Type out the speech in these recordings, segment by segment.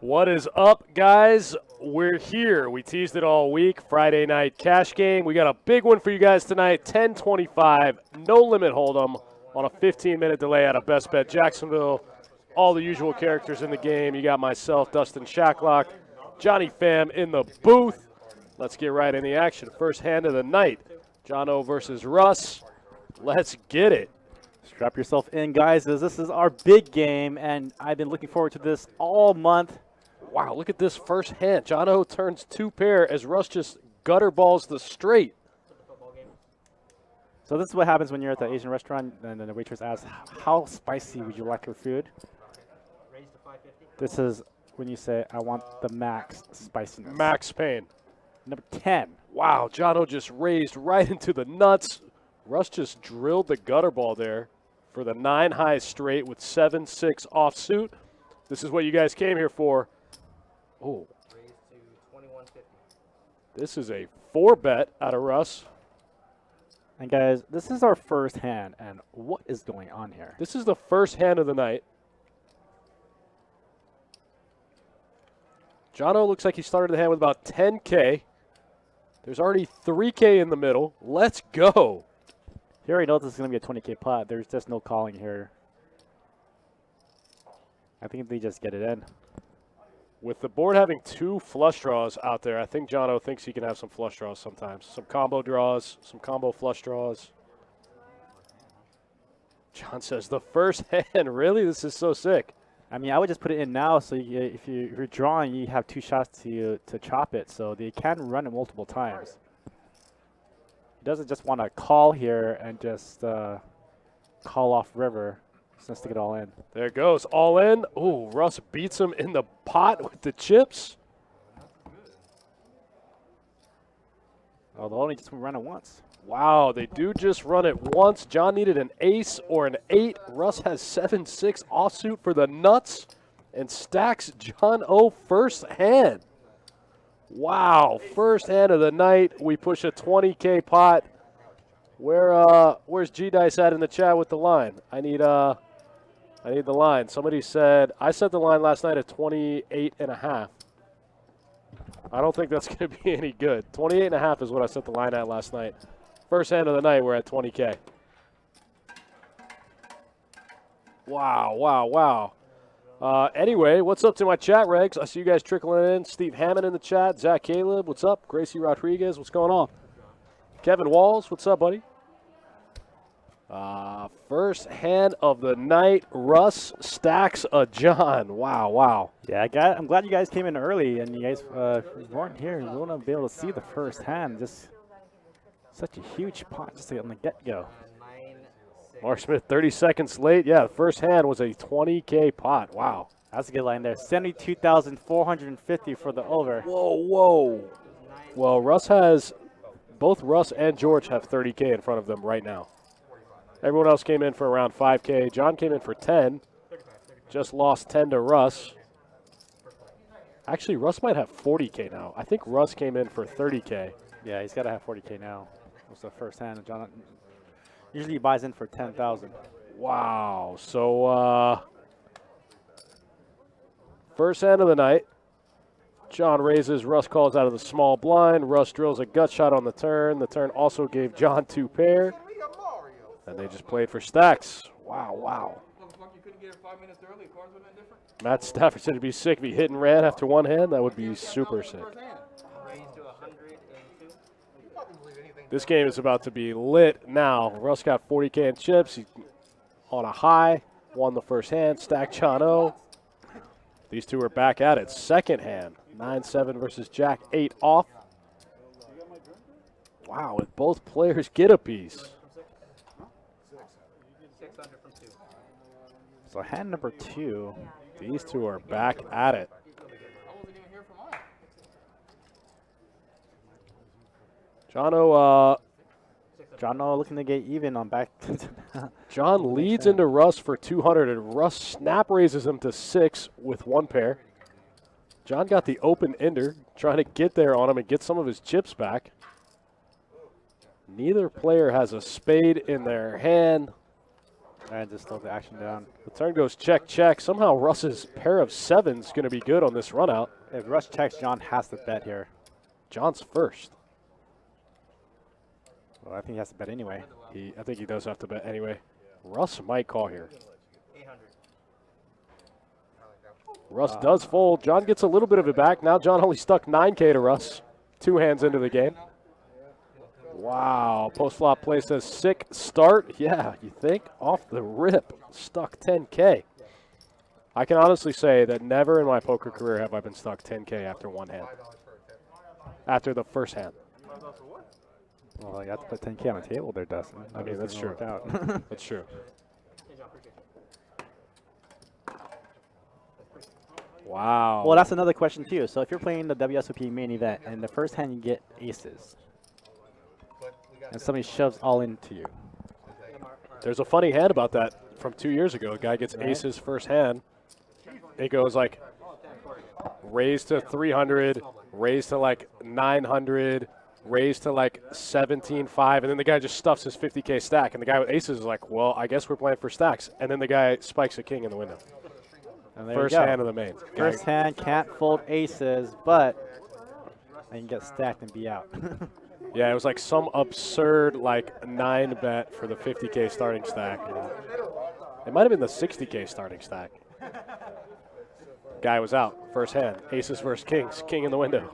What is up, guys? We're here. We teased it all week. Friday night cash game. We got a big one for you guys tonight. 10-25, no limit hold'em on a 15-minute delay out of Best Bet Jacksonville. All the usual characters in the game. You got myself, Dustin Shacklock, Johnny Pham in the booth. Let's get right in the action. First hand of the night, Jono versus Russ. Let's get it. Strap yourself in, guys, as this is our big game, and I've been looking forward to this all month. Wow, look at this first hand. Jono turns two pair as Russ just gutter balls the straight. So this is what happens when you're at the Asian restaurant and then the waitress asks, how spicy would you like your food? This is when you say, I want the max spiciness. Max pain. Number 10. Wow, Jono just raised right into the nuts. Russ just drilled the gutter ball there for the 9 high straight with 7-6 offsuit. This is what you guys came here for. Oh. This is a 4-bet out of Russ. And guys, this is our first hand, and what is going on here? This is the first hand of the night. Jono looks like he started the hand with about 10K. There's already 3K in the middle. Let's go. You already know this is going to be a 20K pot. There's just no calling here. I think they just get it in. With the board having 2 flush draws out there, I think Jono thinks he can have some flush draws sometimes. Some combo draws, some combo flush draws. John says the first hand. Really? This is so sick. I mean, I would just put it in now, so if you're drawing, you have 2 shots to chop it, so they can run it multiple times. He doesn't just want to call here and just call off river. He's going to stick it all in. There it goes. All in. Ooh, Russ beats him in the pot with the chips. Oh, they'll only just run it once. Wow, they do just run it once. John needed an ace or an 8. Russ has 7-6 offsuit for the nuts and stacks John O first hand. Wow, first hand of the night. We push a 20K pot. Where's G-Dice at in the chat with the line? I need the line. Somebody said, I set the line last night at 28.5. I don't think that's going to be any good. 28.5 is what I set the line at last night. First hand of the night, we're at 20K. Wow, wow, wow. Anyway, what's up to my chat regs? I see you guys trickling in. Steve Hammond in the chat. Zach Caleb, what's up? Gracie Rodriguez, what's going on? Kevin Walls, what's up, buddy? First hand of the night, Russ stacks a John. Wow, wow. Yeah, I'm glad you guys came in early, and you guys weren't here. You won't be able to see the first hand. Just such a huge pot just on the get-go. Mark Smith, 30 seconds late. Yeah, the first hand was a 20K pot. Wow. That's a good line there. 72,450 for the over. Whoa, whoa. Well, both Russ and George have 30K in front of them right now. Everyone else came in for around 5K. John came in for 10. Just lost 10 to Russ. Actually, Russ might have 40K now. I think Russ came in for 30K. Yeah, he's got to have 40K now. What's the first hand? John usually buys in for 10,000. Wow. So, first hand of the night. John raises. Russ calls out of the small blind. Russ drills a gut shot on the turn. The turn also gave John 2 pair. And they just played for stacks. Wow, wow. Matt Stafford said it'd be sick if he hit and ran after one hand. That would be super sick. This game is about to be lit now. Russ got 40K in chips. He's on a high. Won the first hand. Stacked John O. These two are back at it. Second hand. 9-7 versus Jack 8 off. Wow, and both players get a piece. So hand number 2. These two are back at it. Jono looking to get even on back. John leads into Russ for 200, and Russ snap raises him to 6 with 1 pair. John got the open ender, trying to get there on him and get some of his chips back. Neither player has a spade in their hand. And just slow the action down. The turn goes check, check. Somehow Russ's pair of sevens going to be good on this run out. If Russ checks, John has to bet here. John's first. Well, I think he has to bet anyway. I think he does have to bet anyway. Russ might call here. Russ does fold. John gets a little bit of it back. Now John only stuck 9K to Russ. 2 hands into the game. Wow. Post-flop play says sick start. Yeah, you think? Off the rip. Stuck 10K. I can honestly say that never in my poker career have I been stuck 10K after one hand. After the first hand. Well, you have to put 10K on the table there, Dustin. I mean, that's true. That's true. Wow. Well, that's another question, too. So if you're playing the WSOP main event, and the first hand you get aces, and somebody shoves all into you. There's a funny hand about that from 2 years ago. A guy gets aces first hand. It goes like raise to 300, raise to like 900, raise to like 17.5, and then the guy just stuffs his 50K stack. And the guy with aces is like, well, I guess we're playing for stacks. And then the guy spikes a king in the window. First hand of the main. First hand can't fold aces, but I can get stacked and be out. Yeah, it was like some absurd like 9 bet for the 50K starting stack. It might have been the 60K starting stack. Guy was out. First hand. Aces versus kings. King in the window.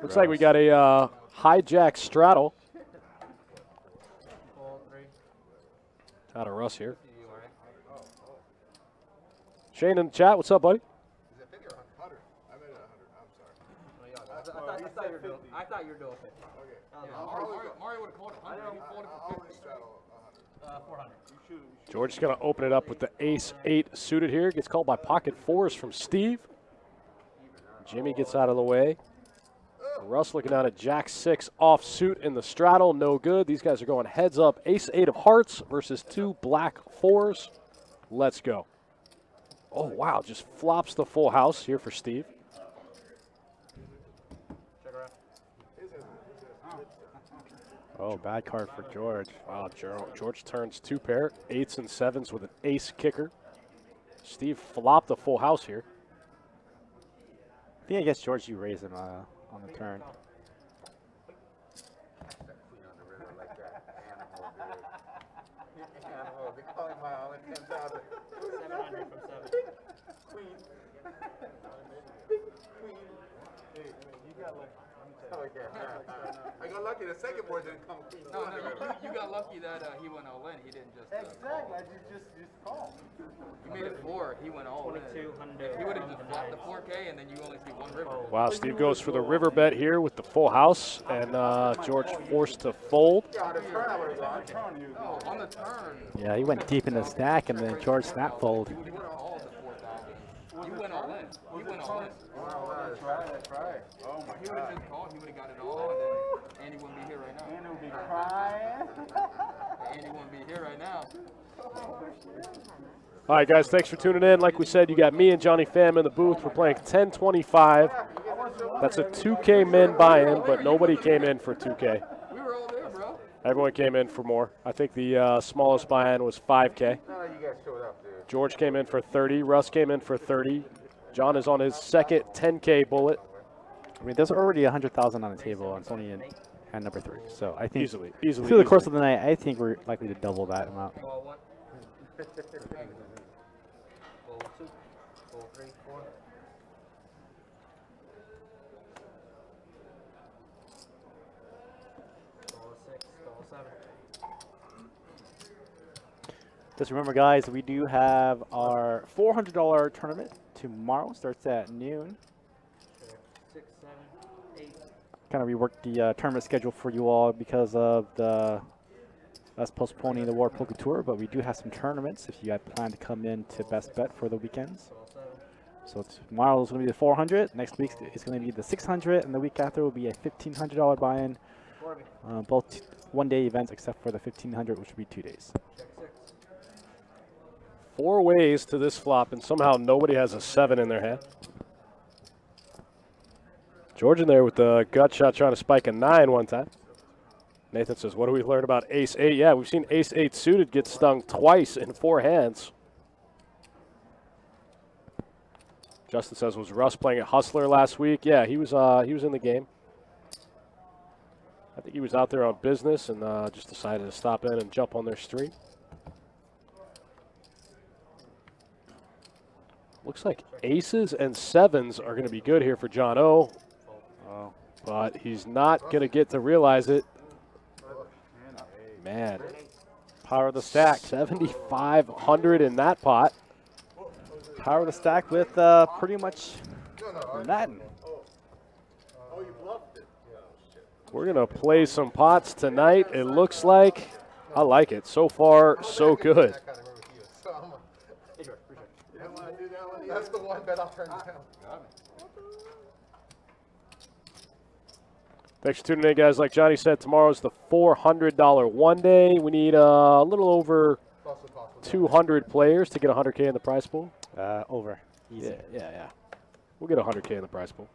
Looks like we got a hijack straddle. Out of Russ here. Shane in the chat, what's up, buddy? Is it 50 or 100? I made it 100. I'm sorry. I thought you were doing 50. Okay. Mario would have called it 100. He folded for 50. 400. George is going to open it up with the ace-8 suited here. Gets called by pocket fours from Steve. Jimmy gets out of the way. Russ looking down at jack-6 offsuit in the straddle. No good. These guys are going heads up. Ace-8 of hearts versus 2 black fours. Let's go. Oh, wow. Just flops the full house here for Steve. Oh, bad card for George. Wow, George turns 2 pair, 8s and 7s with an ace kicker. Steve flopped the full house here. I think against George, you raise him on the turn. They call him my 10,000. 700 from 7. Queen. Queen. Hey, you got lucky. Oh, yeah. I got lucky. The second board didn't come queen. No, you got lucky that he went all in. He didn't just. Exactly. I just call. You made it 4. He went all in. 2200. He would have just flopped the 4K, and then you only see 1 river. Wow, Steve goes for the river bet here with the full house, and George forced to fold. Yeah, on the turn I would have gone. Oh, on the turn. Yeah, he went deep in the stack, and then George snap fold. You would have called the 4,000. You went all in. You went all in. That's right. Oh, my He would have just called. He would have got it all, and then Andy wouldn't be here right now. Andy would be crying. Andy wouldn't be here right now. All right, guys, thanks for tuning in. Like we said, you got me and Johnny Pham in the booth. We're playing 1025. That's a 2K min buy-in, but nobody came in for 2K. We were all there, bro. Everyone came in for more. I think the smallest buy-in was 5K. No, you guys showed up, dude. George came in for 30. Russ came in for 30. John is on his second 10K bullet. I mean, there's already 100,000 on the table, and it's only in hand number 3. So I think Easily. through the course of the night, I think we're likely to double that amount. Ball 1. Ball 2. Ball 3, 4. Ball 6. Ball 7. Just remember, guys, we do have our $400 tournament tomorrow. Starts at noon. 6, 7, 8. Kind of reworked the tournament schedule for you all because of us postponing the World Poker Tour, but we do have some tournaments if you guys plan to come in to Best Bet for the weekends. So tomorrow is going to be the 400. Next week is going to be the 600, and the week after will be a $1,500 buy-in. Both one-day events except for the 1,500, which will be 2 days. 4 ways to this flop, and somehow nobody has a 7 in their hand. George in there with the gut shot trying to spike a 9 one time. Nathan says, what do we learn about ace-8? Yeah, we've seen ace-8 suited get stung twice in 4 hands. Justin says, was Russ playing at Hustler last week? Yeah, he was in the game. I think he was out there on business and just decided to stop in and jump on their stream. Looks like aces and 7s are going to be good here for Jono. Oh. But he's not going to get to realize it. Man. Power of the stack. 7,500 in that pot. Power of the stack with pretty much nothing. We're going to play some pots tonight, it looks like. I like it. So far, so good. That's the one bet I'll turn down. Thanks for tuning in, guys. Like Johnny said, tomorrow's the $400 one day. We need a little over 200 players to get 100K in the prize pool. Over. Easy. Yeah. We'll get 100K in the prize pool.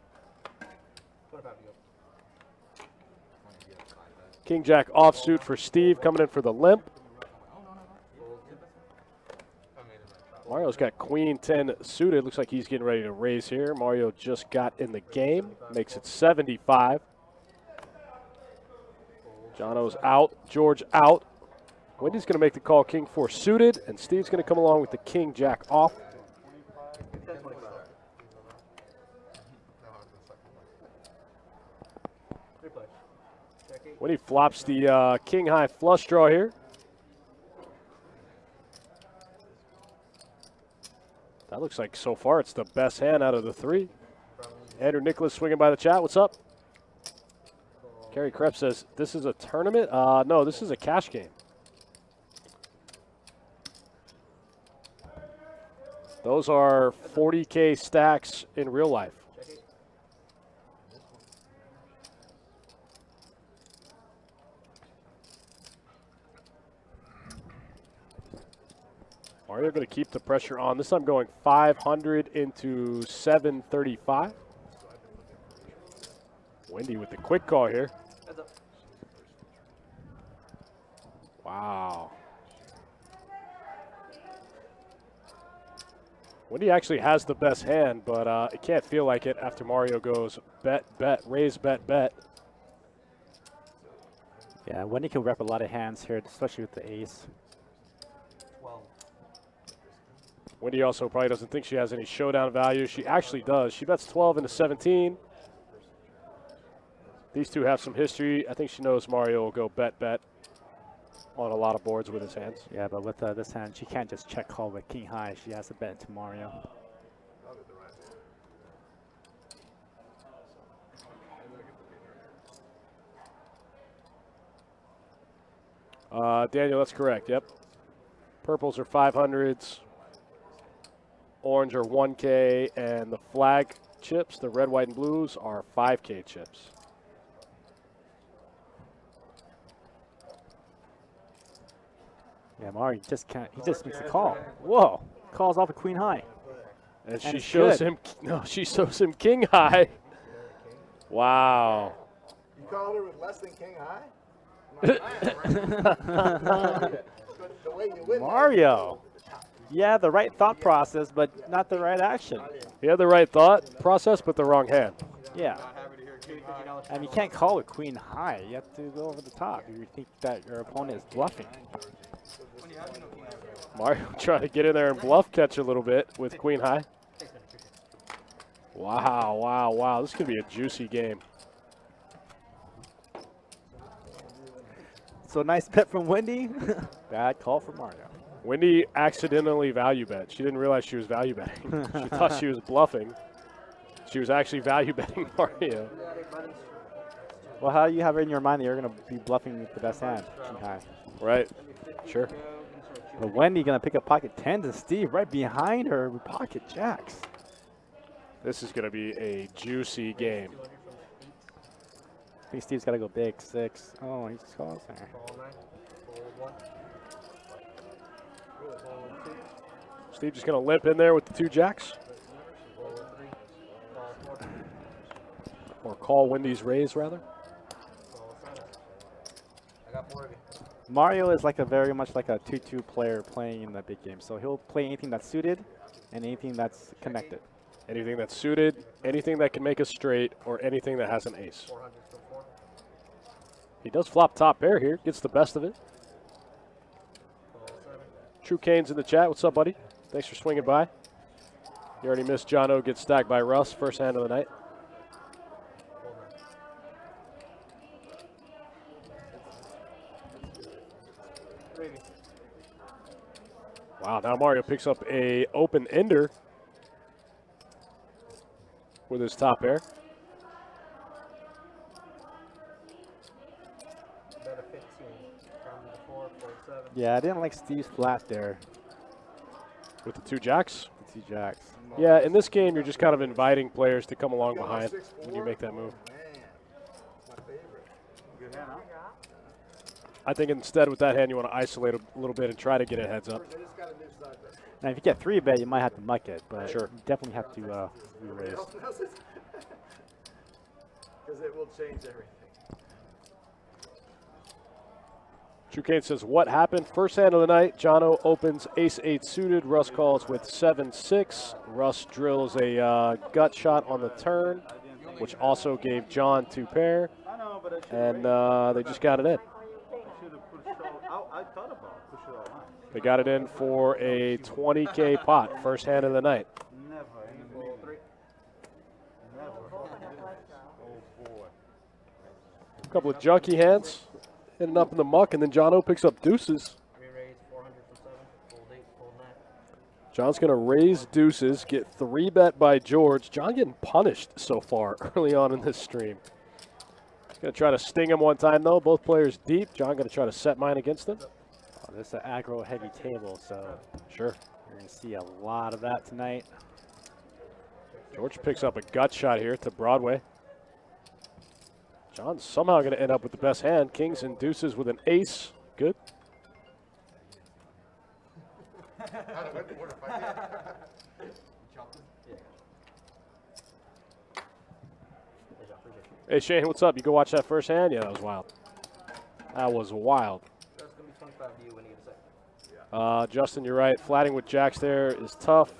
King Jack offsuit for Steve, coming in for the limp. Mario's got Queen 10 suited. Looks like he's getting ready to raise here. Mario just got in the game. Makes it 75. Jono's out. George out. Wendy's going to make the call King 4 suited. And Steve's going to come along with the King Jack off. Wendy flops the King High flush draw here. That looks like so far it's the best hand out of the 3. Andrew Nicholas swinging by the chat. What's up? Kerry Krebs says, this is a tournament? No, this is a cash game. Those are 40K stacks in real life. Mario going to keep the pressure on. This time going 500 into 735. Wendy with the quick call here. Wow. Wendy actually has the best hand, but it can't feel like it after Mario goes bet, bet, raise, bet, bet. Yeah, Wendy can rep a lot of hands here, especially with the ace. Wendy also probably doesn't think she has any showdown value. She actually does. She bets 12 into 17. These two have some history. I think she knows Mario will go bet, bet on a lot of boards with his hands. Yeah, but with this hand, she can't just check call with King High. She has to bet into Mario. Daniel, that's correct. Yep. Purples are 500s. Orange are 1K, and the flag chips, the red, white, and blues, are 5K chips. Yeah, Mario just can't. He just makes a call. Whoa! Calls off a Queen High. And she shows him. No, she shows him King High. Wow. You called her with less than King High? The way you win. Mario. Yeah, the right thought process, but not the right action. He had the right thought process, but the wrong hand. Yeah. And you can't call it Queen High. You have to go over the top. You think that your opponent is bluffing. Mario trying to get in there and bluff catch a little bit with Queen High. Wow, wow, wow. This could be a juicy game. So nice bet from Wendy. Bad call for Mario. Wendy accidentally value bet. She didn't realize she was value betting. She thought she was bluffing. She was actually value betting Mario. Well, how do you have it in your mind that you're going to be bluffing with the best hand, King High? Right. Sure. But Wendy going to pick up pocket 10s and Steve right behind her with pocket jacks. This is going to be a juicy game. I think Steve's got to go big, 6. Oh, he just calls there. Steve just going to limp in there with the 2 jacks. Or call Wendy's raise, rather. Mario is like a very much like a 2-2 player playing in the big game. So he'll play anything that's suited and anything that's connected. Anything that's suited, anything that can make a straight, or anything that has an ace. 400 for 4. He does flop top pair here, gets the best of it. True Kane's in the chat. What's up, buddy? Thanks for swinging by. You already missed Jono get stacked by Russ, first hand of the night. Wow, now Mario picks up a open ender with his top pair. Bet a 15 from the 4, 4, 7. Yeah, I didn't like Steve's flat there. With the 2 jacks. The 2 jacks. Yeah, in this game, you're just kind of inviting players to come along behind when you make that move. My favorite. Good hand, huh? I think instead with that hand, you want to isolate a little bit and try to get a heads up. I just got a new side bet. Now, if you get 3-bet, you might have to muck it, but Sure. you definitely have to re-raise. Because it will change everything. True Kane says, what happened? First hand of the night, Jono opens ace-8 suited. Russ calls with 7-6. Russ drills a gut shot on the turn, which also gave John 2 pair. And they just got it in. I thought about push it all line. They got it in for a 20K pot, first hand of the night. Never. Never. Oh boy. A couple of junky hands, ending up in the muck, and then Jono picks up deuces. Re-raise 400 for 7. Fold 8, fold 9. John's going to raise deuces, get 3-bet by George. John getting punished so far early on in this stream. He's going to try to sting him one time, though. Both players deep. John going to try to set mine against him. Oh, this is an aggro-heavy table, so Sure. you're going to see a lot of that tonight. George picks up a gut shot here to Broadway. John's somehow going to end up with the best hand. Kings and deuces with an ace. Good. Hey, Shane, what's up? You go watch that first hand? Yeah, that was wild. That was wild. That's going to be 25 to you when you get a second. Justin, you're right. Flatting with jacks there is tough.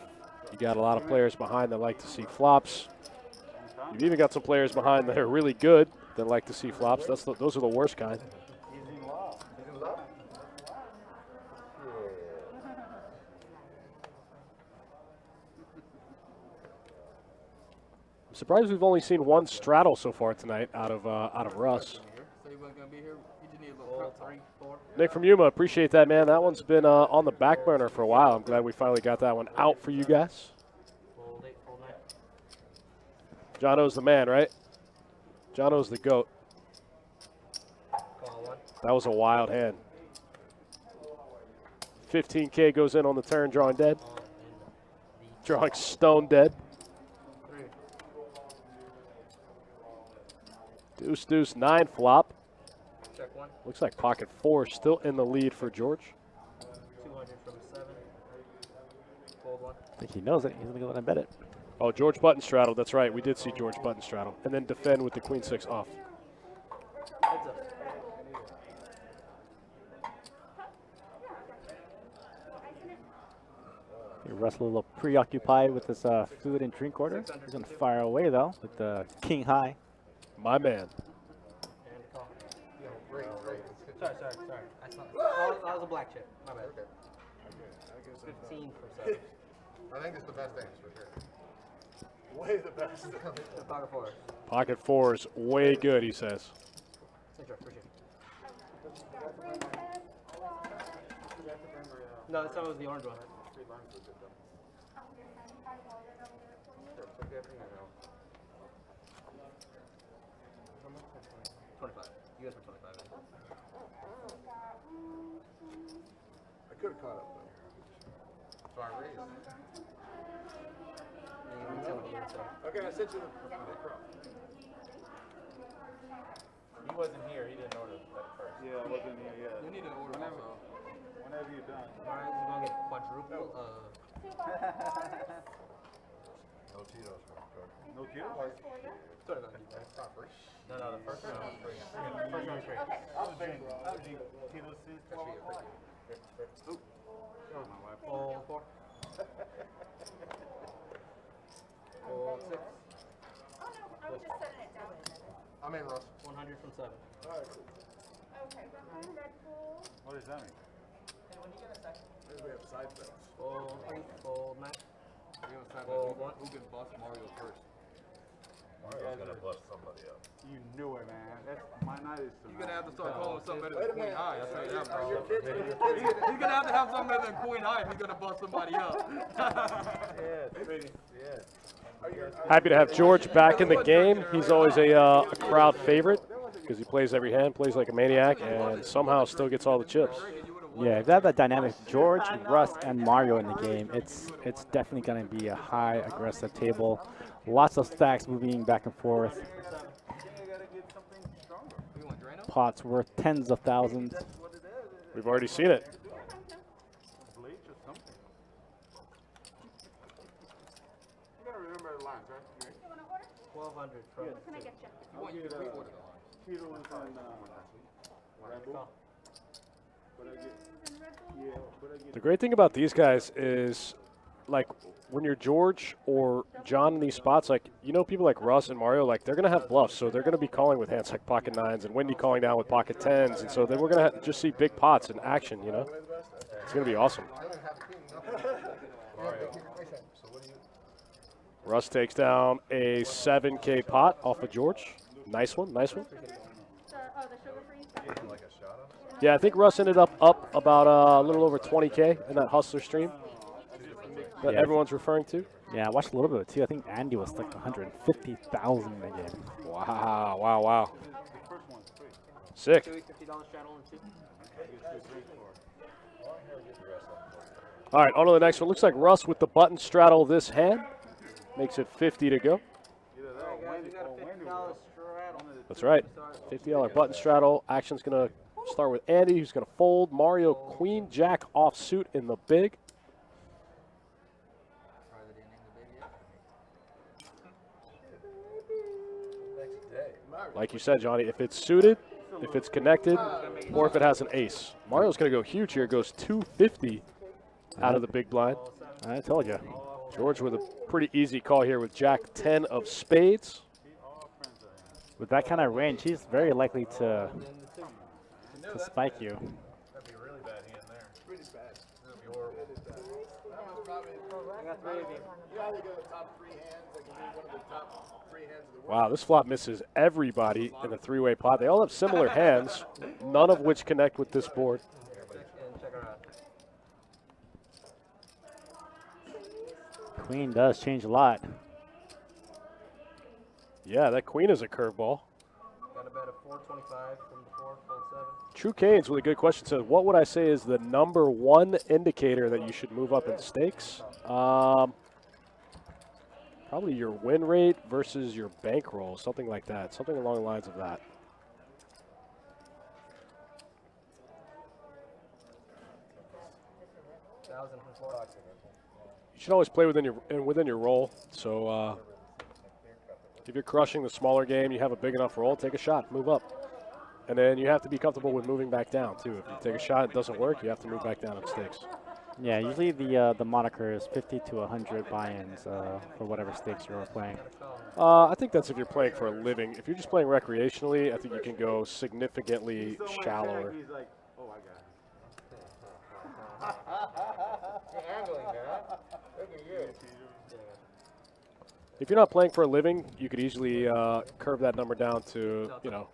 You got a lot of players behind that like to see flops. You've even got some players behind that are really good that like to see flops. Those are the worst kind. He's in love. He's in love? I'm surprised we've only seen one straddle so far tonight out of Russ. So you wasn't going to be here? You just need a little prep 3, 4. Nick from Yuma, appreciate that, man. That one's been on the back burner for a while. I'm glad we finally got that one out for you guys. Fold 8, fold 9. Jono's the man, right? Jono's the GOAT. Call 1. That was a wild hand. 15K goes in on the turn, drawing dead. All in the Drawing stone dead. 3. Deuce, deuce, 9 flop. Check 1. Looks like pocket 4 still in the lead for George. 200 from 7. Fold 1. I think he knows it. He's going to go and bet it. Oh, George button straddle. That's right. We did see George button straddle. And then defend with the queen 6 off. Heads up. Russ a little preoccupied with this food and drink order. He's going to fire away, though, with the king high. My man. And call. Sorry. That's not, that was a black chip. My bad. 15 for 7. I think it's the best answer for sure. Way the best. The pocket 4. Pocket 4 is way good, he says. Appreciate it. No, this time was the orange one. 25. You guys were 25. I could have caught up though. So I raised. Okay, I sent you the crop. He wasn't here. He didn't order that first. Yeah, I wasn't here yet. You need an order also. Whenever you're done. Alright, you're gonna get quadruple. No Tito's. No Tito's? Sorry about that. No, the first one was free. Fold 4. Fold 6. Oh no, I was just setting it down. I'm in, Russ. 100 from 7. Okay, red pool. What does that mean? Maybe we have side bets. Fold 3. Fold 9. We have side Fold bets. 1. Who can bust Mario first? Mario's gonna bust somebody up. You knew it, man. That's my night is tonight. You're gonna have to start calling something better than Queen High. I'll tell you that, bro. He's He's gonna have to have something better than Queen High if he's gonna bust somebody up. Happy to have George back in the game. He's always a crowd favorite because he plays every hand, plays like a maniac, and somehow still gets all the chips. Yeah, if they have that dynamic, George, Russ, and Mario in the game, it's definitely going to be a high aggressive table. Lots of stacks moving back and forth. Pots worth tens of thousands. We've already seen it. Bleach or something. You gotta remember the lines, right? You want to order? 1200 from What can I get you? I'll get Tito's and Red Bull. But I get, yeah, but I get The great thing about these guys is, like, when you're George or John in these spots, like, you know, people like Russ and Mario, like, they're going to have bluffs, so they're going to be calling with hands like pocket 9s and Wendy calling down with pocket 10s, and so then we're going to just see big pots in action, you know? It's going to be awesome. Russ takes down a 7K pot off of George. Nice one, nice one. The sugar-free? Yeah, I think Russ ended up about a little over 20K in that Hustler stream that Yeah. everyone's referring to. Yeah, I watched a little bit of it too. I think Andy was like 150,000 in the game. Wow, wow, wow. Sick. $50 straddle and 2. All right, on to the next one. Looks like Russ with the button straddle this hand. Makes it 50 to go. Guys, we got a $50 straddle. That's right. $50 button straddle. Action's going to start with Andy, who's going to fold. Mario, Queen, Jack offsuit in the big. Like you said, Johnny, if it's suited, if it's connected, or if it has an ace. Mario's going to go huge here. Goes 250 out of the big blind. I told you. George with a pretty easy call here with Jack 10 of spades. With that kind of range, he's very likely to spike you. That'd be a really bad hand there. Pretty bad. That'd be horrible. I got 3 of you. You either go the top 3 hands, like you need one of the top 3 hands of the world. Wow, this flop misses everybody in the three-way pot. They all have similar hands, none of which connect with this board. And check her out. Queen does change a lot. Yeah, that queen is a curveball. Got a bet of 425 from the 4, fold 7. True Canes with a good question says, what would I say is the number one indicator that you should move up in stakes? Probably your win rate versus your bankroll, something like that, something along the lines of that. You should always play within your roll. So if you're crushing the smaller game, you have a big enough roll, take a shot, move up. And then you have to be comfortable with moving back down, too. If you take a shot, it doesn't work, you have to move back down in stakes. Yeah, usually the moniker is 50 to 100 buy-ins for whatever stakes you're playing. I think that's if you're playing for a living. If you're just playing recreationally, I think you can go significantly shallower. He's like, oh, I got it. If you're not playing for a living, you could easily curve that number down to, you know,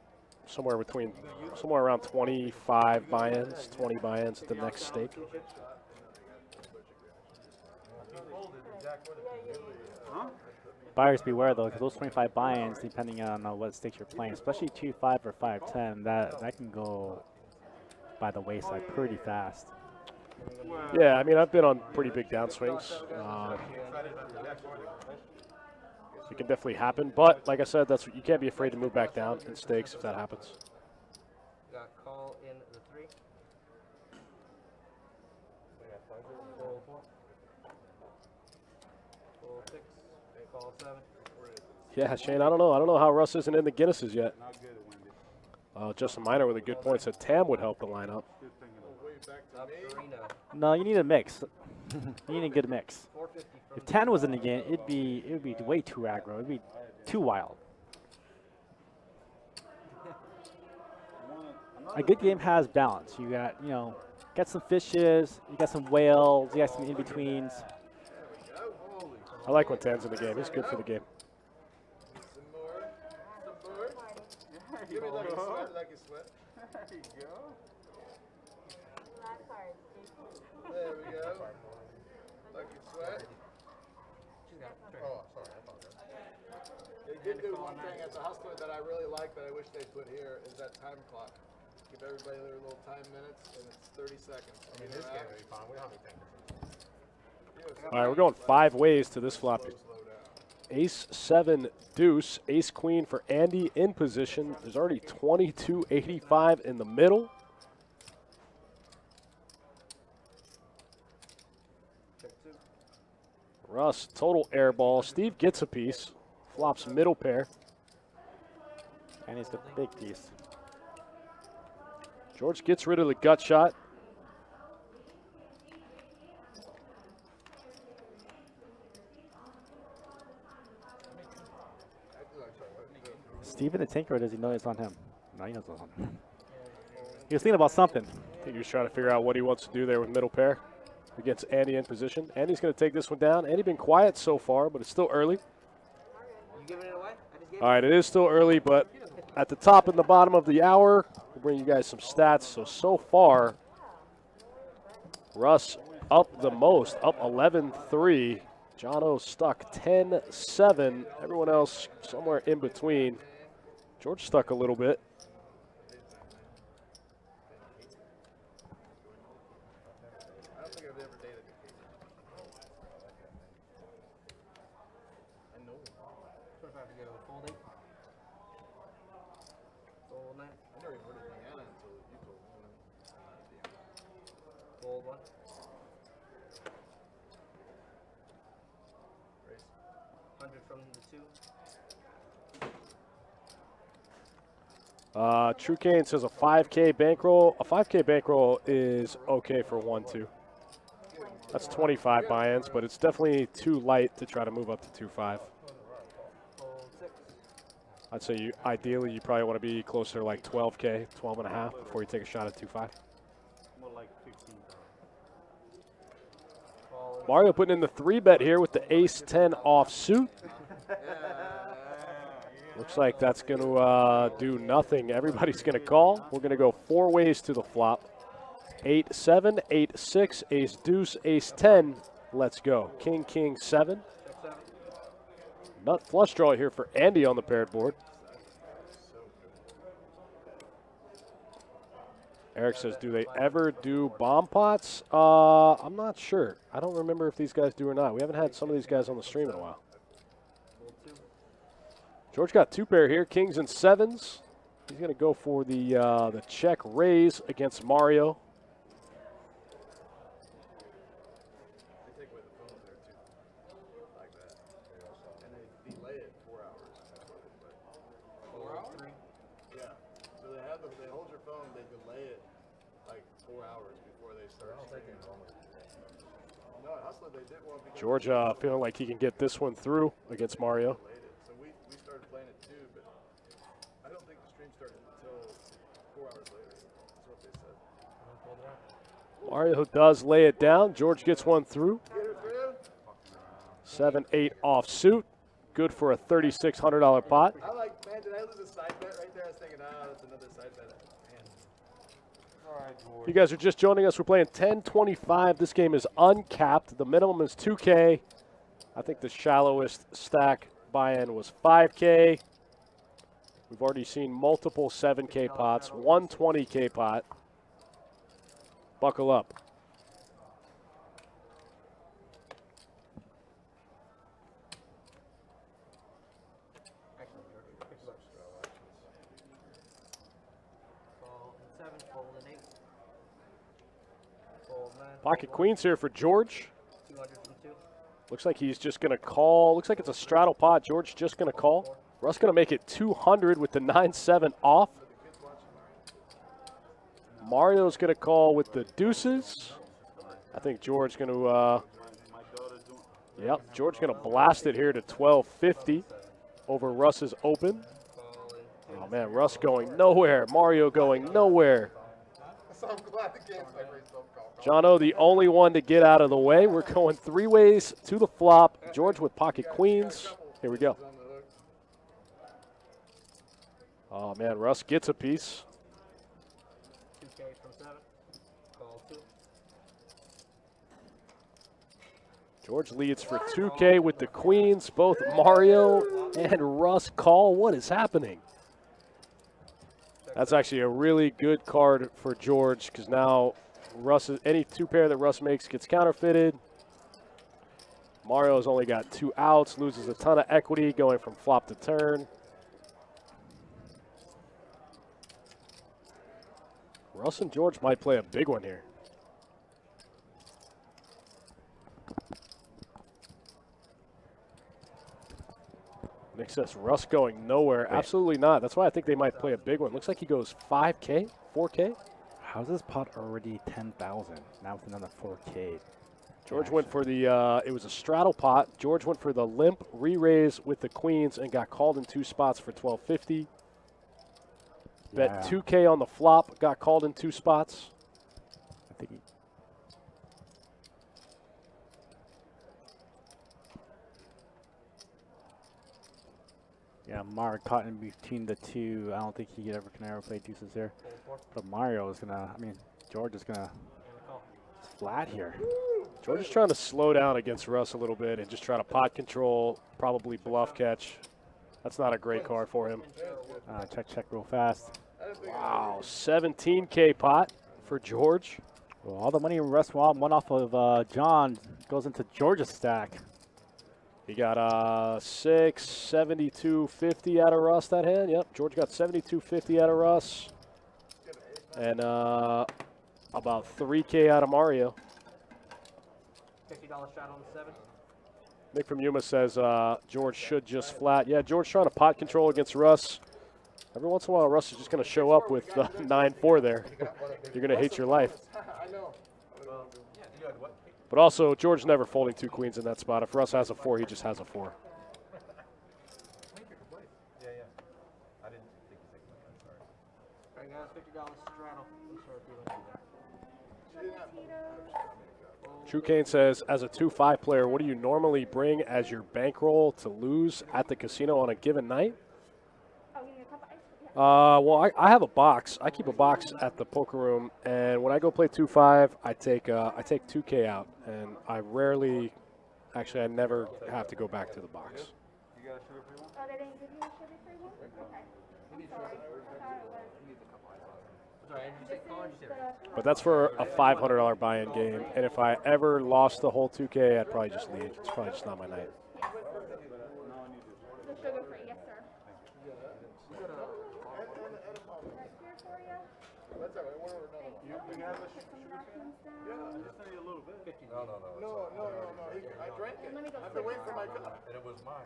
somewhere around 25 buy-ins, 20 buy-ins at the next stake. Buyers beware though, because those 25 buy-ins, depending on what stakes you're playing, especially 2-5 or 5-10, that can go by the wayside pretty fast. Yeah, I mean, I've been on pretty big downswings. It can definitely happen, but like I said, you can't be afraid to move back down in stakes if that happens. Got call in the 3. Fold 4. Fold 6. Call 7. Yeah, Shane, I don't know how Russ isn't in the Guinnesses yet. Not good at Wendy. Justin Miner with a good point said Tam would help the lineup. Way back to Up me. 3-0. No, you need a mix. You need a good mix. 450 from If 10 was in the game, it would be way too aggro. It'd be too wild. A good game has balance. You got, you know, got some fishes, you got some whales, you got some in betweens. I like when Tam's in the game. He's good for the game. Some more. Some more. Give me like a sweat, like a sweat. There you go. Last card. There we go. Like a sweat. She's got it. Oh, sorry, I apologize. They did do one thing as a hustler that I really like that I wish they put here is that time clock. Give everybody their little time minutes, and it's 30 seconds. I mean, this game will be fine. We don't have anything. All right, we're going 5 ways to this flop. Slow down. Ace 7 deuce, ace queen for Andy in position. There's already 22.85 in the middle. Russ, total air ball. Steve gets a piece. Flops middle pair. And he's the big piece. George gets rid of the gut shot. Steven the Tinker, or does he know it's on him? No, he knows it's on him. He was thinking about something. I think he was trying to figure out what he wants to do there with middle pair against Andy in position. Andy's going to take this one down. Andy been quiet so far, but it's still early. You giving it away? I just gave All right, it is still early, but at the top and the bottom of the hour, we'll bring you guys some stats. So far, Russ up the most, up 11-3. Jono stuck 10-7. Everyone else somewhere in between. George stuck a little bit. I don't think I've ever dated a kid. I know. So if I have to go folding. Fold 9. I never even heard of Diana until you told me. Fold 1. Race. 100 from the 2. True Kane says a 5K bankroll. A 5K bankroll is okay for 1-2. That's 25 buy-ins, but it's definitely too light to try to move up to 2-5. Fold 6. I'd say ideally you probably want to be closer to like 12K, 12 and a half before you take a shot at 2-5. More like 15. Fold. Mario putting in the 3-bet here with the ace-10 offsuit. Looks like that's going to do nothing. Everybody's going to call. We're going to go 4 ways to the flop. 8-7, 8-6, ace-deuce, ace-10. Let's go. King, king, 7. 6, 7. Nut flush draw here for Andy on the paired board. Eric says, do they ever do bomb pots? I'm not sure. I don't remember if these guys do or not. We haven't had some of these guys on the stream in a while. Fold 2. George got 2 pair here, kings and 7s. He's going to go for the check raise against Mario. They take away the phone there too. Like that. And they delay it 4 hours. 4 hours? 3. Yeah. So they hold your phone, they delay it like 4 hours before they start streaming. No, at Hustler they did one because George feeling like he can get this one through against Mario. delayed it. So we started playing it too, but I don't think the stream started until 4 hours later. That's what they said. Fold it out. Mario does lay it down. George gets one through. Get her through? 7-8 offsuit. Good for a $3,600 pot. I like, man, did I lose a side bet right there? I was thinking, that's another side bet. Man. All right, George. You guys are just joining us. We're playing 10-25. This game is uncapped. The minimum is 2K. I think the shallowest stack buy-in was 5K. We've already seen multiple 7K pots, 120K pot. Buckle up. Actually, George. Fold 7. Fold 8. Fold 9. Pocket queens here for George. 200 from 2. Looks like he's just going to call. Looks like it's a straddle pot. George just going to call. Russ going to make it 200 with the 9-7 off. Mario's going to call with the deuces. I think George going to, yep, George going to blast it here to 1250 over Russ's open. Oh, man, Russ going nowhere. Mario going nowhere. So I'm glad the game's like so Jono, the only one to get out of the way. We're going 3 ways to the flop. George with pocket queens. Here we go. Oh, man, Russ gets a piece. 2K from 7. Call 2. George leads for 2K with the queens. Both Mario and Russ call. What is happening? That's actually a really good card for George because now any 2 pair that Russ makes gets counterfeited. Mario's only got 2 outs, loses a ton of equity going from flop to turn. Russ and George might play a big one here. Nick says Russ going nowhere. Absolutely not. That's why I think they might play a big one. Looks like he goes 5K, 4K. How's this pot already 10,000? Now with another 4K. George went for the, it was a straddle pot. George went for the limp re-raise with the queens and got called in 2 spots for 1250. Bet 2K on the flop, got called in 2 spots. I think he, yeah, Mario caught in between the 2. I don't think he can ever play deuces here. But Mario is gonna, I mean, George is gonna flat here. George is trying to slow down against Russ a little bit and just try to pot control, probably bluff catch. That's not a great card for him. Check real fast. Wow, 17K pot for George. Well, all the money Russ won off of John goes into George's stack. He got 72.50 out of Russ that hand. Yep, George got 72.50 out of Russ. And about 3K out of Mario. $50 shot on the 7. Nick from Yuma says George should just flat. Yeah, George trying to pot control against Russ. Every once in a while, Russ is just going to show up with 9-4 there. You're going to hate your life. I know. But also, George never folding 2 queens in that spot. If Russ has a 4, he just has a 4. I didn't think you sorry. All right, guys, $50 straddle. True Kane says, as a 2-5 player, what do you normally bring as your bankroll to lose at the casino on a given night? Well, I have a box. I keep a box at the poker room, and when I go play 2-5, I take 2K out, and I rarely, actually, I never have to go back to the box. Oh, they didn't give you a sugar-free one? Okay. I'm sorry. I thought it was. Sorry, did you say call or did you say raise? But that's for a $500 buy-in game, and if I ever lost the whole 2K, I'd probably just leave. It's probably just not my night. The sugar-free, yes, sir. That's all right. Whatever. You have a sugar? Yeah, just a little bit. No. No. I drank it. Let me go I've been waiting for my cup. And it was mine.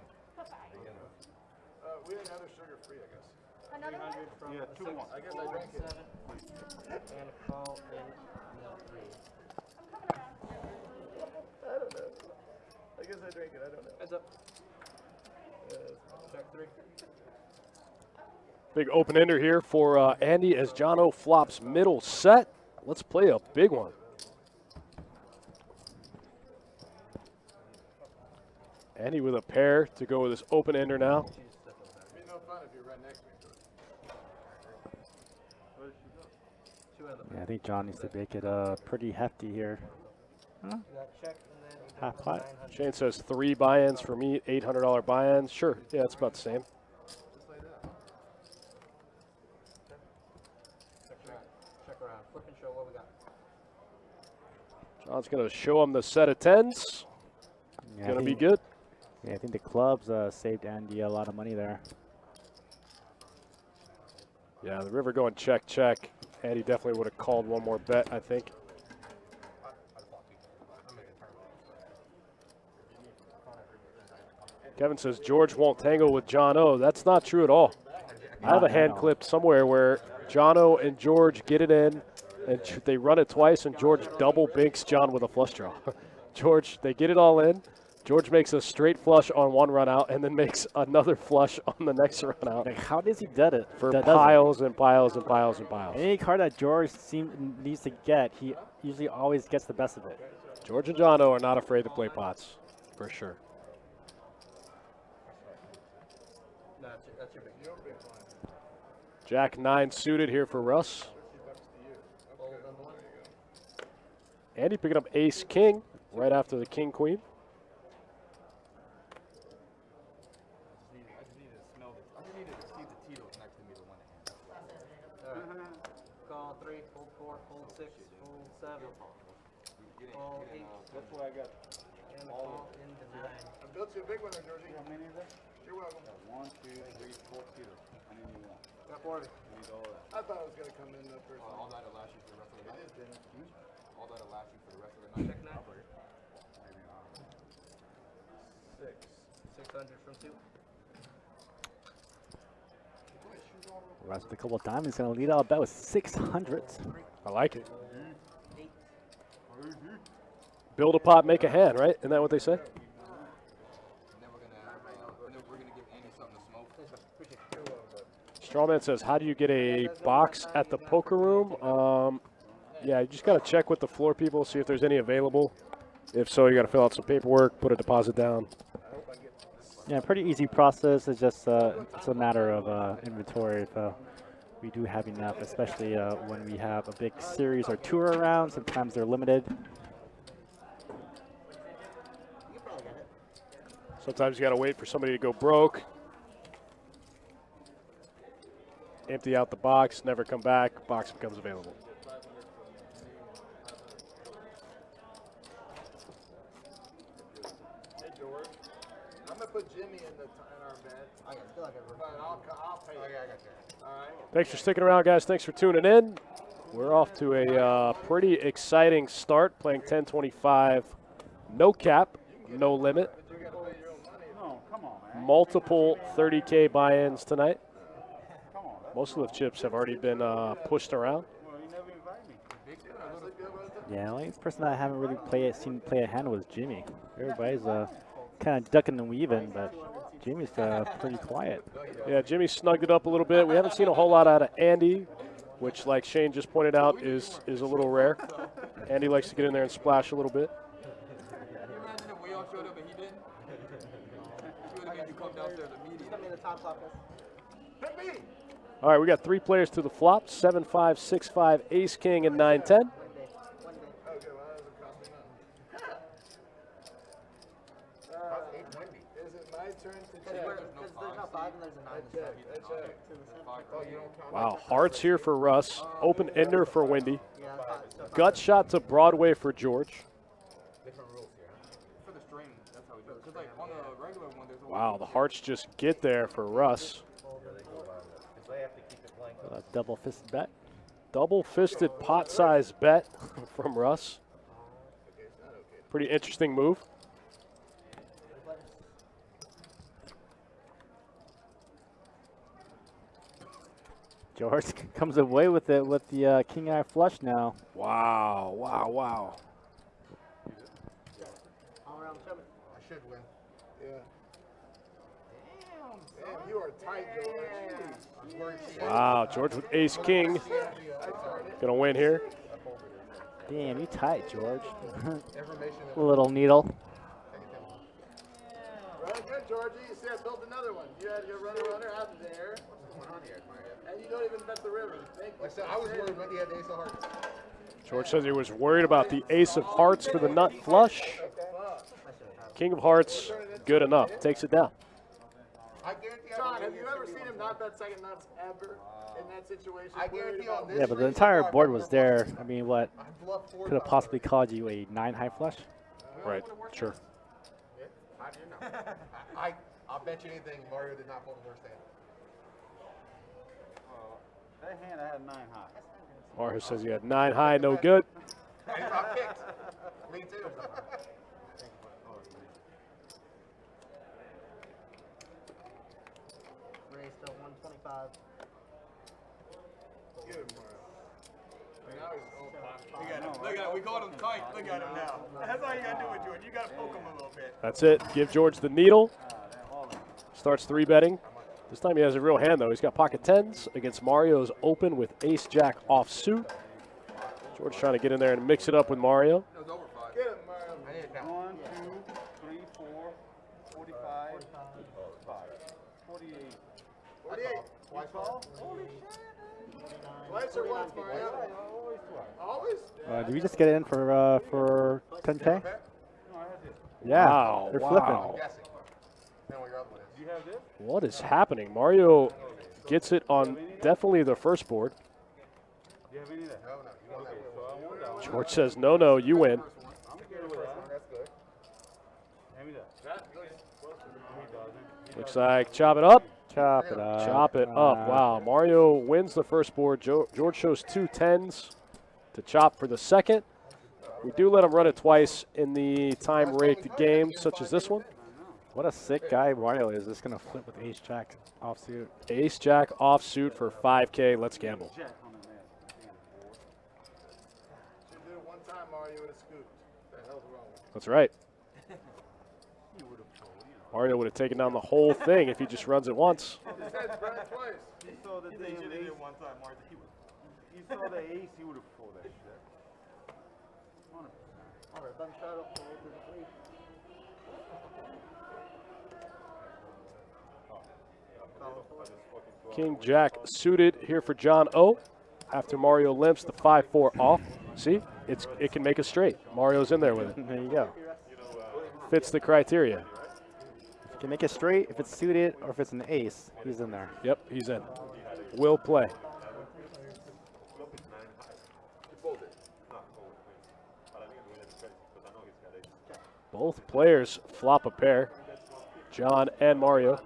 We didn't have a sugar-free, I guess. Another one? Yeah, 2 more. I guess I drank it. And call in the 3. I don't know. I guess I drank it. I don't know. Heads up. Check 3. Big open-ender here for Andy as Jono flops middle set. Let's play a big one. Andy with a pair to go with his open-ender now. It'd be no fun if you ran next to me. Yeah, I think John needs to make it pretty hefty here. You got check and then Half pot. Shane says 3 buy-ins for me, $800 buy-ins. Sure, yeah, it's about the same. check around. Flip and show what we got. John's going to show him the set of 10s. Yeah, I Going to be think- good. Yeah, I think the clubs saved Andy a lot of money there. Yeah, the river going check. Andy definitely would have called one more bet, I think. Kevin says George won't tangle with Jono. That's not true at all. I have a hand clip somewhere where Jono and George get it in. And they run it twice, and George double binks John with a flush draw. George, they get it all in. George makes a straight flush on one run out, and then makes another flush on the next run out. Like, how does he do it? For does piles and piles and piles and piles. Any card that George needs to get, he usually always gets the best of it. George and Jono are not afraid to play pots, for sure. That's your big. Jack 9 suited here for Russ. Andy picking up ace king right after the king queen. Call 3, hold 4, hold 6, hold 7, hold 8. That's why I got And call into 9. I built you a big one there, Georgie. how many is that? You're welcome. 1, 2, 3, 4 kilos. I need one. Got 40. I need all that. I thought it was going to come in the first All one. that'll last you for the rest of the night. All that'll last you for the rest of the night. Check 9. Maybe not. 600 from 2. Russ with a couple of diamonds, going to lead out a bet with 600. I like it. 8. Build a pot, make a hand, right? Isn't that what they say? And then we're gonna give Andy something to smoke. Strawman says, how do you get a box at the poker room? Yeah, you just got to check with the floor people, see if there's any available. If so, you got to fill out some paperwork, put a deposit down. Yeah, pretty easy process. It's just it's a matter of inventory. If we do have enough, especially when we have a big series or tour around. Sometimes they're limited. Sometimes you got to wait for somebody to go broke. Empty out the box, never come back, box becomes available. Hey, George. I'm going to put Jimmy in our bed. I feel like But I'll pay you. I got you. All right? Thanks for sticking around, guys. Thanks for tuning in. We're off to a pretty exciting start, playing 1025. No cap, no limit. But you got to pay your own money. No, come on, man. Multiple 30K buy-ins tonight. Come on. Most of the chips have already been pushed around. Well, you never invite me. Yeah, the only person that I haven't really seen play a hand was Jimmy. Everybody's kind of ducking and weaving, but Jimmy's pretty quiet. Yeah, Jimmy snugged it up a little bit. We haven't seen a whole lot out of Andy, which, like Shane just pointed out, is a little rare. Andy likes to get in there and splash a little bit. Can you imagine if we all showed up and he didn't? He would have made you come downstairs immediately. Come in the top office. Hit me! All right, we got 3 players to the flop, 7-5, 6-5, ace-king, and 9-10. One day. Okay, well, that doesn't cost me nothing. Is it my turn to check? Because there's no 5 and there's a 9 and stuff. I check. Oh, you don't count. Wow, hearts here for Russ. Open ender for Wendy. Yeah, that's Gut shot to Broadway for George. Different rules here. For the string, that's how we do it. Because like on the regular one, there's a Wow, the hearts just get there for Russ. A double-fisted bet. Double-fisted pot-sized bet from Russ. Pretty interesting move. George comes away with it with the king eye flush now. Wow, wow, wow. all around seven. I should win. Yeah. Damn, you are tight, George. Wow, George with ace-king. Gonna win here. Damn, you tight, George. Information. Little needle. Right, good, Georgie. You see, I built another one. You had your runner out there. And you don't even bet the river. Thank you. Like I said, I was worried about the ace of hearts. George says he was worried about the ace of hearts for the nut flush. King of hearts, good enough. Takes it down. I guarantee John, have you ever seen him not bet second nuts ever in that situation? I guarantee on this. Yeah, but the entire board was there. I mean, what could have possibly called you a 9 high flush? Right, sure. I'll bet you anything Mario did not fold the worst hand. That hand I had 9 high. Mario says he had 9 high, no good. And he got kicked. Me too. Raised to 125. Get him, Mario. Look at him. Look at him. We called him tight. Look at him now. That's all you got to do with George. You got to poke him a little bit. That's it. Give George the needle. Starts 3-betting. This time he has a real hand, though. He's got pocket tens against Mario's open with ace-jack offsuit. George trying to get in there and mix it up with Mario. It was over 5. Get him, Mario. I need it down. 1, 2, 3, 4, 45, 5, 48. 48. Twice ball? Holy shit. Twice or once, Mario? Always? Did we just get it in for 10K? No, I have this. Yeah, Wow, they're wow. flipping. Guessing. Then what your other one is. Do you have this? What is happening? Mario gets it on definitely the first board. Do you have any of that? No, no. You want that Okay, one. so I want that one. George says, no, you win. I'm good with that. That's good. Hand me that. That's good. He doesn't. Looks like chop it up. Chop it up. Chop it up. Wow. Mario wins the first board. George shows 2 10s to chop for the second. We do let him run it twice in the time-raked games, such as this one. What a sick guy Mario is. Just going to flip with ace-jack offsuit. Ace-jack offsuit for 5K. Let's gamble. Jack on the man. Should do it one time, Mario would have scooped. What the hell's wrong with you? That's right. He would have told you. Mario would have taken down the whole thing if he just runs it once. His head's burned twice. He saw the He damn should have ace. did it one time, Martha. He would. He saw the ace, he would have pulled that shit. 100%. King Jack suited here for John O. After Mario limps the 5-4 off. See, it can make a straight. Mario's in there with it. There you go. Fits the criteria. You can make it straight if it's suited or if it's an ace. He's in there. Yep, he's in. Will play. Both players flop a pair, John and Mario.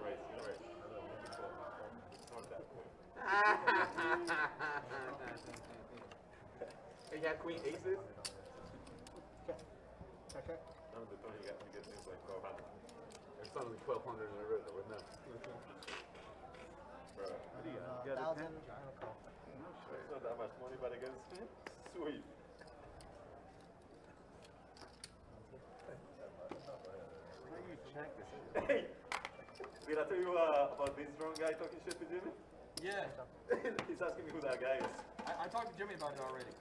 He got queen aces. It's only 1,200 in the river with them. You got a 10? It's not that much money, but against me, sweet. How you check this shit? Hey! Did I tell you about this strong guy talking shit to Jimmy? Yeah. He's asking me who that guy is. I talked to Jimmy about it already.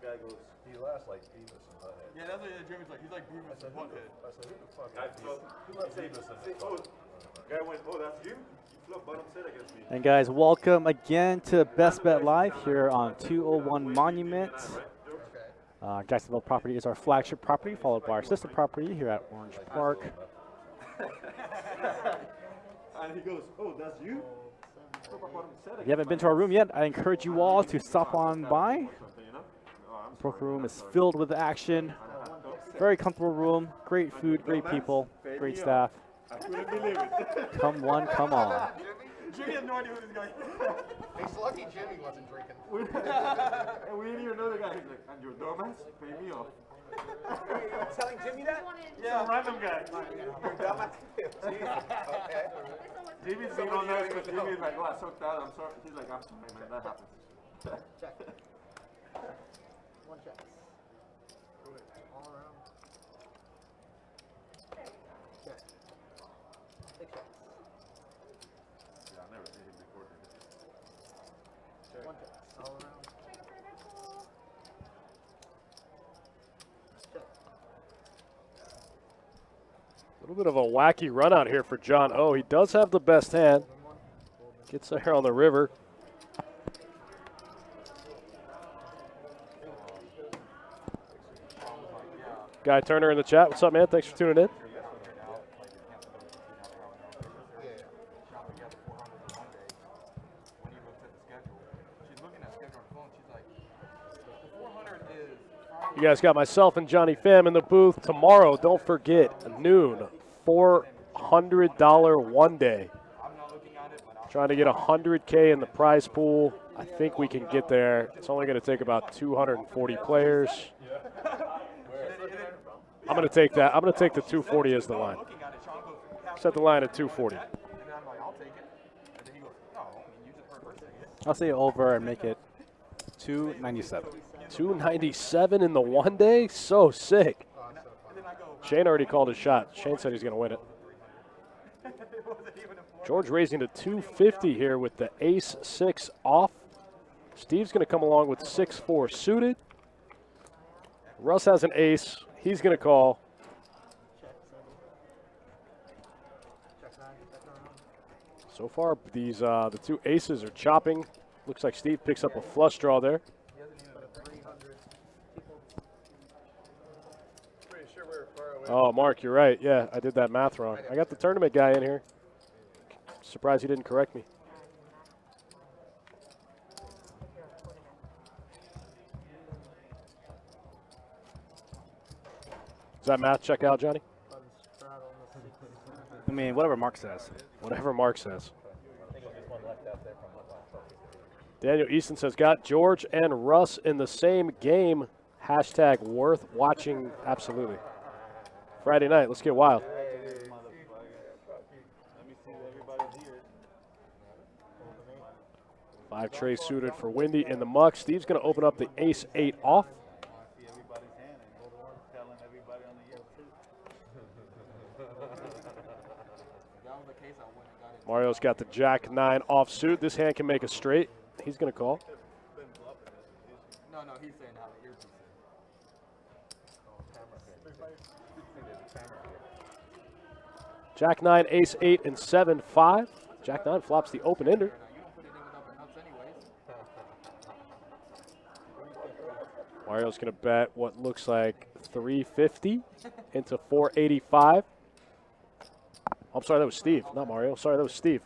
Guy goes, He laughs like Beavis and Butthead. Yeah, that's what Jimmy's like. He's like Beavis and Butthead. I said, who the fuck guy is flopped. Who let Beavis in the fuck? Guy went, oh, that's you? You flopped bottom set against me. And guys, welcome again to Best Bet Live here on 201 Monument. Jacksonville property is our flagship property, followed by our sister property here at Orange Park. And he goes, oh, that's you? If you haven't been to our room yet, I encourage you all to stop on by. Poker room is filled with action. Very comfortable room, great food, great people, great staff. I couldn't believe it. Come one, come all. Jimmy has no idea who this guy is. He's lucky Jimmy wasn't drinking. And we didn't even know the guy. He's like, and your dumbass, pay me off. Telling Jimmy that? Some random guy. Your dumbass. Okay. Jimmy's being all nice, but Jimmy's like, oh, I sucked out, I'm sorry. He's like, I'm sorry, man, that happens. One check. All around. Check. 6 checks. Yeah, I've never seen him before. One check. All around. Check. A little bit of a wacky run out here for John O. He does have the best hand. Gets there on the river. Guy Turner in the chat. What's up, man? Thanks for tuning in. You guys got myself and Johnny Pham in the booth tomorrow. Don't forget, noon, $400 one day. Trying to get 100K in the prize pool. I think we can get there. It's only going to take about 240 players. I'm going to take that. I'm going to take the 240 as the line. Set the line at 240. I'll say over and make it 297. 297 in the one day? So sick. Shane already called his shot. Shane said he's going to win it. George raising to 250 here with the ace-6 off. Steve's going to come along with 6-4 suited. Russ has an ace. He's going to call. So far, these the two aces are chopping. Looks like Steve picks up a flush draw there. Oh, Mark, you're right. Yeah, I did that math wrong. I got the tournament guy in here. Surprised he didn't correct me. Does that math check out, Johnny? I mean, whatever Mark says. Whatever Mark says. Daniel Easton says, got George and Russ in the same game. Hashtag worth watching. Absolutely. Friday night. Let's get wild. Five trays suited for Windy in the muck. Steve's going to open up the ace-8 off. Mario's got the jack-9 offsuit. This hand can make a straight. He's going to call. No, he's saying how the earpiece is. Jack-9, ace-8, and 7-5. Jack-9 flops the open ender. Mario's going to bet what looks like 350 into 485. I'm sorry, that was Steve, not Mario. Sorry, that was Steve.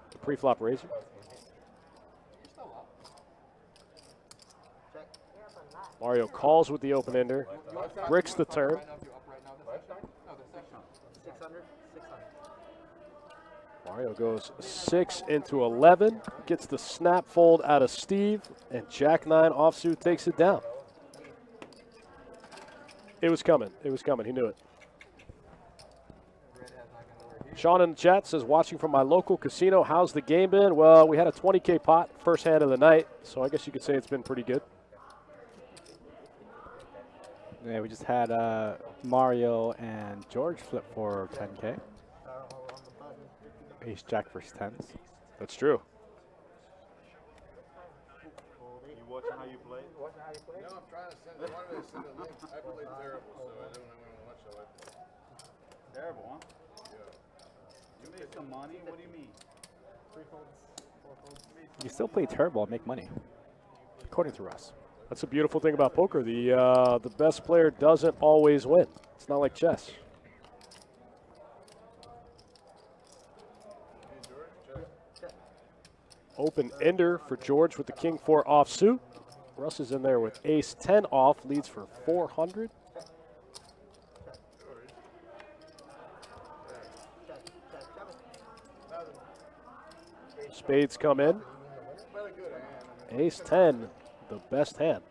The pre-flop raiser. Mario calls with the open ender, bricks the turn. Mario goes 6 into 11, gets the snap fold out of Steve, and Jack-9 offsuit takes it down. It was coming. It was coming. He knew it. Sean in the chat says, watching from my local casino, how's the game been? Well, we had a 20K pot first hand of the night, so I guess you could say it's been pretty good. Yeah, we just had Mario and George flip for 10K. Ace Jack versus tens. That's true. You watching how you play? No, I'm trying to send. I wanted to send a link. I played terrible, so I don't know much of it. Terrible, huh? Yeah. You made some money? What do you mean? You still play terrible and make money, according to Russ. That's a beautiful thing about poker. The best player doesn't always win. It's not like chess. Open ender for George with the king-4 offsuit. Russ is in there with ace-10 off, leads for 400. Spades come in. Ace-10, the best hand.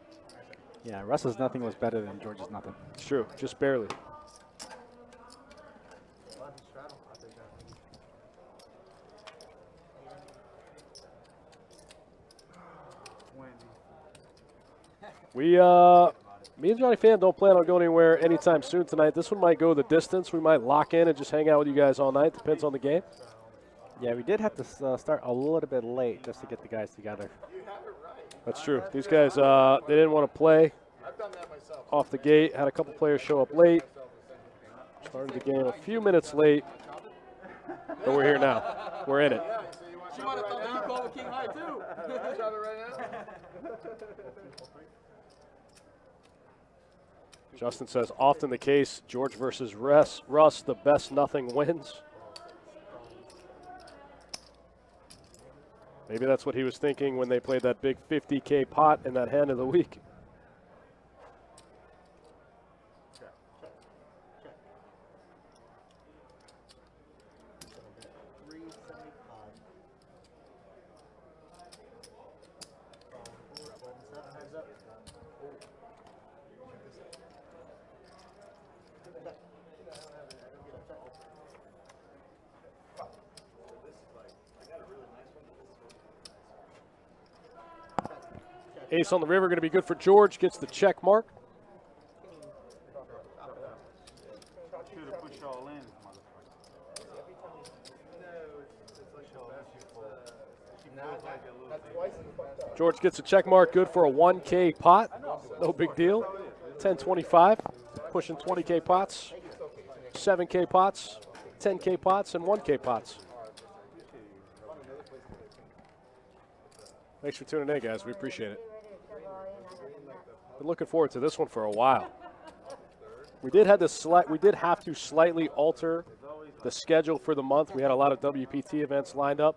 Yeah, Russ's nothing was better than George's nothing. It's true, just barely. Me and Johnny Fan don't plan on going anywhere anytime soon tonight. This one might go the distance. We might lock in and just hang out with you guys all night. Depends on the game. Yeah, we did have to start a little bit late just to get the guys together. That's true. These guys, they didn't want to play off the gate. Had a couple players show up late. Started the game a few minutes late. But we're here now. We're in it. She might have thought that you called with King High too. Justin says, often the case, George versus Russ, the best nothing wins. Maybe that's what he was thinking when they played that big 50K pot in that hand of the week. Ace on the river going to be good for George. Gets the check mark. Should have put y'all in, George gets a check mark. Good for a 1K pot. No big deal. 10.25. Pushing 20K pots. 7K pots. 10K pots and 1K pots. Thanks for tuning in, guys. We appreciate it. Been looking forward to this one for a while. We did have to slightly alter the schedule for the month. We had a lot of WPT events lined up.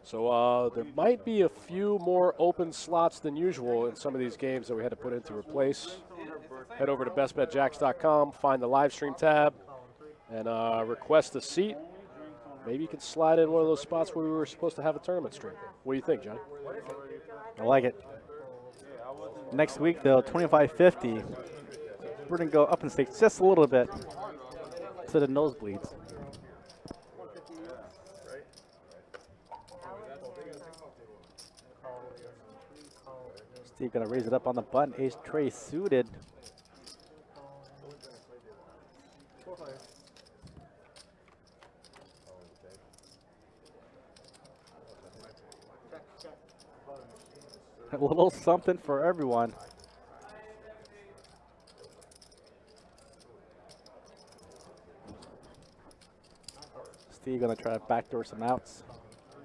So there might be a few more open slots than usual in some of these games that we had to put in to replace. Head over to bestbetjacks.com, find the live stream tab, and request a seat. Maybe you can slide in one of those spots where we were supposed to have a tournament stream. What do you think, John? I like it. Next week, though, 25.50. We're going to go up in stakes just a little bit to the nosebleeds. Steve going to raise it up on the button. Ace tray suited. A little something for everyone. Steve gonna try to backdoor some outs.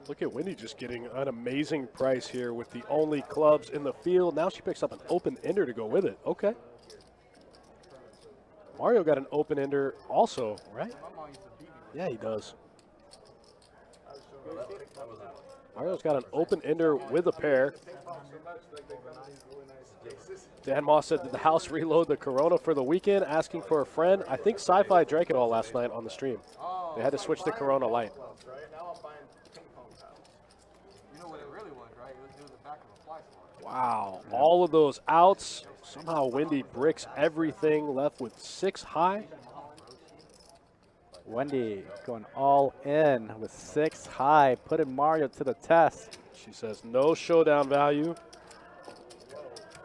Look at Wendy just getting an amazing price here with the only clubs in the field. Now she picks up an open ender to go with it. Okay. Mario got an open ender also, right? Yeah, he does. Mario's got an open ender with a pair. Dan Moss said, did the house reload the Corona for the weekend? Asking for a friend. I think Sci-Fi drank it all last night on the stream. They had to switch to Corona Light. You know what it really was, right? It was the back of a fly swatter. Wow. All of those outs. Somehow Wendy bricks everything, left with 6 high. Wendy going all in with 6 high, putting Mario to the test. She says no showdown value.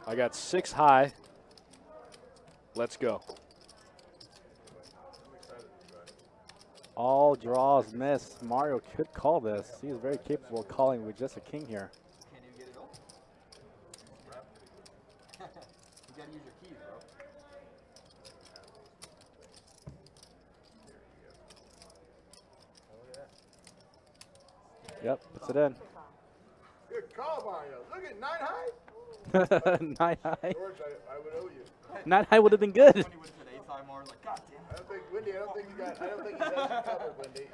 I got 6 high. Let's go. All draws miss. Mario could call this. He is very capable of calling with just a king here. Can't even get it open. You gotta use your keys, bro. Yep, puts it in. Good call, Mario. Look at 9 high. 9 high. George, I would owe you. 9 high would have been good. When he went to the ace high, Mars like, God damn I don't think, Wendy, I don't think you got you covered, Wendy.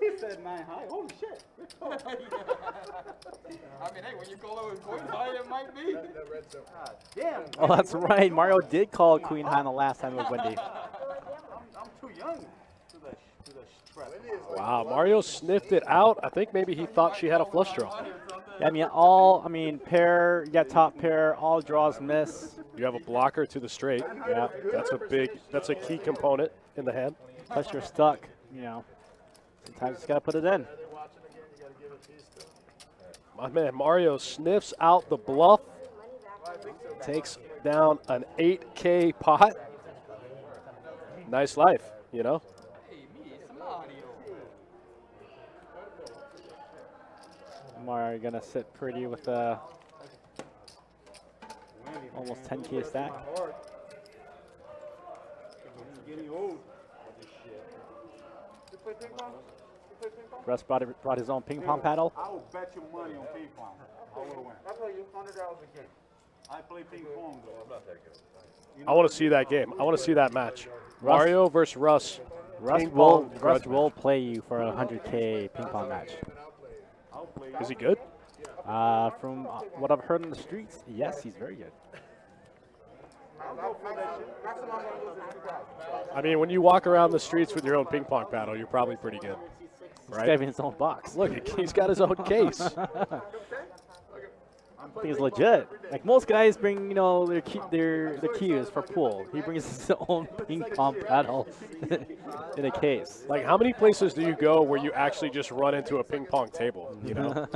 He said 9 high. Holy shit. I mean, hey, when you call it with queen high, it might be. That red zone. Damn. Oh, that's right. Mario did call Queen High the last time with Wendy. I'm too young to the strap. Wendy is like Wow, Mario sniffed it out. I think maybe he thought she had a flush draw. Yeah, pair, you got top pair, all draws miss. You have a blocker to the straight. Yeah, That's a key component in the hand. plus you're stuck, you know. Sometimes you just gotta put it in. My man Mario sniffs out the bluff. Takes down an 8K pot. Nice life, you know. Hey, me, it's Mario. Mario gonna sit pretty with almost 10K stack. Getting old. Russ brought his own ping pong paddle. I will bet you money on ping pong. I would win. I'll tell you $100 a game. I play ping pong though. I'm not that good. I want to see that game. I want to see that match. Mario versus Russ. Russ Ping pong will grudge play you for a 100K ping pong match. I'll play. Is he good? From what I've heard in the streets, yes, he's very good. I mean, when you walk around the streets with your own ping pong paddle, you're probably pretty good. He's Right? having his own box. Look, he's got his own case. I think it's legit. Like most guys bring, their keys for pool. He brings his own ping pong paddle in a case. Like, how many places do you go where you actually just run into a ping pong table, you know?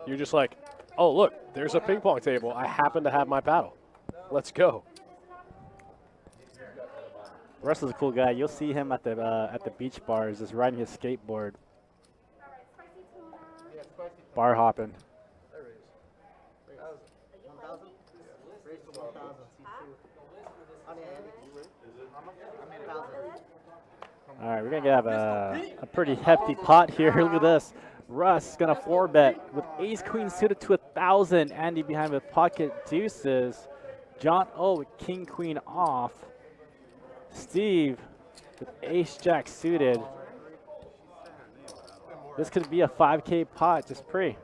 You're just like, Oh, look, there's a ping pong table. I happen to have my paddle. Let's go. Russ is a cool guy. You'll see him at the beach bars, just riding his skateboard, bar hopping. There it is. 1,000? Raise to 1,000. On the Andy. 1,000. All right, we're gonna have a pretty hefty pot here. Look at this. Russ gonna 4-bet with ace queen suited to 1,000. Andy behind with pocket deuces. John O with king queen off. Steve with ace jack suited. This could be a 5K pot, just pre.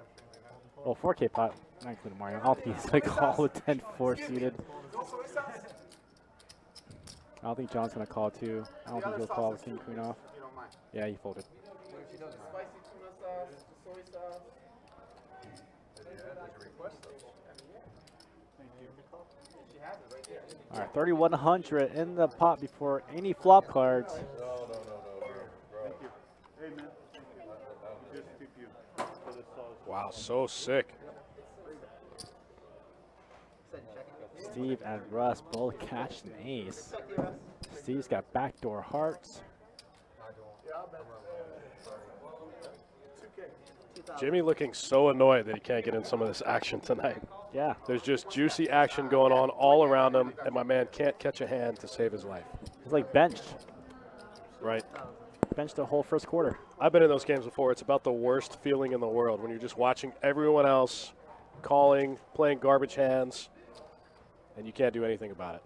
Well, 4K pot, not including Mario. I'll think he's gonna call with 10-4 suited. I don't think John's gonna call too. I don't think he'll call with king queen off. Yeah, he folded. Spicy tuna sauce, soy sauce. All right, 3,100 in the pot before any flop cards. Thank you. Hey, man. Just tip you for the sauce. Wow, so sick. Steve and Russ both catch an ace. Steve's got backdoor hearts. Jimmy looking so annoyed that he can't get in some of this action tonight. Yeah, There's just juicy action going on all around him, and my man can't catch a hand to save his life. he's like benched. Right. Benched the whole first quarter. I've been in those games before. It's about the worst feeling in the world when you're just watching everyone else calling, playing garbage hands, and you can't do anything about it.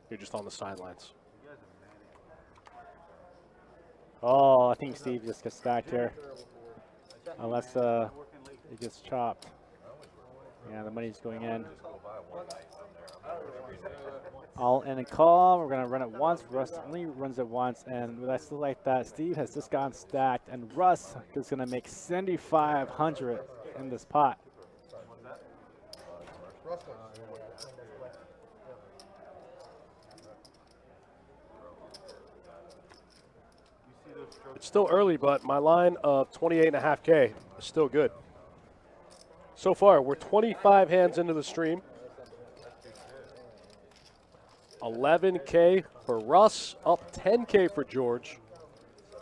You're just on the sidelines. Oh, I think Steve just gets stacked here. Unless it gets chopped. Yeah, the money's going in. All in and call. We're going to run it once. Russ only runs it once. And with that still like that, Steve has just gotten stacked. And Russ is going to make 7,500 in this pot. It's still early, but my line of 28.5K is still good. So far, we're 25 hands into the stream. 11K for Russ, up 10K for George.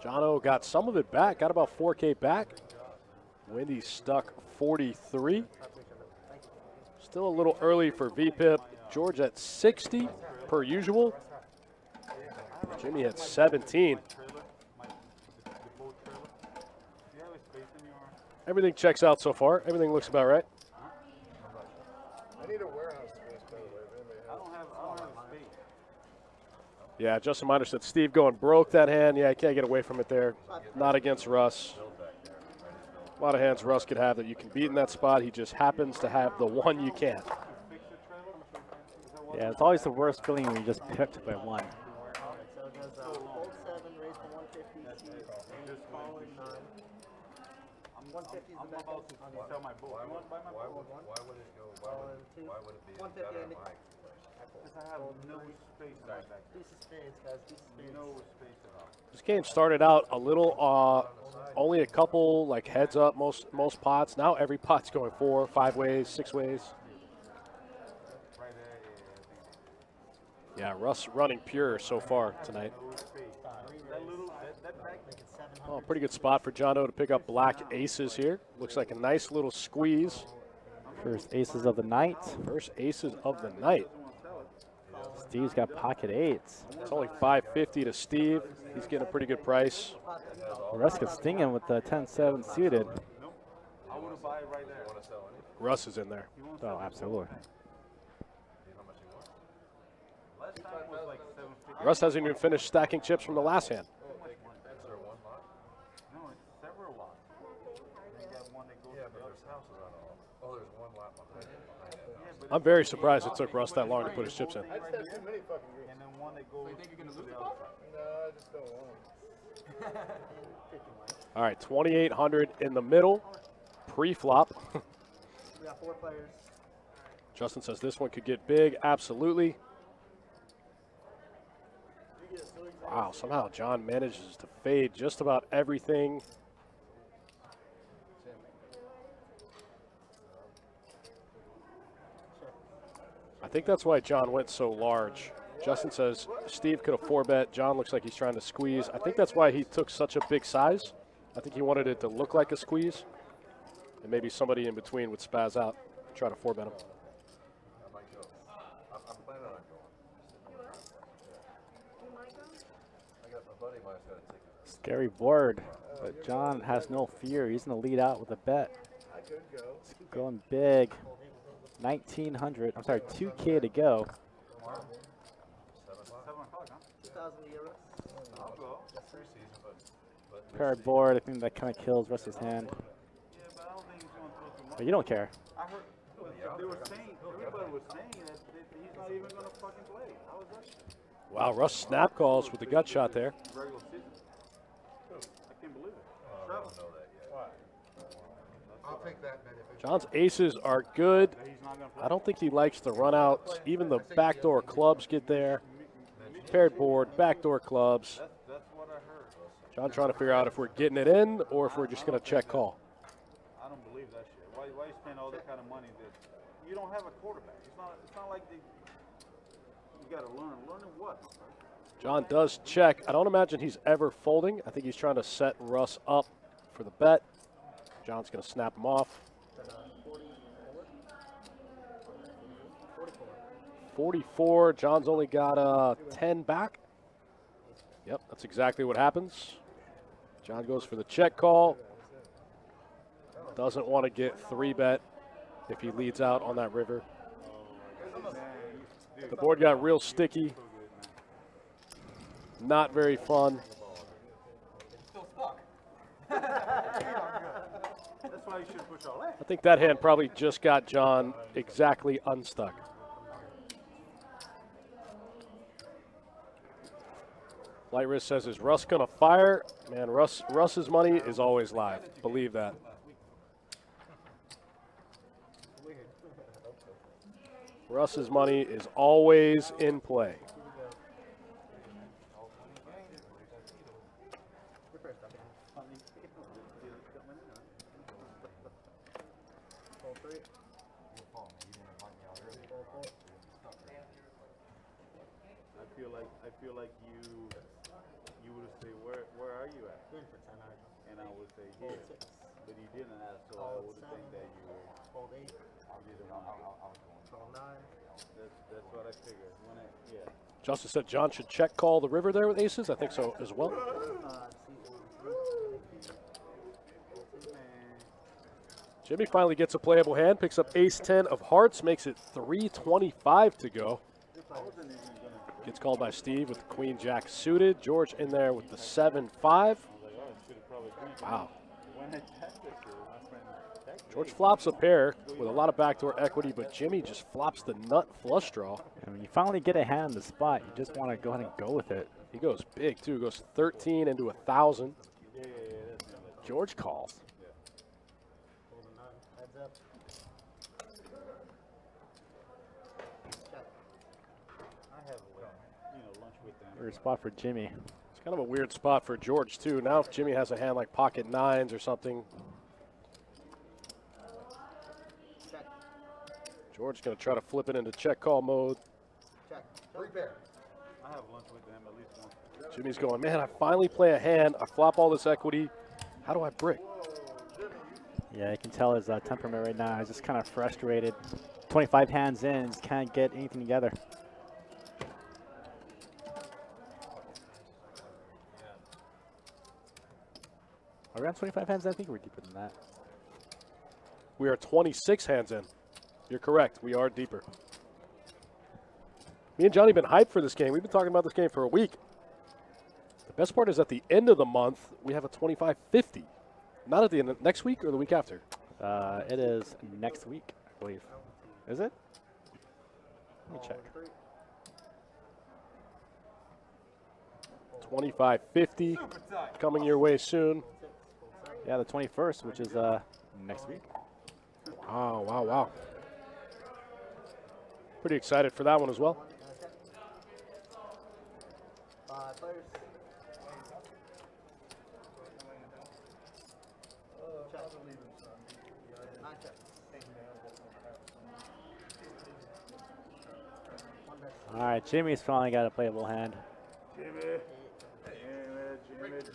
Jono got some of it back, got about 4K back. Wendy's stuck 43. Still a little early for VPIP. George at 60 per usual. Jimmy at 17. Everything checks out so far. Everything looks about right. I need a warehouse space, by the way. If anybody has. I don't have space. Yeah, Justin Miner said Steve going broke that hand. Yeah, I can't get away from it there. Not against Russ. A lot of hands Russ could have that you can beat in that spot. He just happens to have the one you can't. Yeah, it's always the worst feeling when you just pipped by one. So it goes hold 7, raise to 150, Just call it 9. 150 is I'm the back about to sell my boat. You want to buy my boat? Why would it go? Call in 2. Why would it be 150 better Andy. Mike? Because I have no space in my back. Piece of spades, guys. Piece of spades. No space at all. This game started out a little, only a couple like heads up most pots. Now every pot's going 4, 5 ways, 6 ways. Right there, Yeah, Russ running pure so far tonight. no space. That little, that back, Oh, pretty good spot for Jono to pick up black aces here. Looks like a nice little squeeze. First aces of the night. First aces of the night. Steve's got pocket eights. It's only $5.50 to Steve. He's getting a pretty good price. Russ gets stinging with the 10-7 suited. I want to buy it right there. Russ is in there. Oh, absolutely. Last time was like 750. Russ hasn't even finished stacking chips from the last hand. No, it's several lots. You got one that goes to the other houses on all. Oh, there's one lot behind it. Yeah, but I'm very surprised it took Russ that long to put his chips in. I just have too many fucking greens. and then one that goes You think you're gonna to lose the the other ball? side. No, I just don't want them. All right, 2,800 in the middle. Pre-flop. We got 4 players. Justin says this one could get big. Absolutely. Wow, somehow John manages to fade just about everything. think that's why John went so large. Justin says Steve could have 4-bet. John looks like he's trying to squeeze. I think that's why he took such a big size. I think he wanted it to look like a squeeze. And maybe somebody in between would spaz out, try to 4-bet him. I might go. I'm planning on going. You might go? I got my buddy mine's got a ticket. Scary board, but John has no fear. He's going to lead out with a bet. I could go. It's going big. 1,900. I'm sorry, 2K to go. 2,000 euros. I'll go. It's preseason, but Paired board. I think that kind of kills Russ's hand. Yeah, but I don't think he's going to throw too much. But you don't care. I heard they were saying, everybody was saying that he's not even going to fucking play. How is that? Wow, Russ snap calls with the gut shot there. Regular season. I can't believe it. I don't know that yet. I'll take that bet if it's. John's aces are good. That he's not going to play. I don't think he likes the run outs. Even the backdoor clubs get there. Paired board, backdoor clubs. That's what I heard. John trying to figure out if we're getting it in or if we're just going to check call. I don't believe that shit. Why you spend all that kind of money that you don't have a quarterback? It's not like you got to learn. Learning what? John does check. I don't imagine he's ever folding. I think he's trying to set Russ up for the bet. John's going to snap him off. 44. John's only got 10 back. Yep, that's exactly what happens. John goes for the check call. Doesn't want to get 3-bet if he leads out on that river. The board got real sticky. Not very fun. Still stuck. That's why you should push all that. I think that hand probably just got John exactly unstuck. Light Wrist says, is Russ going to fire? Man, Russ's money is always live. Believe that. Russ's money is always in play. I feel like you would say where are you at? And I would say here, but you didn't ask, so I would think that you were. Fold 8. You didn't want to. Fold 9. That's what I figured. Yeah. Justice said John should check call the river there with aces. I think so as well. Jimmy finally gets a playable hand, picks up ace-10 of hearts, makes it 3:25 to go. Gets called by Steve with the queen-jack suited. George in there with the 7-5. Wow. George flops a pair with a lot of backdoor equity, but Jimmy just flops the nut flush draw. And when you finally get a hand on the spot, you just want to go ahead and go with it. He goes big, too. Goes 13 into 1,000. George calls. Fold 9. Heads up. Check. I have lunch with them. Weird spot for Jimmy. It's kind of a weird spot for George, too. Now if Jimmy has a hand like pocket nines or something, Check. George's going to try to flip it into check call mode. Check. 3 pair. I have lunch with them at least once. Jimmy's going, man, I finally play a hand. I flop all this equity. How do I brick? Yeah, you can tell his temperament right now. He's just kind of frustrated. 25 hands in, just can't get anything together. Are we on 25 hands? I think we're deeper than that. We are 26 hands in. You're correct. We are deeper. Me and Johnny have been hyped for this game. We've been talking about this game for a week. The best part is at the end of the month, we have a 25-50. Not at the end of next week or the week after? It is next week, I believe. Is it? Let me check. 25-50 coming your way soon. Yeah, the 21st, which is next week. Wow, wow, wow. Pretty excited for that one as well. 5 players. Check. 9 checks. All right, Jimmy's finally got a playable hand. Jimmy. Break the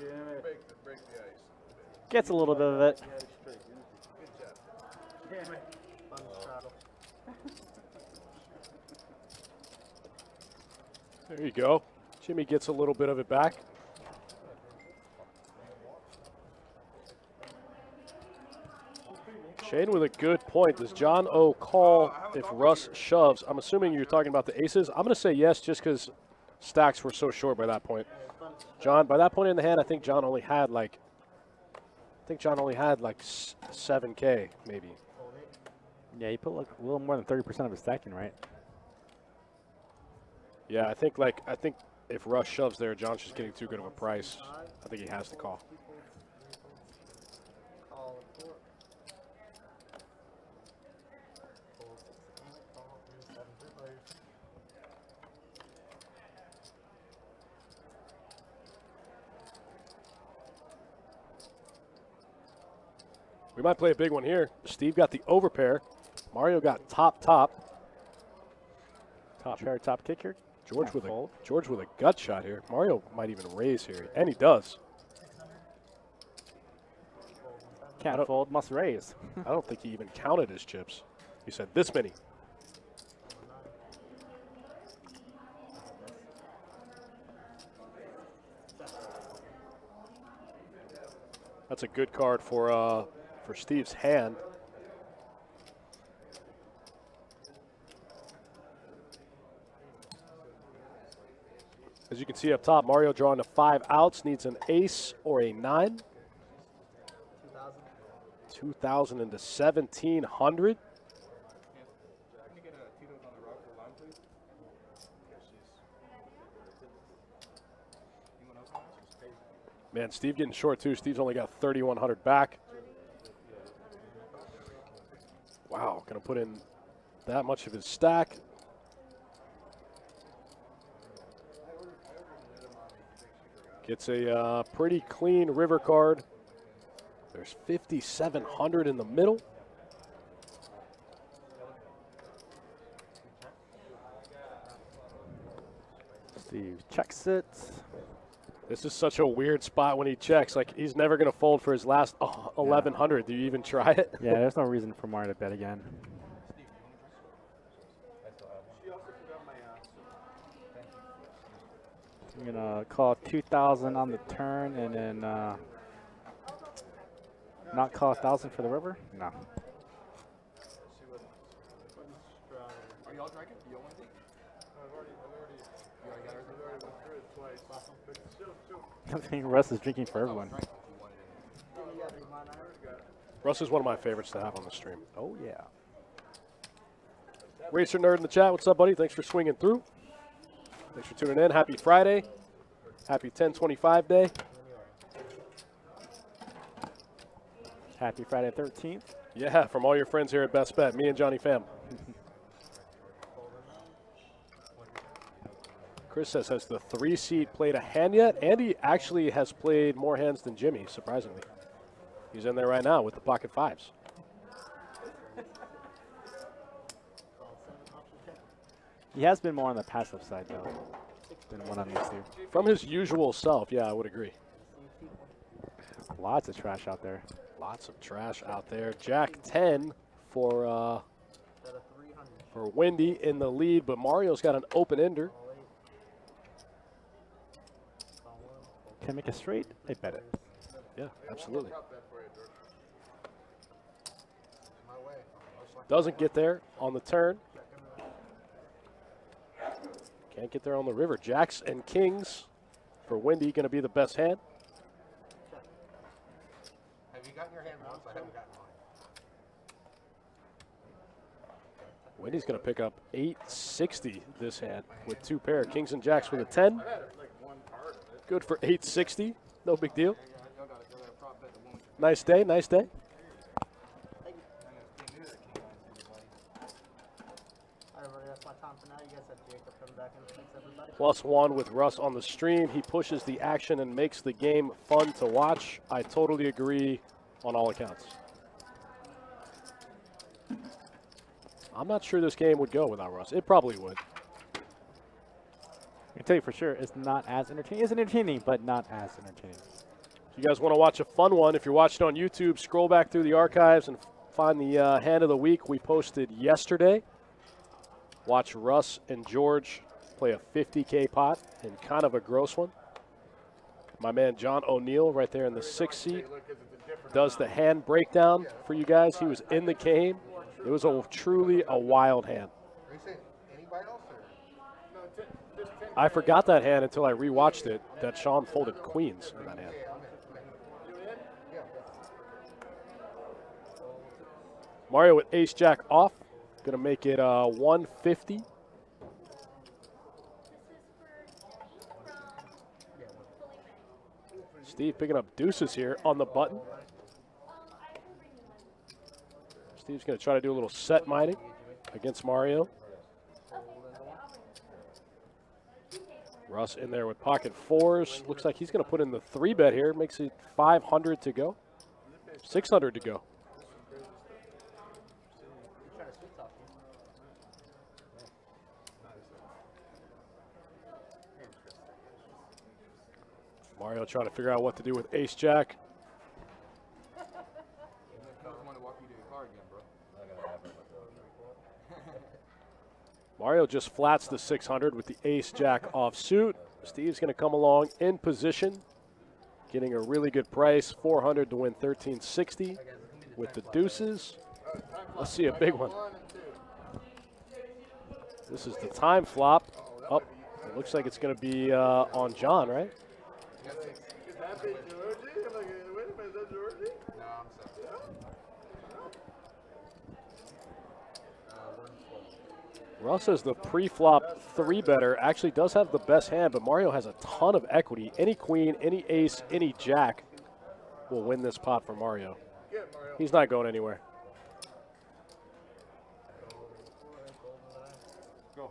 ice. Gets a little bit of it. Good job. Jimmy. There you go. Jimmy gets a little bit of it back. Shane with a good point. Does John O call if Russ shoves? I'm assuming you're talking about the aces. I'm going to say yes just because stacks were so short by that point. John, by that point in the hand, I think John only had like 7K maybe. Yeah, he put like a little more than 30% of his stacking, right? Yeah, I think if Russ shoves there, John's just getting too good of a price. I think he has to call. We might play a big one here. Steve got the overpair. Mario got top. Top pair, top kicker. George Can't with fold. a gut shot here. Mario might even raise here, and he does. Can't fold, must raise. I don't think he even counted his chips. He said this many. That's a good card for Steve's hand. As you can see up top, Mario drawing to 5 outs, needs an ace or a 9. 2,000 into 1,700. Man, Steve getting short too. Steve's only got 3,100 back. Wow, gonna put in that much of his stack. Gets a pretty clean river card. There's 5,700 in the middle. Steve checks it. This is such a weird spot when he checks. Like, he's never going to fold for his last 1,100. Do you even try it? Yeah, there's no reason for Mario to bet again. I'm going to call 2,000 on the turn and then not call 1,000 for the river? No. Are y'all drinking? Do y'all want to take? I think Russ is drinking for everyone. Russ is one of my favorites to have on the stream. Oh, yeah. Racer Nerd in the chat. What's up, buddy? Thanks for swinging through. Thanks for tuning in. Happy Friday. Happy 10/25 day. Happy Friday 13th. Yeah, from all your friends here at Best Bet. Me and Johnny Pham. Chris says, has the 3-seed played a hand yet? Andy actually has played more hands than Jimmy, surprisingly. He's in there right now with the pocket 5s. He has been more on the passive side, though, than what I'm used to. From his usual self, yeah, I would agree. Lots of trash out there. Lots of trash out there. Jack 10 for Wendy in the lead, but Mario's got an open ender. Can make a straight? I bet it. Yeah, absolutely. Doesn't get there on the turn. Can't get there on the river. Jacks and kings for Wendy going to be the best hand. Have you gotten your hand once? I haven't gotten mine. Wendy's going to pick up 860 this hand with 2 pair. Kings and jacks with a 10. Good for 860. No big deal. Nice day, nice day. +1 with Russ on the stream. He pushes the action and makes the game fun to watch. I totally agree on all accounts. I'm not sure this game would go without Russ. It probably would. can tell you for sure, it's not as entertaining. It's entertaining, but not as entertaining. If you guys want to watch a fun one, if you're watching on YouTube, scroll back through the archives and find the hand of the week we posted yesterday. Watch Russ and George play a 50K pot in kind of a gross one. My man John O'Neill right there in the 6th seat does the hand breakdown for you guys. He was in the game. It was truly a wild hand. Are you saying anybody else or? I forgot that hand until I rewatched it, that Sean folded queens in that hand. Mario with ace-jack off. Going to make it 150. Steve picking up deuces here on the button. Steve's going to try to do a little set mining against Mario. Russ in there with pocket fours. Looks like he's going to put in the 3-bet here. Makes it 500 to go. 600 to go. Mario trying to figure out what to do with ace-jack. Mario just flats the 600 with the ace-jack offsuit. Steve's going to come along in position, getting a really good price, 400 to win 1360 with the deuces. Let's see a big one. This is the time flop. Oh, it looks like it's going to be on John, right? Russ says the pre-flop 3-better actually does have the best hand, but Mario has a ton of equity. Any queen, any ace, any jack will win this pot for Mario. He's not going anywhere. Go.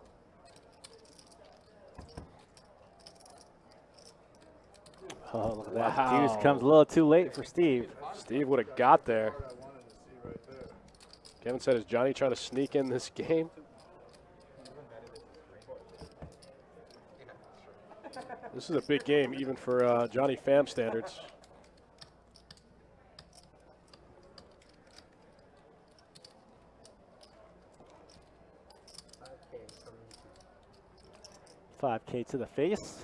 Oh, look at that. Deuce comes a little too late for Steve. Steve would have got there. Kevin said, is Johnny trying to sneak in this game? This is a big game, even for Johnny Pham standards. $5K to the face.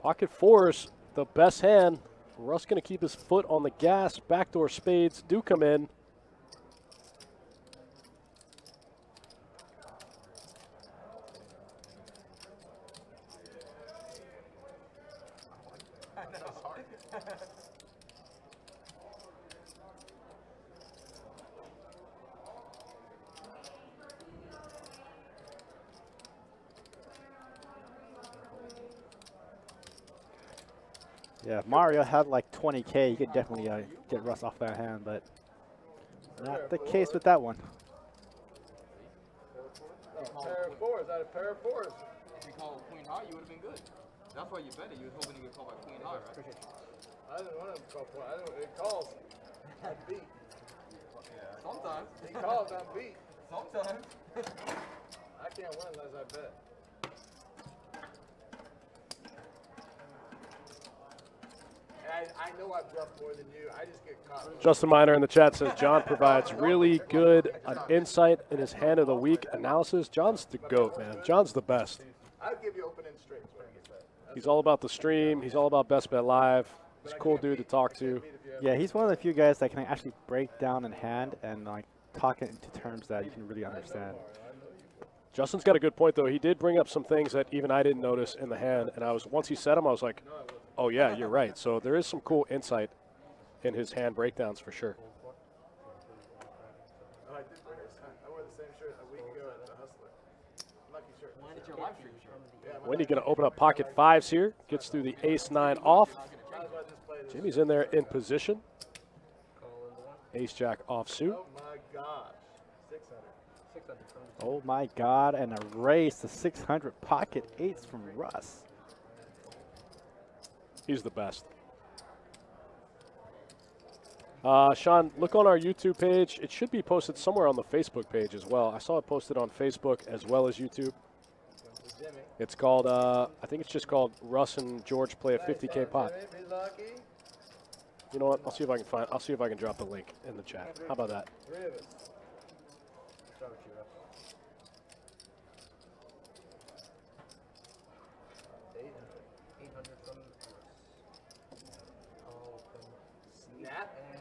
Pocket fours, the best hand. Russ going to keep his foot on the gas. Backdoor spades do come in. Yeah, if Mario had like 20K, he could definitely get Russ off that hand, but not the case with that one. Pair of fours, out of pair of fours. If you called queen high, you would have been good. That's why you bet it. You was hoping you could call by queen high, right? I didn't want to call for it. It calls. I beat. Sometimes. He calls, I beat. Sometimes. I can't win unless I bet. I know I bluff more than you. I just get caught. Justin Miner in the chat says John provides really good insight in his hand of the week analysis. John's the GOAT, man. John's the best. I'll give you open-end straights. He's all about the stream. He's all about Best Bet Live. He's a cool dude to talk to. Yeah, he's one of the few guys that can actually break down in hand and like talk it into terms that you can really understand. Justin's got a good point, though. He did bring up some things that even I didn't notice in the hand, and once he said them, I was like, oh, yeah, you're right. So there is some cool insight in his hand breakdowns for sure. I did bring it. I wore the same shirt a week ago at the Hustler. Lucky shirt. When did your live stream show? Wendy going to open up pocket fives here. Gets through the ace-9 off. Jimmy's in there in position. Ace-jack offsuit. Oh, my gosh. 600. Oh my God, and a race to 600 pocket eights from Russ. He's the best. Sean, look on our YouTube page. It should be posted somewhere on the Facebook page as well. I saw it posted on Facebook as well as YouTube. It's called, I think it's just called Russ and George Play a 50K Pot. You know what? I'll see if I can drop the link in the chat. How about that?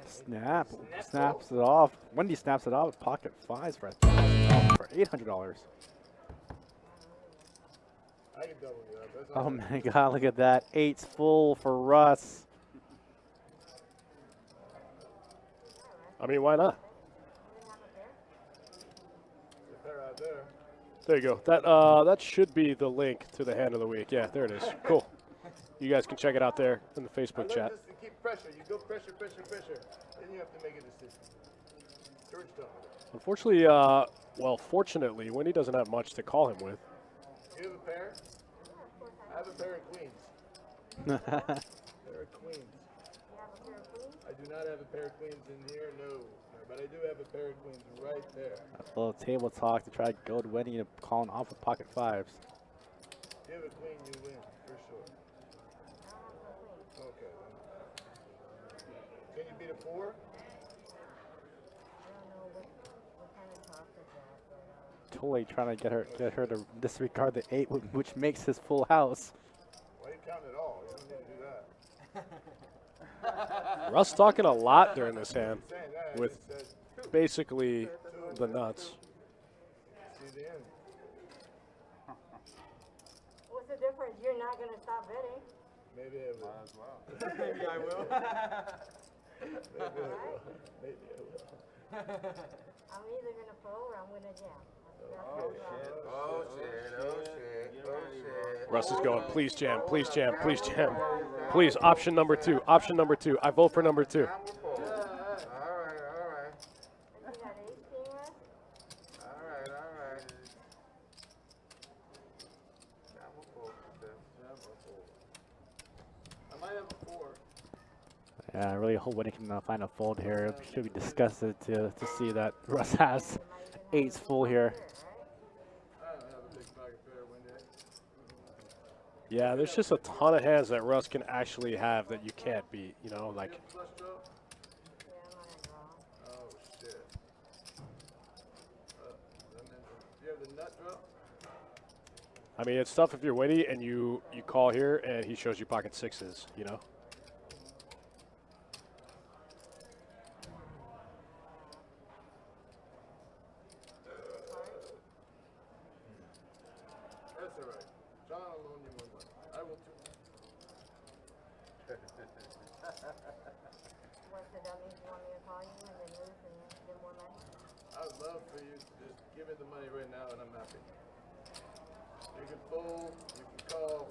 Snap. Snaps it off. Wendy snaps it off with pocket fives for $1,000 for $800. I can double you up. That's Oh all my God! Look at that. 8's full for Russ. I mean, why not? the pair out there. There you go. That should be the link to the hand of the week. Yeah, there it is. Cool. You guys can check it out there in the I Facebook learned chat. this to keep pressure. You go pressure. Then you have to make a decision. George told me that. Unfortunately, well, fortunately, Wendy doesn't have much to call him with. Do you have a pair? I have a pair of queens. Pair of queens. I do not have a pair of queens in here, no. But I do have a pair of queens right there. A little table talk to try to goad Wendy to calling off with pocket fives. If you have a queen, you win, for sure. Okay. Can you beat a 4? Totally trying to get her to disregard the 8, which makes his full house. Well, you count it all. You don't need to do that. Russ talking a lot during this hand Saying that, with it says basically the nuts. see the end. What's the difference? You're not gonna stop betting. Maybe I will. Might as well. Maybe I will. Maybe I will. Maybe I will. I'm either gonna fold or I'm gonna jam. Oh shit. Russ is going, please jam, please jam, please jam. Please, option number 2, option number 2. I vote for number 2. Alright. You got 18 left? Alright. I might have a 4. Yeah, I really hope Wendy can find a fold here. Should be disgusted to see that Russ has 8's full here. I don't have a big pocket pair, Wendy. Yeah, there's just a ton of hands that Russ can actually have that you can't beat, you know, like Flush draw? Yeah, I'm on a draw. Oh shit. Do you have the nut draw? I mean, it's tough if you're Winnie and you call here and he shows you pocket 6s, you know? That's alright. John will loan you one money. I will too. What's the that means you want me to call you and then lose and get more money? I would love for you to just give me the money right now and I'm happy. You can fold, you can call,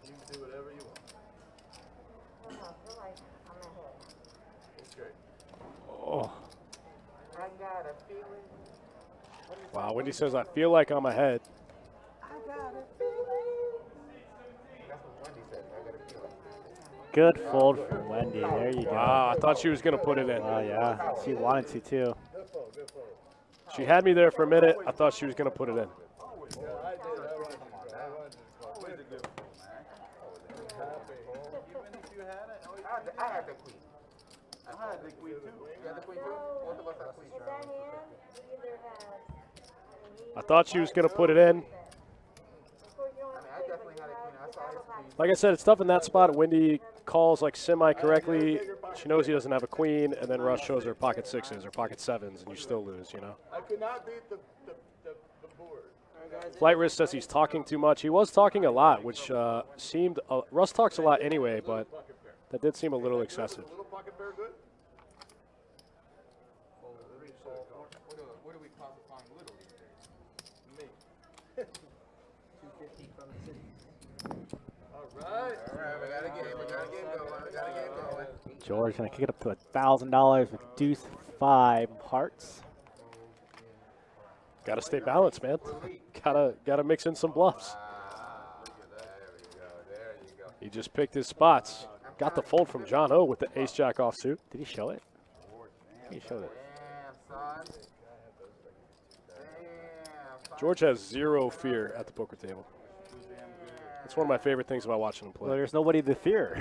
you can do whatever you want. I feel like I'm ahead. It's great. Oh. I got a feeling. Wow, Wendy says, I feel like I'm ahead. That's what Wendy said. I got a feeling. Good fold from Wendy. There you go. Wow, I thought she was going to put it in. Oh, yeah. She wanted to, too. Good fold, good fold. She had me there for a minute. I thought she was going to put it in. Yeah, I did. I wanted you to call. I wanted you to call. Always a good fool, man. Happy. Even if you had it, I had the queen. I had the queen too. You got the queen too? Both of us have queen. In that hand, you either have. I thought she was going to put it in. Of course, you don't I mean, I definitely had a queen. I saw his queen. Like I said, it's tough in that spot. Wendy calls like semi-correctly. She knows he doesn't have a queen, and then Russ shows her pocket 6s or pocket 7s, and you still lose, you know? I could not beat the board. Flight Risk says he's talking too much. He was talking a lot, which seemed Russ talks a lot anyway, but that did seem a little excessive. Little pocket pair good? What are we classifying little these days? Me. 250 from the city. Alright. Alright, we got a game. going. George gonna kick it up to $1,000 with deuce 5 hearts. Got to stay balanced, man. Gotta mix in some bluffs. There you go. He just picked his spots. Got the fold from Jono with the ace-jack offsuit. Did he show it? He showed it. Damn, son. Damn, son. George has zero fear at the poker table. It's one of my favorite things about watching him Well, play. there's nobody to fear.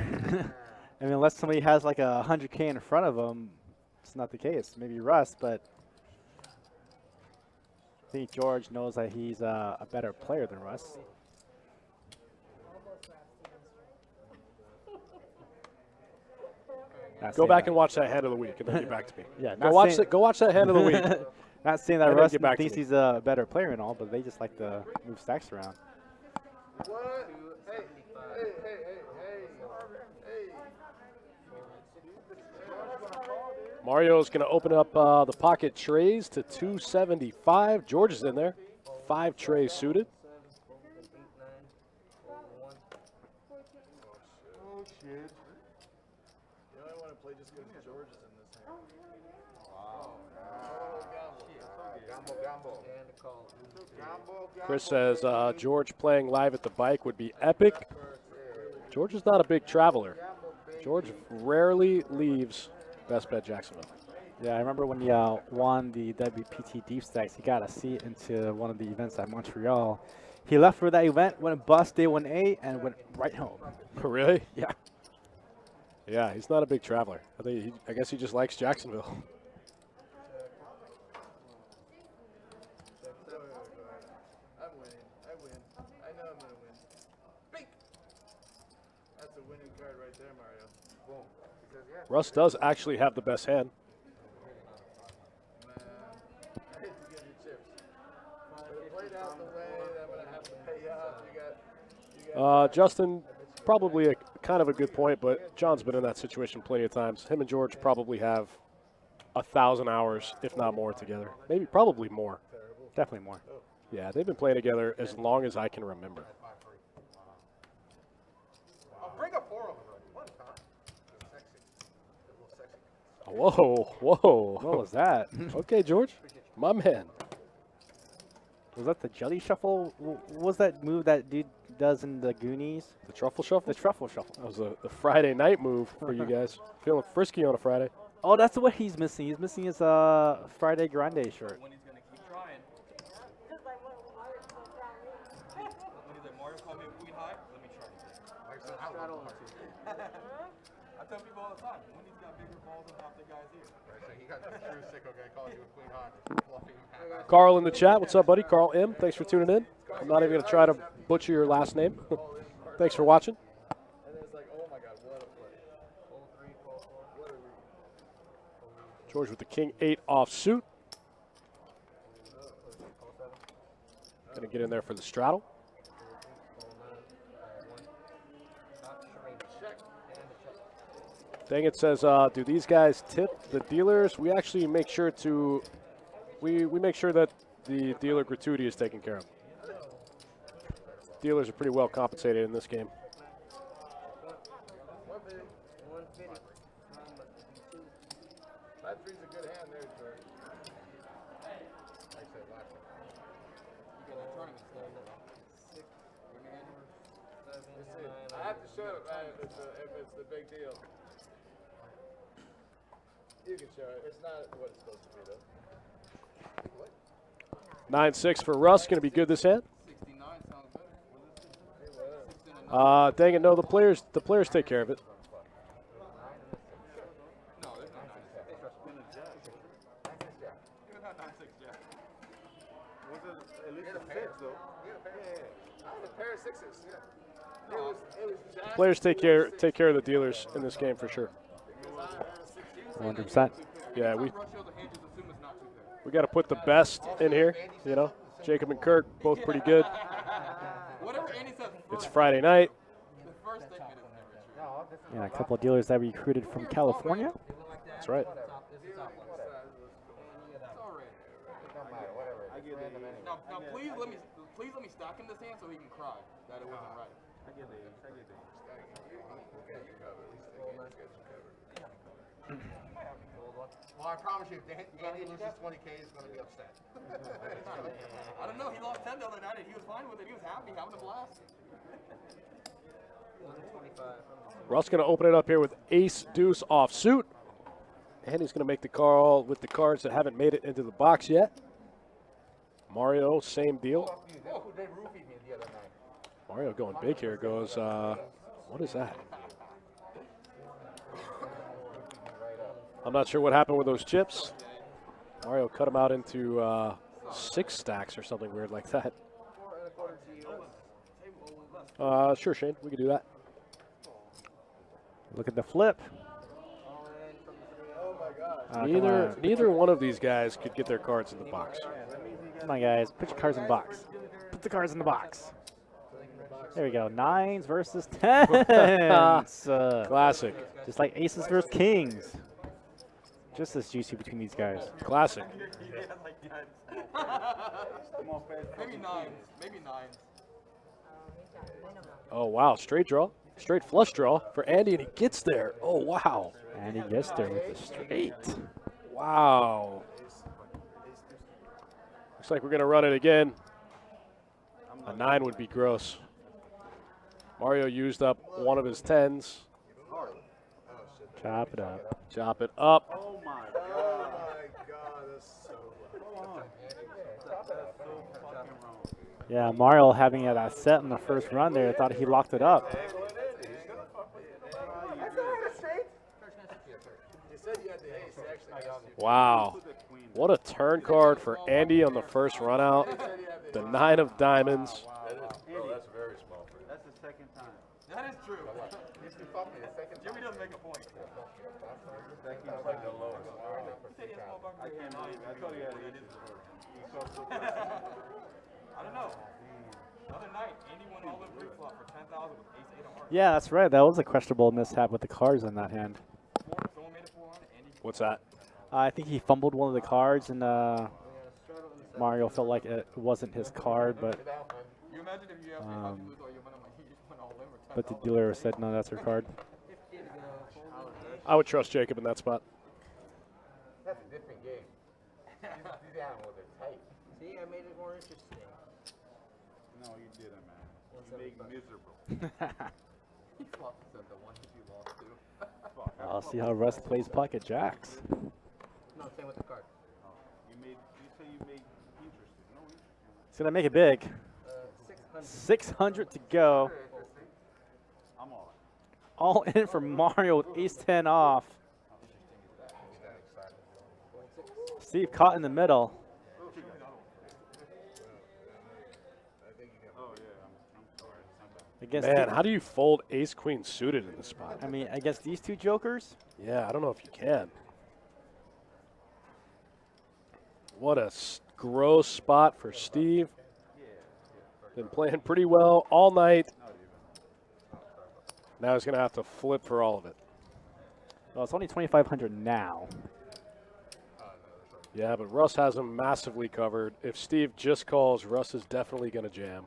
I mean, unless somebody has like 100K in front of him, it's not the case. Maybe Russ, but I think George knows that he's a better player than Russ. Go back and watch that hand of the week, and then get back to me. Yeah, Go watch that hand of the week. Not saying that And then Russ get back to thinks me. he's a better player and all, but they just like to move stacks around. What? Hey, hey, hey, hey, hey. Mario's going to open up the pocket trays to 275. George is in there. 5 trays suited. 7, 8, 9, 1. Oh, shit. You know, I want to play just because George is in this hand. Wow. Gamble. And a call. Gamble. Chris says George playing live at the bike would be epic. George is not a big traveler. George rarely leaves Best Bet Jacksonville. Yeah, I remember when he won the WPT Deep Stacks, he got a seat into one of the events at Montreal. He left for that event, went and bust day 1A, and went right home. Really? Yeah. Yeah, he's not a big traveler. I guess he just likes Jacksonville. I'm winning. I win. I know I'm going to win. Bink! That's a winning card right there, Mario. Boom. He says yes. Russ does actually have the best hand. Man, I hate to give you chips. But it played out the way that I'm going to have to pay you off. You got Justin, probably a kind of a good point, but John's been in that situation plenty of times. Him and George probably have 1,000 hours, if not more, together. Maybe, probably more. Definitely more. Yeah, they've been playing together as long as I can remember. I'll bring a 4 over. One time. Sexy. A little sexy. Whoa, whoa. What was that? Okay, George, my man. Was that the Jelly Shuffle? What was that move that dude does in the Goonies? The truffle shuffle? The Truffle Shuffle. That was the Friday night move for you guys. Feeling frisky on a Friday. Oh, that's what he's missing. He's missing his Friday Grande shirt. When he's gonna keep trying. When he's like, Mario called me a queen high, let me try. I tell people all the time, when he's got bigger balls than half the guys here. Right, so he got this true sicko guy calling you a queen high. Fluffy. Carl in the chat. What's up, buddy? Carl M. Thanks for tuning in. I'm not even going to try to butcher your last name. Thanks for watching. And it's like, oh my God, what a play. What a read. George with the King 8 off suit. Going to get in there for the straddle. Dang it says, do these guys tip the dealers? We actually make sure to, we make sure that the dealer gratuity is taken care of. Dealers are pretty well compensated in this game. 150. 5-3's a good hand there, George. Like I said last time. You got a tournament stuff. 6, 7, 9, I have to show it, man, if it's the big deal. You can show it. It's not what it's supposed to be, though. 9-6 for Russ. Going to be good this hand. 69 sounds better. Dang it, no, the players take care of it. No, there's not 9-6. Even not 9-6, Jack. Was it at least a 6 though? I have a pair of 6s. Yeah. It was Jack. Players take care of the dealers in this game for sure. 100%. Yeah, we Rush shows a hand, just assume it's not 2 pair. got to put the best in here. You know, Jacob and Kirk both pretty good. Whatever Andy says It's first, Friday night. the first statement is never true. Yeah, a couple of dealers that we recruited from California. That's right. It's all right. Don't matter, whatever. I get it. Now please let me stack him this hand so he can cry that it wasn't right. I get it. Well, I promise you, if Andy loses 20K, he's going to be upset. I don't know. He lost 10 the other night and he was fine with it. He was happy, having a blast. 125. Russ going to open it up here with ace deuce off suit. And he's going to make the call with the cards that haven't made it into the box yet. Mario, same deal. They roofied me the other night. Mario going big here. Goes, what is that? I'm not sure what happened with those chips. Mario cut them out into 6 stacks or something weird like that. Sure, Shane, we can do that. Look at the flip. Oh my God. Neither one of these guys could get their cards in the box. Come on, guys. Put your cards in the box. Put the cards in the box. There we go. 9s versus 10s. Classic. Just like aces versus kings. Just as juicy between these guys. Classic. Maybe 9s. Maybe 9s. Oh, wow. Straight draw. Straight flush draw for Andy, and he gets there. Oh, wow. And he gets there with the straight. Wow. Looks like we're going to run it again. A 9 would be gross. Mario used up one of his 10s. Chop it up. Chop it up. Oh my Oh my God, that's so Yeah, Mario having that set in the first run there, thought he locked it up. Wow. What a turn card for Andy on the first run out. The 9 of diamonds. That's very small. That's the second time. That is true. Jimmy doesn't make a point. Second's like the lowest. I can't believe it. I thought he had it. I don't know. The other night, Andy won all in pre-flop for 10,000 with ace 8 of hearts. Yeah, that's right. That was a questionable mishap with the cards in that hand. Someone made it 400. Andy. What's that? I think he fumbled one of the cards, and Mario felt like it wasn't his card, but You imagine if you have to lose all your money, like you just went all in with 10,000. but the dealer said no, that's her card. I would trust Jacob in that spot. That's a different game. These animals are tight. See, I made it more interesting. No, you didn't, man. You make miserable. He flopped at the one that you lost to. I'll see how Russ plays pocket jacks. No, same with the card. You say you made interesting. No interesting. He's gonna make it big. 600. 600 to go. I'm all right. All in for Mario with ace-10 off. Steve caught in the middle. Oh yeah, I'm sorry. I'm bad. Against Man, how do you fold ace-queen suited in this spot? I mean, against these two jokers? Yeah, I don't know if you can. What a gross spot for Steve. Been playing pretty well all night. Now he's going to have to flip for all of it. Well, it's only 2,500 now. Yeah, but Russ has him massively covered. If Steve just calls, Russ is definitely going to jam.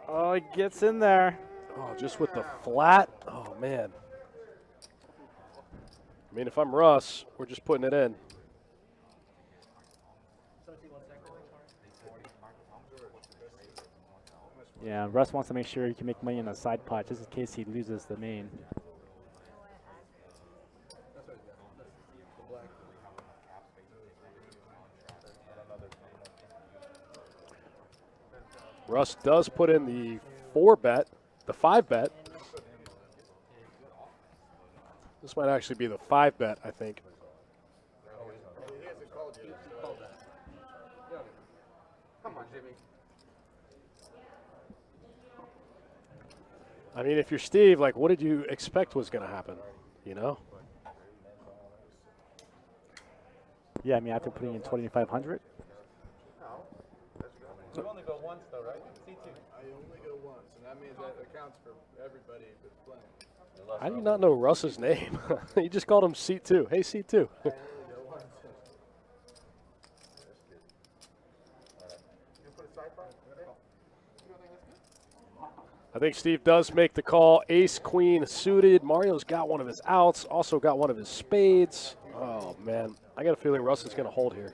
Oh, he gets in there. Oh, just with the flat? Oh, man. I mean, if I'm Russ, we're just putting it in. Yeah, Russ wants to make sure he can make money in a side pot just in case he loses the main. Russ does put in the 4-bet, the 5-bet. This might actually be the 5-bet, I think. Come on, Jimmy. I mean, if you're Steve, like, what did you expect was going to happen? You know? Yeah, I mean, after putting in 2,500. You only go once, though, right? C2. I only go once, and that means that accounts for everybody that's playing. I do not know Russ's name. He just called him Seat 2. Hey, Seat 2. I only go once. I think Steve does make the call. Ace, queen suited. Mario's got one of his outs. Also got one of his spades. Oh, man. I got a feeling Russ is going to hold here.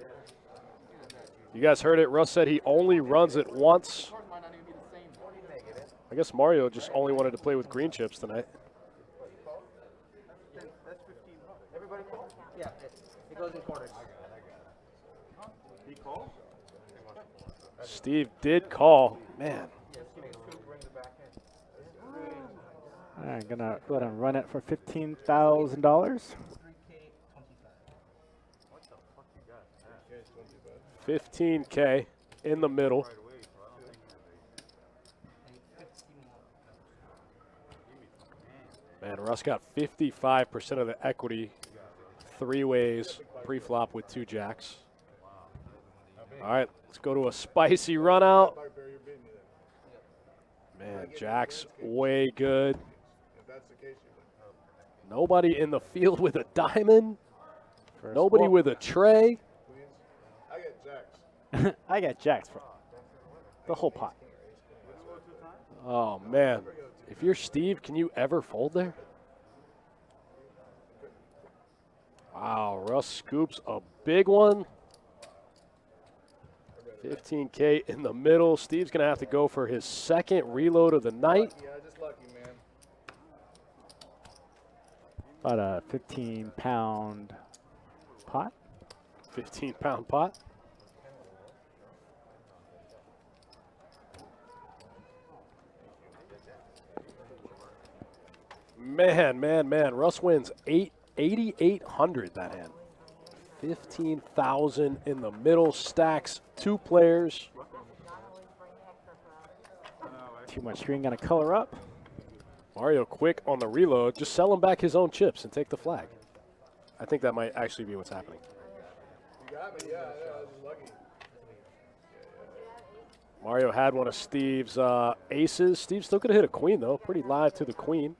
You guys heard it. Russ said he only runs it once. I guess Mario just only wanted to play with green chips tonight. Everybody call? Yeah, it goes in quarters. He calls? Steve did call. Man, I'm gonna go ahead and run it for $15,000. 15K in the middle. Man, Russ got 55% of the equity. 3 ways pre-flop with 2 jacks. All right, let's go to a spicy run out. Man, jacks way good. Nobody in the field with a diamond. Nobody with a tray. I get jacks. I got jacks for the whole pot. Oh, man. If you're Steve, can you ever fold there? Wow, Russ scoops a big one. 15K in the middle. Steve's going to have to go for his second reload of the night. Yeah, just lucky, man. About a 15-pound pot. 15-pound pot. Man. Russ wins 8,800 that hand. 15,000 in the middle. Stacks 2 players. Too much screen gonna color up. Mario quick on the reload. Just sell him back his own chips and take the flag. I think that might actually be what's happening. You got me, yeah, I was just lucky. Mario had one of Steve's aces. Steve still could have hit a queen, though. Pretty live to the queen.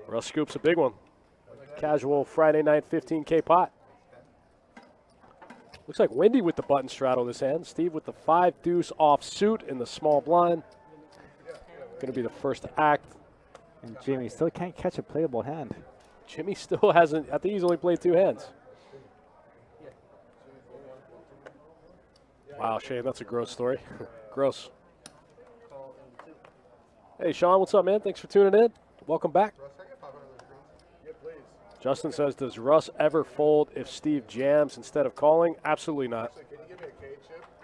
Russ scoops a big one. Casual Friday night 15K pot. Looks like Wendy with the button straddle this hand. Steve with the 5 deuce off suit in the small blind. Going to be the first act. And Jimmy still can't catch a playable hand. Jimmy still hasn't. I think he's only played 2 hands. Wow, Shane, that's a gross story. Gross. Hey, Sean, what's up, man? Thanks for tuning in. Welcome back. Justin says, does Russ ever fold if Steve jams instead of calling? Absolutely not.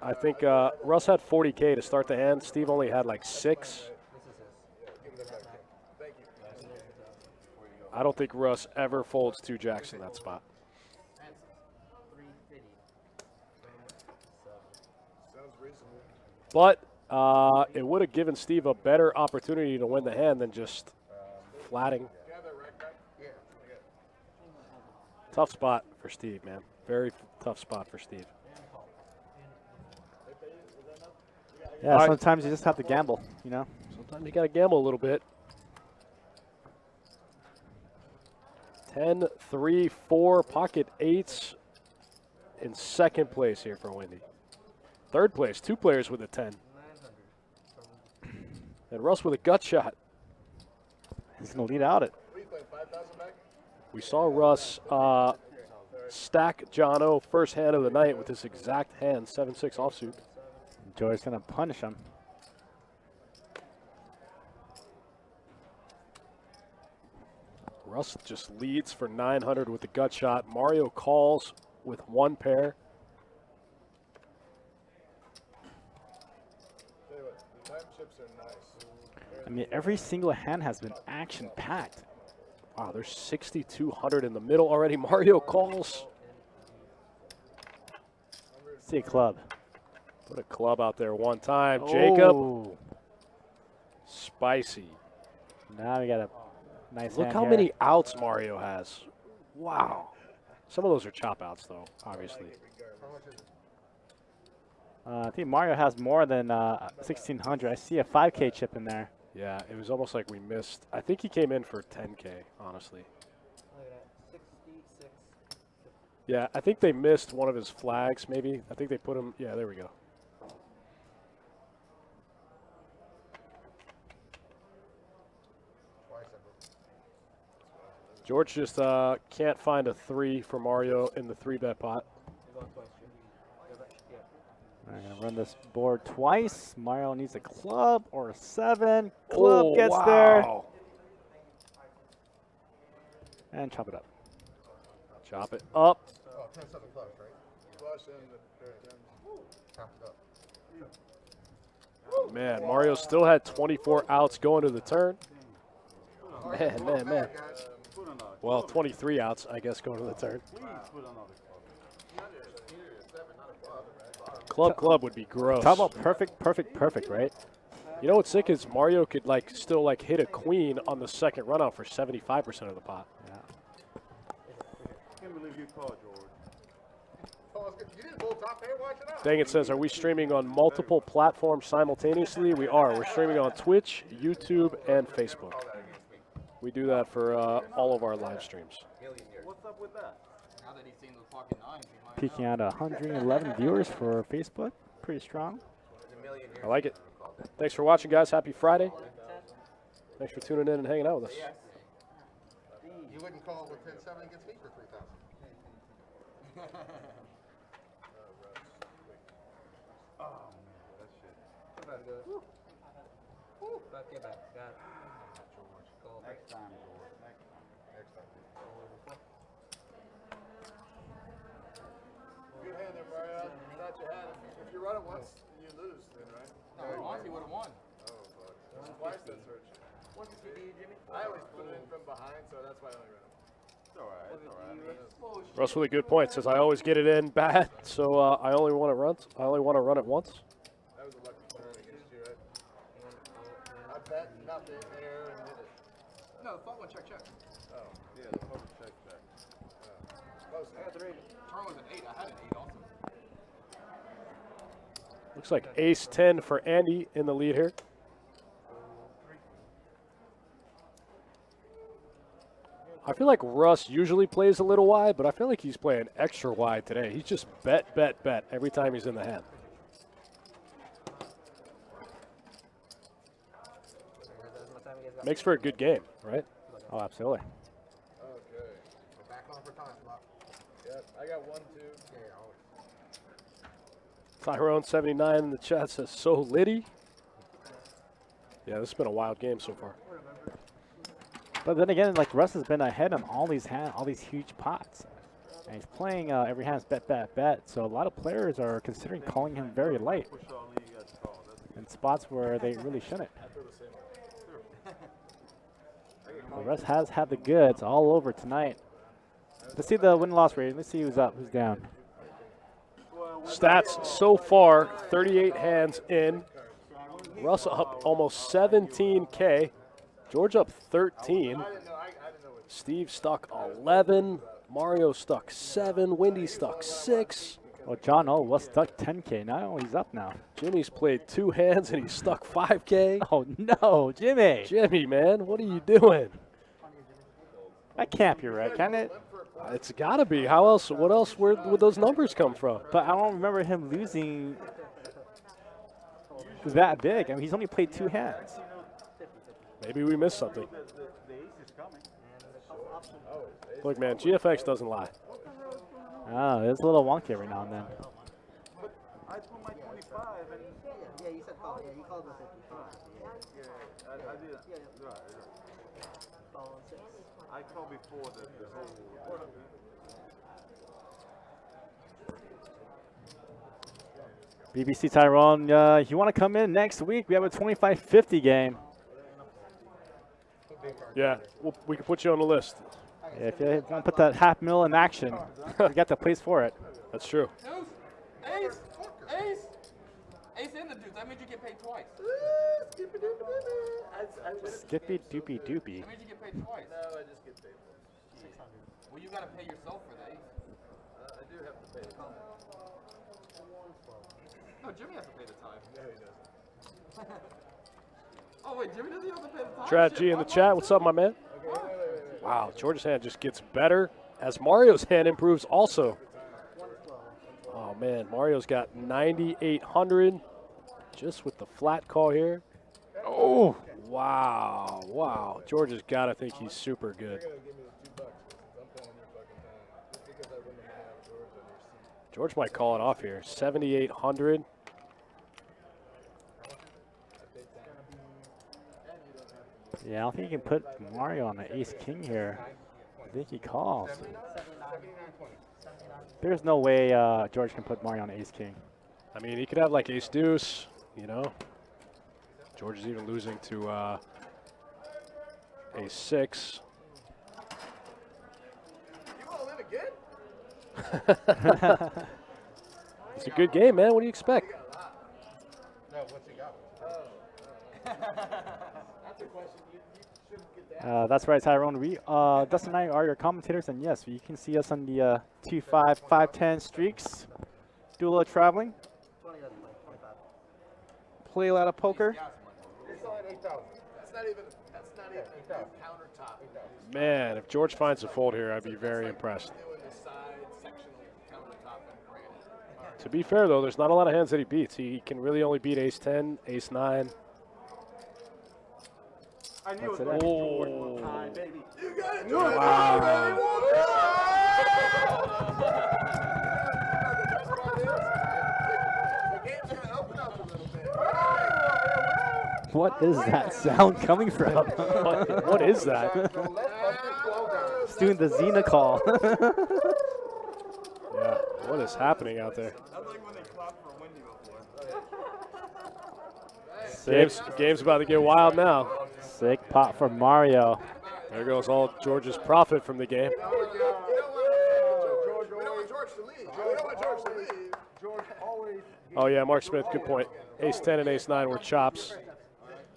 I think Russ had 40K to start the hand. Steve only had like 6. I don't think Russ ever folds 2 jacks in that spot. But it would have given Steve a better opportunity to win the hand than just flatting. Tough spot for Steve, man. Very tough spot for Steve. Yeah, All sometimes you just have to gamble, you know? Sometimes you got to gamble a little bit. 10, 3, 4, pocket 8s in second place here for Wendy. Third place, 2 players with a 10. And Russ with a gut shot. He's going to lead out it. We saw Russ stack Jono first hand of the night with this exact hand, 7-6 offsuit. Joey's going to punish him. Russ just leads for 900 with the gut shot. Mario calls with 1 pair. I mean, every single hand has been action-packed. Wow, there's 6,200 in the middle already. Mario calls. See a club. Put a club out there one time. Jacob. Oh. Spicy. Now we got a nice Look hand how here. many outs Mario has. Wow. Some of those are chop outs, though, obviously. I think Mario has more than 1,600. I see a 5K chip in there. Yeah, it was almost like we missed. I think he came in for 10K, honestly. Yeah, I think they missed one of his flags, maybe. I think they put him. Yeah, there we go. George just can't find a 3 for Mario in the 3-bet pot. I'm going to run this board twice. Mario needs a club or a 7. Club gets there. And chop it up. Chop it up. Oh, 10-7 flush, right? Flush and the chop it up. Man, Mario still had 24 outs going to the turn. Man. Well, 23 outs, I guess, going to the turn. Club would be gross. Talk about perfect, right? You know what's sick is Mario could still hit a queen on the second run out for 75% of the pot. Yeah. Can't believe you called, George. You didn't bolt top there, watch it out. Dang it says, are we streaming on multiple platforms simultaneously? We are. We're streaming on Twitch, YouTube, and Facebook. We do that for all of our live streams. What's up with that? Now that he's seen those pocket nines, he might. Peaking at 111 viewers for Facebook. Pretty strong. I like it. Thanks for watching, guys. Happy Friday. Thanks for tuning in and hanging out with us. You wouldn't call with 10-7 against me for 3,000. Get back. Got it. Next time, George. Next time. Good hand there, Mario. Thought you had it. If you run it once, you lose, then, right? No, once he would have won. Oh, fuck. Twice that's hurt you. What did you do, Jimmy? I always put it in from behind, so that's why I only run it. It's all right. It's all right. Russ with a good point. Says I always get it in bad, so I only want to run it once. That was a lucky turn against you, right? I bet nothing there and hit it. No, the front one, check. Oh, Yeah, the public check. close. I got 3. Turn was an 8. I had an 8 also. Looks like ace 10 for Andy in the lead here. I feel like Russ usually plays a little wide, but I feel like he's playing extra wide today. He's just bet every time he's in the hand. Makes for a good game, right? Oh, absolutely. Okay. Back on for time, Lock. Yep, I got 1, 2. Yeah, always. Tyrone 79 in the chat says so litty. Yeah, this has been a wild game so far. But then again, Russ has been ahead on all these huge pots, and he's playing every hand's bet. So a lot of players are considering calling him very light in spots where they really shouldn't. Well, Russ has had the goods all over tonight. Let's see the win-loss rate. Let's see who's up, who's down. Stats so far: 38 hands in. Russ up almost 17K. George up 13. Steve stuck 11. Mario stuck 7. Wendy stuck 6. Well, Jono was stuck 10K. Now he's up now. Jimmy's played 2 hands and he's stuck 5K. Oh no, Jimmy! Jimmy, man, what are you doing? That can't be right, can it? It's got to be. How else? What else? Where would those numbers come from? But I don't remember him losing that big. I mean, he's only played 2 hands. Maybe we missed something. Look, man, GFX doesn't lie. Oh, it's a little wonky every now and then. I put my 25 and Yeah, you said call. Yeah, you called the 55. I did. Right. Call on 6. I called before the whole. BBC Tyrone, you want to come in next week? We have a 25-50 game. Yeah, we can put you on the list. If you want to put that $500,000 in action, we got the place for it. That's true. Ace in the dudes. That means you get paid twice. Skippy doopy doopy. That means you get paid twice. No, I just get paid. Well, you gotta pay yourself for the ace. I do have to pay the time. No, Jimmy has to pay the time. No, he doesn't. Oh wait, Jimmy doesn't have to pay the time. Trad G in the chat. What's up, my man? Wow, George's hand just gets better as Mario's hand improves also. Oh, man, Mario's got 9,800 just with the flat call here. Oh, wow. George has got to think he's super good. George might call it off here. 7,800. Yeah, I don't think you can put Mario on the ace-king here. I think he calls. There's no way George can put Mario on ace-king. I mean, he could have like ace deuce, you know. George is even losing to ace six. You all in again? It's a good game, man. What do you expect? No, what's he got? That's a question you shouldn't get that. That's right, Tyrone. We, Dustin and I are your commentators, and yes, you can see us on the 2-5, 5-10 streaks. Do a little traveling. 20 doesn't play. 25. Play a lot of poker. He's only at 8,000. That's not even a good countertop. Man, if George finds a fold here, I'd be very impressed. Doing the side sectional countertop and granite. To be fair, though, there's not a lot of hands that he beats. He can really only beat ace 10, ace 9. I knew That's it it. was Oh. time, baby. You got it, Wow. The game's gonna open up a little bit. What is that sound coming from? What is that? It's doing the Xena call. Yeah, what is happening out there? That's like when they clap for Wendy before. Game's about to get wild now. Sick pot for Mario. There goes all George's profit from the game. We don't want George to leave. We don't want George to leave. George always. Oh, yeah, Mark Smith, good point. Ace 10 and ace 9 were chops.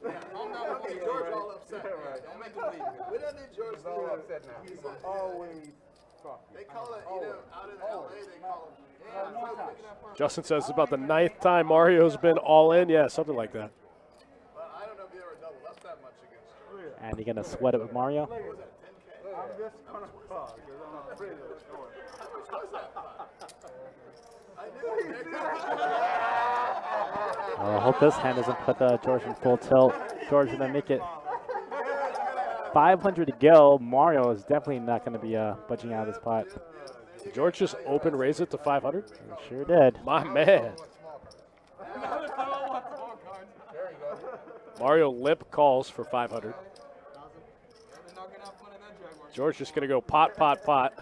Don't get George all upset. Don't make him leave. We don't need George to All leave. upset now. He's He's always fucking. They call it, out in LA, they call him. Justin says it's about the 9th time Mario's been all in. Yeah, something like that. But I don't know if he ever doubled up that much against George. And you're going to sweat it with Mario? I'm just gonna call because I'm afraid of the story. I knew it. I hope this hand doesn't put George in full tilt. George going to make it 500 to go. Mario is definitely not going to be budging out of this pot. Did George just open raise it to 500? He sure did. My man. Mario lip calls for 500. George just going to go pot, pot, pot.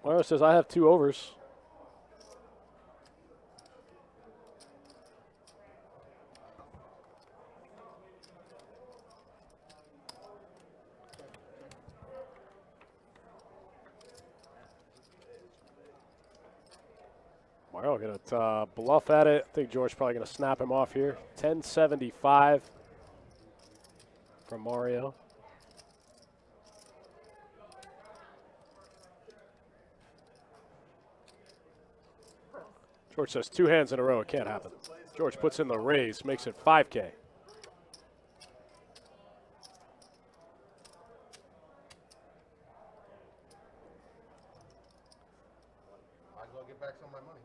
Mario says, I have 2 overs. Mario going to bluff at it. I think George probably going to snap him off here. 1075 from Mario. George says 2 hands in a row. It can't happen. George puts in the raise, makes it 5K. Might as well get back some of my money.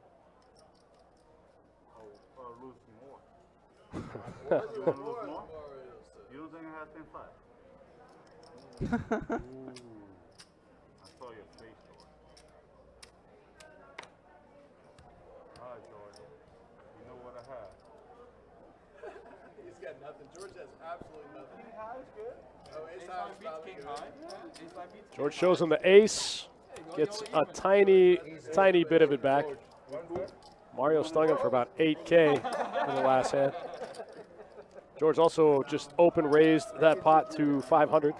Or lose some more. You want to lose more? You don't think I have 10-5? Ooh. I saw your face, George. All right, George. You know what I have. He's got nothing. George has absolutely nothing. King high is good. Oh, ace Ace high 5 is beats probably king good. high. Ace 5 beats George shows him the ace. Gets a tiny bit of it back. Mario stung him for about 8K in the last hand. George also just open raised that pot to 500.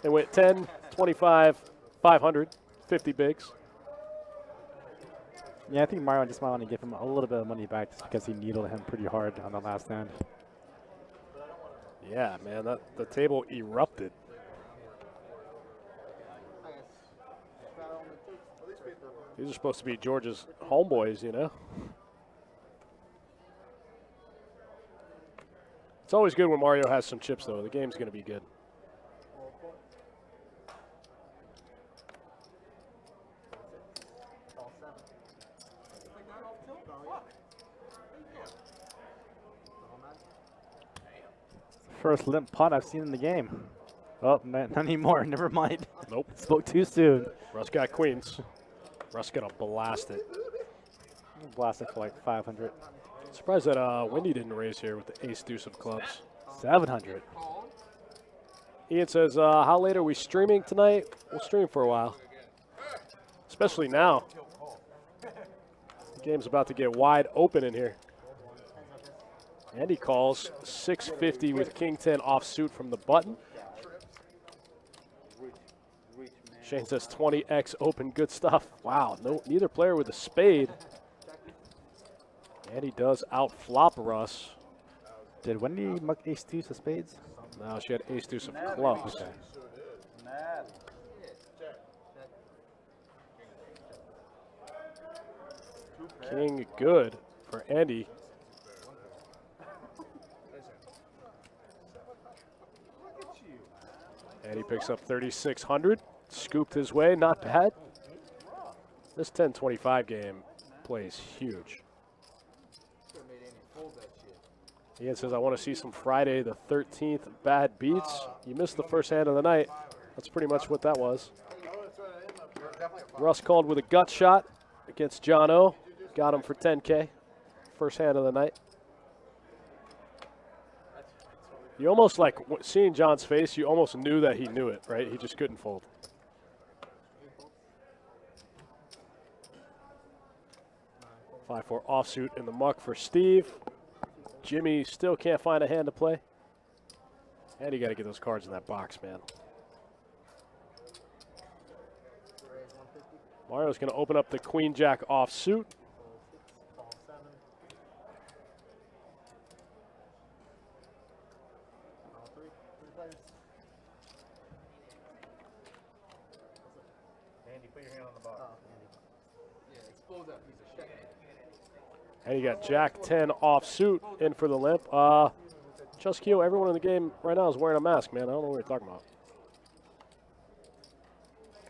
They went 10, 25, 500, 50 bigs. Yeah, I think Mario just might want to give him a little bit of money back just because he needled him pretty hard on the last hand. Yeah, man, the table erupted. These are supposed to be George's homeboys, you know? It's always good when Mario has some chips, though. The game's going to be good. First limp pot I've seen in the game. Oh, not anymore. Never mind. Nope. Spoke too soon. Russ got queens. Russ going to blast it. Blast it for like 500. Surprised that Wendy didn't raise here with the ace deuce of clubs. 700. Ian says, how late are we streaming tonight? We'll stream for a while. Especially now. The game's about to get wide open in here. And he calls 650 with king 10 offsuit from the button. Shane says 20x open, good stuff. Wow, neither player with a spade. And he does outflop Russ. Did Wendy muck ace deuce of spades? No, she had ace deuce of clubs. Okay. King good for Andy. And he picks up 3,600. Scooped his way, not bad. This 10-25 game plays huge. Ian says, I want to see some Friday the 13th bad beats. You missed the first hand of the night. That's pretty much what that was. Russ called with a gut shot against Jono. Got him for 10K. First hand of the night. You almost like seeing John's face, you almost knew that he knew it, right? He just couldn't fold. Five, 4 offsuit in the muck for Steve. Jimmy still can't find a hand to play. And you got to get those cards in that box, man. Mario's going to open up the queen jack offsuit. And you got Jack 10 offsuit in for the limp. Just Keo, everyone in the game right now is wearing a mask, man. I don't know what you're talking about.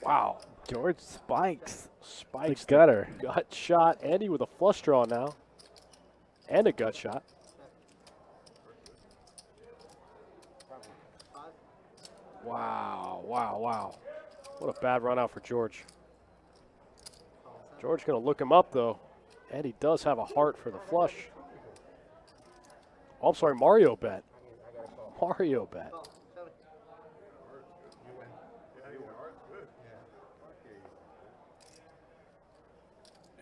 Wow. George spikes. Spikes the gutter. Gut shot. Andy with a flush draw now. And a gut shot. Wow, wow, wow. What a bad run out for George. George going to look him up, though. And he does have a heart for the flush. Oh, I'm sorry, Mario bet. Mario bet.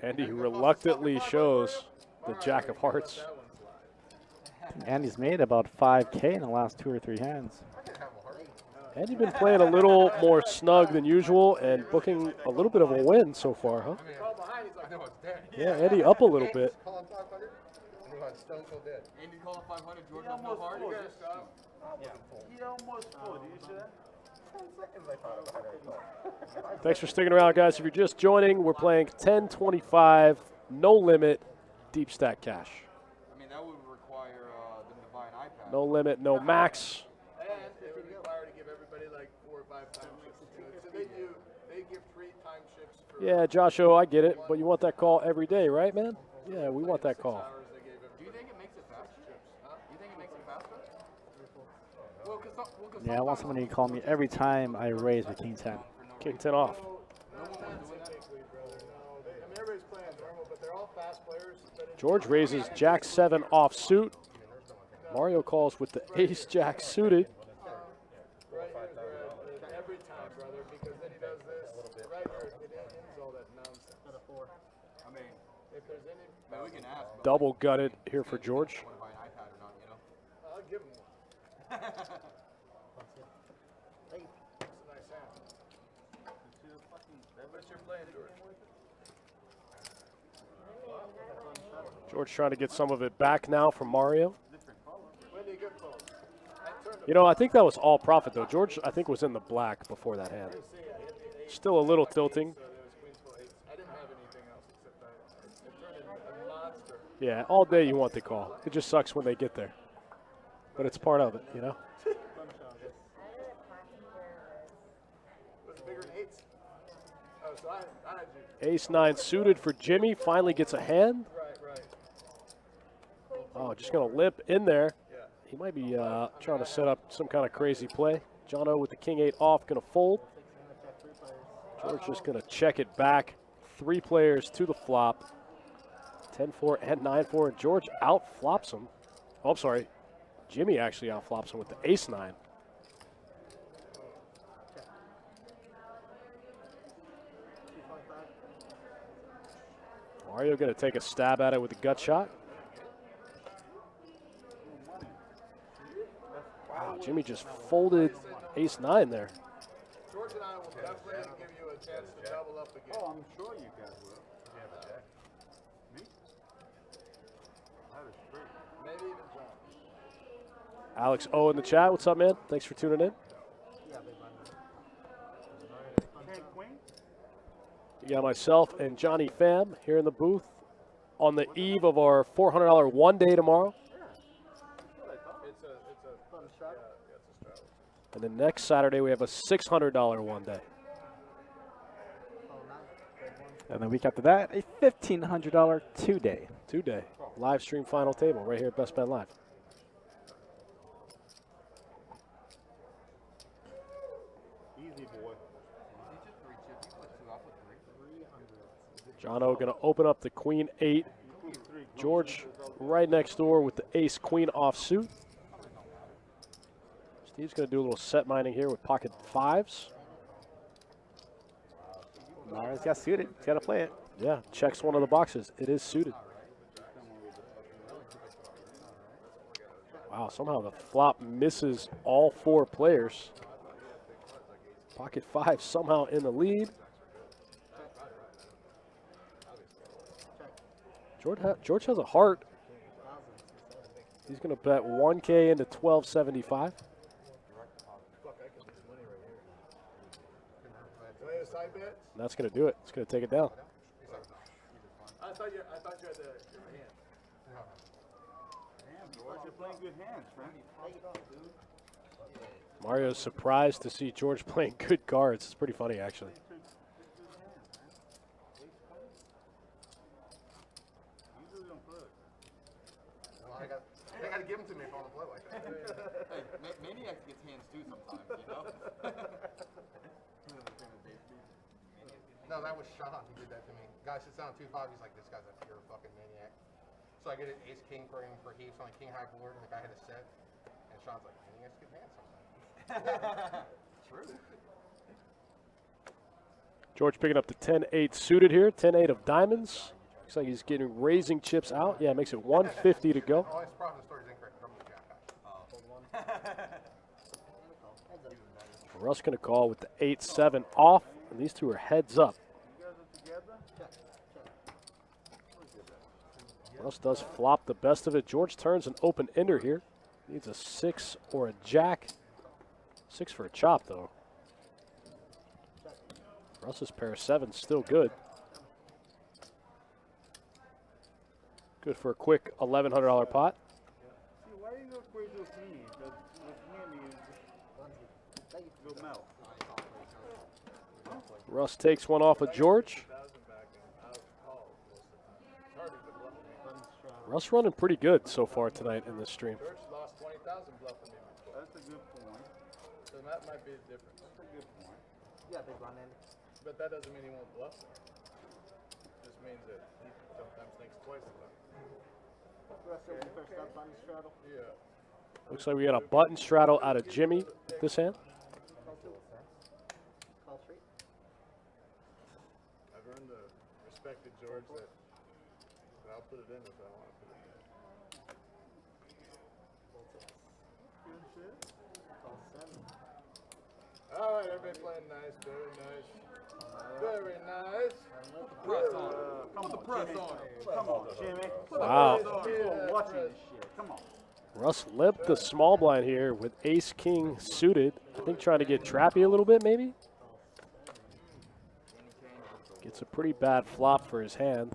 And he reluctantly shows the jack of hearts. Andy's made about 5K in the last 2 or 3 hands. And he's been playing a little more snug than usual and booking a little bit of a win so far, huh? Yeah, Eddie up a little bit. Andy calling 500, George with no heart. He almost pulled. You see that? 10 seconds I thought about it. Thanks for sticking around, guys. If you're just joining, we're playing 10-25, no limit, deep stack cash. I mean, that would require the Divine iPad. No limit, no max. And it would require to give everybody like 4 or 5 time shifts to it. So they give 3 time shifts for Yeah, Joshua, I get it, but you want that call every day, right, man? Yeah, we want that call. hours they gave Do you think it makes it faster? Huh? Do you think it makes it faster? Well, cause Yeah, I want somebody to call me every time I raise with king 10. King 10 off. everybody's playing normal, but they're all fast players. George raises jack 7 off suit. Mario calls with the ace jack suited. Right here's where every time, brother, because then he does this. Right here, it ends all that nonsense. I mean, If there's any, man, we can ask. But Double gutted here for George. want to buy an iPad or not, you know? I'll give him one. That's a nice hand. What's your plan, George? George trying to get some of it back now from Mario. Wendy, good call. You know, I think that was all profit, though. George, I think, was in the black before that hand. Still a little tilting. So there was queen full 8. I didn't have anything else except it turned into a monster. Yeah, all day you want the call. It just sucks when they get there. But it's part of it, you know? Was it bigger than 8s? Oh, so I had you. Ace 9 suited for Jimmy. Finally gets a hand. Right. Oh, just going to limp in there. Yeah. He might be trying to set up some kind of crazy play. Jono with the king 8 off, going to fold. George just going to check it back. 3 players to the flop. 10-4 and 9-4, and George outflops him. Oh, I'm sorry. Jimmy actually outflops him with the ace-9. Mario going to take a stab at it with a gut shot. Wow, Jimmy just folded ace-9 there. George and I will definitely give you a chance to double up again. Oh, I'm sure you guys will. You have a jack. Me? I have a straight. Maybe even John. Alex O in the chat. What's up, man? Thanks for tuning in. King, queen? You got myself and Johnny Pham here in the booth on the eve of our $400 one day tomorrow. It's a straddle. And then next Saturday, we have a $600 one day. And the week after that, a $1,500 two-day. 2-day. Live stream final table right here at Best Bet Live. Easy, boy. Jono going to open up the Queen 8. George right next door with the Ace Queen offsuit. Steve's going to do a little set mining here with pocket 5s. Mario's got suited. He's got to play it. Yeah, checks one of the boxes. It is suited. Wow, somehow the flop misses all 4 players. Pocket 5 somehow in the lead. George has a heart. He's going to bet 1K into 1275. Side bet? And that's going to do it. It's going to take it down. I thought you had your hand. Damn, George, you're playing good hands, friend. Mario's surprised to see George playing good cards. It's pretty funny, actually. Well, they got to give them to me if I want to play like that. Hey, Maniac gets hands too sometimes, you know? No, that was Sean who did that to me. Guy sits down 2-5. He's like, this guy's a pure fucking maniac. So I get an ace king for him for heaps on a king high board, and the guy had a set. And Sean's like, maniacs get hands sometimes. True. George picking up the 10-8 suited here. 10-8 of diamonds. Looks like he's getting raising chips out. Yeah, makes it 150 to go. Oh, his profit story is incorrect. From the jack high. Russ going to call with the 8-7 off. And these two are heads up. Russ does flop the best of it. George turns an open ender here. Needs a 6 or a jack. 6 for a chop, though. Russ's pair of 7's still good. Good for a quick $1,100 pot. See, why you go crazy with me? Because with me, you go mouth. Russ takes one off of George. Russ running pretty good so far tonight in this stream. George lost 20,000 bluffing me before. That's a good point. So that might be the difference. That's a good point. Yeah, big blind end. But that doesn't mean he won't bluff me. Just means that he sometimes thinks twice about it. Russ, your first up on the straddle. Yeah. Looks like we got a button straddle out of Jimmy this hand. Call street. I've earned the respect of George that I'll put it in if I want to put it in. Call 7. All right, everybody playing nice, very nice. Very nice. Press on him. Put the press on him. Come on, Jimmy. Wow. People watching this shit. Come on. Russ limped the small blind here with ace-king suited. I think trying to get trappy a little bit, maybe. Gets a pretty bad flop for his hand.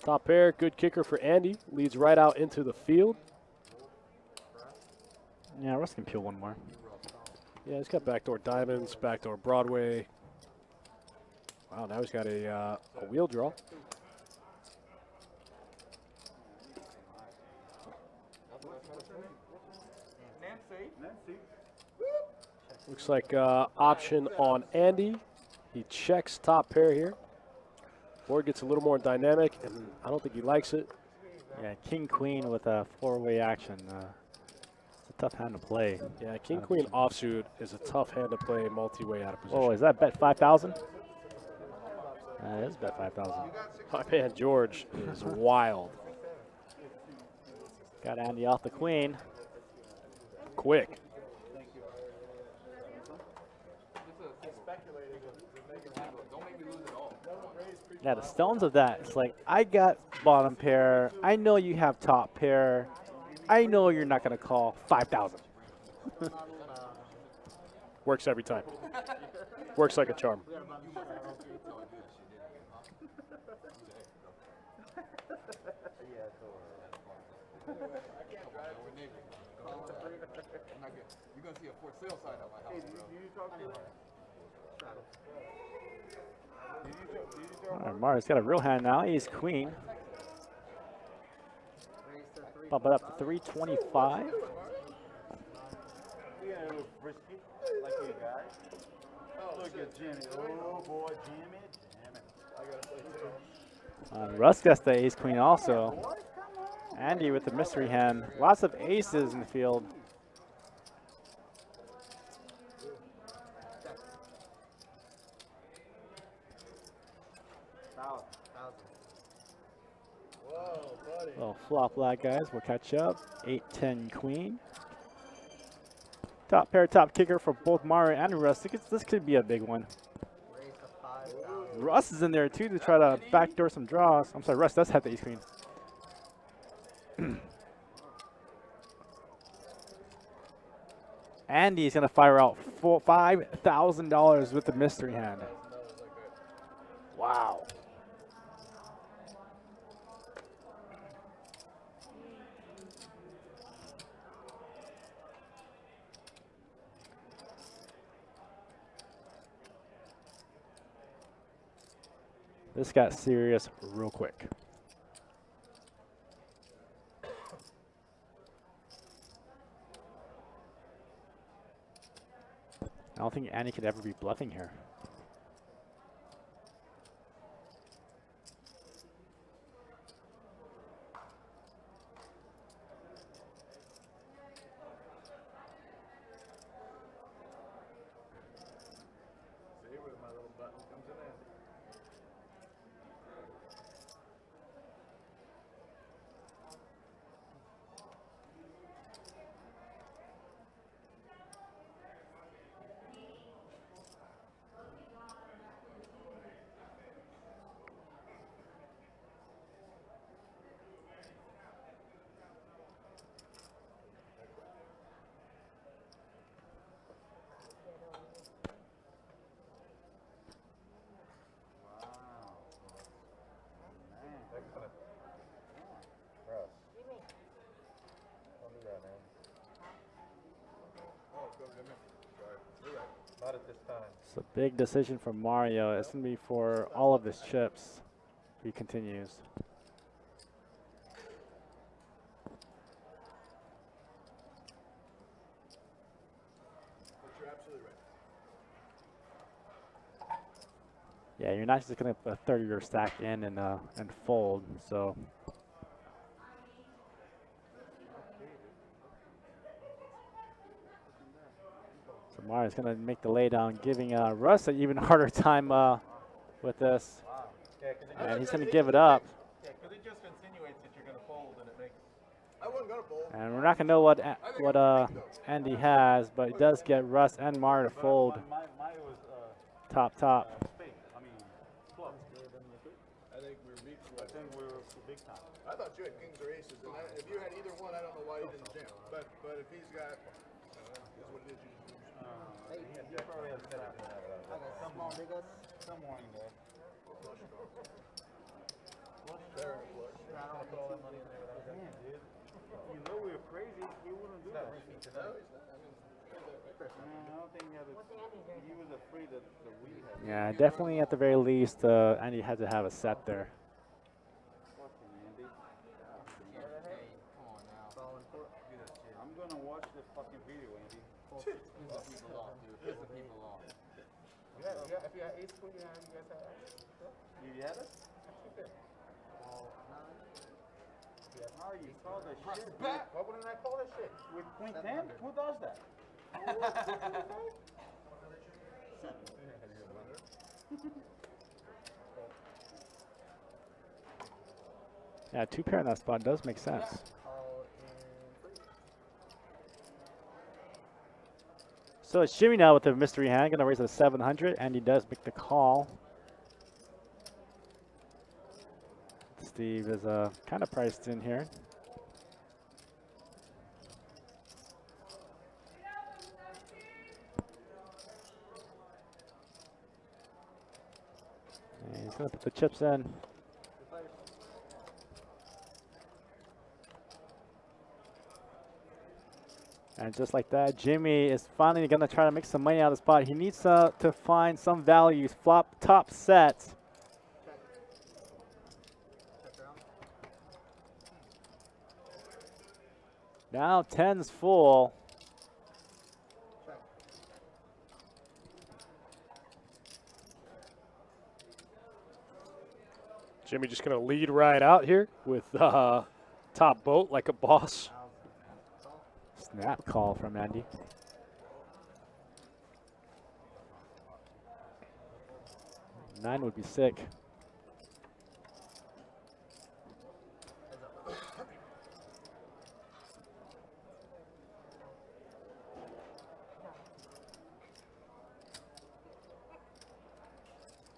Top pair, good kicker for Andy. Leads right out into the field. Yeah, Russ can peel one more. Yeah, he's got backdoor diamonds, backdoor Broadway. Wow, now he's got a wheel draw. Nancy. Nancy. Looks like option on Andy. He checks top pair here. Board gets a little more dynamic, and I don't think he likes it. Yeah, king queen with a four-way action. It's a tough hand to play. Yeah, king queen offsuit is a tough hand to play multi-way out of position. Oh, is that bet 5,000? That is bet 5,000. My man George is wild. Got Andy off the queen. Quick. Yeah, the stones of that. It's like, I got bottom pair. I know you have top pair. I know you're not going to call 5,000. Works every time. Works like a charm. You're gonna see a for sale sign at my house, bro. All right, Mario's got a real hand now. He's queen. Bump it up to 325. Yeah, a little frisky, like you guys. Look at Jimmy. Oh boy, Jimmy. Russ gets the ace queen also. Andy with the mystery hand. Lots of aces in the field. Little flop lag, guys. We'll catch up. 8-10 queen. Top pair, top kicker for both Mario and Russ. This could be a big one. Russ is in there too to try to backdoor some draws. I'm sorry, Russ does have the ace queen. Andy's gonna fire out $5,000 with the mystery hand. Wow. This got serious real quick. I don't think Andy could ever be bluffing here. See where my little button comes in. It's a big decision for Mario. It's going to be for all of his chips. He continues. But you're absolutely right. Yeah, you're not just going to put a 30-year stack in and fold. So Mario's going to make the laydown, giving Russ an even harder time with this. And he's going to give it up. Yeah, because it just insinuates that you're going to fold, and it makes. I wasn't going to fold. And we're not going to know what Andy has, but it does get Russ and Mario to fold. Mine was Top. spade. I mean, club. I think we're beat. I think we were big time. I thought you had kings or aces, and if you had either one, I don't know why you didn't jam. But if he's got, is what it is. He probably has set it. Somewhere in there. Damn, dude. You know we were crazy. He wouldn't do that. I don't think he was afraid that we had. Yeah, definitely at the very least, Andy had to have a set there. Fucking Andy. I'm gonna watch the fucking video, Andy. Yeah, if you had ace queen, you guys had access. You had it? How you call that Press shit? back. Why wouldn't I call that shit? With queen 10? Who does that? Yeah, 2 pair in that spot does make sense. So it's Jimmy now with the mystery hand, gonna raise it to 700, and he does make the call. Steve is kind of priced in here. And he's gonna put the chips in. And just like that, Jimmy is finally going to try to make some money out of the spot. He needs to find some values. Flop top set. Now 10's full. Jimmy just going to lead right out here with top boat like a boss. Snap call from Andy. Nine would be sick.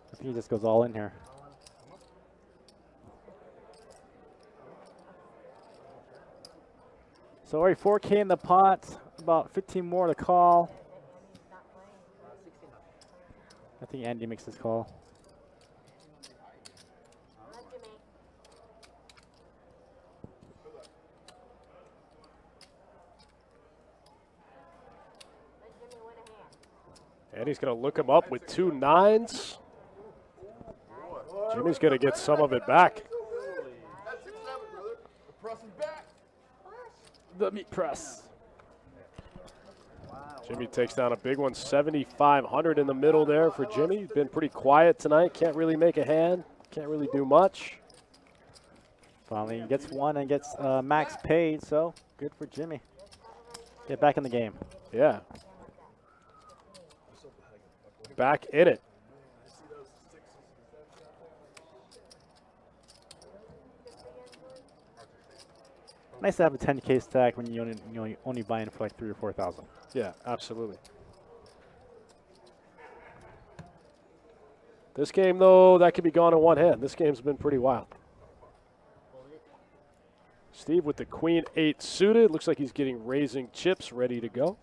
I think he just goes all in here. So already 4K in the pot, about 15 more to call. I think Andy makes his call. Andy's going to look him up with 2 9s. Jimmy's going to get some of it back. That's 6-7, brother. The press is back. The meat press. Jimmy takes down a big one, 7,500 in the middle there for Jimmy. He's been pretty quiet tonight. Can't really make a hand. Can't really do much. Finally gets one and gets max paid, so good for Jimmy. Get back in the game. Yeah. Back in it. Nice to have a 10K stack when you only buy in for like 3,000 or 4,000. Yeah, absolutely. This game, though, that could be gone in one hand. This game's been pretty wild. Steve with the queen 8 suited. Looks like he's getting raising chips ready to go.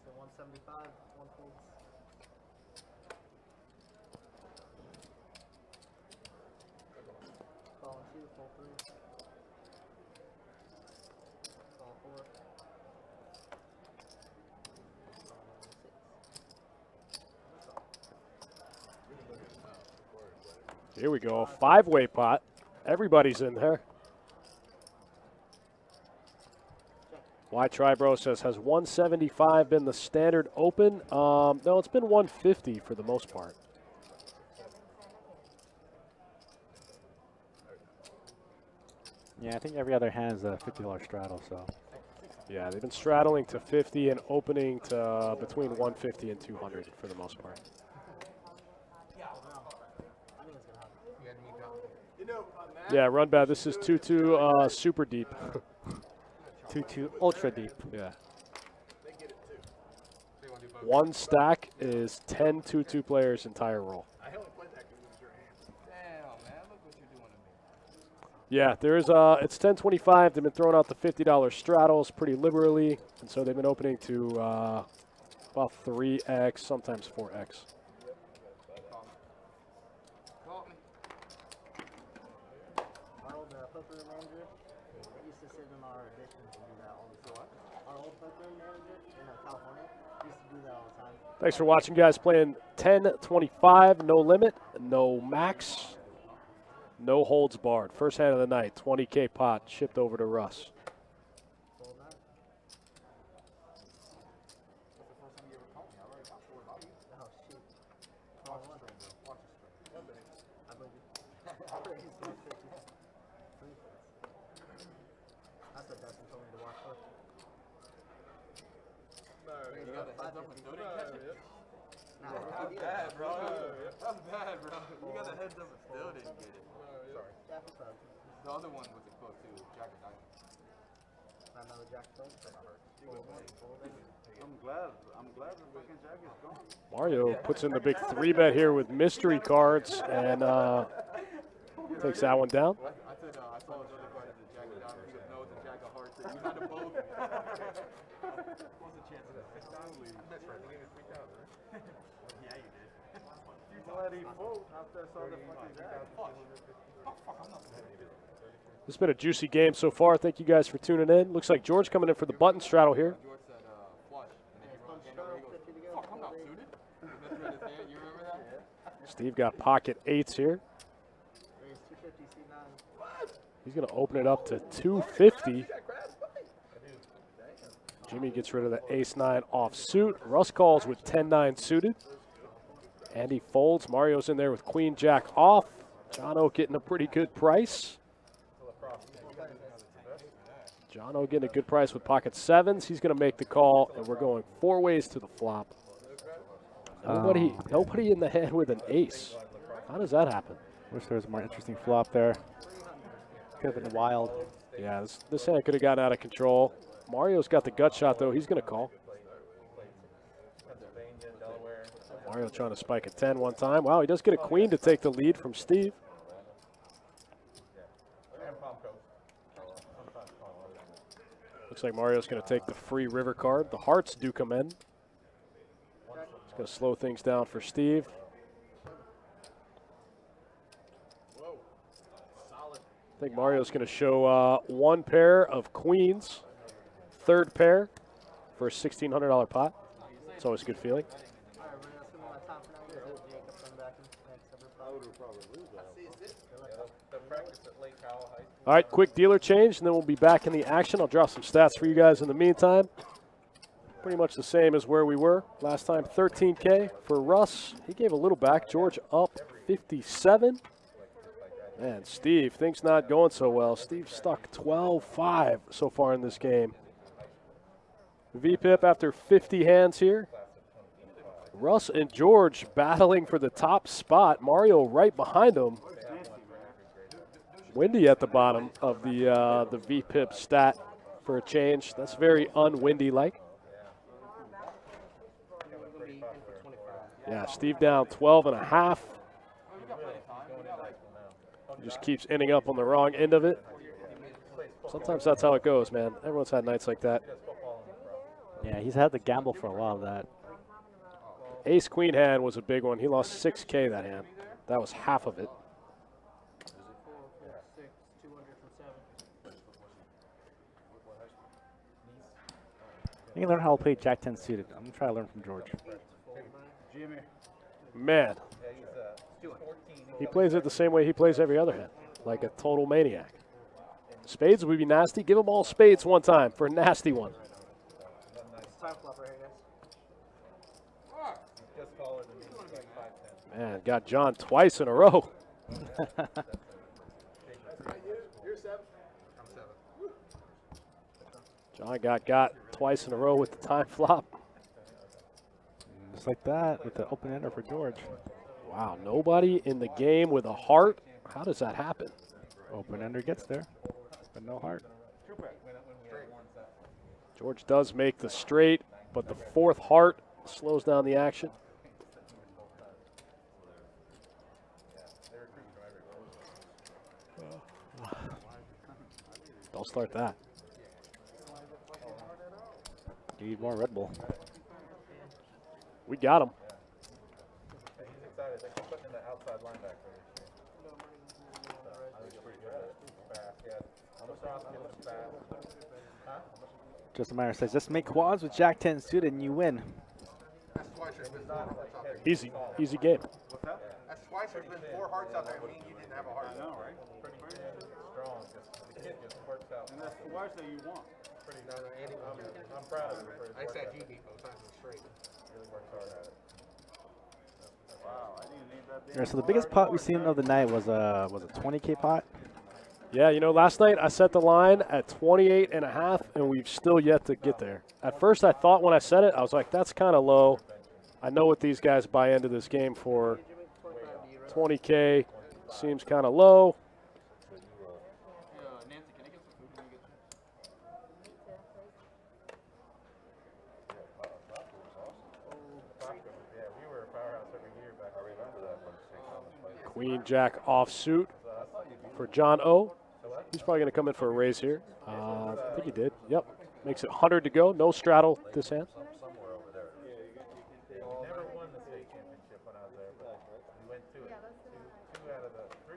Here we go, 5-way pot. Everybody's in there. Why Tribro says, has 175 been the standard open? No, it's been 150 for the most part. Yeah, I think every other hand is a $50 straddle, so. Yeah, they've been straddling to 50 and opening to between 150 and 200 for the most part. Yeah, run bad. This is 2-2 super deep. 2-2 ultra deep. Yeah. One stack is 10 2-2 players entire roll. I only played that because it was your hand. Damn, man, look what you're doing to me. Yeah, there's it's 10.25. They've been throwing out the $50 straddles pretty liberally, and so they've been opening to about 3x, sometimes 4x. Call me. Our old poker manager used to sit in our editions and do that all the time. Our old poker manager in California used to do that all the time. Thanks for watching, guys. Playing 10.25, no limit, no max, no holds barred. First hand of the night, 20K pot shipped over to Russ. Watch the string, bro. Watch the string. I believe you. I believe you so much. That's what Dustin told me to watch for. You got the heads up and still didn't catch it. Nah, That's bad, bro. That's bad, bro. You got the heads up and still didn't get it. Sorry. Jack is fun. The other one was a quote too, Jack and Diamond. Not another Jack Stone. I'm glad the fucking Jack is gone. Mario puts in the big 3-bet here with mystery cards and takes that one down. I said, I saw his other card as a Jack of Diamonds. He goes, no, it's a Jack of Hearts. You had them both. What's the chance of that? That's right. They gave me 3,000, right? Yeah, you did. Let him vote after I saw the fucking Jack. This has been a juicy game so far. Thank you guys for tuning in. Looks like George coming in for the button straddle here. George said, flush. And then he wrote again, he goes, fuck, I'm not suited. He misread his hand. You remember that? Steve got pocket 8s here. Raise 250 C9. He's going to open it up to 250. Jimmy gets rid of the ace-9 offsuit. Russ calls with 10-9 suited. Andy folds. Mario's in there with queen-jack off. Jono getting a pretty good price. Jono getting a good price with pocket 7s. He's going to make the call, and we're going 4 ways to the flop. Nobody in the hand with an ace. How does that happen? Wish there was a more interesting flop there. Could have been wild. Yeah, this hand could have gotten out of control. Mario's got the gut shot, though. He's going to call. Mario trying to spike a 10 one time. Wow, he does get a queen to take the lead from Steve. Looks like Mario's going to take the free river card. The hearts do come in. It's going to slow things down for Steve. I think Mario's going to show 1 pair of queens, 3rd pair for a $1,600 pot. It's always a good feeling. Alright, everybody, that's gonna be my top for now. Jacob coming back in next ever. All right, quick dealer change, and then we'll be back in the action. I'll drop some stats for you guys in the meantime. Pretty much the same as where we were last time. 13K for Russ. He gave a little back. George up 57. Man, Steve, things not going so well. Steve stuck 12-5 so far in this game. VPIP after 50 hands here. Russ and George battling for the top spot. Mario right behind them. Windy at the bottom of the VPIP stat for a change. That's very unwindy-like. Yeah, Steve down 12.5. Just keeps ending up on the wrong end of it. Sometimes that's how it goes, man. Everyone's had nights like that. Yeah, he's had to gamble for a while of that. Ace-queen hand was a big one. He lost 6K that hand. That was half of it. You can learn how to play Jack-10 suited. I'm going to try to learn from George. Man, he plays it the same way he plays every other hand, like a total maniac. Spades would be nasty. Give them all spades one time for a nasty one. Time flop right here, guys. Man, got John twice in a row. You're 7. I'm 7. John got twice in a row with the time flop. Just like that with the open ender for George. Wow, nobody in the game with a heart. How does that happen? Open ender gets there, but no heart. George does make the straight, but the 4th heart slows down the action. Don't start that. You need more Red Bull. We got him. He's excited. They keep putting the outside linebacker this year. I think it's pretty good. Fast, yeah. How much else he looks fast? Huh? Justin Meyer says, just make quads with Jack-10 suited and you win. That's twice there's been 4 hearts out there. Easy game. What's that? That's twice there's been 4 hearts out there. I mean, you didn't have a heart. I know, right? Pretty crazy. Strong. The kid just works out. And that's the watch that you want. No, Andy was good. I'm proud of him for his I work said ethic. GB both times straight. Really works hard at it. Wow. Yeah, so the biggest pot we've seen of the night was a 20K pot. Yeah, you know, last night I set the line at 28.5, and we've still yet to get there. At first, I thought when I set it, I was like, that's kind of low. I know what these guys buy into this game for. 20K seems kind of low. Queen Jack offsuit for Jono. He's probably going to come in for a raise here. I think he did. Yep. Makes it 100 to go. No straddle this hand.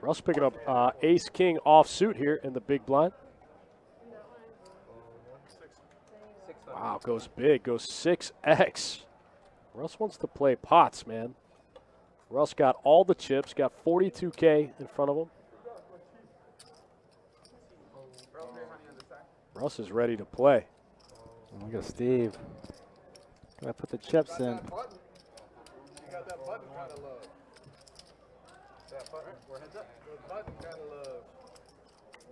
Russ picking up ace king offsuit here in the big blind. Wow, goes big, goes 6x. Russ wants to play pots, man. Russ got all the chips, got 42K in front of him. Russ is ready to play. Look at Steve. Gotta put the chips in. You got that button kind of low. That button, where heads up? The button kind of low.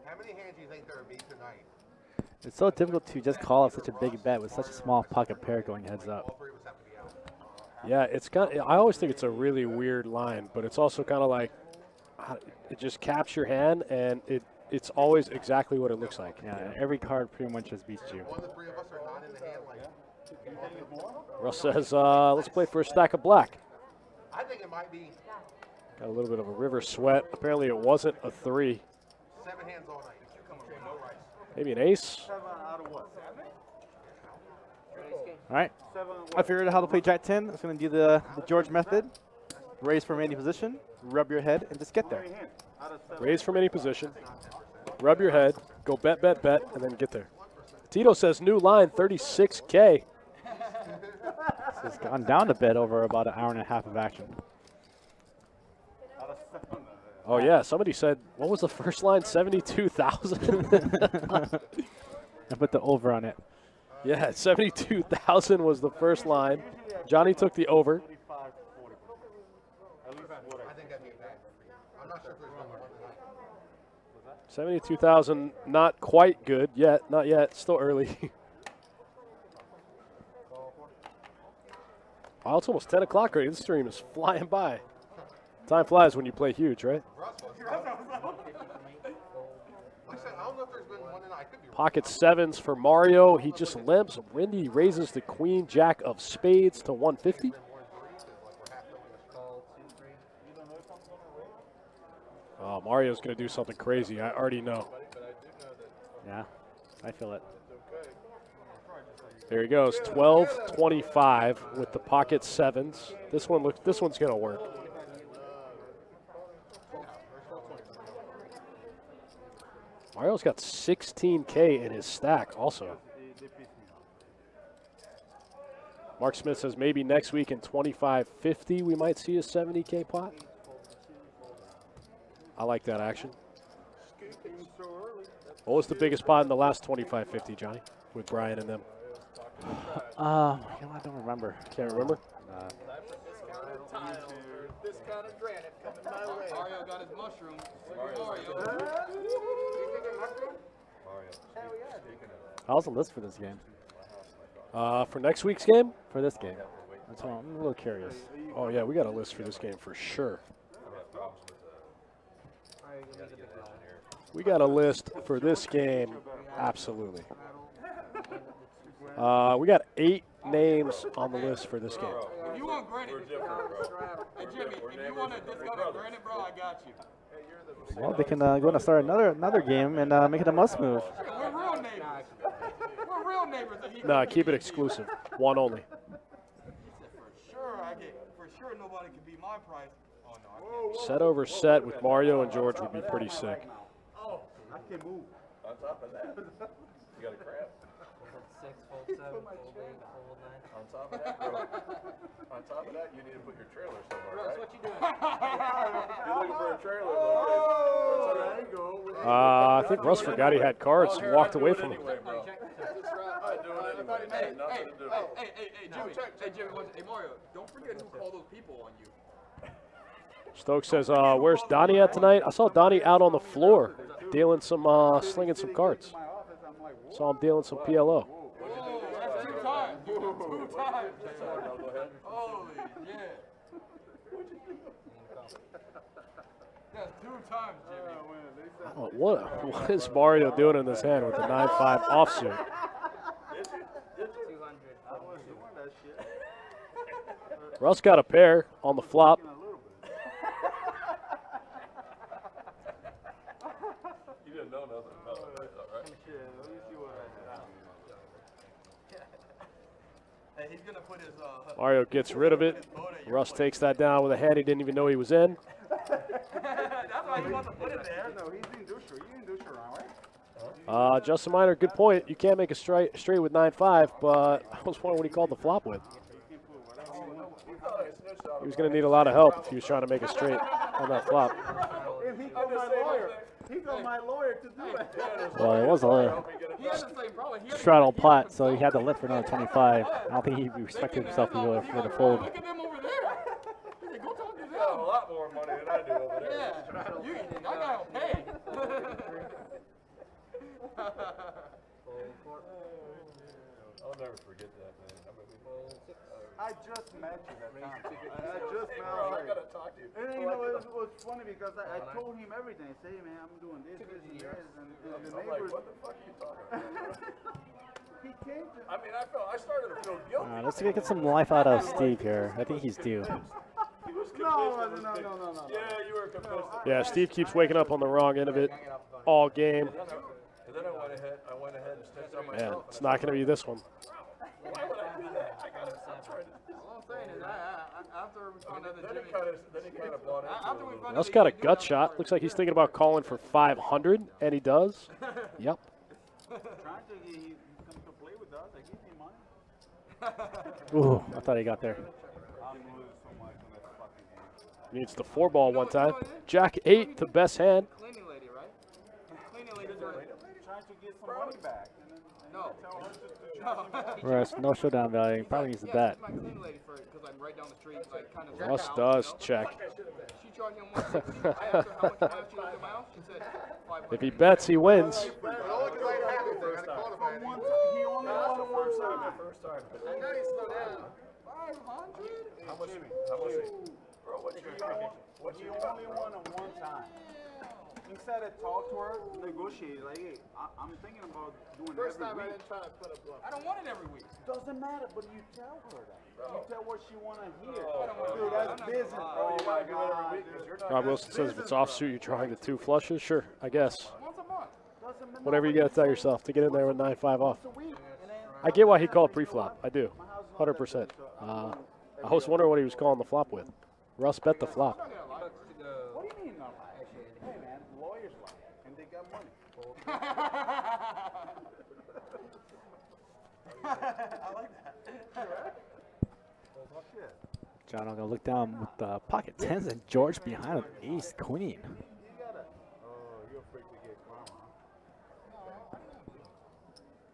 How many hands do you think there would be tonight? It's so difficult to just call off such a big bet with such a small pocket pair going heads up. All three of us have to be out. Yeah, it's got. I always think it's a really weird line, but it's also kind of like it just caps your hand, and it's always exactly what it looks like. Yeah, every card pretty much just beats you. One of the three of us are not in the hand like. Russ says, let's play for a stack of black. I think it might be Got a little bit of a river sweat. Apparently it wasn't a 3. 7 hands all night. No rice. Maybe an ace. All right. I figured out how to play Jack 10. I'm just going to do the George method. Raise from any position, rub your head, and just get there. Raise from any position. Rub your head. Go bet, bet, bet, and then get there. Tito says new line, 36K. This has gone down a bit over about an hour and a half of action. Oh, yeah. Somebody said, what was the first line? 72,000? I put the over on it. Yeah, 72,000 was the first line. Johnny took the over. I think that'd be a bad for you. I'm not sure if there's one more tonight. 72,000, not quite good yet. Not yet. Still early. Wow, it's almost 10 o'clock already. This stream is flying by. Time flies when you play huge, right? Like I said, I don't know if there's been one tonight. I could be wrong. Pocket 7s for Mario. He just limps. Wendy raises the queen jack of spades to 150. Oh, Mario's going to do something crazy. I already know. Yeah, I feel it. There he goes, 12-25 with the pocket 7s. This one's going to work. Mario's got 16K in his stack also. Mark Smith says maybe next week in 25-50 we might see a 70K pot. I like that action. What was the biggest pot in the last 25-50, Johnny, with Brian and them? I don't remember. Can't remember? Discounted tile or discounted granite coming my way. Mario got his mushroom. How's the list for this game? For next week's game? For this game. That's why I'm a little curious. Oh, yeah, we got a list for this game for sure. We got a list for this game, absolutely. We got 8 names on the list for this game. If you want granite, hey Jimmy, if you want a discounted granite, bro, I got you. Well, they can go and start another game and make it a must move. We're real neighbors. We're real neighbors. Nah, keep it exclusive. One only. For sure, nobody can beat my price. Oh no, I can't. Set over set with Mario and George would be pretty sick. I can move. On top of that, you got a crab. 6, fold 7, fold 8, fold 9. On top of that, bro. On top of that, you need to put your trailer somewhere, Russ, right? what you doing? You're looking for a trailer location. That's There you go. I think Russ forgot he had cards and walked away from him. Anyway, bro. I do it anyway. It has nothing to do with it. Hey, Jimmy. Hey, Jimmy. Hey, Mario. Don't forget who called those people on you. Stokes says, where's Donnie at tonight? I saw Donnie out on the floor dealing some, slinging some cards. Saw him dealing some PLO. Whoa, that's 2 times. 2 times. Holy shit. That's 2 times, Jimmy. Oh, what is Mario doing in this hand with the 9-5 offsuit? 200. Russ got a pair on the flop. You didn't know nothing about it, right? Hey, he's gonna put his, Mario gets rid of it. Russ takes that down with a hand he didn't even know he was in. That's why he wants to put it there. No, he's in Dusher. You in Dusher around, right? Justin Miner, good point. You can't make a straight with 9-5, but I was wondering what he called the flop with. He was going to need a lot of help if he was trying to make a straight on that flop. If he got my lawyer. He got my lawyer to do it. Well, it was a He had the same problem. He had to straddle pot, so he had to lit for another 25. I don't think he respected himself for the fold. Look at them over there. He said, go talk to them. You got a lot more money than I do over there. Yeah. That guy will pay. I'll never forget that, man. I just met you that time. I just met you. I gotta talk to you. And you know, it was funny because I told him everything. I said, hey, man, I'm doing this, this, and this. And the neighbors. What the fuck are you talking about? He came to. I mean, I started to feel guilty. Let's get some life out of Steve here. I think he's due. No. Yeah, you were convinced. Yeah, Steve keeps waking up on the wrong end of it all game. And then I went ahead and stepped on Man, myself. it's not going to be this one. Why would I do that? All I'm saying is, after we found out that Jimmy, Then he kind of bought into after we it. found out Russ that got a he gut shot. Looks like he's thinking about calling for 500, and he does. Yep. Trying to he come to play with us. I give him money. Ooh, I thought he got there. I'm losing so much on this fucking game. Needs the 4-ball one time. Jack 8, the best hand. cleaning lady, right? Cleaning lady's right. Trying to get some money back. And then No. tell her to Russ, no showdown value. Probably needs to bet. My cleaning lady for it because I'm right down the street, like kind of. Russ does check. She charged him 160. I asked her how much left she was in my house. She said 500. If he bets, he wins. But only because I didn't have anything. I had to call the man. He only won the first time. First time. I know you slow down. 500? How much? Bro, he only won it one time. Instead of talk to her, negotiate. Like, hey, I'm thinking about doing First every time I week. didn't try to put a bluff. I don't want it every week. Doesn't matter, but you tell her that. You tell what she wanna hear. I don't wanna Dude, do that's that. business. Oh my God. Rob Wilson says if it's offsuit, you're trying the 2 flushes. Sure, I guess. Once a month. Doesn't matter. Whatever you got to tell yourself to get in there with 9-5 off. Once a week. And then I get why he called pre-flop. I do. 100%. I was wondering what he was calling the flop with. Russ bet the flop. what do you mean not lie? Hey man, lawyers lie, and they got money. I like that. John, I'm going to look down with the pocket 10s and George behind with ace queen. You gotta. Oh, you're afraid to get karma.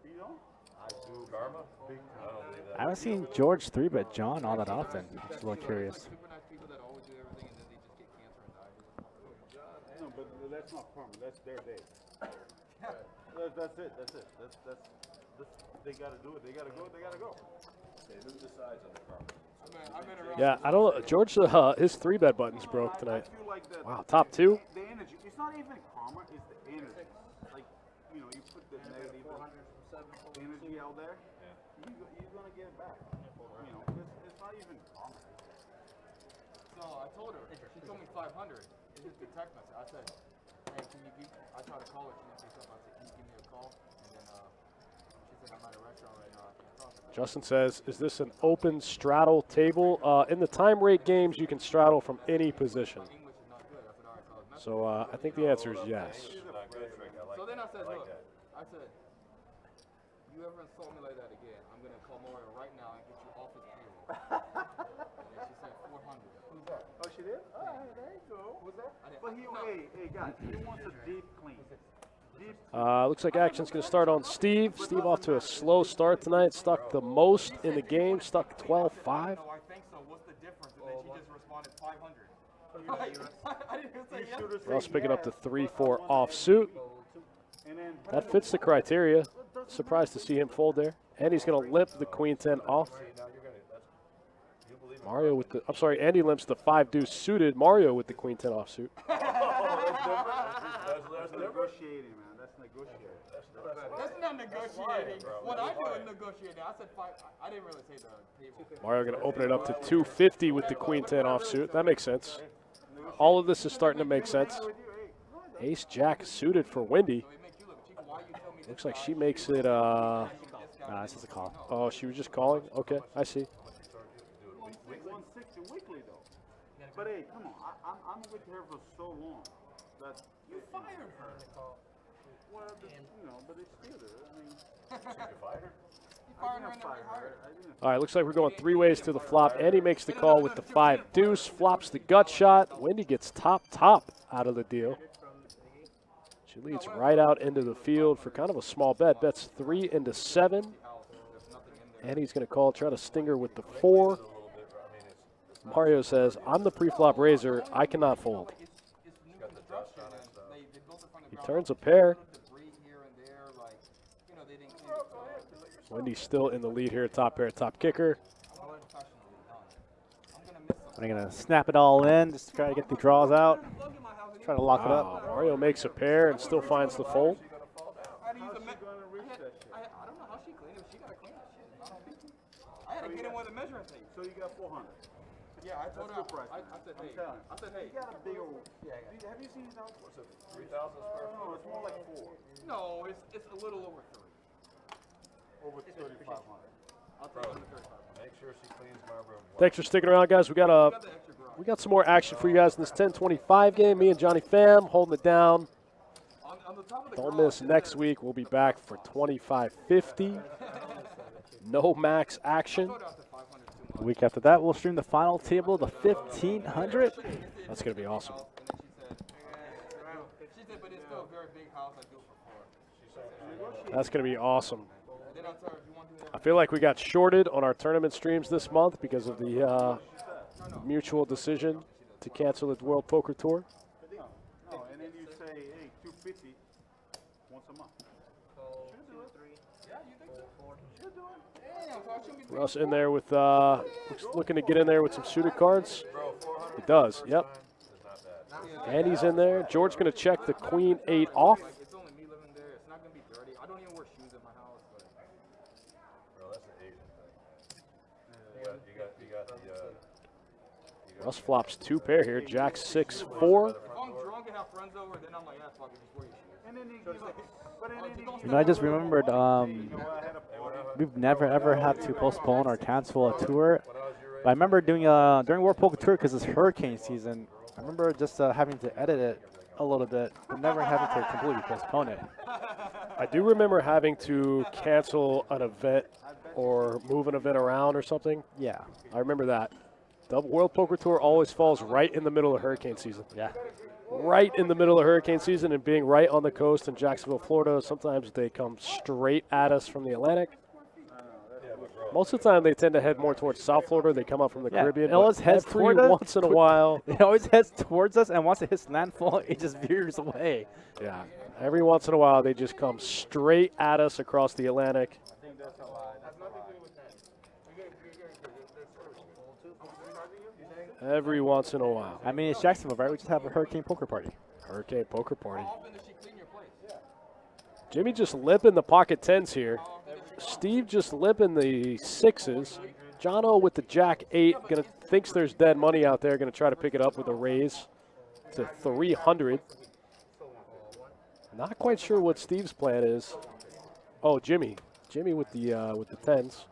You don't? I do. Karma? Big time. I don't believe that. I haven't seen George 3-bet John all that often. Just a little curious. Super nice people that always do everything and then they just get cancer and die. No, but that's not karma. That's their day. That's it. They gotta do it. They gotta go. They gotta go. Okay, who decides on the karma? I've been around. Yeah, I don't. George, his 3-bet button's broke tonight. I feel like that. Wow, top 2. The energy. It's not even karma. It's the energy. Like, you know, you put the negative energy out there. You're gonna get it back. You know, it's not even karma. So I told her. She told me 500. It's just a text message. I said, hey, can you give? I tried to call her. She didn't pick up. I said, can you give me a call? And then she said, I'm at a restaurant right now. I can't talk. Justin says, is this an open straddle table? In the time rate games, you can straddle from any position. English is not good. I said, all right, so I was messing. So I think the answer is yes. So then I said, look, I said, you ever insult me like that again, I'm going to call Mario right now and get you off his table. And she said 400. Who's that? Oh, she did? All right, there you go. Who's that? But hey, guys, he wants a deep clean. Deep. Looks like action's going to start on Steve. Steve off to a slow start tonight. Stuck the most in the game. Stuck 12-5. No, I think so. What's the difference? And then she just responded 500. Russ picking up the 3-4 offsuit. That fits the criteria. Surprised to see him fold there. And he's going to limp the queen 10 off. Mario with the, I'm sorry, Andy limps the 5-deuce suited. Mario with the queen 10 offsuit. That's negotiating, man. That's negotiating. That's not negotiating. What I do is negotiating. I said 5. I didn't really say the table. Mario going to open it up to 250 with the queen 10 offsuit. That makes sense. All of this is starting to make sense. Ace Jack suited for Wendy. Looks like she makes it. This is a call. Oh, she was just calling. Okay, I see. 160 weekly though. But hey, come on, I'm with her for so long that You fired her. well, you know, but it's still there. I mean, You fired her and then fire rehired. her. I didn't. All right, looks like we're going 3 ways to the flop. Eddie makes the call with the 5-deuce, flops the gut shot. Wendy gets top out of the deal. She leads right out into the field for kind of a small bet. Bets 3 into 7. And he's going to call, try to sting her with the 4. Mario says, I'm the pre-flop raiser. I cannot fold. He turns a pair. Wendy's still in the lead here, top pair, top kicker. I'm going to snap it all in, just to try to get the draws out. Try to lock it Wow, up. Mario makes a pair and still finds the fold. I don't know how she cleaned it, but she got to clean that shit. I had to get in with a measuring tape. So you got 400. Yeah, I told her. Good price. I said, hey. telling you. I said, hey. You got a big old. Have you seen his house? What's it? 3,000 square feet. No, it's more like 4. No, it's a little over 3. Over 3,500. I'll take it under 35. Make sure she cleans my room. Thanks for sticking around, guys. We got some more action for you guys in this 10-25 game. Me and Johnny Pham holding it down. On the top of the Don't garage, miss next week. We'll be back for 25-50. No max action. The week after that, we'll stream the final table, the 1,500. That's going to be awesome. She said, but it's still a very big house. I do it for 4. That's going to be awesome. Then I told her, if you want to do that, I feel like we got shorted on our tournament streams this month because of the mutual decision to cancel the World Poker Tour. No, and then you say, hey, 250 once a month. yeah, you think so? Should do it. Damn, so I shouldn't be Russ in there with looking to get in there with some suited cards. It does, yep. And he's in there. George going to check the queen 8 off. It's only me living there. It's not going to be dirty. I don't even wear shoes at my house. But Bro, that's an Asian thing. You got the, Russ flops 2 pair here. Jack 6-4. if I'm drunk and have friends over, then I'm like, yeah, fuck it, just wear your shoes. And then he gives it. But then he You know, I just remembered we've never ever had to postpone or cancel a tour. But I remember doing during World Poker Tour because it's hurricane season. I remember just having to edit it a little bit, but never having to completely postpone it. I do remember having to cancel an event or move an event around or something. Yeah, I remember that. The World Poker Tour always falls right in the middle of hurricane season. yeah. Right in the middle of hurricane season, and being right on the coast in Jacksonville, Florida, sometimes they come straight at us from the Atlantic. Most of the time, they tend to head more towards South Florida. They come up from the Yeah, Caribbean. it always but heads every toward us. once in a while. It always heads towards us, and once it hits landfall, it just veers away. Yeah, every once in a while, they just come straight at us across the Atlantic. Every once in a while. I mean, it's Jacksonville, right? We just have a hurricane poker party. Hurricane poker party. How often does she clean your place? Jimmy just limping the pocket 10s here. Steve just limping the 6s. Jono with the Jack 8 thinks there's dead money out there. Going to try to pick it up with a raise to 300. Not quite sure what Steve's plan is. Oh, Jimmy with the 10s.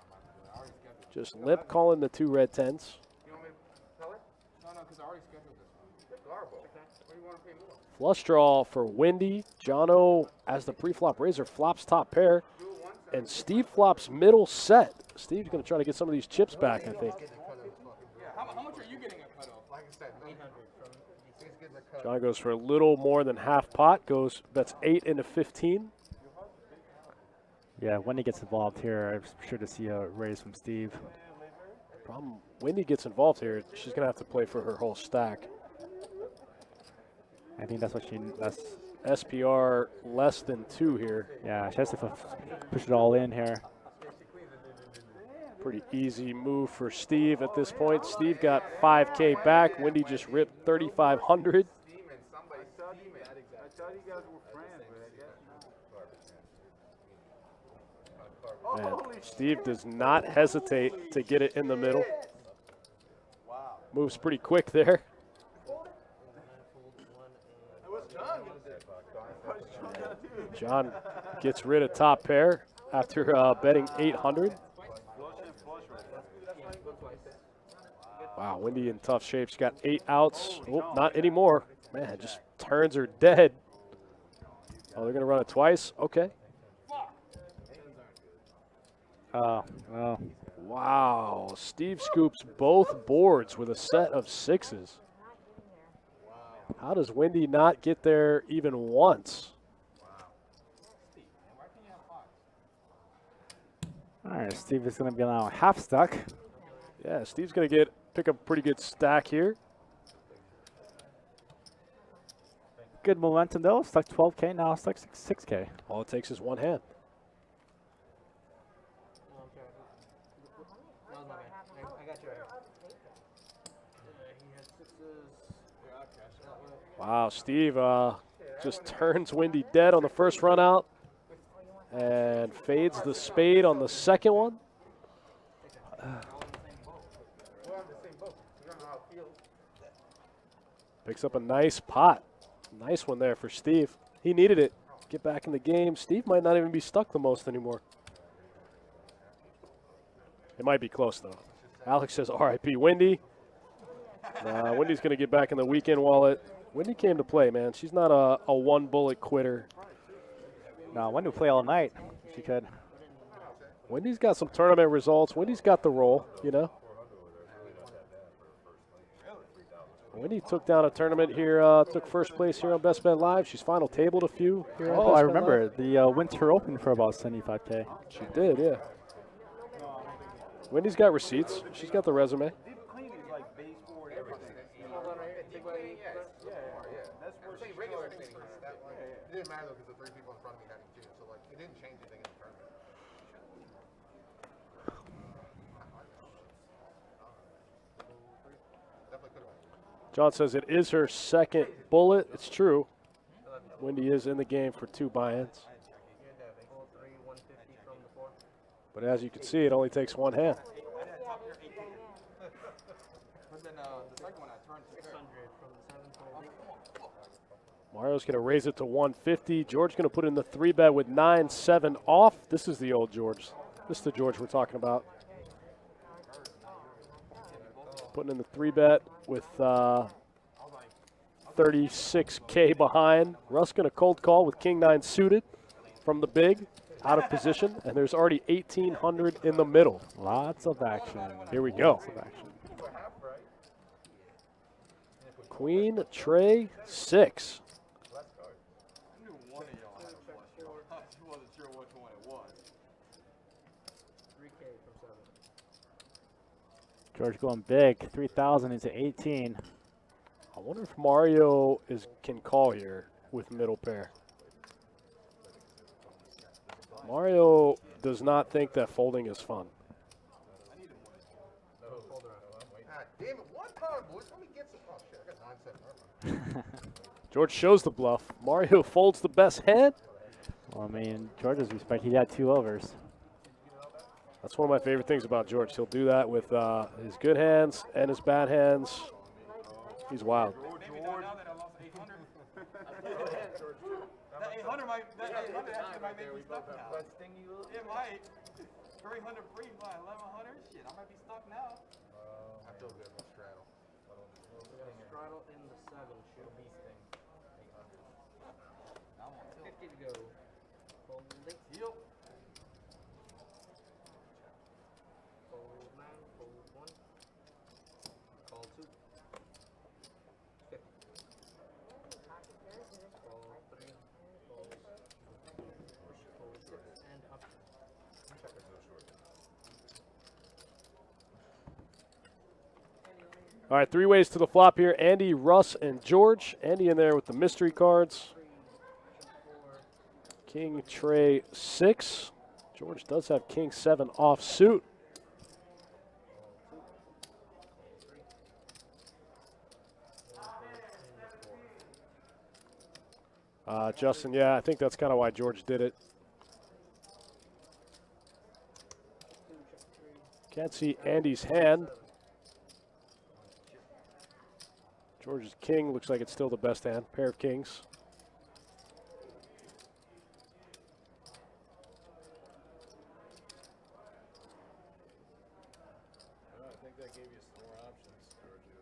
Just limp calling the 2 red 10s. You want me to tell her? No, because I already scheduled this one. Garbo. What do you want to pay more? Flush draw for Wendy. Jono, as the pre-flop raiser, flops top pair. And Steve flops middle set. Steve's going to try to get some of these chips back, I think. Yeah, how much are you getting a cut off? Like I said, 800 from he's getting a cut. John goes for a little more than half pot. Bets 8 into 15. Yeah, when he gets involved here, I'm sure to see a raise from Steve. Problem, Wendy gets involved here. She's going to have to play for her whole stack. I think that's what that's SPR less than 2 here. yeah, she has to push it all in here. Pretty easy move for Steve at this point. Steve got 5K back. Wendy just ripped 3,500. Man, Steve does not hesitate to get it in the middle. Moves pretty quick there. John gets rid of top pair after betting 800. Wow, Wendy in tough shape. She got 8 outs. Oh, not anymore. Man, just turns her dead. Oh, they're going to run it twice? Okay. Oh, well. Wow, Steve scoops both boards with a set of 6s. How does Wendy not get there even once? All right, Steve is going to be now half stuck. Yeah, Steve's going to pick up a pretty good stack here. Good momentum though. Stuck 12K, now stuck 6K. All it takes is one hand. Wow, Steve just turns Wendy dead on the first run out and fades the spade on the second one. Picks up a nice pot. Nice one there for Steve. He needed it. Get back in the game. Steve might not even be stuck the most anymore. It might be close, though. Alex says RIP Wendy. Wendy's going to get back in the weekend wallet. Wendy came to play, man. She's not a one-bullet quitter. No, Wendy will play all night. She could. Wendy's got some tournament results. Wendy's got the roll, you know. Wendy took down a tournament here, took first place here on Best Bet Live. She's final tabled a few here on Oh, Best I Bet remember Live. the Winter Open for about 75K. She did, yeah. Wendy's got receipts. She's got the resume. It didn't matter though because the 3 people in front of me had him too, so like it didn't change anything in the tournament. Definitely could have. John says it is her second bullet. It's true. Wendy is in the game for 2 buy-ins. But as you can see, it only takes one hand. But then the second one I turned 600 from the 720. Mario's going to raise it to 150. George going to put in the 3-bet with 9-7 off. This is the old George. This is the George we're talking about. Putting in the 3-bet with 36K behind. Russ going to cold call with King-9 suited from the big, out of position, and there's already 1,800 in the middle. Lots of action. Here we go. Lots of action. Queen, tray, 6. George going big, 3,000 into 18. I wonder if Mario can call here with middle pair. Mario does not think that folding is fun. Ah, damn it, one time, boys. Let me get some. Oh shit, I got 9-7. George shows the bluff. Mario folds the best hand. Well, I mean, George's respect, he had 2 overs. That's one of my favorite things about George. He'll do that with his good hands and his bad hands. He's wild. That 800 actually might make me stuck now. It might. 300 free by 1,100. Shit, I might be stuck now. I feel good with straddle. Straddle in the 7 should be sting. 50 to go. Fold it. Yep. Fold 9, fold 1. Call 2. 50. Fold 3. Fold 6 and up. All right, 3 ways to the flop here. Andy, Russ, and George. Andy in there with the mystery cards. King, Trey, 6. George does have King 7 off suit. Justin, yeah, I think that's kind of why George did it. Can't see Andy's hand. George's king looks like it's still the best hand. Pair of kings. I think that gave you some more options, Georgie.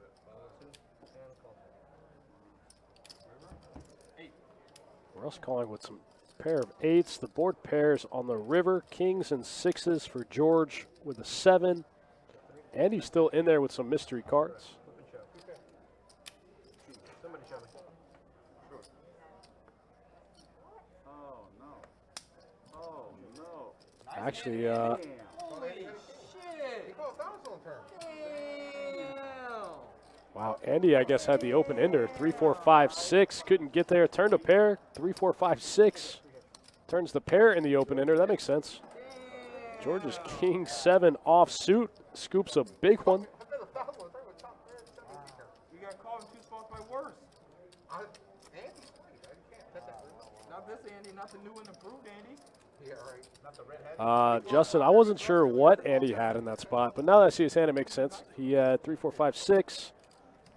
Russ calling with some pair of 8s. The board pairs on the river. Kings and 6s for George with a 7. Andy's still in there with some mystery cards. Somebody show me. Oh, no. Oh, no. Actually, Holy shit! He calls down his own turn. Damn! wow, Andy, I guess, had the open ender. 3, 4, 5, 6. Couldn't get there. Turned a pair. 3, 4, 5, 6. Turns the pair in the open ender. That makes sense. George's king 7 off suit. Scoops a big one. You got called in 2 spots by worse. Not this Andy, not the new and improved Andy. Yeah, right. Not the redhead. Justin, I wasn't sure what Andy had in that spot, but now that I see his hand, it makes sense. He had 3, 4, 5, 6.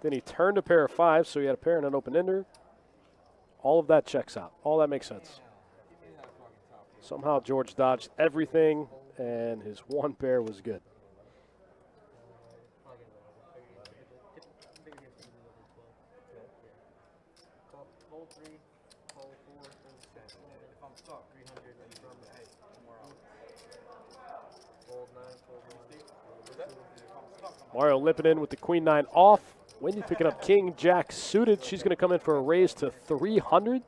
Then he turned a pair of 5s, so he had a pair and an open ender. All of that checks out. All that makes sense. Somehow George dodged everything, and his 1 pair was good. Hold 3, hold 4, if I'm stuck, 300, and from the hey, somewhere else. Fold 9, fold 1. Mario limping in with the queen 9 off. Wendy picking up king jack suited. She's going to come in for a raise to 300.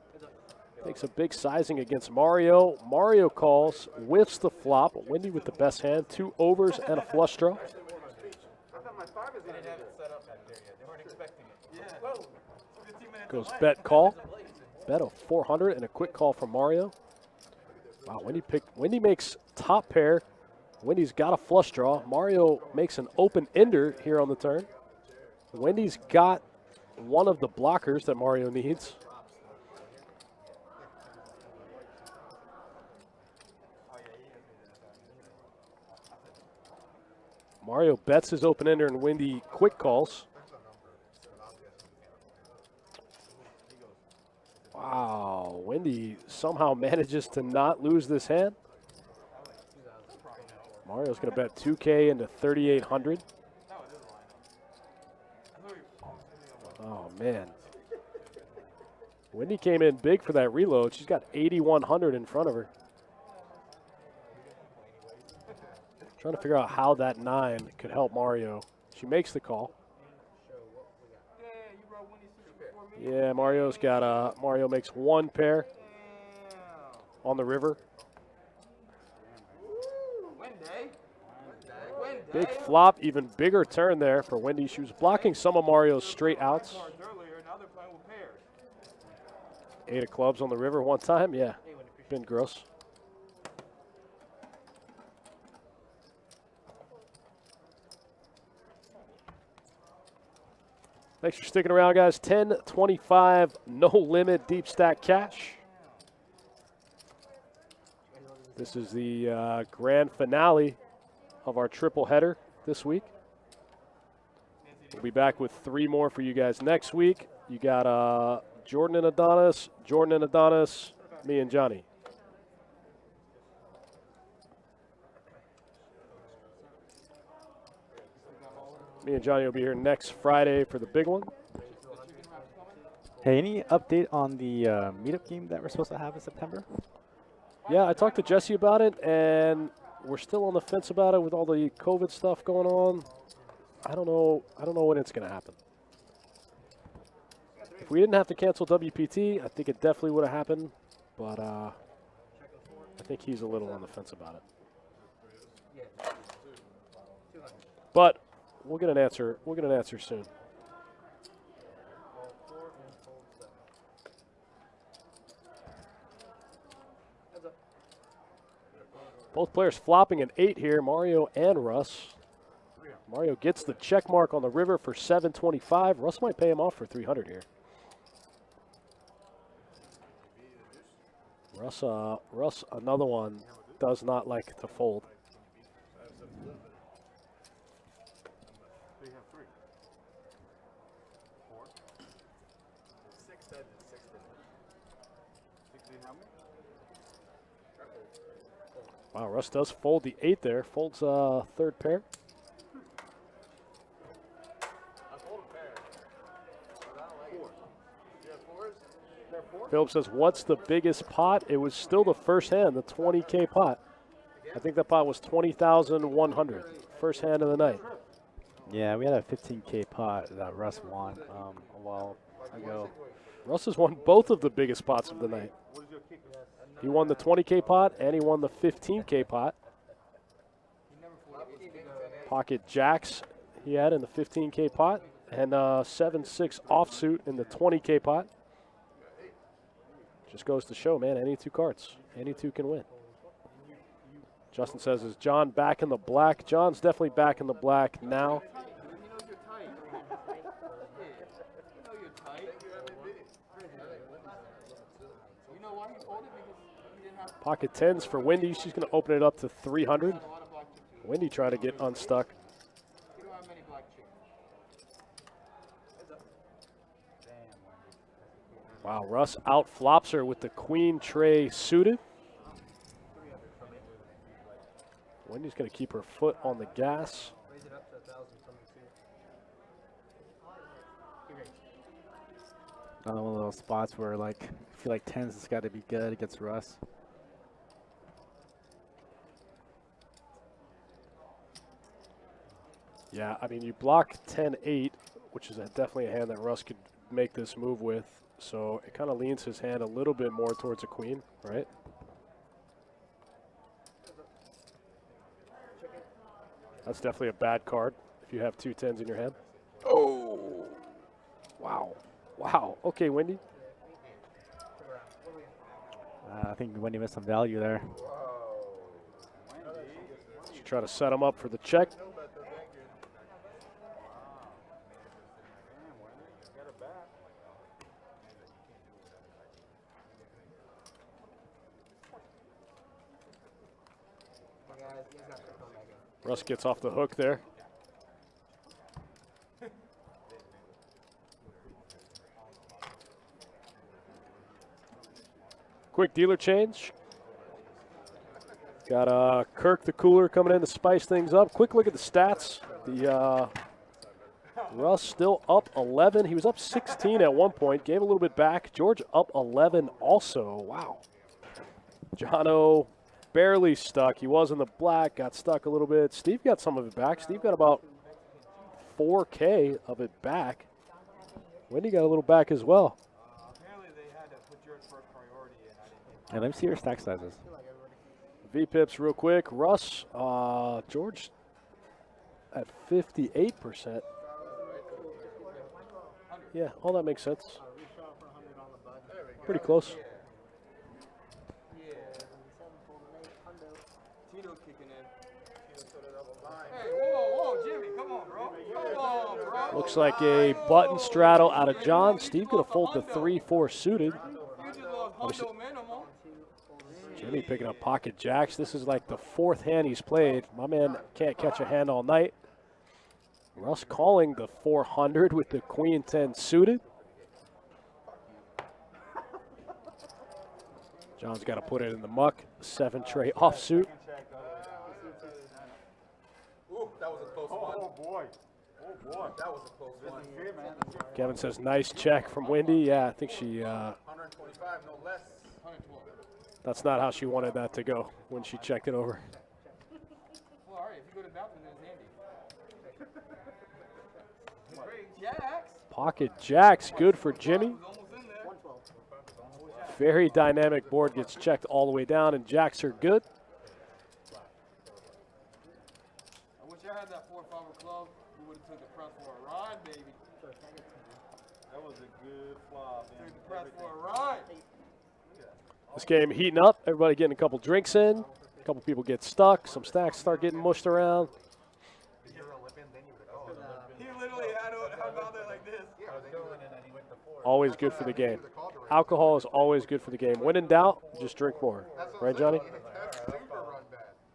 Takes a big sizing against Mario. Mario calls, whiffs the flop. Wendy with the best hand, 2 overs and a flush draw. I thought my 5 is going to do it. Set up back there yet. They weren't expecting it. Yeah. Whoa. 15 minutes Goes delay. bet call. Bet of 400 and a quick call from Mario. Wow, Wendy makes top pair. Wendy's got a flush draw. Mario makes an open ender here on the turn. Wendy's got one of the blockers that Mario needs. Mario bets his open ender and Wendy quick calls. Wow, Wendy somehow manages to not lose this hand. Mario's going to bet 2K into 3,800. Oh, man. Wendy came in big for that reload. She's got 8,100 in front of her. Trying to figure out how that 9 could help Mario. She makes the call. Yeah, Mario makes 1 pair on the river. Big flop, even bigger turn there for Wendy. She was blocking some of Mario's straight outs. 8 of clubs on the river one time, yeah. Been gross. Thanks for sticking around, guys. 10:25, no limit, deep stack cash. This is the grand finale of our triple header this week. We'll be back with 3 more for you guys next week. You got Jordan and Adonis, me and Johnny. Me and Johnny will be here next Friday for the big one. Hey, any update on the meetup game that we're supposed to have in September? Yeah, I talked to Jesse about it, and we're still on the fence about it with all the COVID stuff going on. I don't know when it's going to happen. If we didn't have to cancel WPT, I think it definitely would have happened, but I think he's a little on the fence about it. But We'll get an answer. We'll get an answer soon. Both players flopping an 8 here, Mario and Russ. Mario gets the check mark on the river for 725. Russ might pay him off for 300 here. Russ, another one, does not like to fold. Wow, Russ does fold the 8 there. Folds third pair. Philip says, what's the biggest pot? It was still the first hand, the 20K pot. I think that pot was 20,100. First hand of the night. Yeah, we had a 15K pot that Russ won a while ago. Russ has won both of the biggest pots of the night. He won the 20K pot and he won the 15K pot. Pocket jacks he had in the 15K pot and 7-6 offsuit in the 20K pot. Just goes to show, man, any two cards, any two can win. Justin says, is John back in the black? John's definitely back in the black now. Pocket 10s for Wendy. She's going to open it up to 300. Wendy trying to get unstuck. Wow, Russ out flops her with the queen tray suited. Wendy's going to keep her foot on the gas. Another one of those spots where, like, I feel like 10s has got to be good against Russ. Yeah, I mean, you block 10-8, which is definitely a hand that Russ could make this move with. So it kind of leans his hand a little bit more towards a queen, right? That's definitely a bad card if you have two 10s in your hand. Oh, wow. Wow. Okay, Wendy. I think Wendy missed some value there. She try to set him up for the check. Russ gets off the hook there. Quick dealer change. Got Kirk the cooler coming in to spice things up. Quick look at the stats. The Russ still up 11. He was up 16 at one point. Gave a little bit back. George up 11 also. Wow. Jono barely stuck. He was in the black. Got stuck a little bit. Steve got some of it back. Steve got about 4K of it back. Wendy got a little back as well. Yeah, let me see your stack sizes. V-pips real quick. Russ, George at 58%. Yeah, all that makes sense. Pretty close. Looks like a button straddle out of John. Steve gonna fold the 3-4 suited. Jimmy picking up pocket jacks. This is like the fourth hand he's played. My man can't catch a hand all night. Russ calling the 400 with the queen 10 suited. John's got to put it in the muck. 7 tray offsuit. Ooh, that was a close one. Oh boy. Oh boy. That was a close one. Kevin says nice check from Wendy. Yeah, I think she 125, no less. 112. That's not how she wanted that to go when she checked it over. Well, all right, if you go to bathroom, then it's handy. Jacks. Pocket jacks, good for Jimmy. Very dynamic board, gets checked all the way down, and jacks are good. I wish I had that 4-5 club. We would have for a run, baby. That was a good flop. Took the press for a run. This game heating up. Everybody getting a couple drinks in. A couple people get stuck. Some stacks start getting mushed around. He literally had him out there like this. Always good for the game. Alcohol is always good for the game. When in doubt, just drink more. Right, Johnny?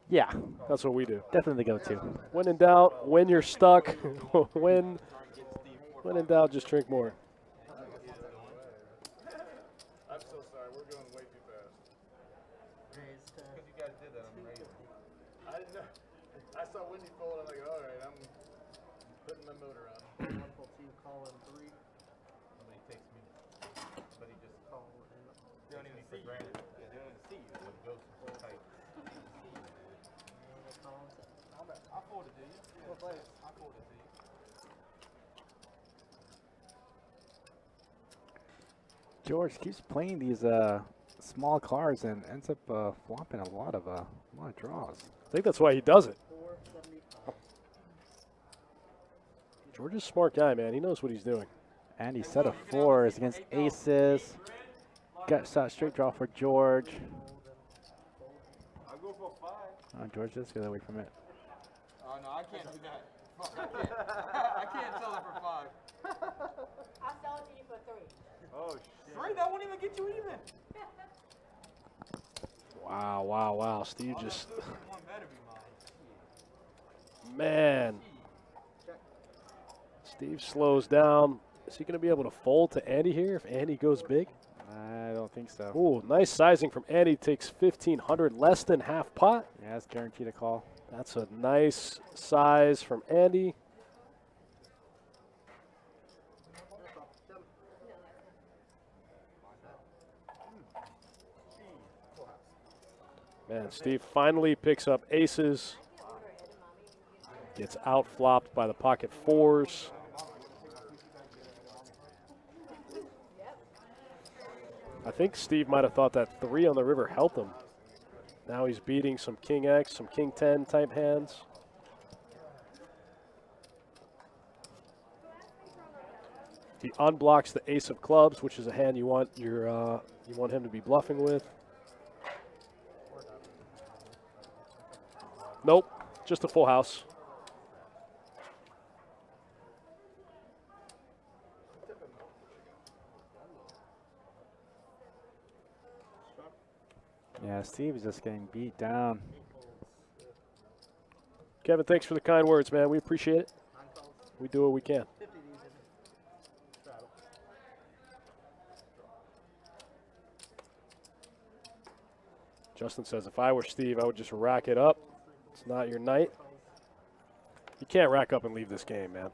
Yeah, That's what we do. definitely the go-to. When in doubt, when you're stuck, when in doubt, just drink more. I'm so sorry. We're going way too fast. Because you guys did that, I'm amazing. I didn't know. I saw Wendy fold. I'm like, all right, I'm putting my motor on. Nobody takes me. But he just they don't even see you. Yeah, they don't even see you. So it goes so tight. I folded to you. I folded to you. George keeps playing these small cards and ends up flopping a lot of draws. I think that's why he does it. George is a smart guy, man. He knows what he's doing. And he set of fours against aces. Got shot straight draw for George. I'll go for 5. George just get away from it. Oh, no, I can't do that. Fuck, I can't sell it for 5. I'll sell it to you for 3. Oh, shit. 3, that won't even get you even. Wow, wow, wow. Steve Oh, just, that one better be mine. man. Steve slows down. Is he going to be able to fold to Andy here if Andy goes big? I don't think so. Ooh, nice sizing from Andy. Takes 1,500, less than half pot. Yeah, it's guaranteed a call. That's a nice size from Andy. Man, Steve finally picks up aces. Gets out-flopped by the pocket fours. I think Steve might have thought that 3 on the river helped him. Now he's beating some King X, some King 10 type hands. He unblocks the ace of clubs, which is a hand you want you want him to be bluffing with. Nope, just a full house. Yeah, Steve is just getting beat down. Kevin, thanks for the kind words, man. We appreciate it. We do what we can. Justin says, if I were Steve, I would just rack it up. It's not your night. You can't rack up and leave this game, man.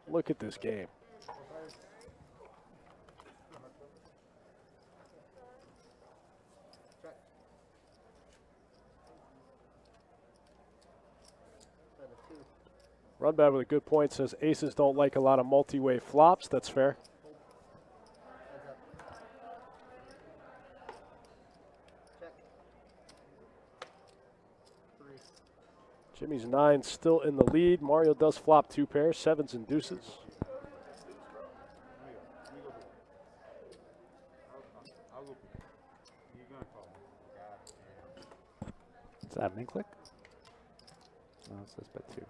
Look at this game. Run bad with a good point. Says aces don't like a lot of multi-way flops. That's fair. Jimmy's 9 still in the lead. Mario does flop 2 pairs, 7s and deuces. Is that admin click? No, it says bet 2.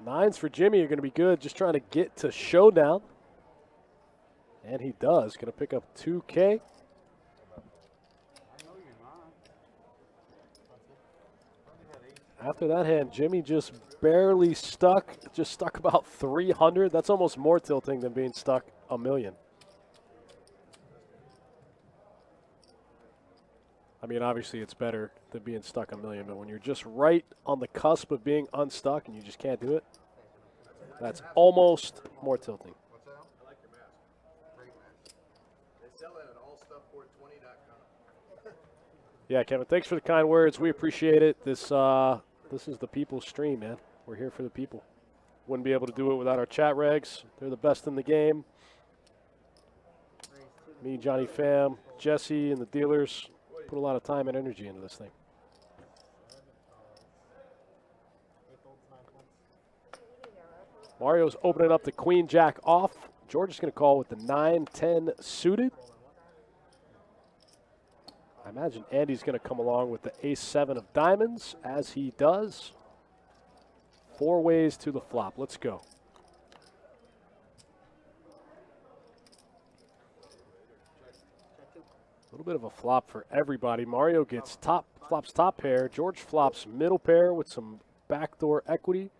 Nines for Jimmy are going to be good. Just trying to get to showdown. And he does. Going to pick up 2K. After that hand, Jimmy just barely stuck. Just stuck about 300. That's almost more tilting than being stuck a million. I mean, obviously it's better than being stuck a million, but when you're just right on the cusp of being unstuck and you just can't do it, that's almost more tilting. What's that? I like your mask. Great mask. They sell it at allstuffport20.com. Yeah, Kevin, thanks for the kind words. We appreciate it. This is the people's stream, man. We're here for the people. Wouldn't be able to do it without our chat regs. They're the best in the game. Me, Johnny Pham, Jesse, and the dealers put a lot of time and energy into this thing. Mario's opening up the queen jack off. George is going to call with the 9-10 suited. I imagine Andy's going to come along with the ace-7 of diamonds, as he does. 4 ways to the flop. Let's go. A little bit of a flop for everybody. Mario gets flops top pair. George flops middle pair with some backdoor equity.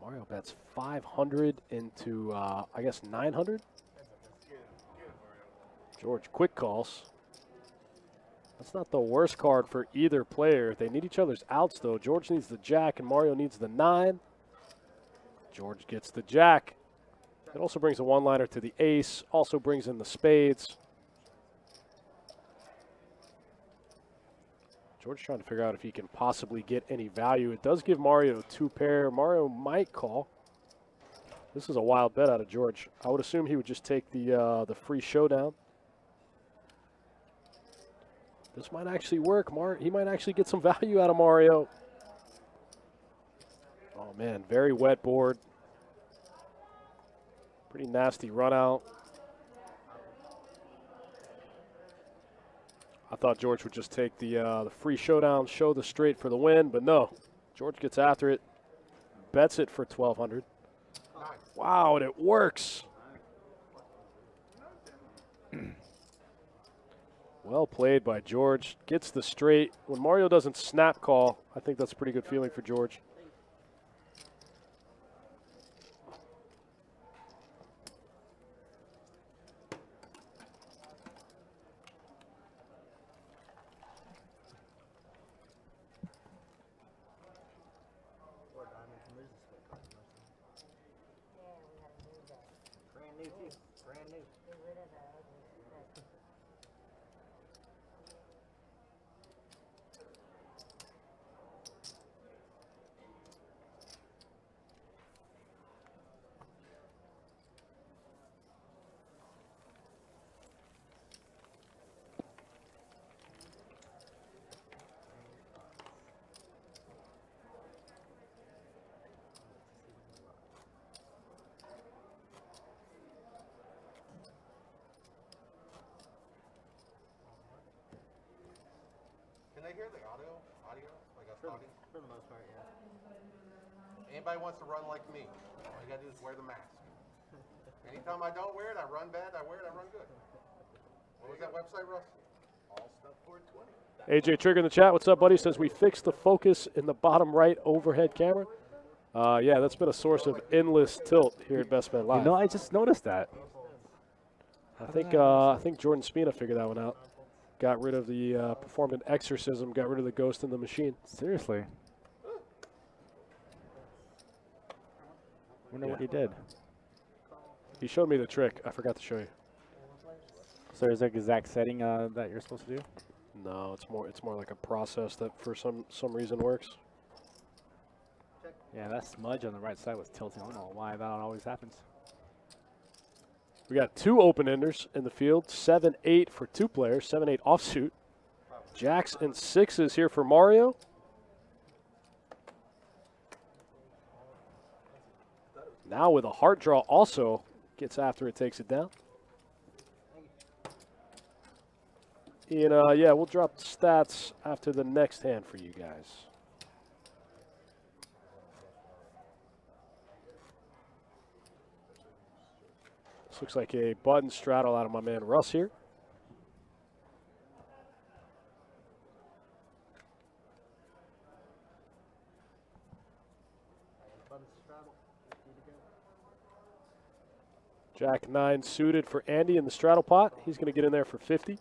Mario bets 500 into, I guess, 900. George quick calls. That's not the worst card for either player. They need each other's outs, though. George needs the jack, and Mario needs the 9. George gets the jack. It also brings a one-liner to the ace. Also brings in the spades. George trying to figure out if he can possibly get any value. It does give Mario 2 pair. Mario might call. This is a wild bet out of George. I would assume he would just take the free showdown. This might actually work. He might actually get some value out of Mario. Oh, man, very wet board. Pretty nasty run out. I thought George would just take the free showdown, show the straight for the win, but no. George gets after it, bets it for 1,200. Wow, and it works. Well played by George. Gets the straight. When Mario doesn't snap call, I think that's a pretty good feeling for George. Brand new too. Brand new. Can they hear the audio? Like us talking? For the most part, yeah. Anybody wants to run like me, all you gotta do is wear the mask. Anytime I don't wear it, I run bad. I wear it, I run good. What was that website, Russ? All stuff 420. AJ Trigger in the chat. What's up, buddy? Says we fixed the focus in the bottom right overhead camera. Yeah, that's been a source of endless tilt here at Best Bet Live. You know, I just noticed that. I think Jordan Spina figured that one out. Got rid of the performed an exorcism. Got rid of the ghost in the machine. Seriously. Wonder what he did. He showed me the trick. I forgot to show you. So is there an exact setting that you're supposed to do? No, it's more like a process that for some reason works. Yeah, that smudge on the right side was tilting. I don't know why that always happens. We got 2 open-enders in the field. 7-8 for 2 players. 7-8 offsuit. Jacks and 6s here for Mario. Now with a heart draw also gets after it, takes it down. And yeah, we'll drop the stats after the next hand for you guys. This looks like a button straddle out of my man Russ here. Jack 9 suited for Andy in the straddle pot. He's going to get in there for 50.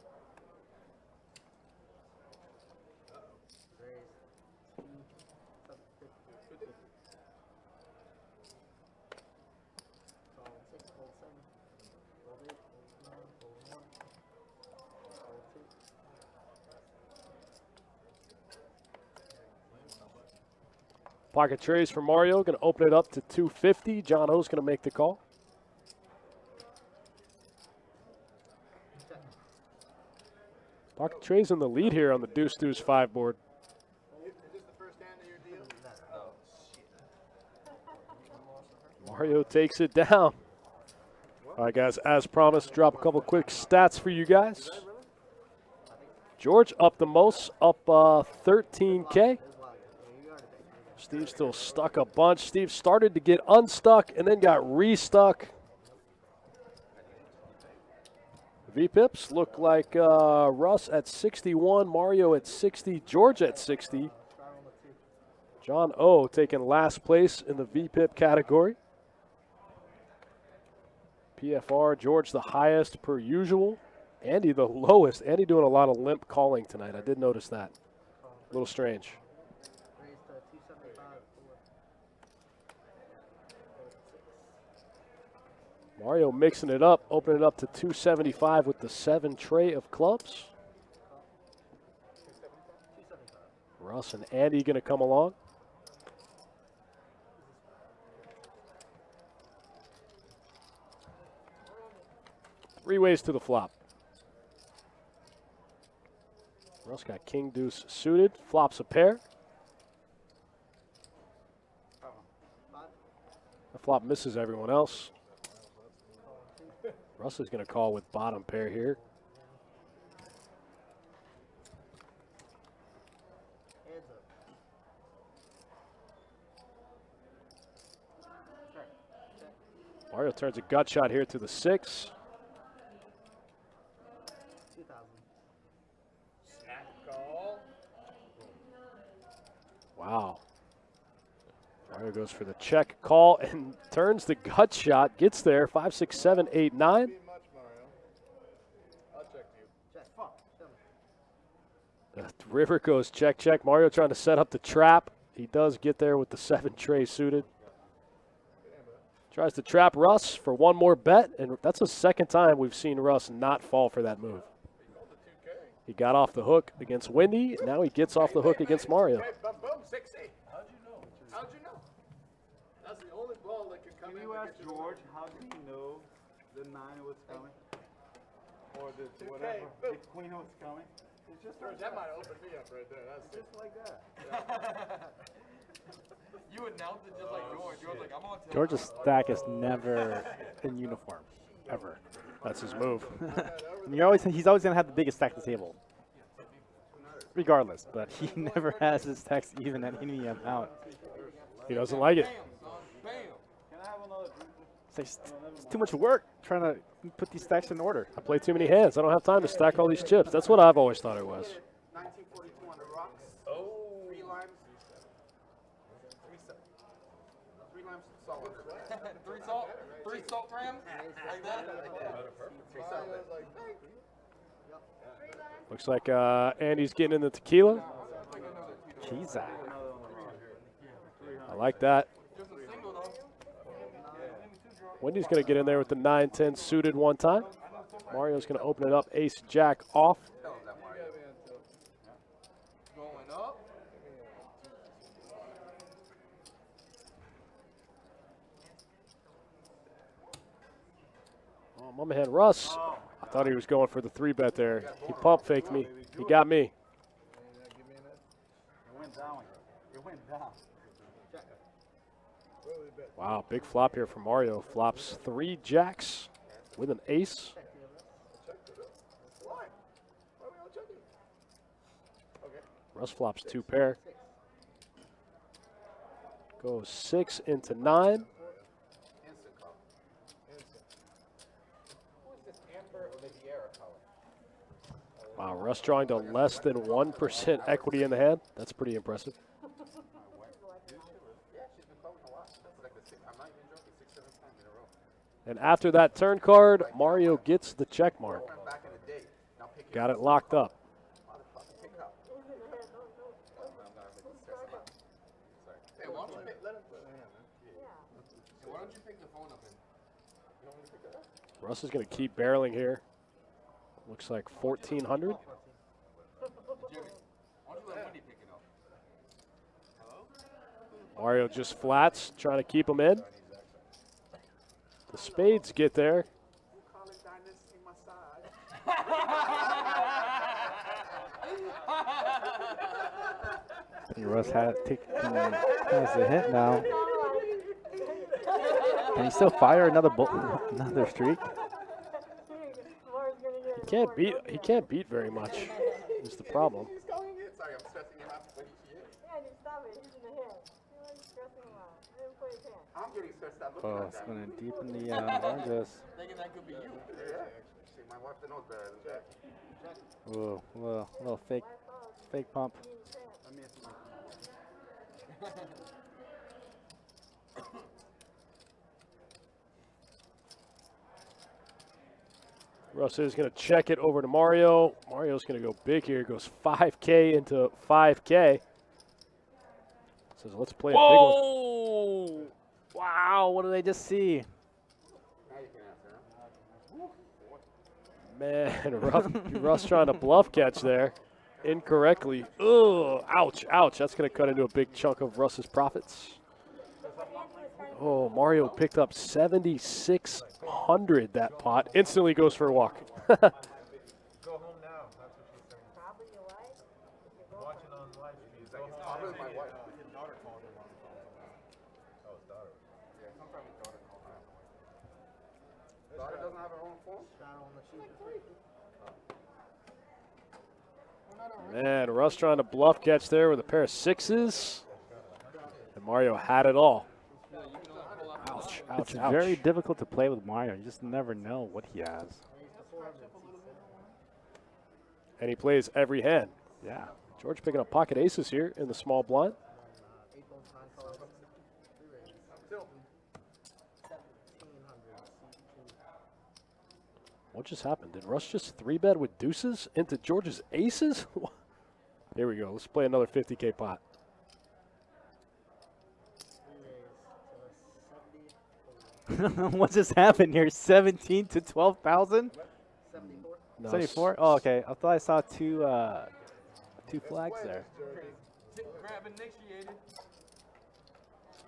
Pocket trays for Mario. Going to open it up to 250. Jono's going to make the call. Pocket trays in the lead here on the deuce 5 board. Is this the first hand of your deal? Mario takes it down. All right, guys, as promised, drop a couple quick stats for you guys. George up the most, up 13K. Steve still stuck a bunch. Steve started to get unstuck and then got restuck. VPips look like Russ at 61, Mario at 60, George at 60. John O taking last place in the VPip category. PFR, George the highest per usual. Andy the lowest. Andy doing a lot of limp calling tonight. I did notice that. A little strange. Mario mixing it up, opening it up to 275 with the 7 tray of clubs. Russ and Andy going to come along. Three ways to the flop. Russ got king deuce suited, flops a pair. The flop misses everyone else. Russ is going to call with bottom pair here. Mario turns a gut shot here to the 6. Wow. Mario goes for the check call and turns the gut shot, gets there, 5, 6, 7, 8, 9. The river goes check, check. Mario trying to set up the trap. He does get there with the 7 tray suited. Tries to trap Russ for one more bet, and that's the second time we've seen Russ not fall for that move. He got off the hook against Wendy, and now he gets off the hook against Mario. How'd you know? How'd you know? That's the only ball that could come in. Can you ask George how did he know the 9 was coming? Or the whatever, the queen was coming? It's just like that might open me up right there. That's just like that. You announced it just like George. George's like, I'm on to George's stack is never in uniform, ever. That's his move. And he's always going to have the biggest stack at the table, regardless. But he never has his stacks even at any amount. He doesn't like it. Bam. Can I have another drink? It's too much work trying to put these stacks in order. I play too many hands. I don't have time to stack all these chips. That's what I've always thought it was. 1942 on the rocks. Oh. 3 limes. 3 limes solid. 3 salt grams? Like that? Looks like Andy's getting in the tequila. Jeez. I like that. Wendy's going to get in there with the 9-10 suited one time. Mario's going to open it up, ace jack off. Going up. Oh, my man Russ. I thought he was going for the 3-bet there. He pump faked me. He got me. It went down. It went down. Wow, big flop here for Mario. Flops 3 jacks with an ace. Russ flops 2 pair. Goes 6 into 9. Wow, Russ drawing to less than 1% equity in the hand. That's pretty impressive. And after that turn card, Mario gets the check mark. Got it locked up. Hey, why don't you pick the phone up and you want me to pick that up? Russ is going to keep barreling here. Looks like 1,400. Jimmy, why don't you let Wendy pick it up? Mario just flats, trying to keep him in. The spades get there. Russ has the hint now. Can he still fire another another streak? He can't beat very much. Is the problem. He's calling it. Sorry, I'm stressing him out, but he is. I'm getting stressed out looking Oh, at it's that. going to deepen the oranges. Thinking that could be you. Yeah. See, my wife knows better than that. Whoa, whoa, little fake pump. Russ is going to check it over to Mario. Mario's going to go big here. Goes 5K into 5K. Says, let's play a big one. Whoa! Wow, what did I just see? Man, Russ trying to bluff catch there incorrectly. Ugh, ouch, ouch. That's going to cut into a big chunk of Russ's profits. Oh, Mario picked up 7,600 that pot. Instantly goes for a walk. Go home now. That's what she's saying. Watching on live stream. Go home now. Probably my wife. His daughter called him on the phone. Oh, his daughter. Yeah, sometimes his daughter calls him. Daughter doesn't have her own phone? Man, Russ trying to bluff catch there with a pair of sixes. And Mario had it all. Ouch, ouch, It's ouch. very difficult to play with Mario. You just never know what he has. And he plays every hand. Yeah. George picking up pocket aces here in the small blind. What just happened? Did Russ just 3-bet with deuces into George's aces? Here we go. Let's play another 50K pot. What just happened here? 17 to 12,000? No, 74? Oh, okay. I thought I saw two flags there. Grab initiated.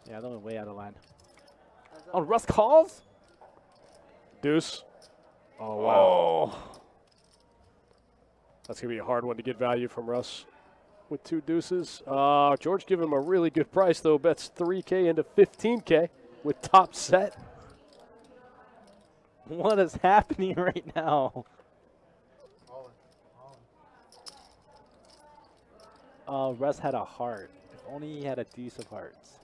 Yeah, that went way out of line. Oh, Russ calls? Deuce. Oh, wow. That's going to be a hard one to get value from Russ with two deuces. George giving him a really good price, though. Bets 3K into 15K with top set. What is happening right now? Russ had a heart. If only he had a deuce of hearts.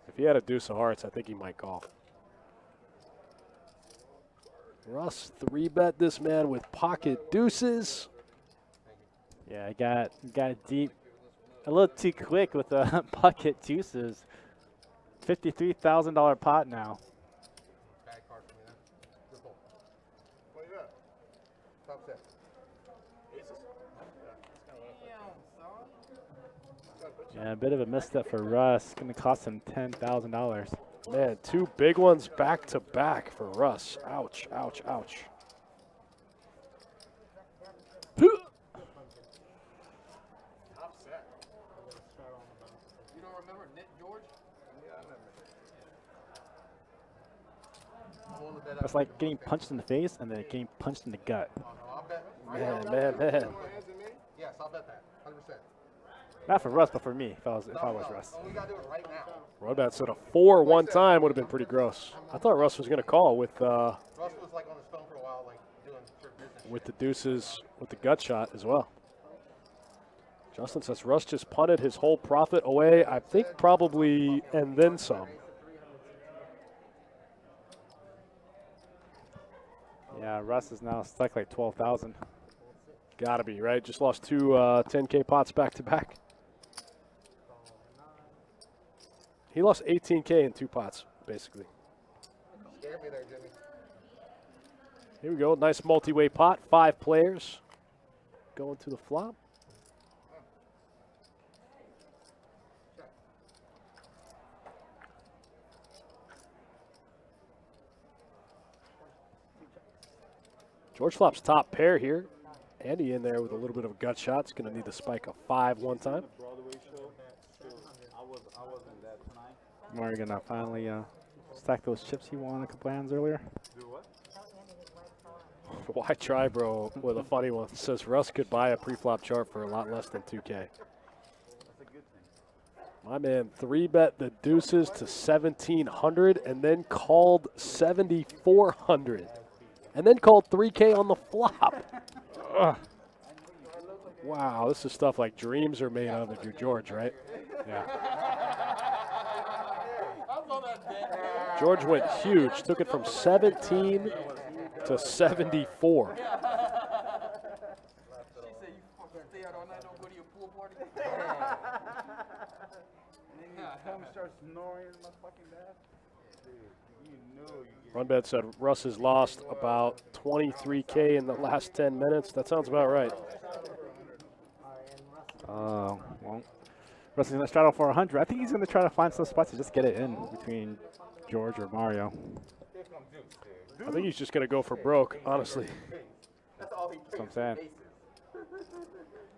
If he had a deuce of hearts, I think he might call. Russ 3-bet this man with pocket deuces. Yeah, I got deep a little too quick with the pocket deuces. $53,000 pot now. Bad card for me then. Good pull. What do you got? Top set. Aces? Yeah, a bit of a misstep for Russ. Going to cost him $10,000. Man, two big ones back to back for Russ. Ouch, ouch, ouch. Top set. You don't remember Nick George? Yeah, I remember. It's like getting punched in the face and then getting punched in the gut. Oh, no, I'll bet. Man. More hands than me? Yes, I'll bet that. 100%. Not for Russ, but for me, if I was No, Russ. We gotta do it right now. Roadbat said a 4 one time would have been pretty gross. I thought Russ was going to call with Russ was like on his phone for a while, like doing certain business. with the deuces with the gut shot as well. Justin says Russ just punted his whole profit away. I think probably and then some. Yeah, Russ is now stuck like 12,000. Gotta be, right? Just lost two 10K pots back to back. He lost 18K in two pots, basically. Scared me there, Jimmy. Here we go. Nice multi-way pot. 5 players going to the flop. George flops top pair here. Andy in there with a little bit of a gut shot. It's going to need to spike a 5 one time. We're going to finally stack those chips he won a couple hands earlier. Why try, bro, with a funny one? Says Russ could buy a pre-flop chart for a lot less than 2K. My man 3-bet the deuces to 1,700 and then called 7,400. And then called 3K on the flop. Ugh. Wow, this is stuff like dreams are made of if you're George, right? Yeah. George went huge, took it from 17 to 74. Runbet said Russ has lost about 23K in the last 10 minutes. That sounds about right. Well, Russ is going to straddle for 100. I think he's going to try to find some spots to just get it in between George or Mario. I think he's just going to go for broke, honestly. That's what I'm saying.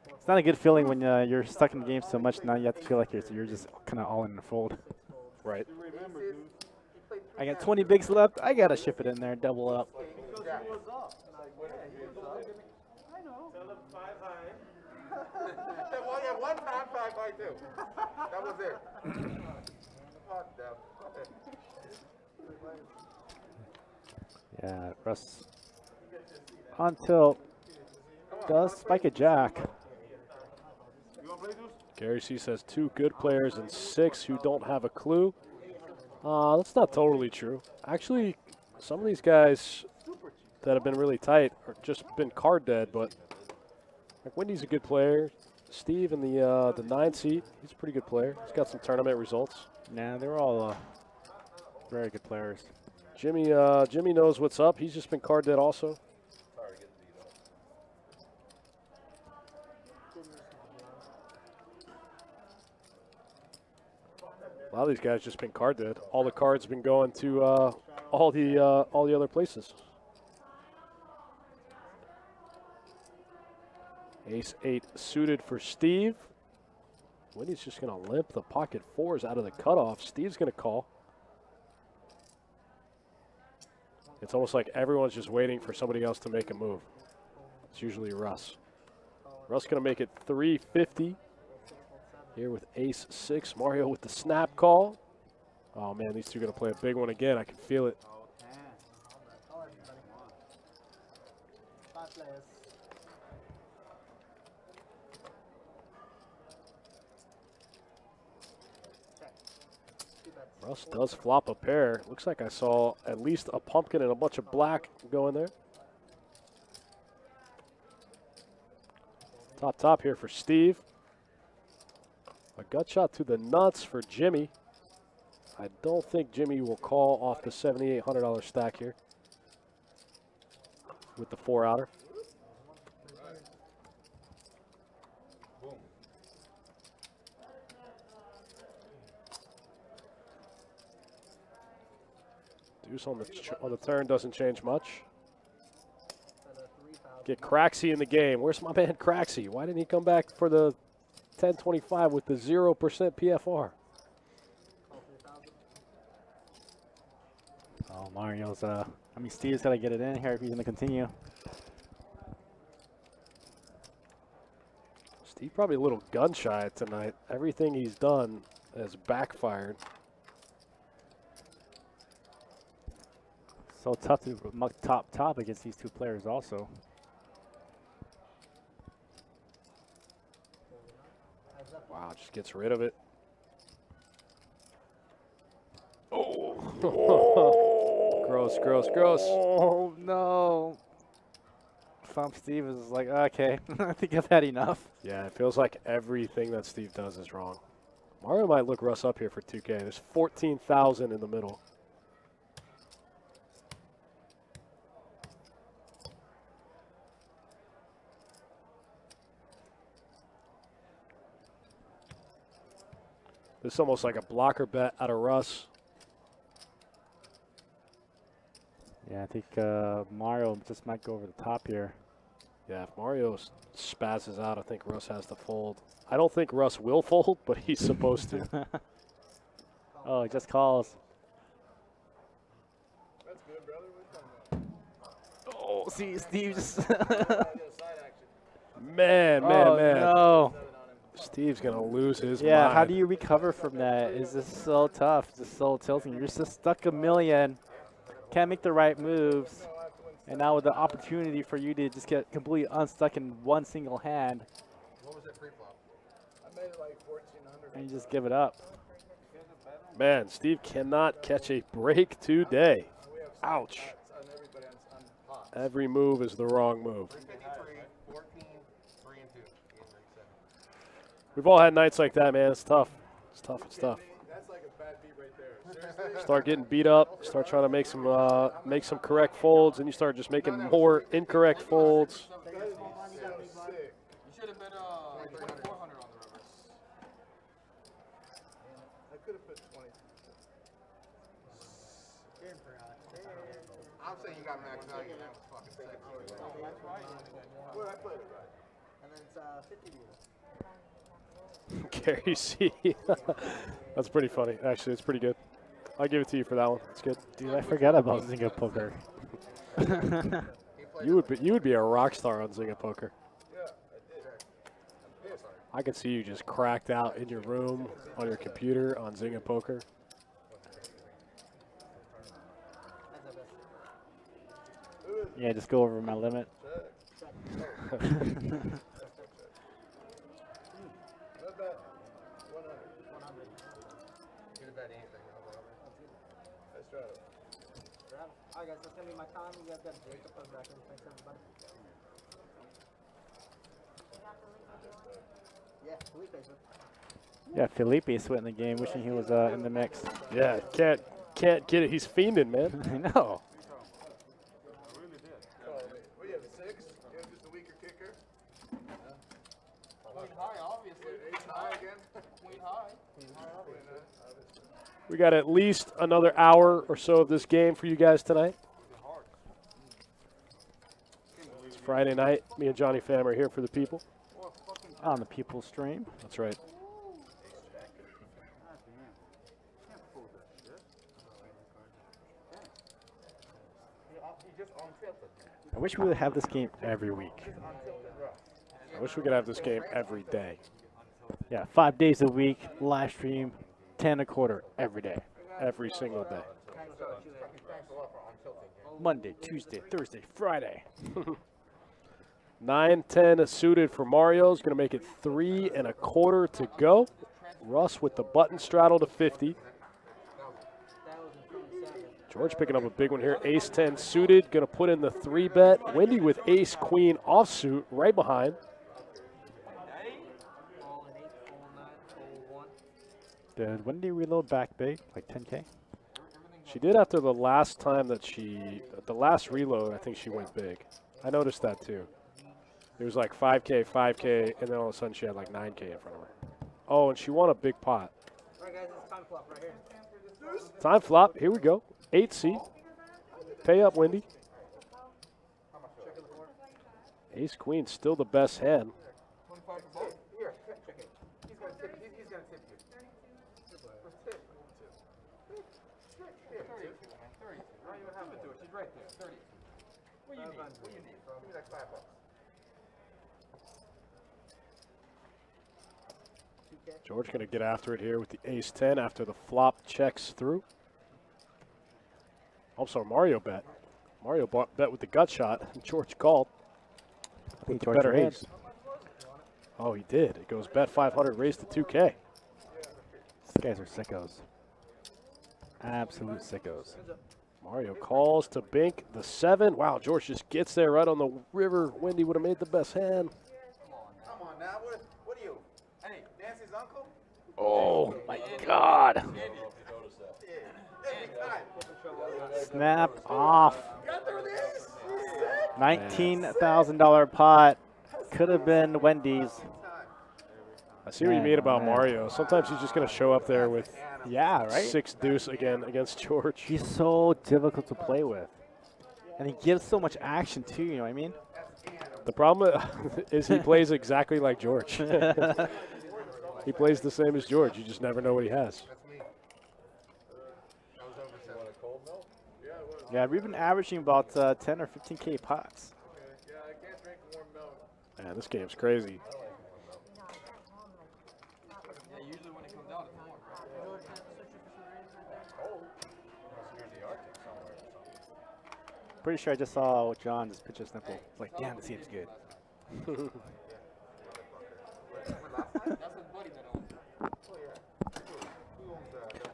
It's not a good feeling when you're stuck in the game so much. Now you have to feel like you're just kind of all in the fold. Right. I got 20 bigs left. I got to ship it in there, double up. Well, yeah, one time 5 by 2. That was it. Yeah, Russ on tilt does spike a jack. Gary C says 2 good players and 6 who don't have a clue. That's not totally true. Actually, some of these guys that have been really tight are just been card dead, but like Wendy's a good player. Steve in the 9 seat, he's a pretty good player. He's got some tournament results. Nah, they're all very good players. Jimmy knows what's up. He's just been card dead also. A lot of these guys just been card dead. All the cards been going to all the other places. Ace-8 suited for Steve. Winnie's just going to limp the pocket 4s out of the cutoff. Steve's going to call. It's almost like everyone's just waiting for somebody else to make a move. It's usually Russ. Russ going to make it 350 here with Ace-6. Mario with the snap call. Oh, man, these two are going to play a big one again. I can feel it. Russ does flop a pair. Looks like I saw at least a pumpkin and a bunch of black go in there. Top here for Steve. A gut shot to the nuts for Jimmy. I don't think Jimmy will call off the $7,800 stack here with the 4-outer. Deuce on the turn doesn't change much. Get Craxy in the game. Where's my man Craxy? Why didn't he come back for the 1025 with the 0% PFR? Oh, Mario's, Steve's got to get it in here if he's going to continue. Steve probably a little gun shy tonight. Everything he's done has backfired. So tough to muck top against these two players also. Wow, just gets rid of it. Oh! Gross, gross, gross. Oh, no. Thump Steve is like, okay, I think I've had enough. Yeah, it feels like everything that Steve does is wrong. Mario might look Russ up here for 2K. There's 14,000 in the middle. This is almost like a blocker bet out of Russ. Yeah, I think Mario just might go over the top here. Yeah, if Mario spazzes out, I think Russ has to fold. I don't think Russ will fold, but he's supposed to. Oh, he just calls. That's good, brother. Oh, see, Steve just... Man. No. Steve's gonna lose his Yeah, mind. how do you recover from that? Is this so tough? Is this so tilting? You're just stuck a million. Can't make the right moves. And now with the opportunity for you to just get completely unstuck in one single hand, What was it pre-flop? I made it like 1400. and you just give it up. Man, Steve cannot catch a break today. Ouch. On everybody on pot. Every move is the wrong move. 353, 14, 3 and 2. Game break 7. We've all had nights like that, man. It's tough. It's tough. It's tough. That's like a bad beat right there. Seriously? Start getting beat up. Start trying to make some correct folds, and you start just making more incorrect folds. That is so sick. You should have been 400 on the rivers. I could have put 20. I'm saying you got max value. That was fucking sick. What did I put it right? And then it's 50 views. Gary C. That's pretty funny. Actually, it's pretty good. I'll give it to you for that one. It's good. Dude, I forgot about Zynga Poker. You would be a rock star on Zynga Poker. Yeah, I did. I'm pissed. I could see you just cracked out in your room on your computer on Zynga Poker. Yeah, just go over my limit. Not bad. 100. Could have bet anything. Let's try it. Alright guys, that's gonna be my time. You guys got Jacob on back. Thanks everybody. Yeah, Felipe, sir. Yeah, Felipe is sweating the game, wishing he was in the mix. Yeah, can't get it. He's fiending, man. I know. What do you have, 6? You have just a weaker kicker? Queen high, obviously. Ace high again? Queen high. We got at least another hour or so of this game for you guys tonight. It's Friday night. Me and Johnny Pham are here for the people. On the people stream. That's right. I wish we would have this game every week. I wish we could have this game every day. Yeah, 5 days a week, live stream, 10 a quarter every day. Every single day. Monday, Tuesday, Thursday, Friday. 9-10 suited for Mario. Is going to make it 3 1/4 to go. Russ with the button straddle to 50. George picking up a big one here. Ace-10 suited. Going to put in the 3-bet. Wendy with ace-queen offsuit right behind. Did Wendy reload back big, like 10K? She did after the last time that the last reload, I think she went big. I noticed that too. It was like 5K, 5K, and then all of a sudden she had like 9K in front of her. Oh, and she won a big pot. All right, guys, it's time flop right here. Time flop. Here we go. 8C. Pay up, Wendy. Ace Queen still the best hand. 25 for both. Here, check it. He's gonna tip you. He's gonna tip you. Here, 32, man. 32. Don't even have to do it. She's right there. 32. What do you need? What do you need, bro? give me like $5. George going to get after it here with the ace-10 after the flop checks through. Also, Mario bet. Mario bet with the gut shot. George called with the George better raised. ace. Oh, he did. It goes bet 500, raised to 2K. These guys are sickos. Absolute sickos. Mario calls to Bink the 7. Wow, George just gets there right on the river. Wendy would have made the best hand. Come on now. What are you? Hey, Nancy's uncle? Oh, my God. Every time. Snap off. Got through this? $19,000 pot. Could have been Wendy's. I see what you mean about Man. Mario. Sometimes he's just going to show up there with Yeah, right? 6 deuce again against George. He's so difficult to play with. And he gives so much action too, you know what I mean? The problem is he plays exactly like George. He plays the same as George. You just never know what he has. Yeah, we've been averaging about 10 or 15K pots. Yeah, I can't drink warm milk. Man, this game's crazy. Pretty sure I just saw John just pitch his nipple. It's like, damn, this seems good.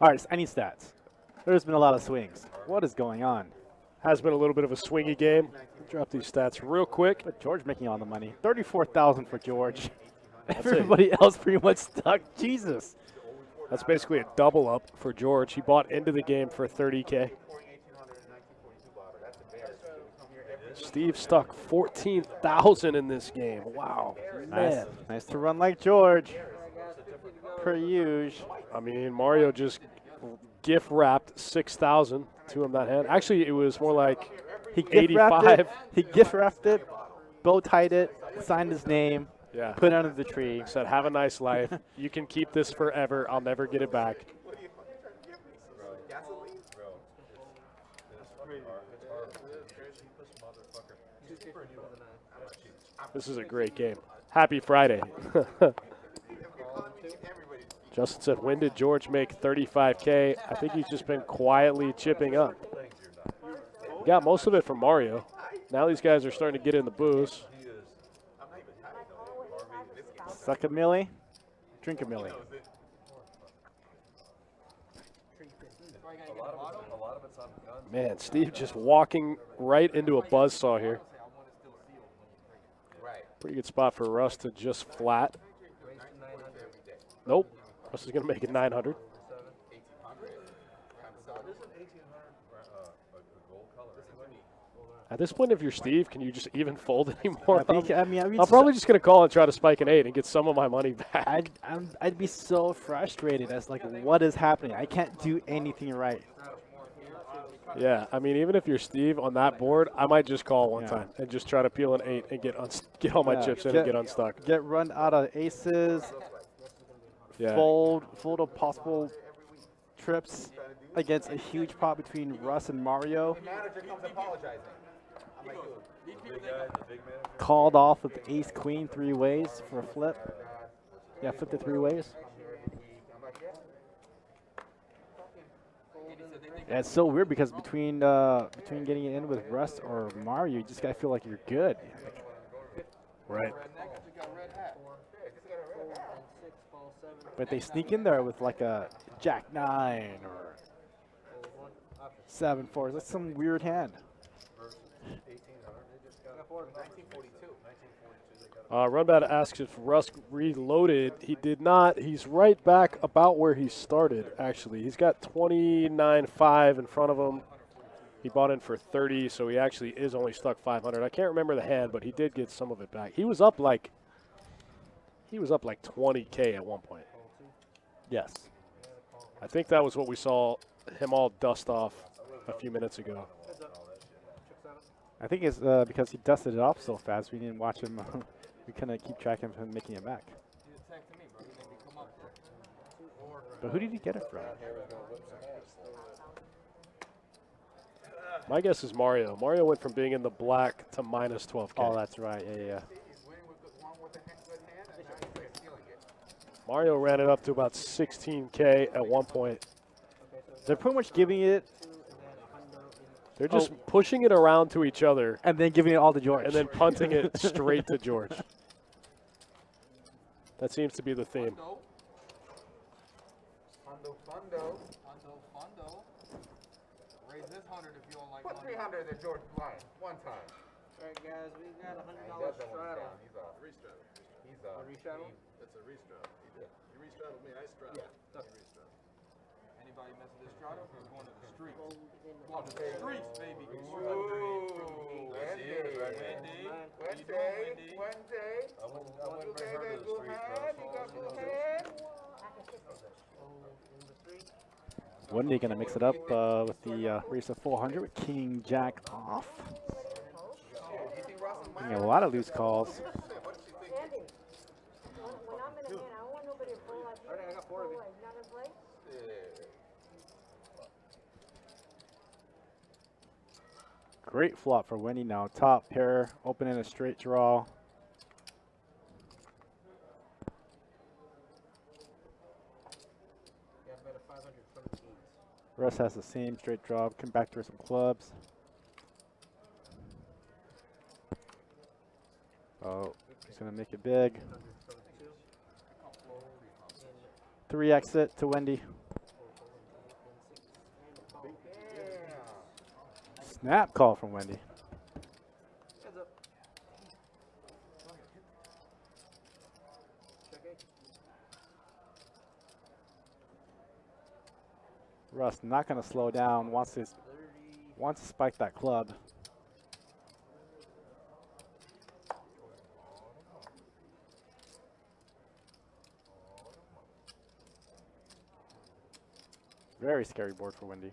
All right, I need stats. There's been a lot of swings. What is going on? Has been a little bit of a swingy game. Drop these stats real quick. But George making all the money. 34,000 for George. That's Everybody else pretty much stuck. Jesus. That's basically a double up for George. He bought into the game for 30K. Steve stuck 14,000 in this game. Wow. Nice. Man. Nice to run like George. Per usual. I mean, Mario just gift wrapped 6,000 to him that hand. Actually, it was more like He gift wrapped 85. it. He gift wrapped it, bow tied it, signed his name, Yeah. put it under the tree. Said, have a nice life. You can keep this forever. I'll never get it back. This is a great game. Happy Friday. Justin said, when did George make 35K? I think he's just been quietly chipping up. Got most of it from Mario. Now these guys are starting to get in the booze. Suck a milli, drink a milli. Man, Steve just walking right into a buzzsaw here. Pretty good spot for Russ to just flat. Nope. Russ is going to make it 900. At this point, if you're Steve, can you just even fold anymore? I'm probably just going to call and try to spike an 8 and get some of my money back. I'd be so frustrated as like, what is happening? I can't do anything right. Yeah, I mean, even if you're Steve on that board, I might just call one time and just try to peel an 8 and get all my chips in and get unstuck. Get run out of aces. Yeah. Fold of possible trips against a huge pot between Russ and Mario. Called off with ace queen 3 ways for a flip. Yeah, flip to 3 ways. Yeah, it's so weird because between getting it in with Russ or Mario, you just gotta feel like you're good. Right. But they sneak in there with like a Jack 9 or 7-4. That's some weird hand. Runbat asks if Russ reloaded. He did not. He's right back about where he started, actually. He's got 29.5 in front of him. He bought in for 30, so he actually is only stuck 500. I can't remember the hand, but he did get some of it back. He was up like 20K at one point. Yes. I think that was what we saw him all dust off a few minutes ago. I think it's because he dusted it off so fast, we didn't watch him. We couldn't keep track of him making it back. But who did he get it from? My guess is Mario. Mario went from being in the black to minus 12K. Oh, that's right. Yeah. Mario ran it up to about 16K at one point. They're pretty much giving it. They're just pushing it around to each other. And then giving it all to George. And then punting it straight to George. That seems to be the theme. Fundo. Raise this 100 if you don't like. Put 300 at George line one time. All right, guys, we got $100 straddle. He's off. Restraddle. He's off. A restraddle? That's a restraddle. You restraddled me, I straddled. Yeah. You restraddled. Anybody mess with this straddle? We're going to the streets. Going to the streets, baby. Wednesday. I wouldn't bring her to the streets, Wendy gonna mix it up with the race of 400 with King Jack off. Getting a lot of loose calls. Great flop for Wendy now. Top pair, open in a straight draw. Russ has the same straight draw. Come back to some clubs. Oh, he's gonna make it big. 3 exit to Wendy. Snap call from Wendy. Russ not gonna slow down. Wants to spike that club. Very scary board for Wendy.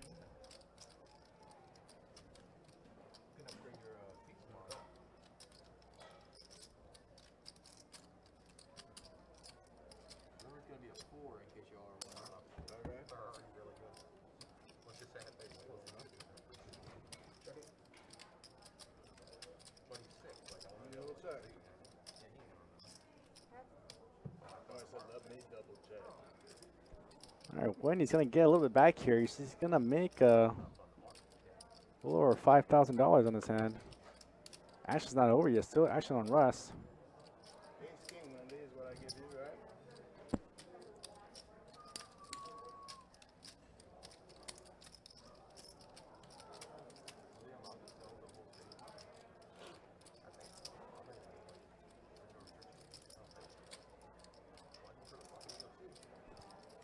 River's gonna be a 4 in case y'all are wondering. Okay. They're already really good. Let's just say that they close enough. 26. Like, I want to Double check. Oh, I said let me double check. All right, Wendy's gonna get a little bit back here. He's gonna make a little over $5,000 on his hand. Action's not over yet. Still action on Russ. Ace king, Wendy, is what I give you, right?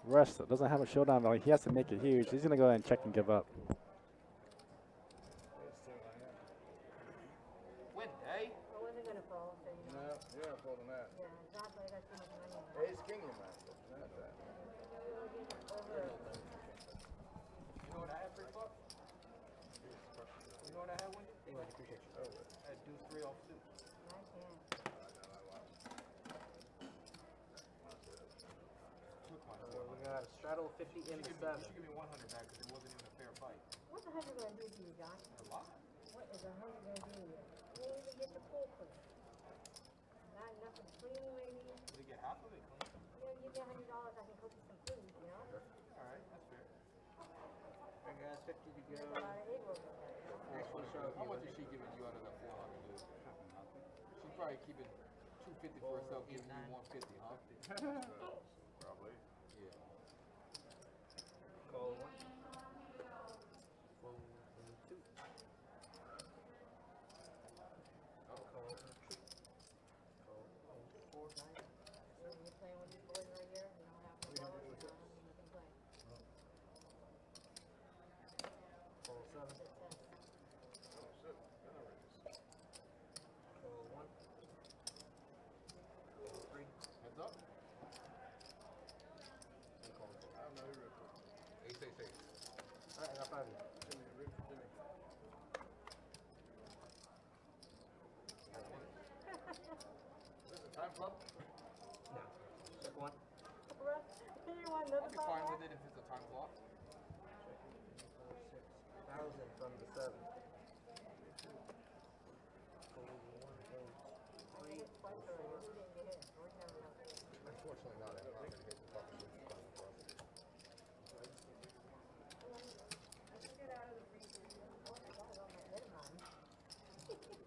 Russ doesn't have a showdown value. He has to make it huge. He's gonna go ahead and check and give up. Ace two, I am. Win, eh? I wasn't gonna fall, so you know. No, you're not folding that. Yeah, exactly. I got too much money. Ace king, you master. Not that. You know what I had for fuck? You know what I had when? Anyway, appreciate you. I had deuce 3 off suit. I can't. We got a straddle 50 in the 7. She give me 100 back because it wasn't even a fair fight. What's a 100 gonna do to you, John? A lot. What is a 100 gonna do to you? You ain't even get the full clean. Not enough of cleaning, maybe. Did it get half of it clean? You know, give me $100, I can cook you some food, you know? Alright, that's fair. Alright, guys, 50 to There's go. a lot of egg rolls in there. Next one show How you. much is she giving you out of that 400, dude? She's probably keeping 250 for herself, giving you 150, huh? Probably. Yeah. Call 1. Fold 2. Call 3. Call 4. So you're playing with these boys right here, you don't have no colors, you can play. Call 7. Oh, shit. Call 1. Call 3. Heads up. And call 4. I don't know who ripped it. Ace, ace, ace. Alright, I got 5 of you. Jimmy, rip for Jimmy. Is this a time club? No. Check 1. Russ, you want I'll another be fine five? with it if it's a time clock. 6,000 from the 7. Call 1. Call 3. Twice already, we didn't get hit. We're never gonna hit. Unfortunately not. I'm not going to hit the fucking shit. I took it out of the freezer. Oh my God, on my head, Mom. Appreciate you.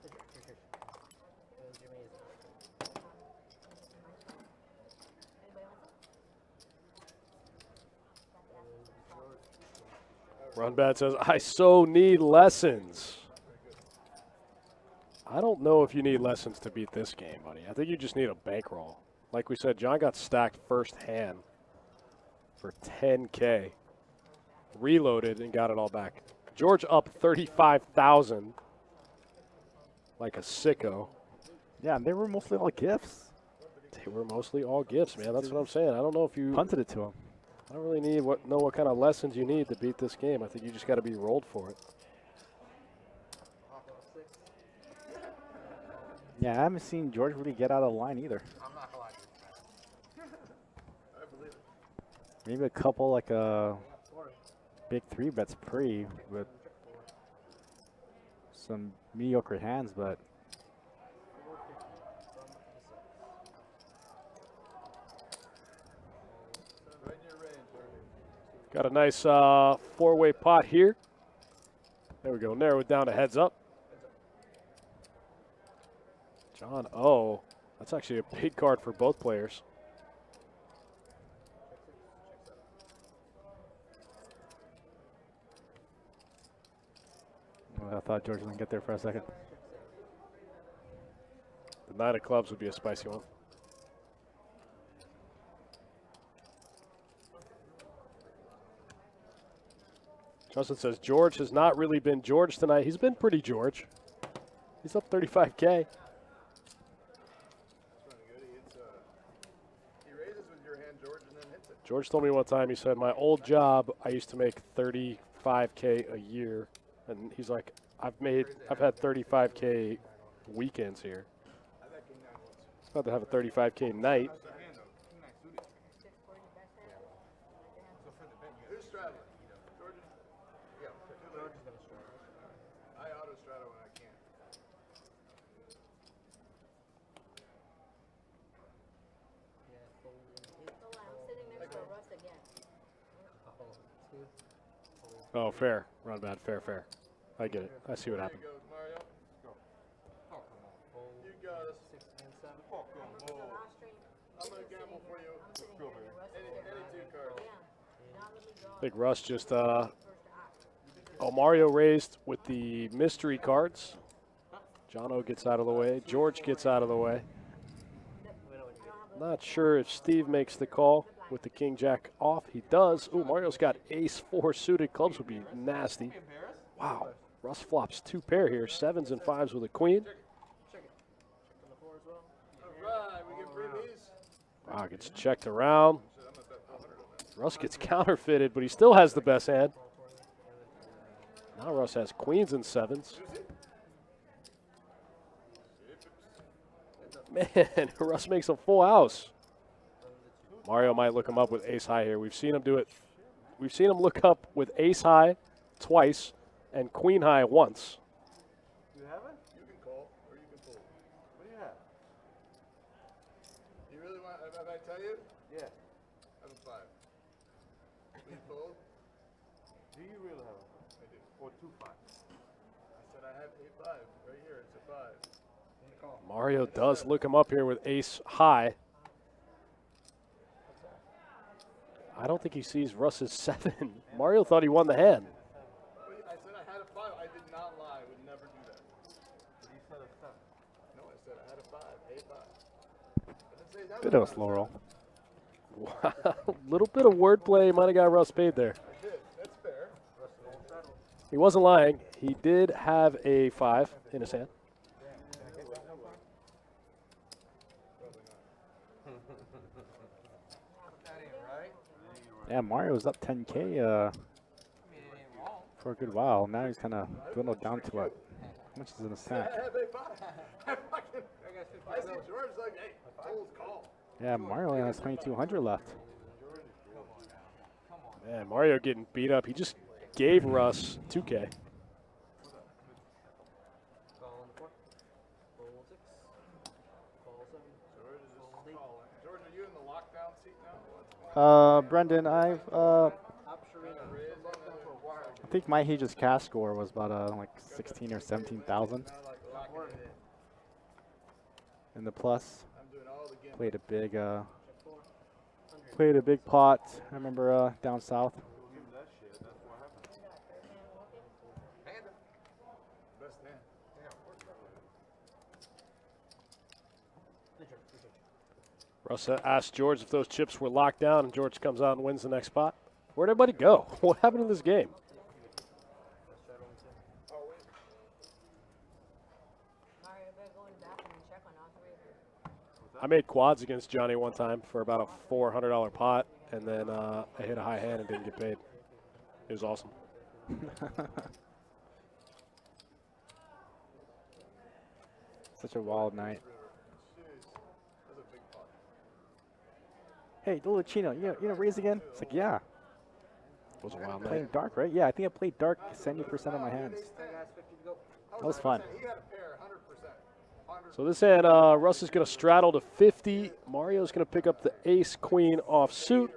Jimmy is Anybody else? Runbat says, I so need lessons. I don't know if you need lessons to beat this game, buddy. I think you just need a bankroll. Like we said, John got stacked first hand for 10K. Reloaded and got it all back. George up 35,000 like a sicko. Yeah, and they were mostly all gifts. They were mostly all gifts, man. That's what I'm saying. I don't know if you Punted it to him. I don't really know what kind of lessons you need to beat this game. I think you just got to be rolled for it. Yeah, I haven't seen George really get out of line either. I'm not going to lie to you. I believe it. Maybe a couple like big 3 bets pre with some mediocre hands, but Right in your range, Jordan. Got a nice 4-way pot here. There we go. Narrow it down to heads up. John O. That's actually a big card for both players. Well, I thought George was going to get there for a second. The 9 of clubs would be a spicy one. Justin says George has not really been George tonight. He's been pretty George. He's up 35K. George told me one time, he said, my old job, I used to make 35K a year. And he's like, I've had 35K weekends here. About to have a 35K night. Who's straddling? Georgia? Yeah, George is going to straddle. I auto straddle when I can. I'm sitting next to Russ again. Oh, fair. Run bad. Fair, fair. I get it. I see what happened. There you go, Mario. You got us. 6 and 7. I'm going to gamble for you. Any 2 cards. I think Russ just, oh, Mario raised with the mystery cards. Jono gets out of the way. George gets out of the way. Not sure if Steve makes the call with the King Jack off. He does. Ooh, Mario's got ace 4 suited. Clubs would be nasty. Wow. Russ flops 2 pair here. 7s and 5s with a queen. Alright, we get freebies. Wow, gets checked around. Russ gets counterfeited, but he still has the best hand. Now Russ has queens and 7s. Man, Russ makes a full house. Mario might look him up with ace high here. We've seen him do it. We've seen him look up with ace high twice and queen high once. You have it? You can call or you can pull. What do you have? You really want, if I tell you? Yeah. I have a 5. Will you fold? Do you really have a 5? I do. Or 2 5s? I said I have a 5. Right here, it's a 5. Mario does look him up here with ace high. I don't think he sees Russ's 7. Mario thought he won the hand. I said I had a 5. I did not lie. I would never do that. You said a 7. No, I said I had a 5. A 5. I didn't say that. Bit of a slow roll. Wow, little bit of wordplay. Might have got Russ paid there. I did. That's fair. He wasn't lying. He did have a 5 in his hand. Yeah, Mario's up 10K for a good while. Now he's kind of dwindled down to what? How much is in the stack? I have a 5. I see George like, hey, fold, call. Yeah, Mario only has 2,200 left. Man, Mario getting beat up. He just gave Russ 2K. George, are you in the lockdown seat now? Brendan, I think my Aegis cash score was about like 16 or 17,000 in the plus. Played a big pot. I remember down south. Russ asked George if those chips were locked down, and George comes out and wins the next spot. Where'd everybody go? What happened in this game? I made quads against Johnny one time for about a $400 pot, and then I hit a high hand and didn't get paid. It was awesome. Such a wild night. Hey, Dolocino, you know raise again? It's like, yeah. It was a wild Playing night. dark, right? Yeah, I think I played dark 70% of my hands. That was fun. He had a pair, 100%. So this hand, Russ is going to straddle to 50. Mario's going to pick up the ace queen off suit.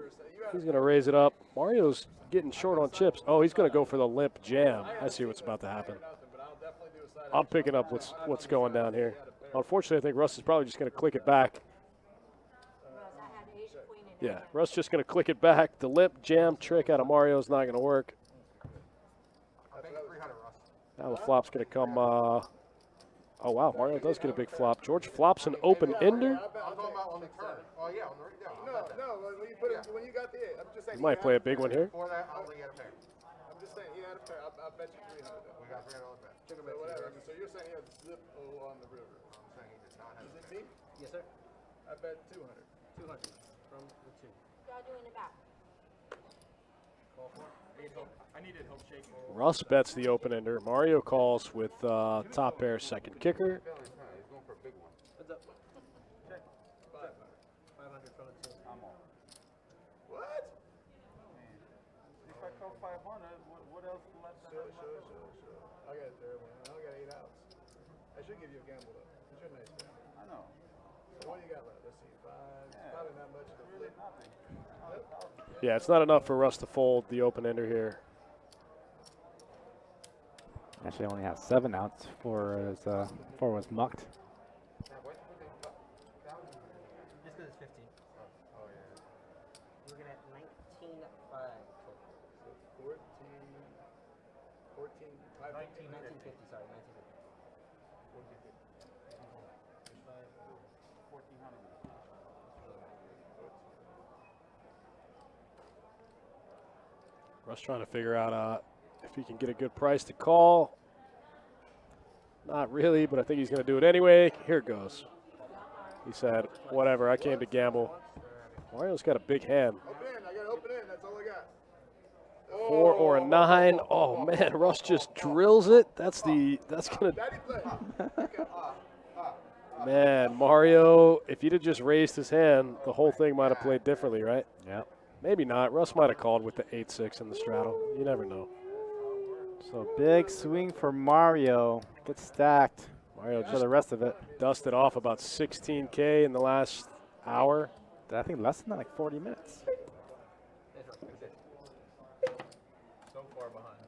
He's going to raise it up. Mario's getting short on chips. Oh, he's going to go for the limp jam. I see what's about to happen. I'm picking up what's going down here. Unfortunately, I think Russ is probably just going to click it back. Yeah, Russ just going to click it back. The limp jam trick out of Mario is not going to work. Now the flop's going to come. Oh, wow, Mario does get a big flop. George flops an open ender. I'm talking about on the turn. Oh, yeah, on the No, when you put it, when you got the 8, I'm just saying. He might play a big one here. Before that, I don't think he had a pair. I'm just saying he had a pair. I'll bet you 300. We got $300 bet. So whatever. So you're saying he had slip on the river. I'm saying he did not have Is a it pair. me? Yes, sir. I bet 200. 200 from the 2. Y'all doing it back. Call for it. I needed help shaking. Russ bets the open ender. Mario calls with top pair second kicker. He's going for a big one. What's up? Check. 500 from the 2. I'm on. What? If I call 500, what else left? Sure. I got it there, man. I only got 8 outs. I should give you a gamble, though. Because you're a nice guy. I know. So what do you got left? Let's see. 5. Yeah. Probably not much of a flip. Nothing. Yeah, it's not enough for Russ to fold the open ender here. Actually, only has 7 outs for was mucked. Just because it's 15. Oh, yeah. We're looking at 19.5. 14. 1950, sorry, 1950. 1400. Russ trying to figure out if he can get a good price to call. Not really, but I think he's going to do it anyway. Here it goes. He said, whatever, I came to gamble. Mario's got a big hand. Open in. I got to open in. That's all I got. 4 or a 9. Oh, man, Russ just drills it. That's going to... Daddy play. Man, Mario, if he'd have just raised his hand, the whole thing might have played differently, right? Yep. Maybe not. Russ might have called with the 8-6 in the straddle. You never know. So big swing for Mario. Gets stacked. Mario For just the rest of it. dusted off about 16K in the last hour. I think less than that, like 40 minutes. So far behind.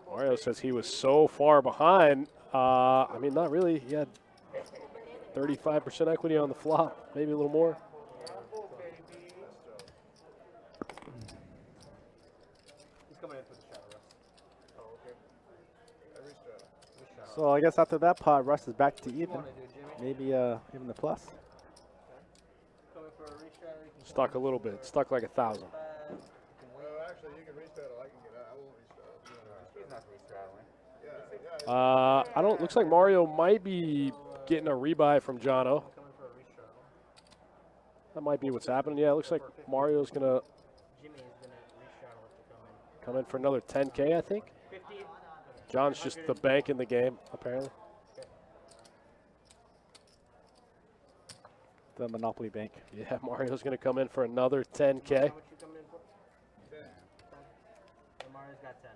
Mario says he was so far behind. I mean, not really. He had 35% equity on the flop, maybe a little more. He's coming in for the shot, Russ. Oh, okay. Every straddle. So I guess after that pot, Russ is back to even. Want to do, Jimmy? Maybe even the plus. Coming for a restraddle. You can Stuck a little bit. Stuck like 1,000. Well, actually, you can restraddle. I can get out. I won't restraddle. He's not restraddling. Yeah. I don't. Looks like Mario might be getting a rebuy from Jono. coming for a restraddle. That might be what's happening. Yeah, it looks like Mario's gonna Jimmy is going to restraddle it to come in for another 10K, I think. 50. John's just the bank in the game, apparently. The Monopoly Bank. Yeah, Mario's gonna come in for another 10K. How much you coming in for? 10. And Mario's got 10.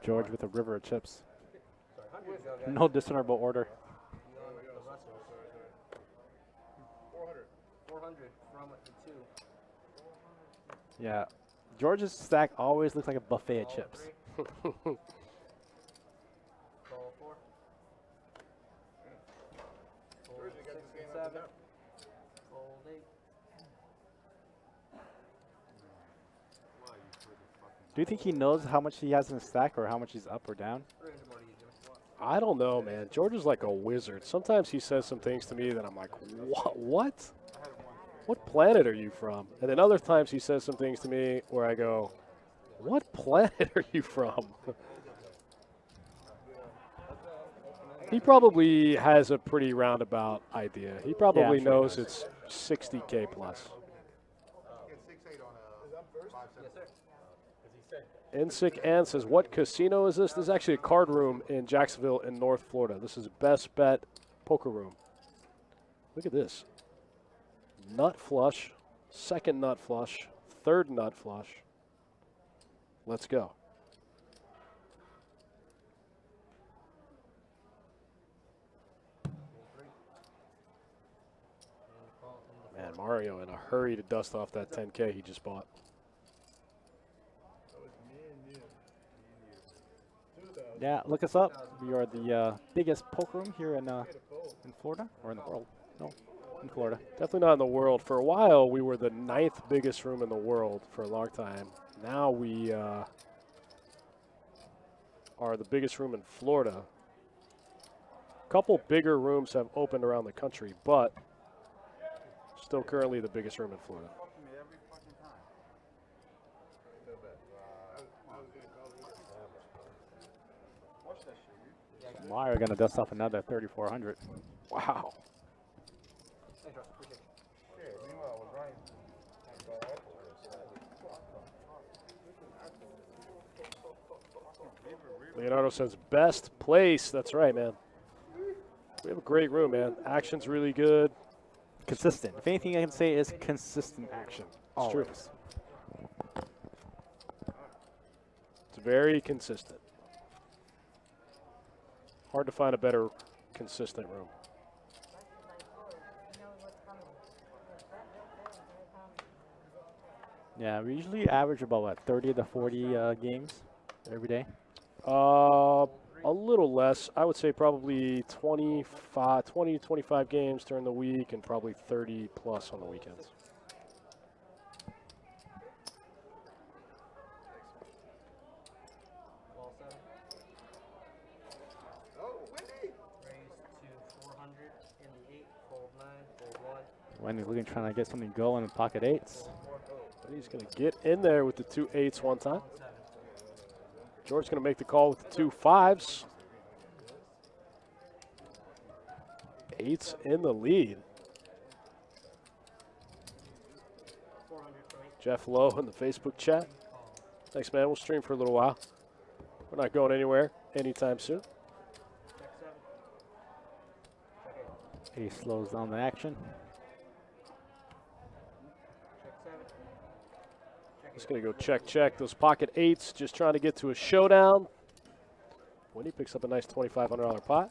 George with a river of chips. Sorry, 100. No discernible order. The Russells. 400. 400 from the 2. Yeah. George's stack always looks like a buffet of chips. Call 4. George, you got this game 7. up now. Fold 8. Do you think he knows how much he has in his stack or how much he's up or down? 300 more to you, Jimmy. I don't know, man. George is like a wizard. Sometimes he says some things to me that I'm like, what? What planet are you from? And then other times he says some things to me where I go, what planet are you from? He probably has a pretty roundabout idea. He probably Yeah, I'm sure he knows does. it's 60K plus. Get 6-8 on a 5-7. Yes, sir. Insick Ann says, what casino is this? This is actually a card room in Jacksonville in North Florida. This is Best Bet Poker Room. Look at this. Nut flush, second nut flush, third nut flush. Let's go. Man, Mario in a hurry to dust off that 10K he just bought. Yeah, look us up. We are the biggest poker room here in Florida, or in the world. No, in Florida. Definitely not in the world. For a while, we were the 9th biggest room in the world for a long time. Now we are the biggest room in Florida. A couple bigger rooms have opened around the country, but still currently the biggest room in Florida. Meyer gonna dust off another 3,400. Wow. Thanks, Russ. Appreciate it. Leonardo says best place. That's right, man. We have a great room, man. Action's really good. Consistent. If anything I can say is consistent action. It's true. Always. It's very consistent. Hard to find a better consistent room. Yeah, we usually average about, what, 30 to 40 games every day? A little less. I would say probably 20 to 25 games during the week and probably 30 plus on the weekends. Ball 7. Oh, Wendy! Raise to 400 in the 8. Fold 9. Fold 1. Wendy's looking, trying to get something going in pocket 8s. But he's going to get in there with the 2 8s one time. George's going to make the call with the 2 5s. 8s in the lead. Jeff Lowe in the Facebook chat. Thanks, man. We'll stream for a little while. We're not going anywhere anytime soon. He slows down the action. Just going to go check, check. Those pocket 8s, just trying to get to a showdown. Wendy picks up a nice $2,500 pot.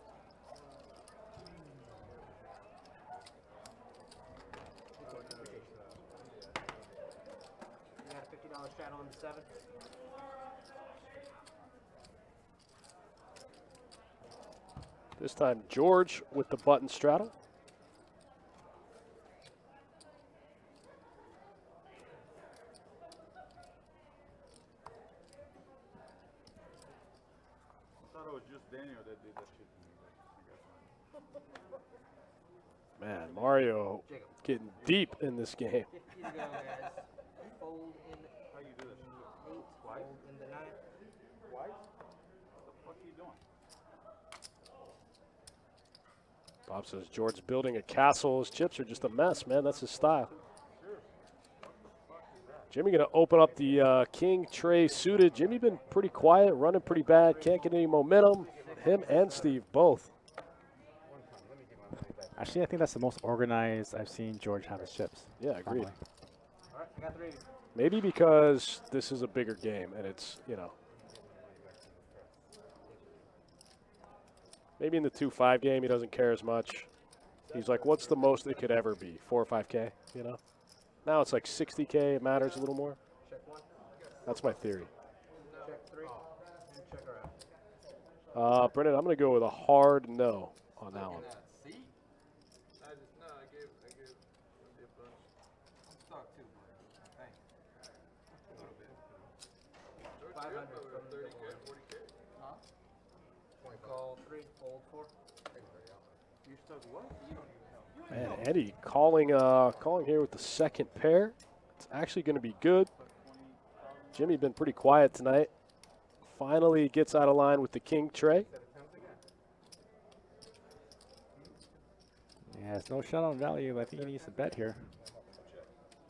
You got a $50 straddle on the 7. This time, George with the button straddle. Daniel that did that shit to me. Man, Mario getting deep in this game. 50 to go, guys. Fold in How you do this? 8. Fold in the 9. Twice? What the fuck are you doing? Bob says George's building a castle. His chips are just a mess, man. That's his style. Jimmy going to open up the king tray suited. Jimmy been pretty quiet, running pretty bad. Can't get any momentum. Him and Steve both. Actually, I think that's the most organized I've seen George have his chips. Yeah, agreed. All right, I got 3. Maybe because this is a bigger game and it's, you know. Maybe in the 2-5 game, he doesn't care as much. He's like, what's the most it could ever be? 4 or 5K, you know? Now it's like 60K. It matters a little more. Check 1. That's my theory. Check 3. And check her out. Brendan, I'm going to go with a hard no on that one. See? I gave a bunch. I'm stuck too, bro. Thanks. A little bit. 500 from from 30K, 40K. Huh? Call 3. Fold 4. You stuck what? You don't even know. Man, Eddie calling here with the second pair. It's actually going to be good. Jimmy been pretty quiet tonight. Finally gets out of line with the king tray. Yeah, it's no shot on value. I think he needs to bet here.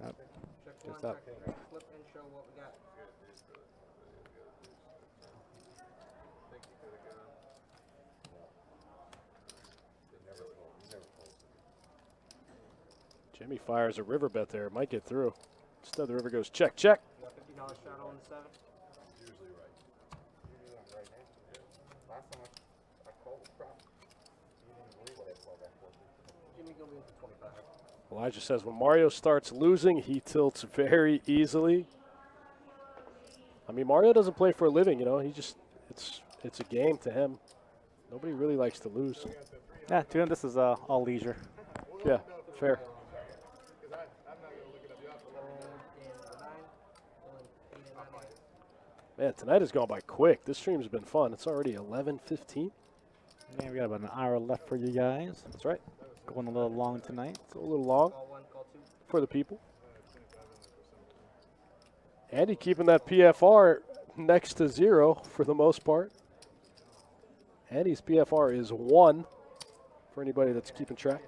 Yep. Check Just 1. up. Flip and show what we got. Jimmy fires a river bet there. Might get through. Instead, the river goes check, check. You got $50 straddle on the 7. Usually right. Usually I'm right next to it. Last time I called the crap. You didn't believe what I called that for. Jimmy go in for 25. Elijah says when Mario starts losing, he tilts very easily. I mean, Mario doesn't play for a living, you know. He just it's a game to him. Nobody really likes to lose. Yeah, to him this is all leisure. Yeah, fair. Man, tonight has gone by quick. This stream's been fun. It's already 11:15. Yeah, we got about an hour left for you guys. That's right. Going a little long tonight. It's a little long for the people. Andy keeping that PFR next to 0 for the most part. Andy's PFR is 1 for anybody that's keeping track.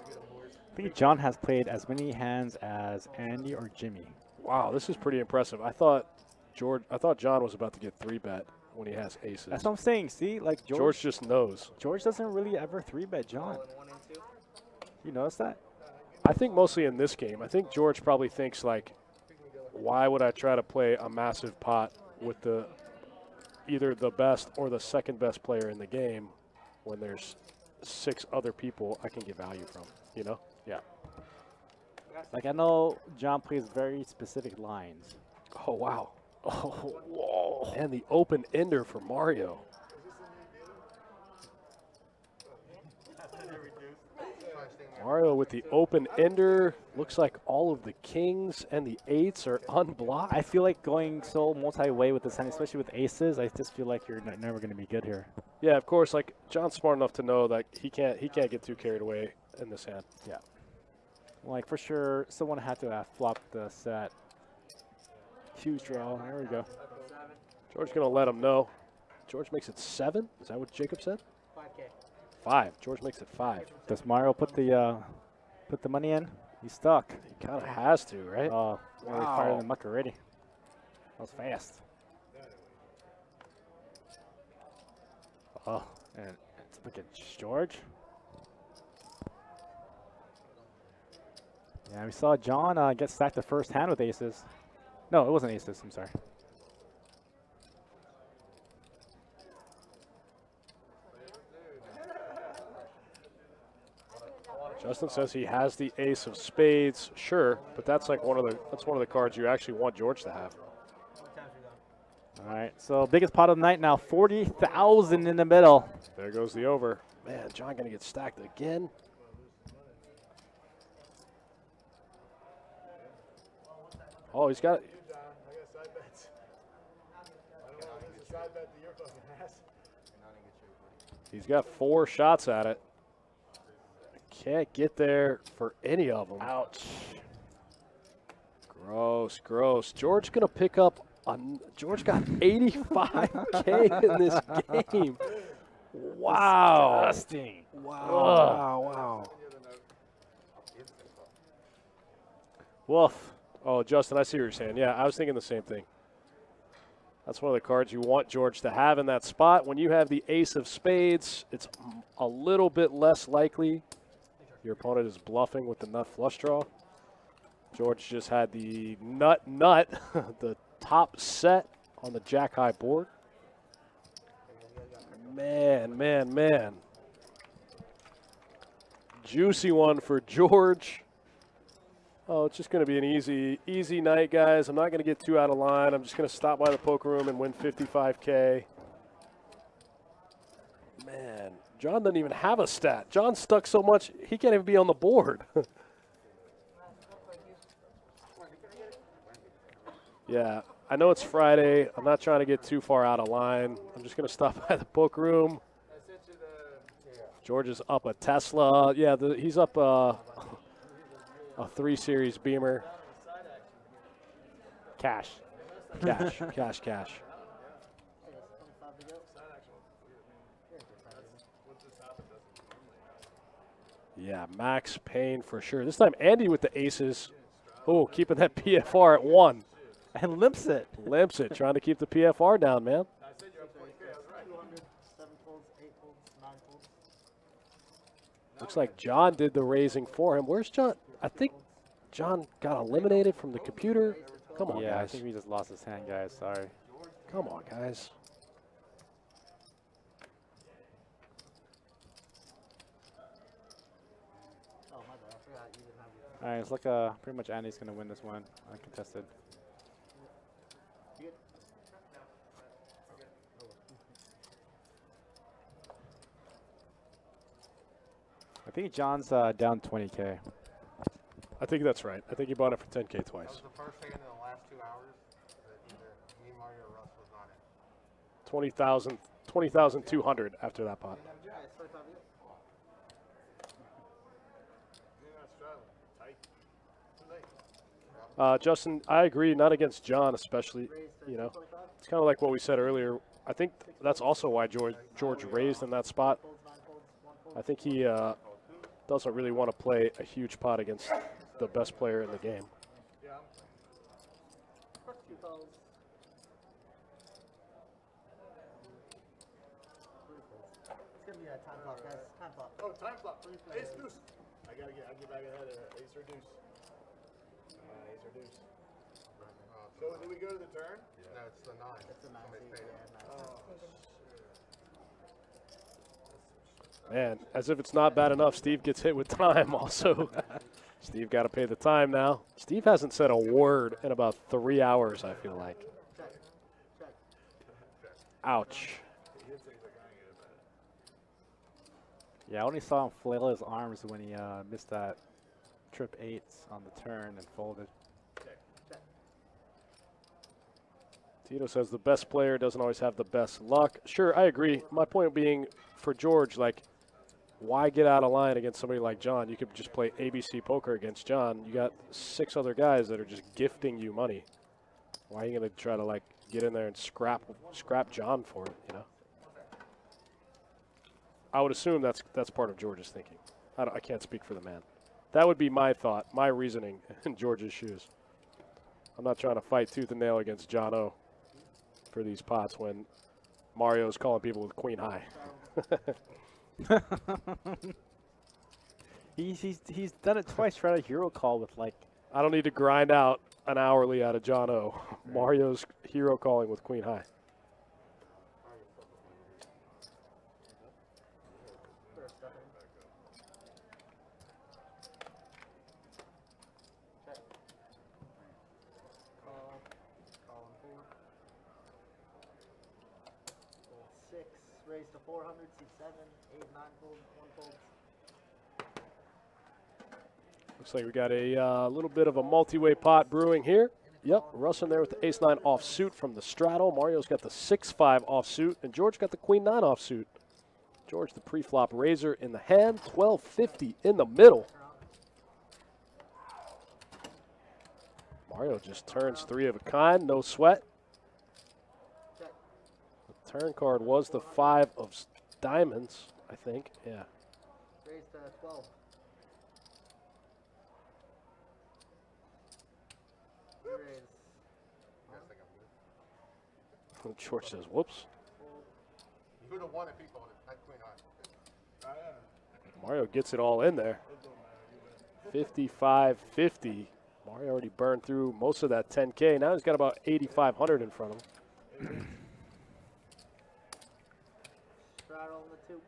I think John has played as many hands as Andy or Jimmy. Wow, this is pretty impressive. I thought John was about to get 3-bet when he has aces. That's what I'm saying. See, like George just knows. George doesn't really ever 3-bet John. You notice that? I think mostly in this game. I think George probably thinks like, why would I try to play a massive pot with either the best or the second best player in the game when there's 6 other people I can get value from, you know? Yeah. Like I know John plays very specific lines. Oh, wow. Oh, whoa. And the open ender for Mario. Mario with the open ender. Looks like all of the kings and the 8s are unblocked. I feel like going so multi-way with this hand, especially with aces, I just feel like you're never going to be good here. Yeah, of course. Like John's smart enough to know that he can't get too carried away in this hand. Yeah. Like for sure, someone had to have flopped the set. Huge draw. There we go. George gonna let him know. George makes it 7. Is that what Jacob said? 5K. 5. George makes it 5. Does Mario put the money in? He's stuck. He kind of has to, right? Oh, wow. He fired the muck already. That was fast. Oh, and look at George. Yeah, we saw John get stacked the first hand with aces. No, it wasn't aces. I'm sorry. Justin says he has the ace of spades. Sure, but that's like one of the cards you actually want George to have. All right, so biggest pot of the night now, 40,000 in the middle. There goes the over. Man, John gonna get stacked again. Oh, he's got it. He's got 4 shots at it. Can't get there for any of them. Ouch. Gross, gross. George gonna pick up. George got 85K in this game. Wow. Disgusting. Wow. Woof. Oh, Justin, I see what you're saying. Yeah, I was thinking the same thing. That's one of the cards you want George to have in that spot. When you have the ace of spades, it's a little bit less likely your opponent is bluffing with the nut flush draw. George just had the nut, the top set on the jack high board. Man. Juicy one for George. Oh, it's just going to be an easy night, guys. I'm not going to get too out of line. I'm just going to stop by the poker room and win 55K. Man, John doesn't even have a stat. John's stuck so much, he can't even be on the board. Yeah, I know it's Friday. I'm not trying to get too far out of line. I'm just going to stop by the poker room. George is up a Tesla. Yeah, he's up a 3 Series Beamer. Cash. Yeah, Max Payne for sure. This time Andy with the aces. Oh, keeping that PFR at 1. And limps it. Trying to keep the PFR down, man. Looks like John did the raising for him. Where's John? I think John got eliminated from the computer. Come on, yeah, guys. I think we just lost his hand, guys. Sorry. Come on, guys. you didn't have your. All right, it's like pretty much Andy's gonna win this one, uncontested. You good? I think John's down 20K. I think that's right. I think he bought it for 10K That twice. was the first hand in the last 2 hours that either me, Mario, or Russ was not in. 20,200 after that pot. Yeah, it's 45 you. You're not struggling. Tight. Too late. Justin, I agree. Not against John, especially. Raise to You know, 225. it's kind of like what we said earlier. I think that's also why George raised in that spot. Folds, 9 folds, 1 fold. I think he doesn't really want to play a huge pot against the best player in the game. Yeah, 2 folds. 3 folds. It's gonna be a time clock, guys. Time clock. oh, time flop. Ace deuce. I get back ahead of ace or deuce. Ace or deuce. So did we go to the turn? No, it's the 9. It's a 9. Somebody's Yeah, paid it. 9. Man, as if it's not bad enough, Steve gets hit with time also. Steve got to pay the time now. Steve hasn't said a word in about 3 hours, I feel like. Check. Check. Ouch. Yeah, I only saw him flail his arms when he missed that trip 8s on the turn and folded. Tito says the best player doesn't always have the best luck. Sure, I agree. My point being, for George, like, why get out of line against somebody like John? You could just play ABC poker against John. You got 6 other guys that are just gifting you money. Why are you going to try to, like, get in there and scrap John for it, you know? I would assume that's part of George's thinking. I can't speak for the man. That would be my thought, my reasoning in George's shoes. I'm not trying to fight tooth and nail against Jono for these pots when Mario's calling people with queen high. He's done it twice. Tried a hero call with like. I don't need to grind out an hourly out of Jono. Mario's hero calling with queen high. Raise to 400, C7, 8, 9 fold, 1 fold. Looks like we got a little bit of a multi-way pot brewing here. Yep, Russ in there with the ace-9 offsuit from the straddle. Mario's got the 6-5 offsuit, and George got the queen-9 offsuit. George, the pre-flop raiser in the hand, 1250 in the middle. Mario just turns 3 of a kind, no sweat. The turn card was the 5 of diamonds, I think. Yeah. Raise to 12. Raise. George says, whoops. You would have won if he folded. Had queen high. Mario gets it all in there. 55-50. Mario already burned through most of that 10K. Now he's got about 8,500 in front of him. Straddle on the 2.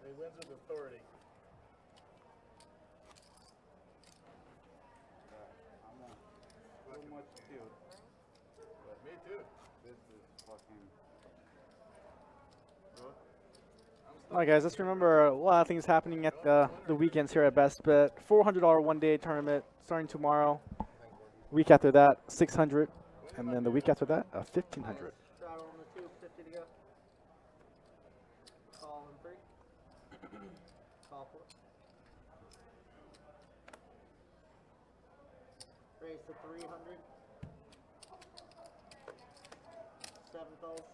He wins with authority. So much tilt. Me too. This is fucking. All right, guys. Let's remember a lot of things happening at the weekends here at Best Bet. $400 one-day tournament starting tomorrow. Week after that, 600, and then the week after that, 1,500. Straddle on the 2, 50 to go. Call in 3. Call 4. Raise to 300. 7 calls.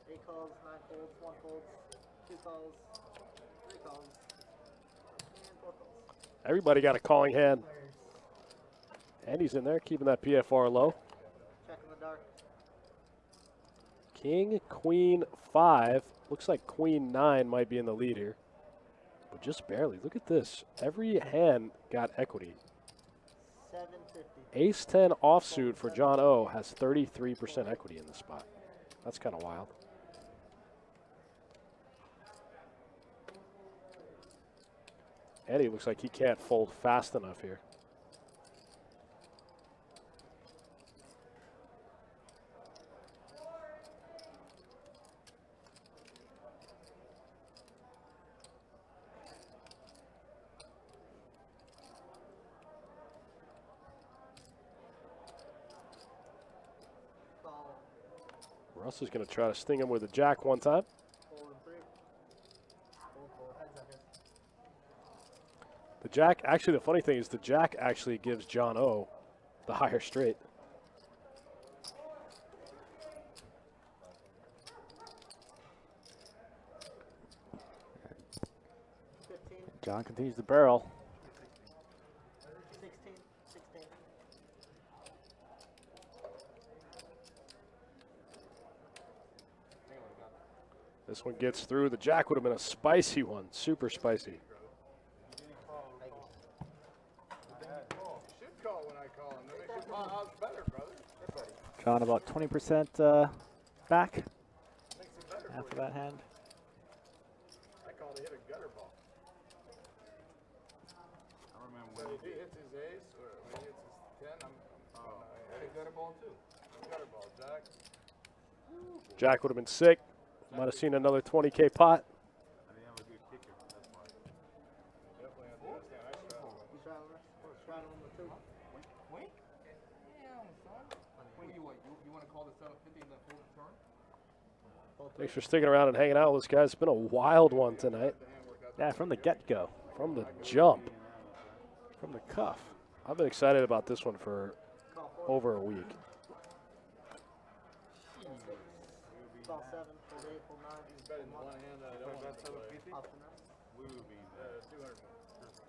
8 calls, 9 folds, 1 folds, 2 calls, 3 calls, and 4 calls. Everybody got a calling hand. And he's in there, keeping that PFR low. Check in the dark. King, queen, 5. Looks like queen 9 might be in the lead here. But just barely. Look at this. Every hand got equity. 750. Ace-10 offsuit for John O has 33% equity in this spot. That's kind of wild. Eddie looks like he can't fold fast enough here. Russ is going to try to sting him with a jack one time. The jack, actually the funny thing is the jack actually gives Jono the higher straight. John continues to barrel. 16. This one gets through. The jack would have been a spicy one, super spicy. Should call when I call him. That makes your odds better, brother. John about 20% back Makes it better after for you. that hand. I call to hit a gutter ball. I remember So when if he hits his ace or when he hits his 10, I hit a gutter ball too. Gutter ball, Jack. Jack would have been sick. Might have seen another 20K pot. I didn't have a good kicker. That's why. Definitely have to understand. I straddle. You straddle Russ? Straddle him with 2. Wink? Damn, son. What do you want? You want to call the 750 and then hold the turn? Thanks for sticking around and hanging out with us, guys. It's been a wild one tonight. Yeah, from the get-go, From the jump, from the cuff. I've been excited about this one for over a week. Call 7, full 8, full 9. He's betting one hand that I don't want to play. Off the nuts. We would be 200 more.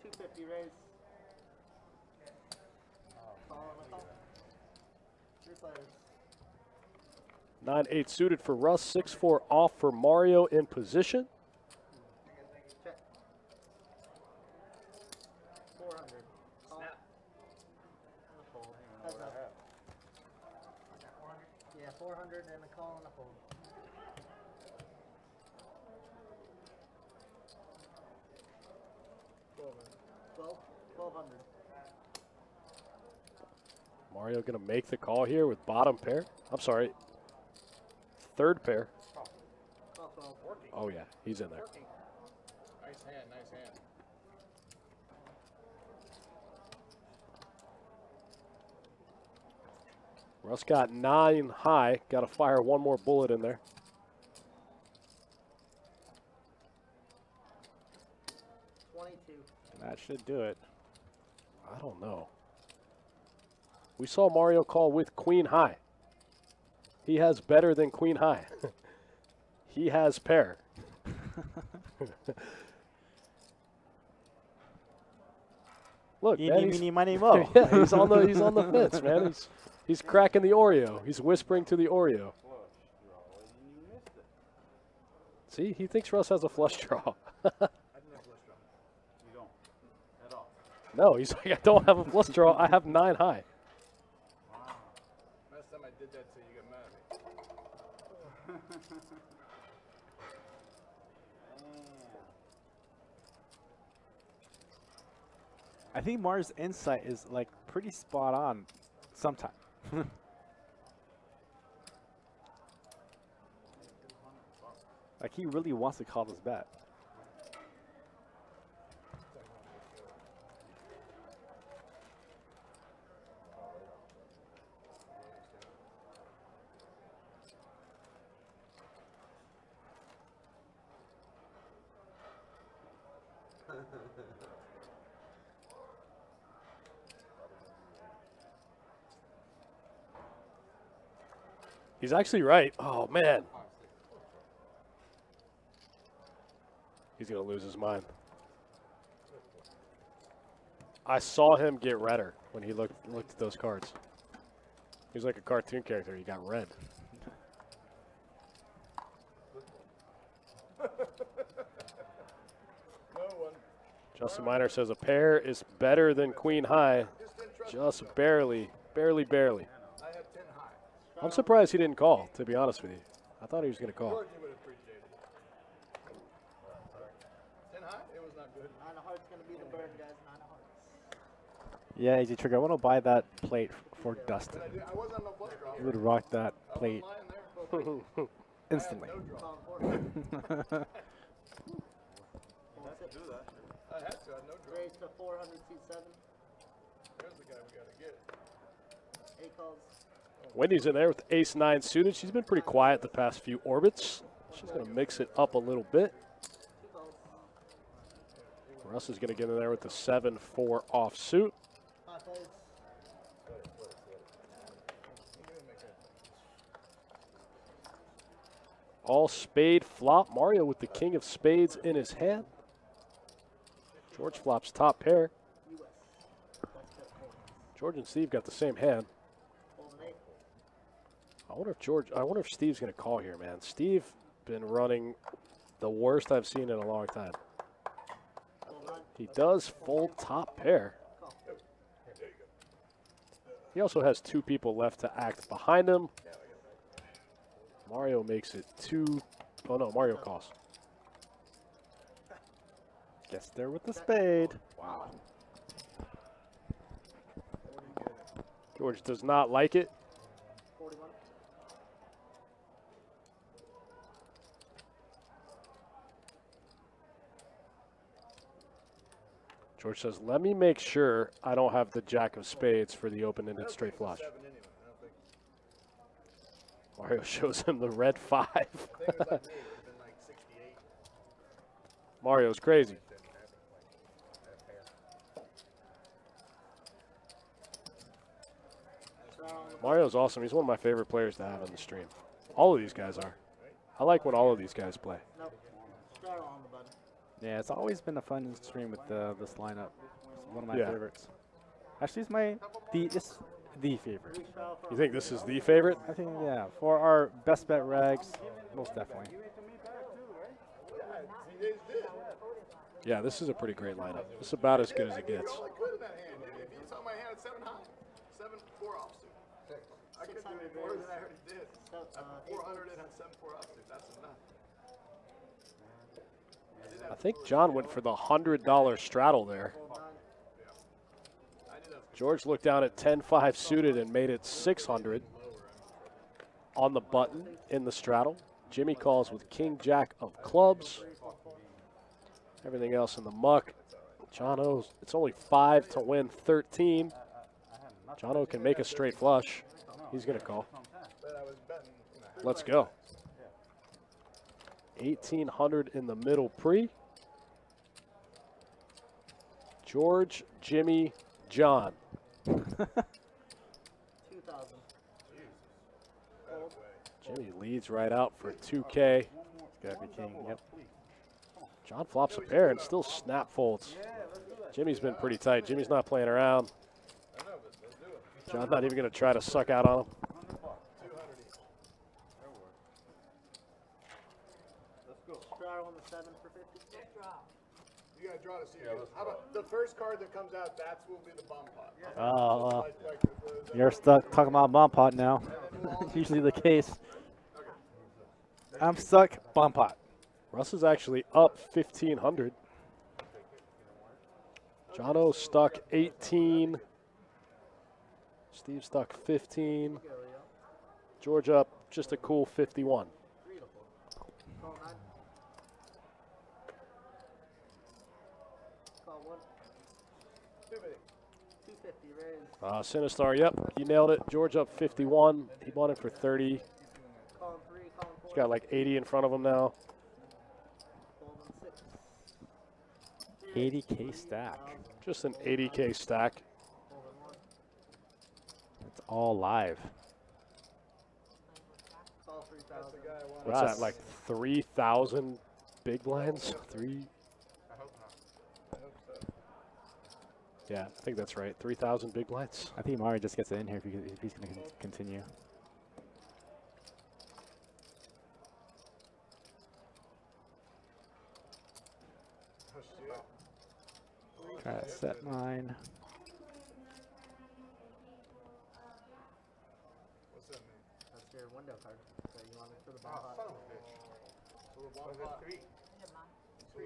250 raise. Call on the call. 3 players. 9-8 suited for Russ, 6-4 off for Mario in position. Check. 400. Call. Fold. Heads up. Yeah, 400 and a call and a fold. 1200. Mario going to make the call here with bottom pair. I'm sorry, third pair. 12. Oh, yeah, he's in there. Nice hand, nice hand. Russ got 9 high. Got to fire one more bullet in there. 22. that should do it. I don't know. We saw Mario call with queen high. He has better than queen high. He has pair. Look, man, Eeny, he's, meeny, miny, mo. yeah, he's on the fence, man. He's cracking the Oreo. He's whispering to the Oreo. See, he thinks Russ has a flush draw. I didn't have flush draw. You don't. At all. No, he's like, I don't have a flush draw. I have 9 high. Last time I did that to you, you got mad at me. I think Mars' insight is like pretty spot on sometime. Like he really wants to call this bet. He's actually right. Oh, man. He's going to lose his mind. I saw him get redder when he looked at those cards. He was like a cartoon character. He got red. No one. Justin Miner says a pair is better than queen high. Just barely, barely, barely. I have 10 high. I'm surprised he didn't call, to be honest with you. I thought he was going to call. Georgie would appreciate it. 10 high? It was not good. 9 of hearts gonna be the burn, guys. 9 of hearts. Yeah, Easy Trigger. I want to buy that plate for Dustin. I was on no flush draw. He would rock that plate Lying there. instantly. Calling for it. I had to. I had no draw. Raise to 400, seat 7. There's the guy we gotta get. 8 calls. Wendy's in there with ace-9 suited. She's been pretty quiet the past few orbits. She's going to mix it up a little bit. 2 calls. Russ is going to get in there with the 7-4 offsuit. 5 plays. All spade flop. Mario with the king of spades in his hand. George flops top pair. US. Best bet calls. George and Steve got the same hand. Fold an 8. I wonder if Steve's going to call here, man. Steve been running the worst I've seen in a long time. Fold 9. He does fold top pair. Call. He also has 2 people left to act behind him. Mario makes it 2. Oh no, Mario calls. Gets there with the spade. Wow. George does not like it. 41. George says, let me make sure I don't have the jack of spades for the open-ended straight flush. Seven anyway. I don't think. Mario shows him the red 5. Thing was like me. It would have been like 68. Mario's crazy. Mario's awesome. He's one of my favorite players to have on the stream. All of these guys are. I like when all of these guys play. Nope. Start on the button. Yeah, it's always been a fun stream with this lineup. It's one of my Yeah. favorites. Actually, it's the favorite. You think this is the favorite? I think, yeah, for our best bet rags, most definitely. Yeah, this is a pretty great lineup. This is about as good as it gets. All I could in that hand. If you saw my hand at 7 high, 7-4 offsuit. I could do more than I already did. So, At 400 and had 7-4 offsuit. That's enough. I think John went for the $100 straddle there. fold 9. George looked down at 10-5 suited and made it 600 on the button in the straddle. Jimmy calls with king jack of clubs. Everything else in the muck. Jono, it's only 5 to win 13. Jono can make a straight flush. He's going to call. But I was betting, Let's go. 1,800 in the middle pre. George, Jimmy, John. 2,000. Jimmy leads right out for 2K. Gotta be king. Yep. John flops a pair and still snap folds. Jimmy's been pretty tight. Jimmy's not playing around. John's not even going to try to suck out on him. Start on the 7 for 50. you gotta draw to see it. How about the first card that comes out? That will be the bomb pot. Oh, Like you're stuck talking about bomb pot now. Usually the case. I'm stuck. Bomb pot. Russ is actually up 1,500. Jono stuck 18. Steve stuck 15. George up just a cool 51. Call 9. Call 1. 250 raise. Sinistar, yep, you nailed it. George up 51. He bought it for 30. Call 3. Call 4. He's got like 80 in front of him now. Fold 6. 80K stack. Just an 80K stack. Fold 1. It's all live. Call 3,000. What's Russ. that, like 3,000 big blinds? Yeah, I think that's right. 3,000 big blinds. I think Mario just gets it in here if he's going to continue. Try to set mine. What's that mean? That's your window card. So you want it for the Oh, bomb son pot. of a bitch. So the bomb pot. 3. So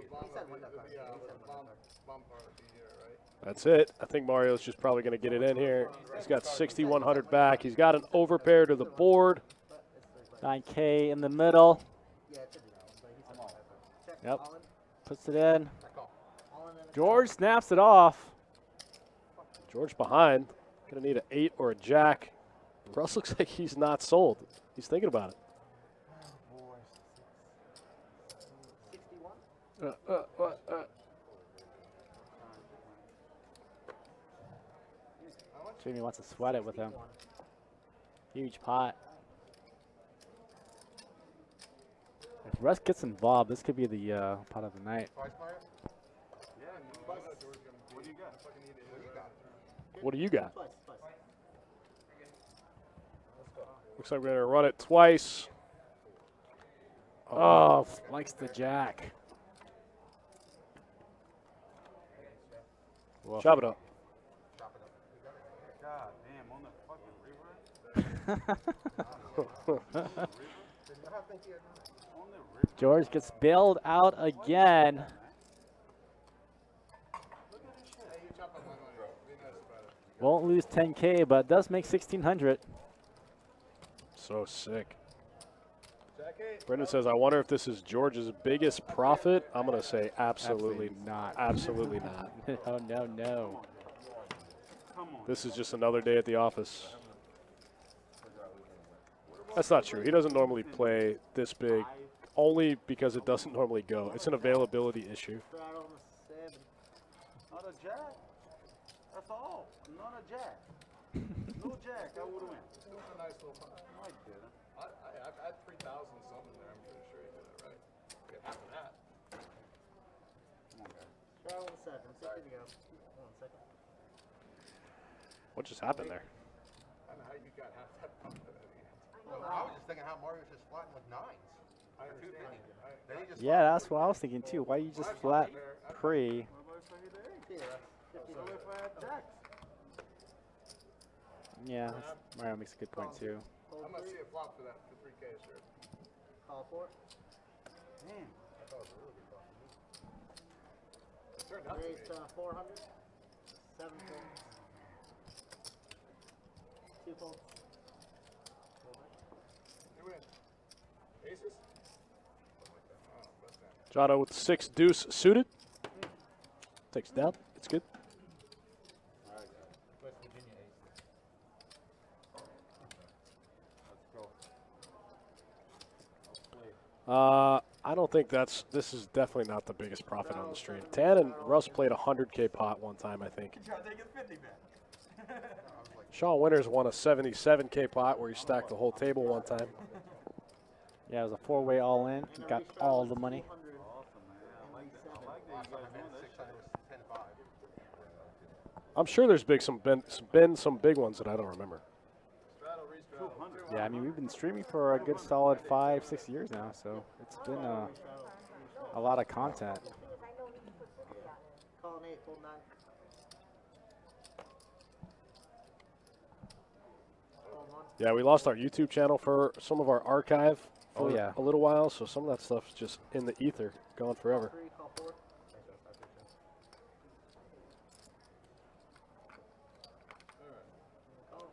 That's it. I think Mario's just probably going to get it in here. He's got 6,100 back. He's got an overpair to the board. 9K in the middle. Yep. Puts it in. George snaps it off. George behind. Going to need an 8 or a jack. Russ looks like he's not sold. He's thinking about it. Jamie wants to sweat it with him. Huge pot. If Russ gets involved, this could be the pot of the night. What do you got? Looks like we're going to run it twice. Oh, likes the jack. Well, Chop it up. God damn, on the fucking river? George gets bailed out again. Won't lose 10K, but does make 1,600. So sick. Brendan says, I wonder if this is George's biggest profit. I'm going to say absolutely not. Absolutely not. No, no, no. This is just another day at the office. That's not true. He doesn't normally play this big, only because it doesn't normally go. It's an availability issue. Not a jack. That's all. Not a jack. No jack. I would win. It was a nice little pot. No, I didn't. I had 3,000 something there. I'm pretty sure you did it right. Get half of that. Come on, guys. Try on 7. Sorry to go. 1 second. What just happened there? I don't know how you got half that pump at the end. Well, I was just thinking how Mario's just flatting with 9s. I understand. Then he just Yeah, that's what I was thinking too. Why you just flat pre? What about if I hit the 8? So if I had jacks? Yeah, Mario makes a good point too. I'm going to see a flop for that for 3K, sure. Call 4. Damn. I thought it was a really good flop. It turned out to Raise be. 400. 7 folds. 2 folds. You win. Aces? Oh, bust down. Jono with 6 deuce suited. Takes it down. It's good. West Virginia ace. Let's go. I don't think this is definitely not the biggest profit on the stream. Tan and Russ played a 100K pot one time, I think. Sean Winters won a 77K pot where he stacked the whole table one time. Yeah, it was a 4-way all in. He got all the money. Awesome, man. I like that. I like that last you time guys I doing bet this 600 shit. was 10-5. I'm sure there's been some big ones that I don't remember. Straddle, re-straddle. 200. Yeah, I mean, we've been streaming for a good solid 5-6 years now, so it's been a lot of content. Call an 8, fold 9. Fold 1. Yeah, we lost our YouTube channel for some of our archive for Oh, yeah. a little while, so some of that stuff's just in the ether, gone forever. 3, call 4.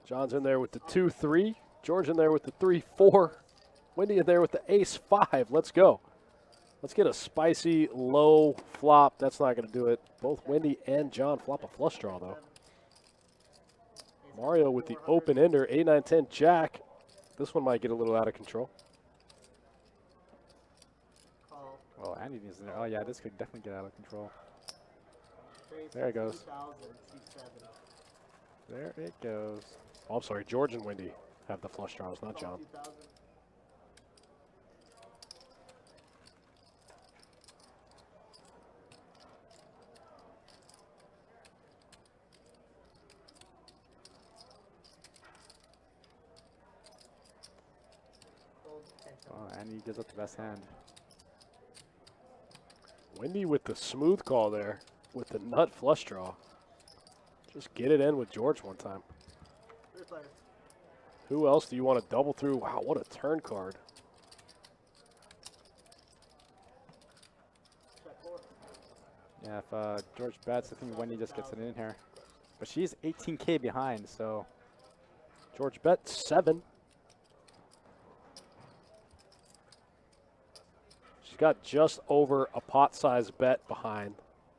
John's in there with the 2-3. George in there with the 3-4. Wendy in there with the ace-5. Let's go. Let's get a spicy low flop. That's not going to do it. Both Wendy and John flop a flush draw, though. Mario with the open ender, 8-9-10 jack. This one might get a little out of control. Call. Oh, Andy needs there. Oh, yeah, this could definitely get out of control. Raise There it goes. 2,000, 2,7. There it goes. Oh, I'm sorry. George and Wendy have the flush draws, not Call John. 2,000. Fold 10. Oh, Andy gives up the best hand. Wendy with the smooth call there with the nut flush draw. Just get it in with George one time. 3 players. Who else do you want to double through? Wow, what a turn card. Check 4. Yeah, if George bets, I think Wendy just gets it in here. But she's 18K behind, so George bet 7. She's got just over a pot size bet behind.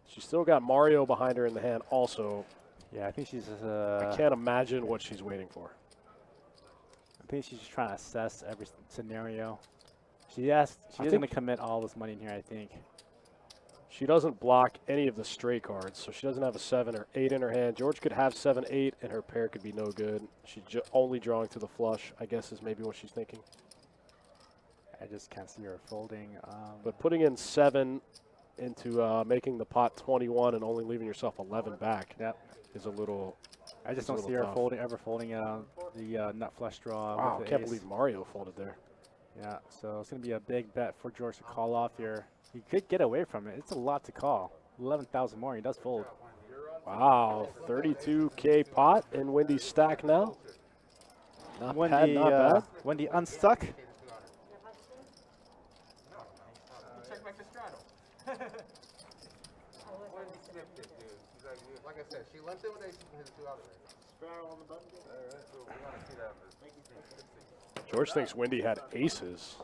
She's still got Mario behind her in the hand also. yeah, I think she's. I can't imagine what she's waiting for. I think she's just trying to assess every scenario. She isn't going to commit all this money in here, I think. She doesn't block any of the straight cards, so she doesn't have a 7 or 8 in her hand. George could have 7, 8, and her pair could be no good. She's only drawing to the flush, I guess, is maybe what she's thinking. I just can't see her folding. But putting in 7 into making the pot 21 and only leaving yourself 11 back is a little. I just don't see her ever folding the nut flush draw. Wow, with I the can't ace. believe Mario folded there. Yeah, so it's going to be a big bet for George to call off here. He could get away from it. It's a lot to call. 11,000 more. He does fold. Wow, 32K pot in Wendy's stack now. Not bad, not bad. Wendy unstuck. Check back the straddle. Like I said, she left it with his 2 out of it. Straddle on the button. Alright, so we want to see that first. George thinks Wendy had aces.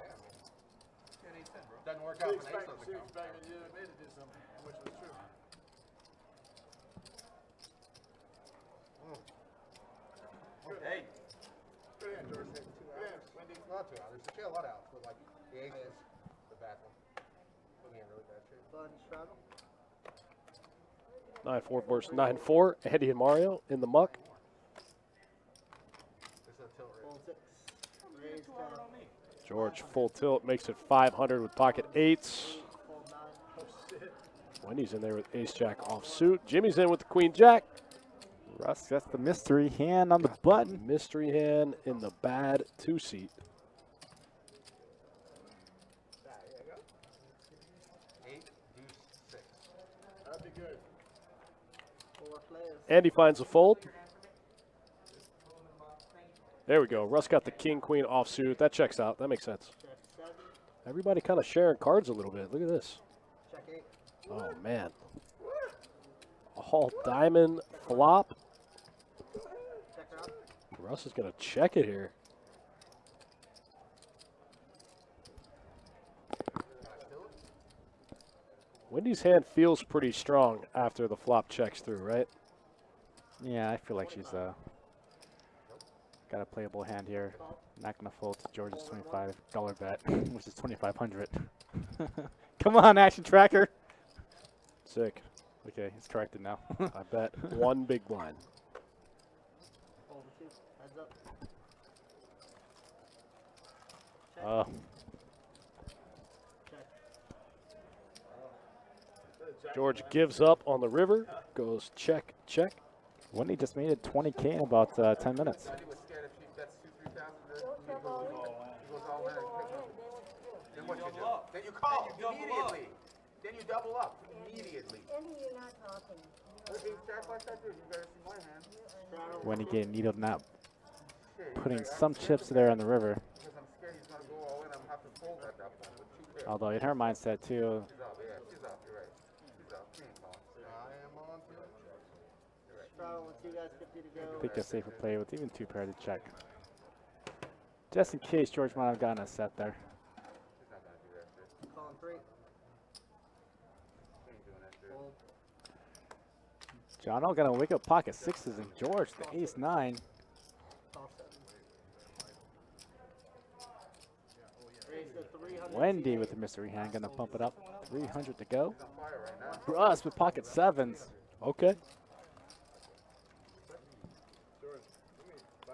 Doesn't work out when ace doesn't She come. expected you to admit to do something, which was true. Hey. Good hand, George. 2 outs. Wendy, not 2 outs. She had a lot of outs, but like the aces, the bad one. Put me in really bad shape. Button straddle. 9-4 versus 9-4. Eddie and Mario in the muck. This is a tilt raise. Fold 6. Raise 10. George full tilt makes it 500 with pocket 8s. Fold 9. Wendy's in there with ace jack offsuit. Jimmy's in with the queen jack. Russ gets the mystery hand on the button. Mystery hand in the bad 2-seat. 8, deuce, 6. That'd be good. 4 players. Andy finds a fold. There we go. Russ got the king queen offsuit. That checks out. That makes sense. Check 7. Everybody kind of sharing cards a little bit. Look at this. Check 8. Oh, man. All diamond flop. Check her out. Russ is going to check it here. Wendy's hand feels pretty strong after the flop checks through, right? Yeah, I feel like she's got a playable hand here. Not going to fold to George's $25 bet, which is 2,500. Come on, action tracker. Sick. Okay, it's corrected now. I bet 1 big blind. Fold 2. Heads up. Check. Oh, Check. George gives up on the river, goes check, check. Wendy just made it 20K in about 10 minutes. Wendy was scared if she bets 2, 3,000, he goes all in. Then what you do? Then you call immediately. Then you double up immediately. Andy, you're not talking. Jack like that, dude. You better see my hand. Straddle. Wendy getting needled nap, Shit, putting Jack, some chips there on the river. because I'm scared he's gonna go all in. I'm gonna have to fold at that point with 2 pairs. Although in her mindset too, She's up, yeah, she's up. You're right. She's up. She ain't calling. I am on to it. You're right. Straddle with 2 guys, 50 to go. I think a safer play with even 2 pair to check. Just in case George might have gotten a set there. She's not gonna do that shit. Calling 3. She ain't doing that shit. Fold. Jono gonna wake up pocket 6s and George the ace-9. Call 7. Raise to 300. Wendy with the mystery hand gonna bump it up. 300 to go. She's on fire right now. Russ with pocket 7s. Okay.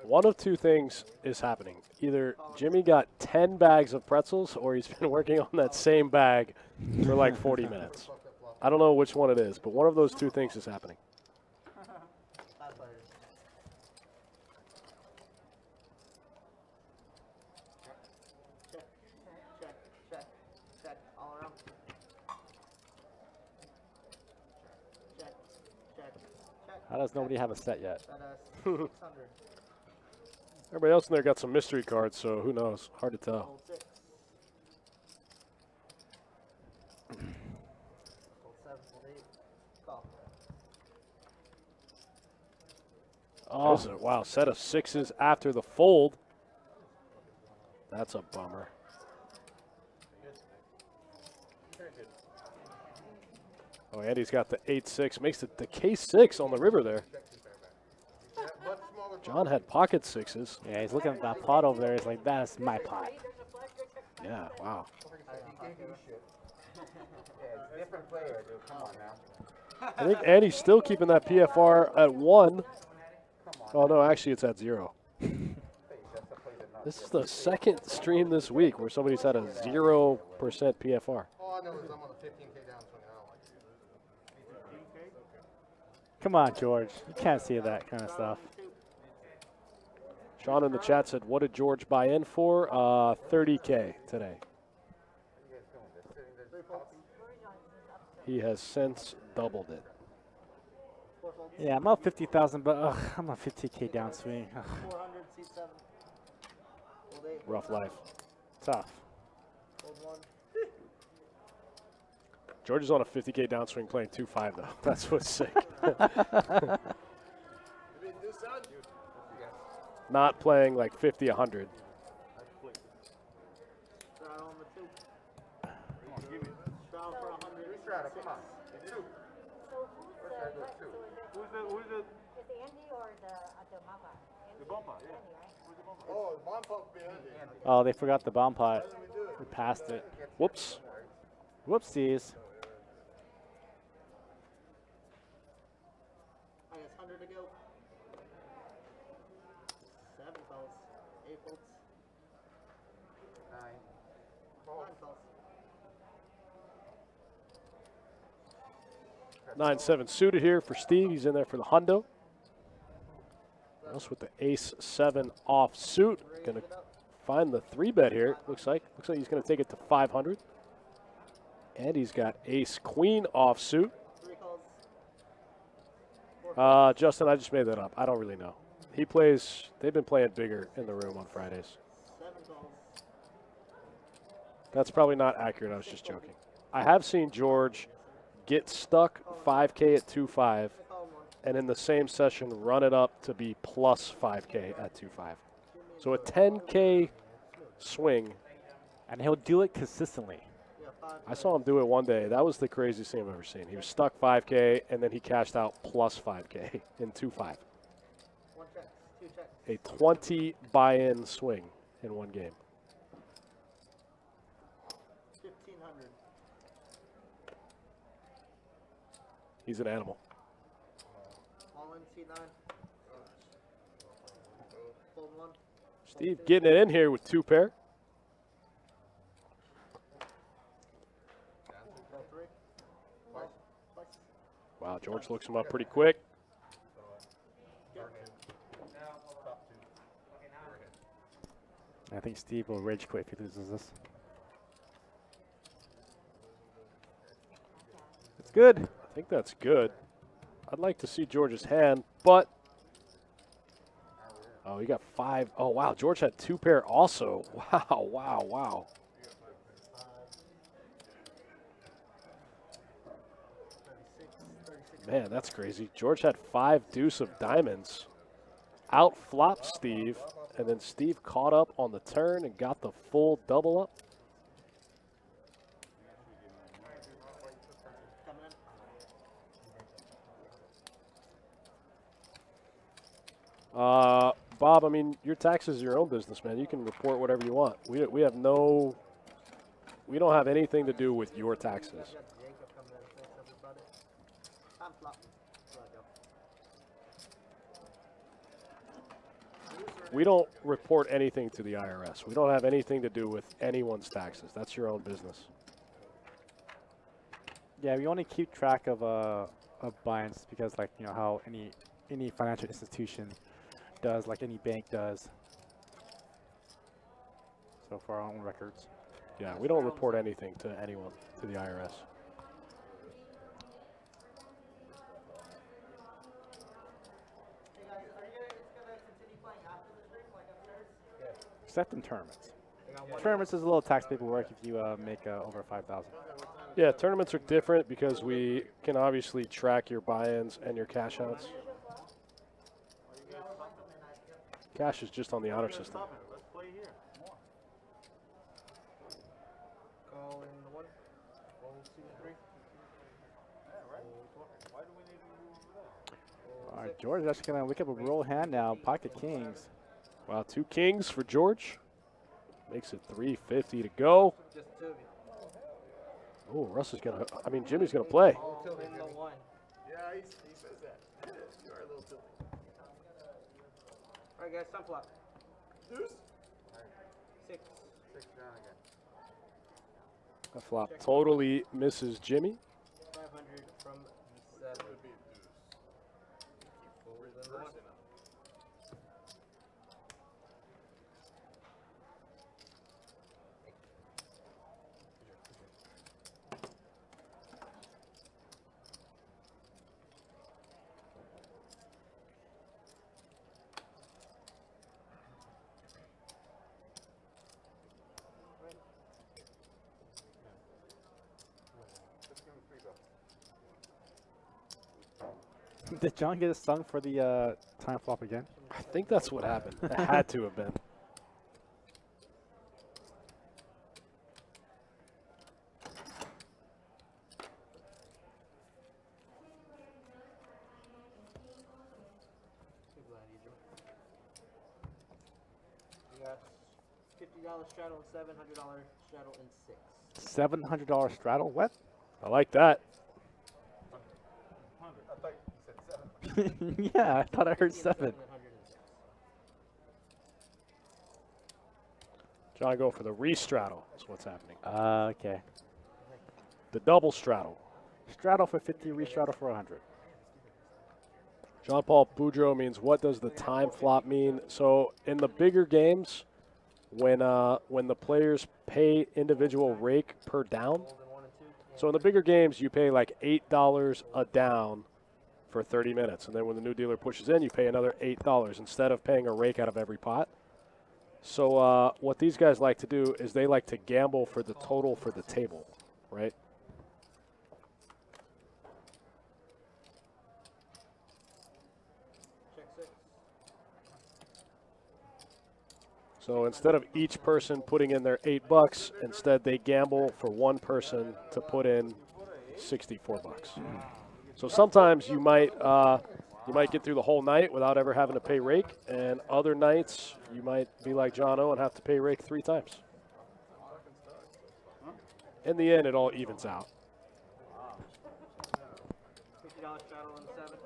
One of 2 things is happening. Either Jimmy got 10 bags of pretzels or he's been working on that same bag for like 40 minutes. I don't know which one it is, but one of those 2 things is happening. 5 players. Check. Check. Check. Check. All around. Check. Check. Check. How does nobody have a set yet? Bet us 600. Everybody else in there got some mystery cards, so who knows? Hard to tell. Fold 6. Fold 7. Fold 8. Oh, wow, set of sixes after the fold. That's a bummer. Oh, Andy's got the 8-6, makes it the K6 on the river there. John had pocket sixes. Yeah, he's looking at that pot over there. He's like, that's my pot. Yeah, wow. Different player, dude. Come on now. I think Andy's still keeping that PFR at 1. Oh, no, actually it's at 0. This is the second stream this week where somebody's had a 0% PFR. All I know is I'm on a 15K downswing. I don't like it. Come on, George. You can't see that kind of stuff. Sean in the chat said, what did George buy in for? 30K today. He has since doubled it. Yeah, I'm up 50,000, but I'm a 50K downswing. Ugh. Rough life. Tough. George is on a 50K downswing playing 2-5 though. That's what's sick. Not playing like 50, 100. Come on. Two. Who's the? Is it Andy or the Mama? The bumper, yeah. Andy, right? Oh, the bomb pump behind it. Oh, they forgot the bomb pot. We passed it. Whoops. Whoopsies. I guess 100 to go. 7 calls. 8 folds. 9 calls. 9-7 suited here for Steve. He's in there for the hundo. Russ with the ace-7 off suit. Gonna find the 3-bet here. Looks like he's gonna take it to 500. And he's got ace-queen off suit. 3 calls. Justin, I just made that up. I don't really know. He plays. They've been playing bigger in the room on Fridays. 7 calls. That's probably not accurate. I was just joking. I have seen George get stuck 5K at 2-5, and in the same session run it up to be plus 5K at 2-5. So a 10K swing. And he'll do it consistently. I saw him do it one day. That was the craziest thing I've ever seen. He was stuck 5K, and then he cashed out plus 5K in 2-5. 1 check. 2 checks. A 20 buy-in swing in one game. 1,500. He's an animal. All in C9. Fold 1. Steve getting it in here with 2 pair. Fold 3. Wow, George looks him up pretty quick. I think Steve will rage quit if he loses this. It's good. I think that's good. I'd like to see George's hand, but oh, he got 5. Oh, wow, George had 2 pair also. Wow, wow, wow. Man, that's crazy. George had 5 deuce of diamonds. Out flopped Steve, and then Steve caught up on the turn and got the full double up. Bob, I mean, your taxes are your own business, man. You can report whatever you want. We don't have anything to do with your taxes. We don't report anything to the IRS. We don't have anything to do with anyone's taxes. That's your own business. Yeah, we only keep track of buy-ins because, like, you know, how any financial institution does, like any bank does. So for our own records. Yeah, we don't report anything to anyone, to the IRS. Except in tournaments. Tournaments is a little tax paperwork if you make over 5,000. Yeah, tournaments are different because we can obviously track your buy-ins and your cash outs. Cash is just on the honor system. Let's play here. More. Call in the 1. Roll 2 and 3. Yeah, right. Why do we need to move over there? All right, George is actually going to look up a roll hand now. Pocket kings. Wow, 2 kings for George. Makes it 350 to go. Just 2 of you. Oh, Russ is going to, I mean, Jimmy's going to play. Call in the 1. Yeah, he says that. You are a little tilty. Alright, guys, sun flop. Deuce. 6. 6 down again. That flop totally misses Jimmy. 500 from the 7. Would be a deuce. Fold in the 1. Just give him 3 bucks. Did John get a stung for the time flop again? I think that's what happened. It had to have been. Too glad you drew. We got $50 straddle and $700 straddle and 6. $700 straddle? What? I like that. I thought you said 7. Yeah, I thought I heard 7. 106. John, go for the re-straddle. That's what's happening. Okay. The double straddle. Straddle for 50, re-straddle for 100. John Paul Boudreaux means, what does the time flop mean? So in the bigger games, when the players pay individual rake per down, Fold in 1 and 2. so in the bigger games, you pay like $8 a down for 30 minutes. And then when the new dealer pushes in, you pay another $8 instead of paying a rake out of every pot. So what these guys like to do is they like to gamble for the total for the table, right? Check 6. So instead of each person putting in their $8, instead they gamble for one person to put in $64. So sometimes you might get through the whole night without ever having to pay rake, and other nights you might be like Jono and have to pay rake 3 times. In the end, it all evens out. $50 straddle and 7.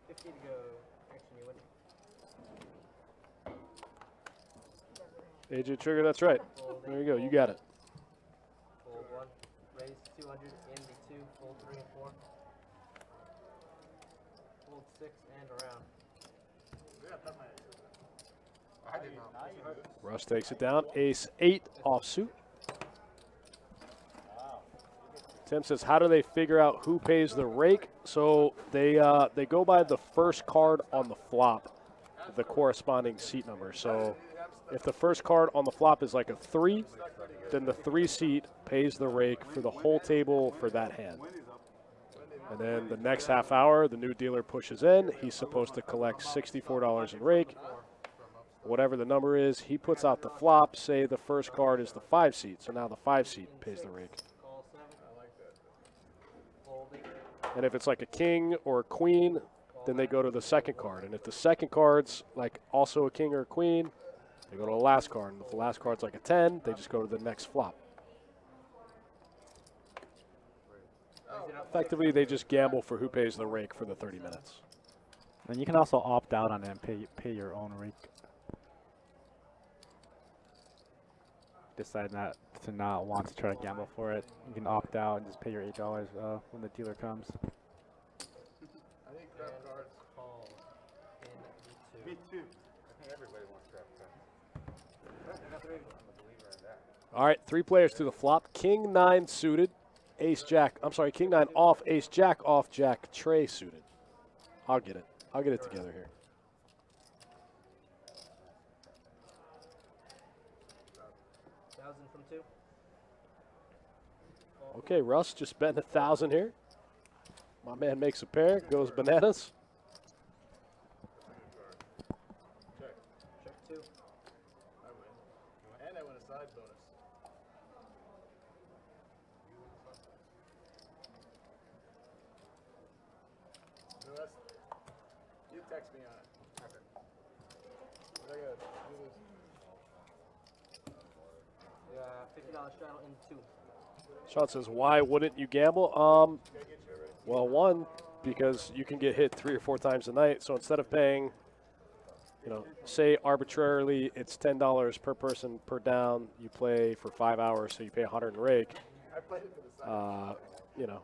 50 to go. Action, you win. AJ Trigger, that's right. There you go. You got it. Fold 1. Raise 200 in the 2. Fold 3 and 4. Fold 6 and around. I did not. Russ takes it down. Ace-8 offsuit. Tim says, how do they figure out who pays the rake? So they go by the first card on the flop, the corresponding seat number. So if the first card on the flop is like a 3, then the 3 seat pays the rake for the whole table for that hand. And then the next half hour, the new dealer pushes in. He's supposed to collect $64 in rake. Whatever the number is, he puts out the flop. Say the first card is the 5 seat. So now the 5 seat pays the rake. Call 7. I like that. Folding. And if it's like a king or a queen, then they go to the second card. And if the second card's like also a king or a queen, they go to the last card. And if the last card's like a 10, they just go to the next flop. Effectively, they just gamble for who pays the rake for the 30 minutes. And you can also opt out on it and pay your own rake. Decide not to want to try to gamble for it. You can opt out and just pay your $8 when the dealer comes. I think crap cards. Call in the 2. Me too. I think everybody wants crap cards. I'm a believer in that. All right, 3 players to the flop. King 9 suited, ace jack. I'm sorry, king 9 off, ace jack off, jack tray suited. I'll get it. I'll get it together here. $1,000 from 2. Okay, Russ just betting 1,000 here. My man makes a pair, goes bananas. Check. Check 2. I win. And I win a side bonus. Russ, you text me on it. Okay. But I gotta do this. $50 straddle in 2. Sean says, why wouldn't you gamble? Gotta get you ready. Well, one, because you can get hit 3 or 4 times a night. So instead of paying, you know, say arbitrarily it's $10 per person per down, you play for 5 hours, so you pay 100 and rake. I played it for the side. You know,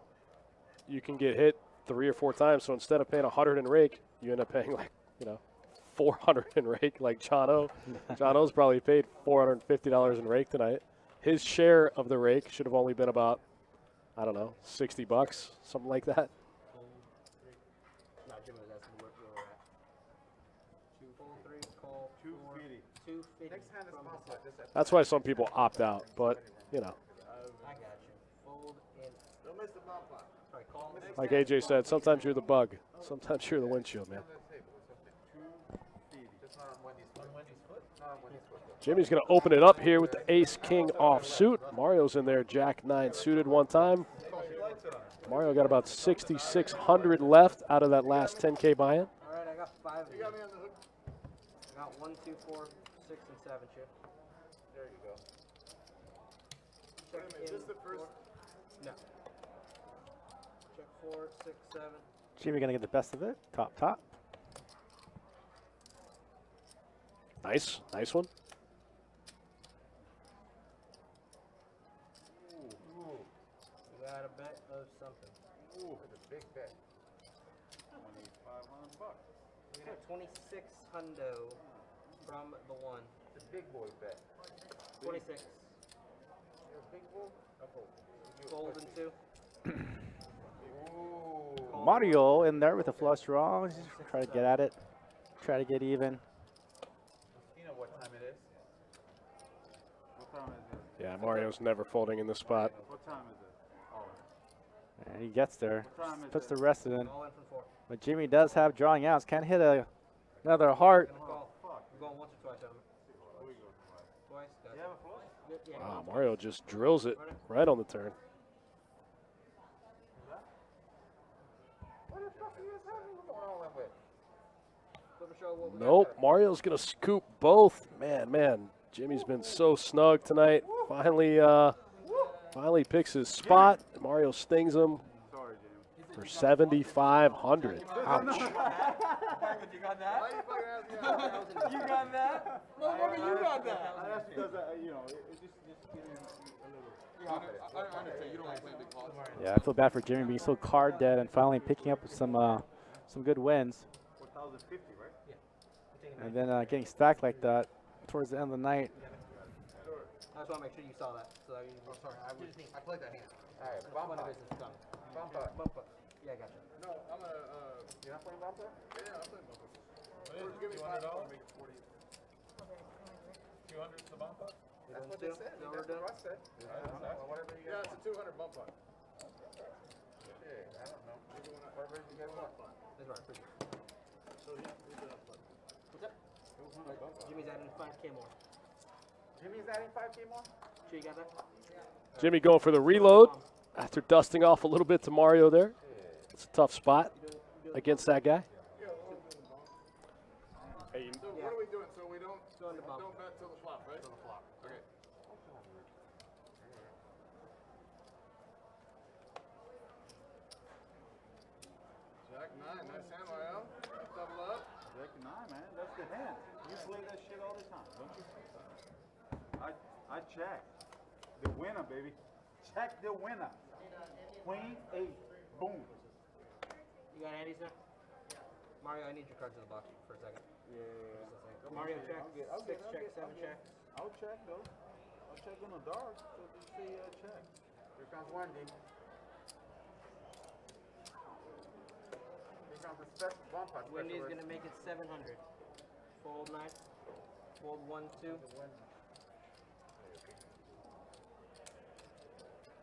you can get hit 3 or 4 times. So instead of paying 100 and rake, you end up paying like, you know, 400 and rake like Jono. Jono's probably paid $450 in rake tonight. His share of the rake should have only been about, I don't know, $60, something like that. No, Jimmy was asking where we're at. 2, 3, call 250. 250. Next hand is from small the pot. Just at That's why some people opt out, but, you know, I got you. Fold in. Don't miss the bomb pot. Sorry, call. like AJ said, sometimes you're the bug. Sometimes you're the windshield, man. Just not on Wendy's foot. On Wendy's foot? Not on Wendy's foot. Jimmy's going to open it up here with the ace-king offsuit. Mario's in there, jack-9 suited one time. Mario got about 6,600 left out of that last 10K buy-in. All right, I got 5 of You these. got me on the hook. I got 1, 2, 4, 6, and 7, Chip. There you go. Wait a minute, is this the first? 4. No. Check 4, 6, 7. Jimmy gonna get the best of it. Top. Nice one. We got a bet of something. Ooh, that's a big bet. 2,500 bucks. We got 26 hundo from the 1. It's a big boy bet. 26. You're a big boy? I fold. Fold in 2. Ooh. Mario in there with a flush draw. Just try to get at it. Try to get even. You know what time it is? What time is it? Yeah, Mario's never folding in this spot. What time is it? Oh, And he gets there. What time is Puts it? the rest in. All in from 4. But Jimmy does have drawing outs. Can't hit another heart. Gonna call. We're going once or twice, gentlemen. we go twice. Twice. Got You have a flush? it. Yeah. Wow, Mario just drills it right on the turn. What the fuck are you going all in with? Flip show what we got Nope, there. Mario's going to scoop both. Man, Jimmy's been so snug tonight. Finally picks his spot. Mario stings him Sorry, Jimmy. for 7,500. Ouch. You got that? Why you fucking asking me out? You got that? Motherfucker, you got that. I asked because, it just giving me a little. Yeah, I understand. You don't want to play big calls. Yeah, I feel bad for Jimmy being so card dead and finally picking up some good wins. 4,050, right? And then getting stacked like that towards the end of the night. I just want to make sure you saw that. So that you Oh, sorry. I played that hand. All right, Fun bomb of pot. business done. Bomb pot. Bump up. Yeah, I got you. No, I'm gonna, You're not playing bomb pot? yeah, I'm playing bumper. Or give me $5 and make it 40. 200 the bomb pot? That's what they said. No, That's we're what Russ said. Well, whatever you Yeah, guys it's a 200 bump pot. Yeah, I don't know. Whatever you guys want. That's right. Appreciate it. So he's gonna play. What's up? Jimmy's adding 5K more. Jimmy's adding 5K more? Sure you got that? Jimmy going for the reload after dusting off a little bit to Mario there. It's a tough spot against that guy. Hey, So what are we doing? So we don't Doing the bump. don't bet till the flop, right? Till the flop. Okay. Jack 9, nice hand, Mario. Double up. Jack 9, man. That's the hand. You play that shit all the time, don't you? I check. The winner, baby. Check the winner. Queen 8. Boom. You got Andy's there? Mario, I need your cards in the box for a second. Yeah. Mario check. I'll 6 get- check, 7 check. I'll check though. I'll check on the dark. So just say check. Here comes Wendy. Here comes the special bomb pot Wendy's specialist. gonna make it 700. Fold 9. Fold 1, 2.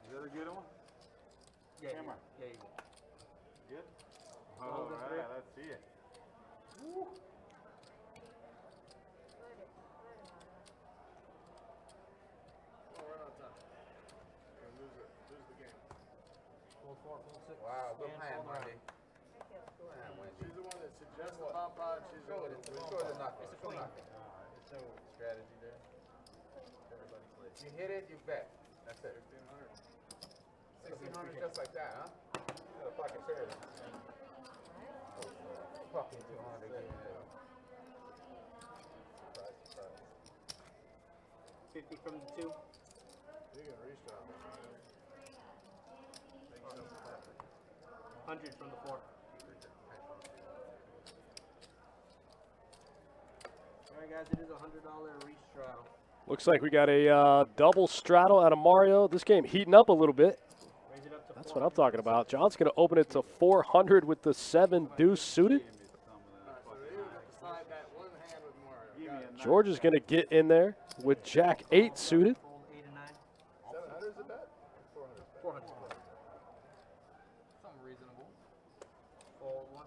Is Is that a good one? Yeah, Camera. yeah, you go. Good? All right, let's see it. Woo. Wow, good plan, Wendy. She's the one that suggests the pop pod. She's the one that It's a queen. There's no strategy there. Everybody plays. You hit it, you bet. That's it. 1600 just like that, huh? Got a fucking serious. Fucking 200. Surprise. 50 from the 2. You can restart. 100 from the 4. Alright guys, it is a $100 restraddle. Looks like we got a double straddle out of Mario. This game heating up a little bit. Raise it up to That's what I'm talking about. John's going to open it to 400 with the 7 deuce suited. George is going to get in there with Jack 8 suited. fold 8 and 9. 700 is the bet? 400. 400. Something reasonable. Fold 1.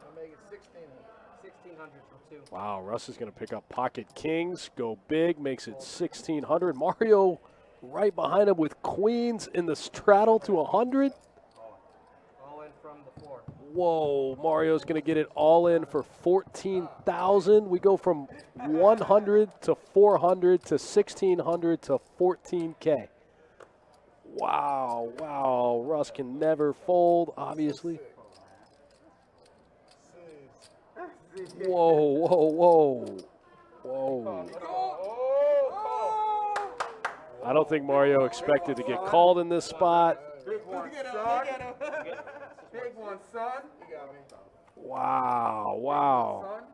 I'll make it 1600. 1600 from 2. Wow, Russ is going to pick up pocket kings, go big, makes it 1600. Mario right behind him with queens in the straddle to 100. All in from the 4. Whoa, Mario's going to get it all in for 14,000. We go from 100 to 400 to 1,600 to 14K. Wow. Russ can never fold, obviously. Whoa. I don't think Mario expected to get called in this spot. Big one, son. Big one, son. You got me. Wow. Son.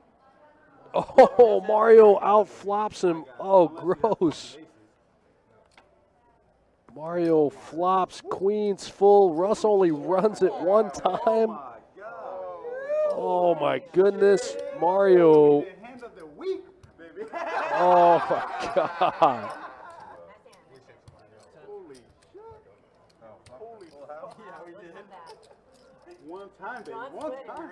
Oh, Mario outflops him. Oh, gross. Mario flops, queens full. Russ only runs it one time. Oh, my goodness. Mario. The hand of the week, baby. Oh, my God. Holy shit. Holy hell. Yeah, we did. One time, baby. One time.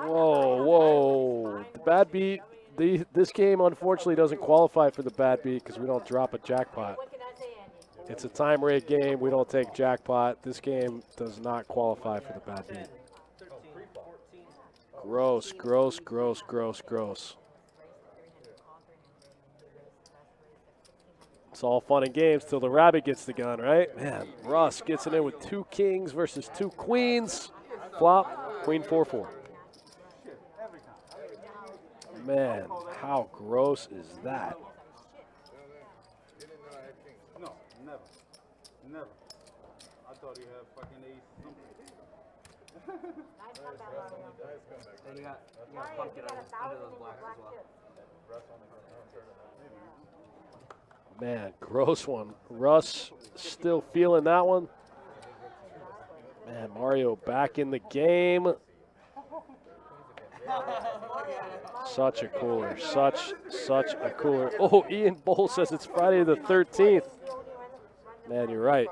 Whoa. The bad beat. This game, unfortunately, doesn't qualify for the bad beat because we don't drop a jackpot. It's a time rate game. We don't take jackpot. This game does not qualify for the bad beat. 13, 14. Gross. It's all fun and games till the rabbit gets the gun, right? Man, Russ gets it in with 2 kings versus 2 queens. Flop, queen 4-4. Man, how gross is that? No, never. I thought you had fucking ace something. And you got pumpkin under those blacks as well. Man, gross one. Russ still feeling that one. Man, Mario back in the game. Such a cooler. Such a cooler. Oh, Ian Bowl says it's Friday the 13th. Man, you're right.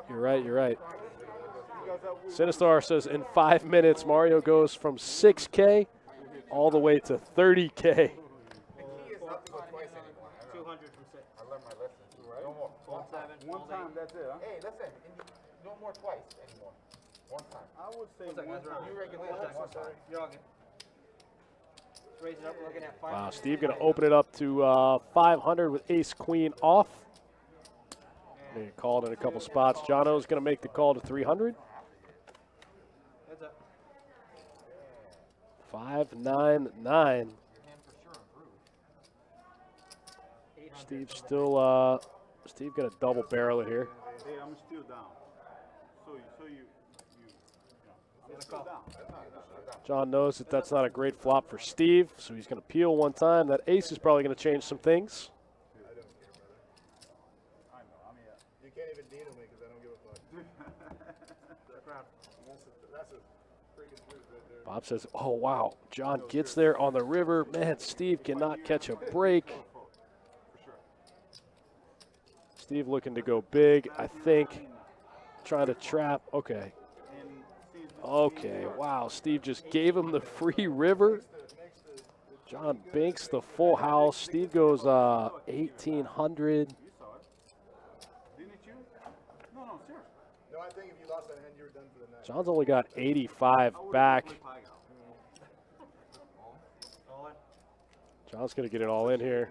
Sinistar says in 5 minutes, Mario goes from 6K all the way to 30K. The key is not to go twice anymore. 200 from 6. I learned my lesson. Right? No more. Fold 7. One fold time, 8. that's it, huh? Hey, listen. No more twice anymore. One time. I would say One second, one guys. We're on. time. New regulation. One time. You're all good. Let's raise it up. We're looking at 5. Wow, Steve going to open it up to 500 with ace queen off. They called in a couple spots. Jono's going to make the call to 300. Heads up. 599. Steve still Steve going to double barrel it here. Hey, I'm still down. So you I'm still down. John knows that that's not a great flop for Steve, so he's going to peel one time. That ace is probably going to change some things. You can't even needle me because I don't give a fuck. That's a freaking truth right there. Bob says, oh, wow. John gets there on the river. Man, Steve cannot catch a break. Steve looking to go big, I think. Trying to trap. Okay. Okay, wow. Steve just gave him the free river. John banks the full house. Steve goes 1,800. Didn't you? No, seriously. No, I think if you lost that hand, you were done for the night. John's only got 85 back. John's going to get it all in here.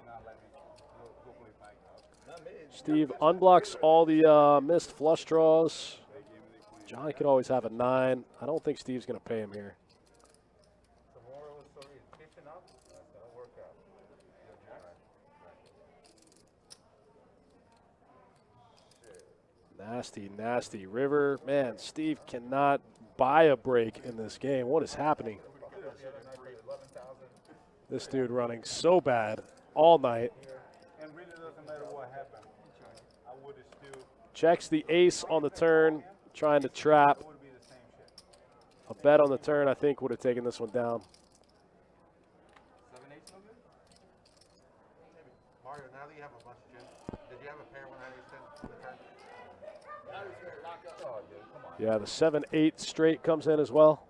Steve unblocks all the missed flush draws. John could always have a 9. I don't think Steve's going to pay him here. Nasty, nasty river. Man, Steve cannot buy a break in this game. What is happening? This dude running so bad all night. And really doesn't matter what happened. I would have still. Checks the ace on the turn, trying to trap. A bet on the turn, I think, would have taken this one down. 7-8 no good? Mario, now that you have a bunch of chips, did you have a pair when I used 10 on the turn? Yeah, the 7-8 straight comes in as well.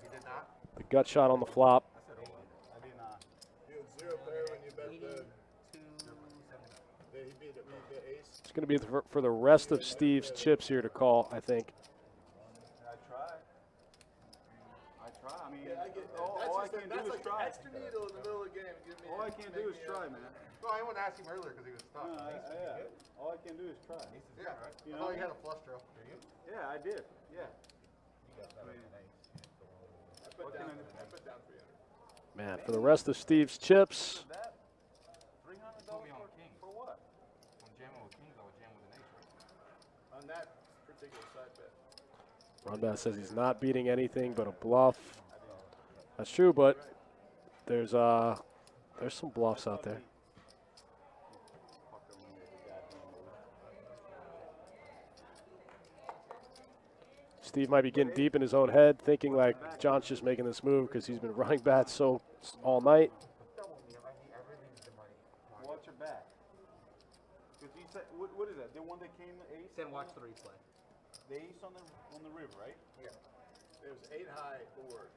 You did not? The gut shot on the flop. I did not. You had 0 pair when you bet he beat the ace. It's going to be for the rest of Steve's chips here to call, I think. I try. I mean, all I can do is try. Extra needle in the middle of the game. All I can do is try, man. Well, I wouldn't ask him earlier because he was stuck. All I can do is try. Yeah, I thought you had a flush draw. Yeah, I did. Yeah. Man, for the rest of Steve's chips, $300 for what? When jamming with kings, I would jam with an ace, right? On that particular side bet. Ronbat says he's not beating anything but a bluff. That's true, but there's some bluffs out there. Steve might be getting deep in his own head, thinking like John's just making this move because he's been running bats so all night. Watch your back. Because he said, what is that? The one that came ace? Then watch the replay. The ace on the river, right? Yeah. It was 8 high forward.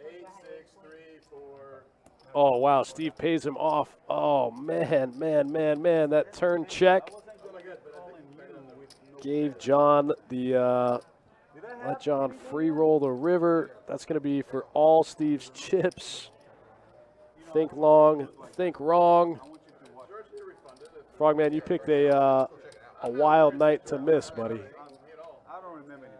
8, 6, 3, 4. Oh, wow, Steve pays him off. Oh, man, that turn check gave John the, let John free roll the river. That's going to be for all Steve's chips. Think long, think wrong. Frogman, you picked a wild night to miss, buddy. I don't remember anymore.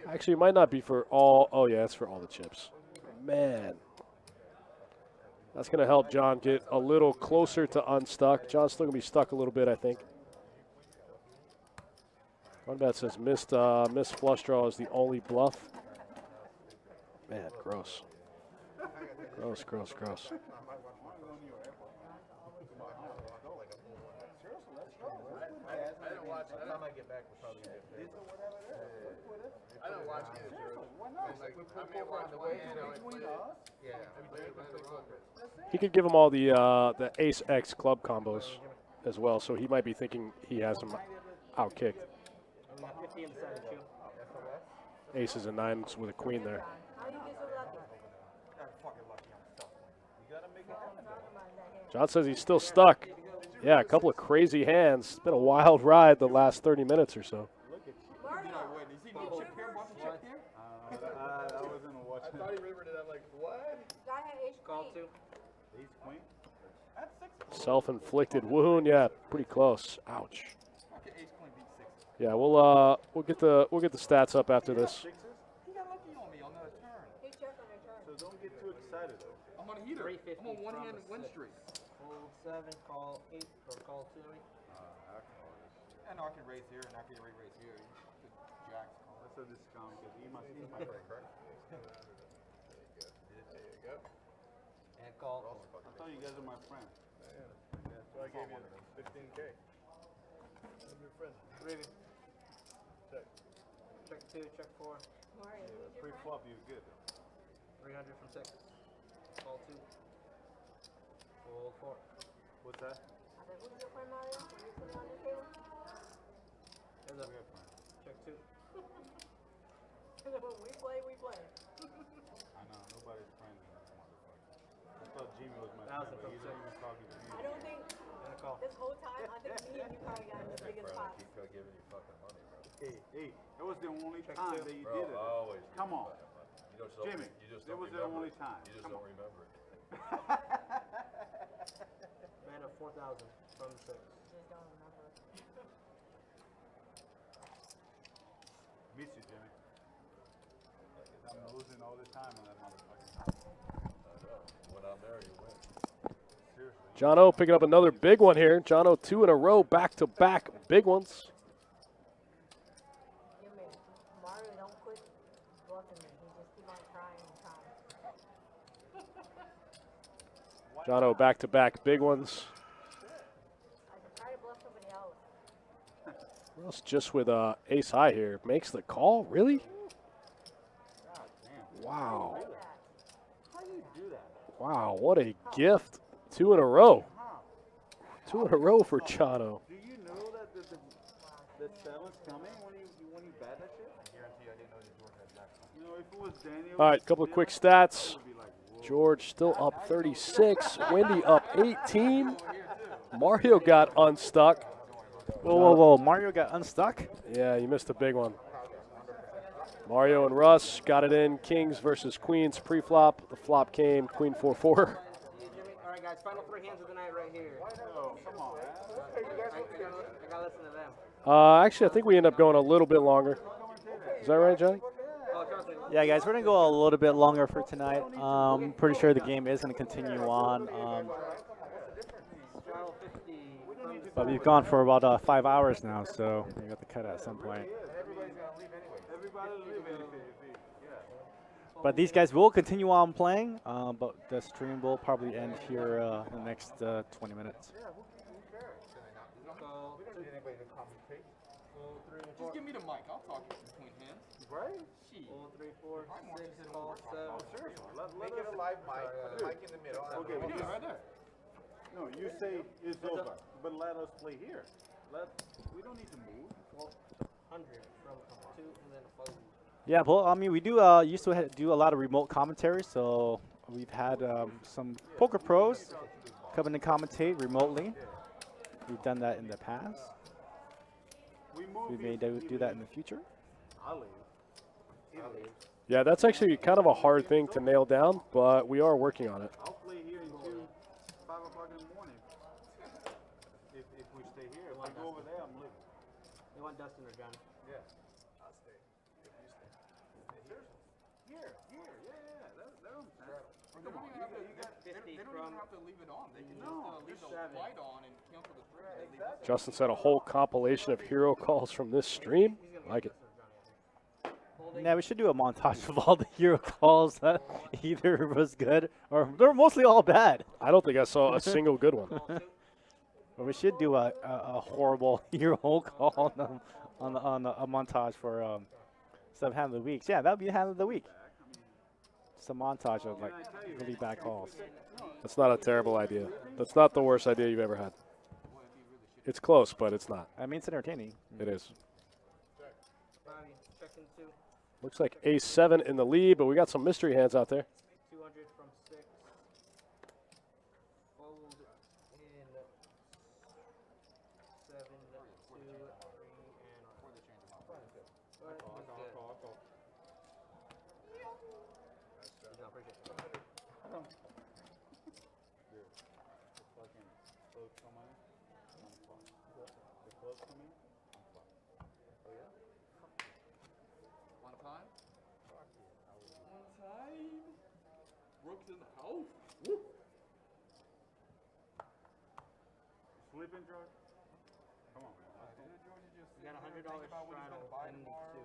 Actually, it might not be for all. Oh, yeah, it's for all the chips. Man. That's going to help John get a little closer to unstuck. John's still going to be stuck a little bit, I think. Runbat says missed flush draw is the only bluff. Man, gross. Gross. I don't watch it. Why not? He could give him all the ace X club combos as well, so he might be thinking he has him outkicked. 50 and 7 too. Aces and 9s with a queen there. John says he's still stuck. Yeah, a couple of crazy hands. It's been a wild ride the last 30 minutes or so. I wasn't watching. I thought he rivered it. I'm like, what? Call 2. Ace queen? That's 6. Self-inflicted wound. Yeah, pretty close. Ouch. Yeah, we'll get the stats up after this. He got lucky on me on the turn. So don't get too excited though. I'm on a heater. I'm on one hand win streak. Hold 7, call 8, or call 2. And I can raise here, and I can raise here. Jacks call. That's a discount because he might be my correct. There you go. And call. I thought you guys are my friend. Yeah. So I gave you 15K. I'm your friend. Ready? Check. Check 2, check 4. Pre-flop, you good. 300 from 6. Call 2. Fold 4. What's that? I said, who's your friend, Mario? Are you putting on the table? Here's a check 2. I said, when we play, we play. I know, nobody's friends in this motherfucker. I thought Jimmy was my 1,000 friend, but from he's 6. not even talking to me. I don't think And a call. this whole time, I think me and you probably got in the biggest Bro, I spots. keep giving you fucking money, bro. Hey, that was the only Check time 2. that you Bro, did it. I always give Come you on. fucking money. You just don't, Jimmy, you just that don't was the remember only it. time. You just Come don't on. remember it. Man of 4,000 from 6. Just don't remember. Miss you, Jimmy. I'm losing all the time on that motherfucking house. I know. When I'm there, you win. Seriously. Jono picking up another big one here. Jono 2 in a row, back-to-back big ones. Jimmy, Mario, don't quit bluffing me. He just keep on trying and trying. Jono back-to-back big ones. I said, try to bluff somebody else. Russ just with ace high here. Makes the call? Really? God damn. Wow. Like that. How do you do that? Wow, what a gift. 2 in a row. 2 in a row for Jono. Do you know that the seven's coming when you bat that shit? I guarantee I didn't know that George had Jackson. You know, if it was Daniel. All right, couple of quick stats. I would be like, whoa. George still up 36. Wendy up 18. Mario got unstuck. Whoa. Mario got unstuck? Yeah, you missed a big one. Mario and Russ got it in. Kings versus Queens pre-flop. The flop came Queen 4-4. See you, Jimmy. All right, guys. Final 3 hands of the night right here. Oh, come on, man. I gotta listen to them. Actually, I think we end up going a little bit longer. Is that right, Johnny? Oh, trust me. Yeah, guys, we're going to go a little bit longer for tonight. Pretty sure the game is going to continue on. Straddle 50 from But we've gone for about 5 hours now, so we got to cut at some point. Everybody's going to leave anyway. Everybody leave anything. Yeah. But these guys will continue on playing, but the stream will probably end here in the next 20 minutes. call. We don't need anybody to commentate. Fold 3 and 4. Just give me the mic. I'll talk between hands. Right? Shit. Fold 3, 4, I'm more 6, interested in call what 7. Seriously. Let Make us. it a live mic. Put the mic in the middle. Okay, We do it right there. No, you say it's over, but let us play here. We don't need to move. 100 from 2 and then a fold. Yeah, well, I mean, we do used to do a lot of remote commentary, so we've had some poker pros come in and commentate remotely. We've done that in the past. We move. We may do that in the future. I'll leave. Yeah, that's actually kind of a hard thing to nail down, but we are working on it. I'll play here until 5 o'clock in the morning. If we stay here, if we go over there, I'm leaving. You want Dustin or Johnny? Yeah. I'll stay. If you stay. Here. Yeah. That's what I'm saying. They don't even have to, they don't even have to leave it on. They can just leave the light on and cancel the stream. Exactly. Justin said a whole compilation of hero calls from this stream. Like it. Yeah, we should do a montage of all the hero calls that either was good or they're mostly all bad. I don't think I saw a single good one. But we should do a horrible hero call on a montage for some hand of the weeks. Yeah, that would be the hand of the week. Just a montage of like really bad calls. That's not a terrible idea. That's not the worst idea you've ever had. It's close, but it's not. I mean, it's entertaining. It is. Bobby, checking 2. Looks like ace-7 in the lead, but we got some mystery hands out there. 200 from 6. Fold in 7, 2, 3, and on. No, appreciate it. The fucking clothes come in, I'm fucked. The clothes come in, I'm fucked. Oh yeah? One time. One time. Brooks in the house. Woo. Sleeping, George? Come on, man. Let's go. You got $100 straddle in the 2.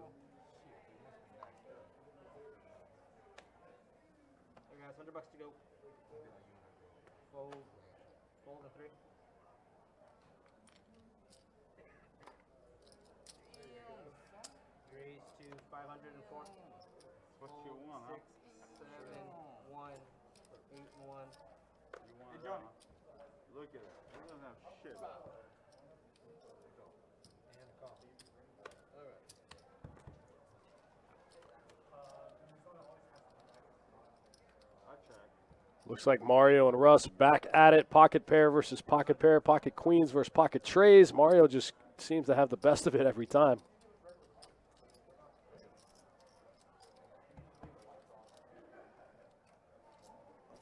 Okay, guys, $100 to go. Fold and 3. Raise to 504. What you want, huh? 6, 7, 1, 8, 1. You want, Look at it. He doesn't have shit. Looks like Mario and Russ back at it. Pocket pair versus pocket pair. Pocket queens versus pocket trays. Mario just seems to have the best of it every time.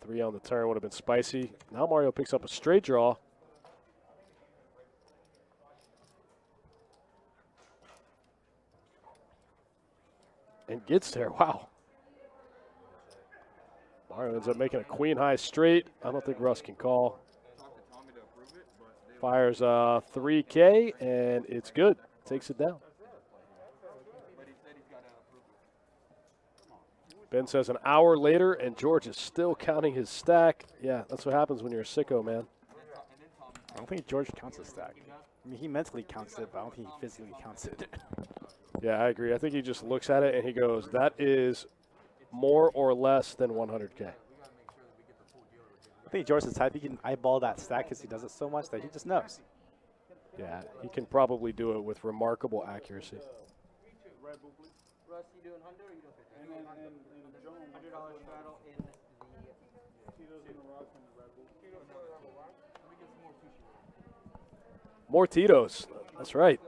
Three on the turn would have been spicy. Now Mario picks up a straight draw. And gets there. Wow. Mario ends up making a queen high straight. I don't think Russ can call. Fires 3K, and it's good. Takes it down. Ben says an hour later, and George is still counting his stack. Yeah, that's what happens when you're a sicko, man. I don't think George counts his stack. I mean, he mentally counts it, but I don't think he physically counts it. Yeah, I agree. I think he just looks at it and he goes, that is more or less than 100K. I think George is the type he can eyeball that stack because he does it so much that he just knows. Yeah, he can probably do it with remarkable accuracy. Russ, you doing 100 or you doing 50? $100 straddle in the More Tito's. That's right.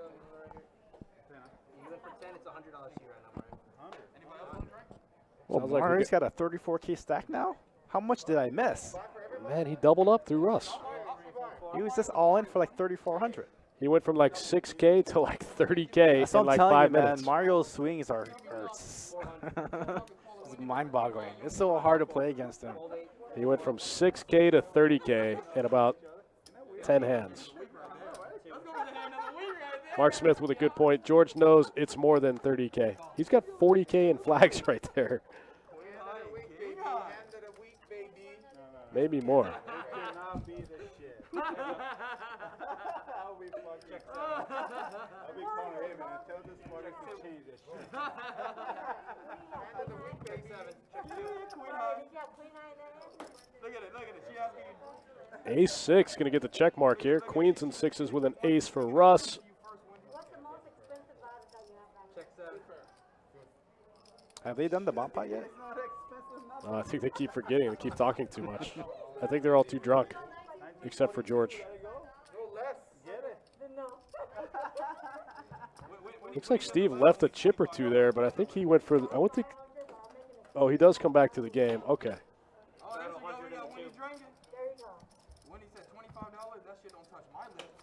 You went for 10, it's $100 to you right now, right? Anybody else want to drink? Well, Sounds like we Mario's got a 34K stack now? How much did I miss? Man, he doubled up through Russ. He was just all in for like 3,400. He went from like 6K to like 30K That's what in I'm like telling 5 you, minutes. man. Mario's swings are it's mind-boggling. It's so hard to play against him. He went from 6K to 30K in about 10 hands. Mark Smith with a good point. George knows it's more than 30K. He's got 40K in flags right there. Maybe more. Cannot be the shit. I'll be fucking. I'll be calling, hey man, tell this mother to change this shit. Look at it. She asking. Ace 6 going to get the check mark here. Queens and sixes with an ace for Russ. Have they done the bomb pot yet? I think they keep forgetting. They keep talking too much. I think they're all too drunk, except for George. Looks like Steve left a chip or two there, but I think he went for. I would think. Oh, he does come back to the game. Okay. Oh, there you go. When you drinking? When he said $25, that shit don't touch my lips.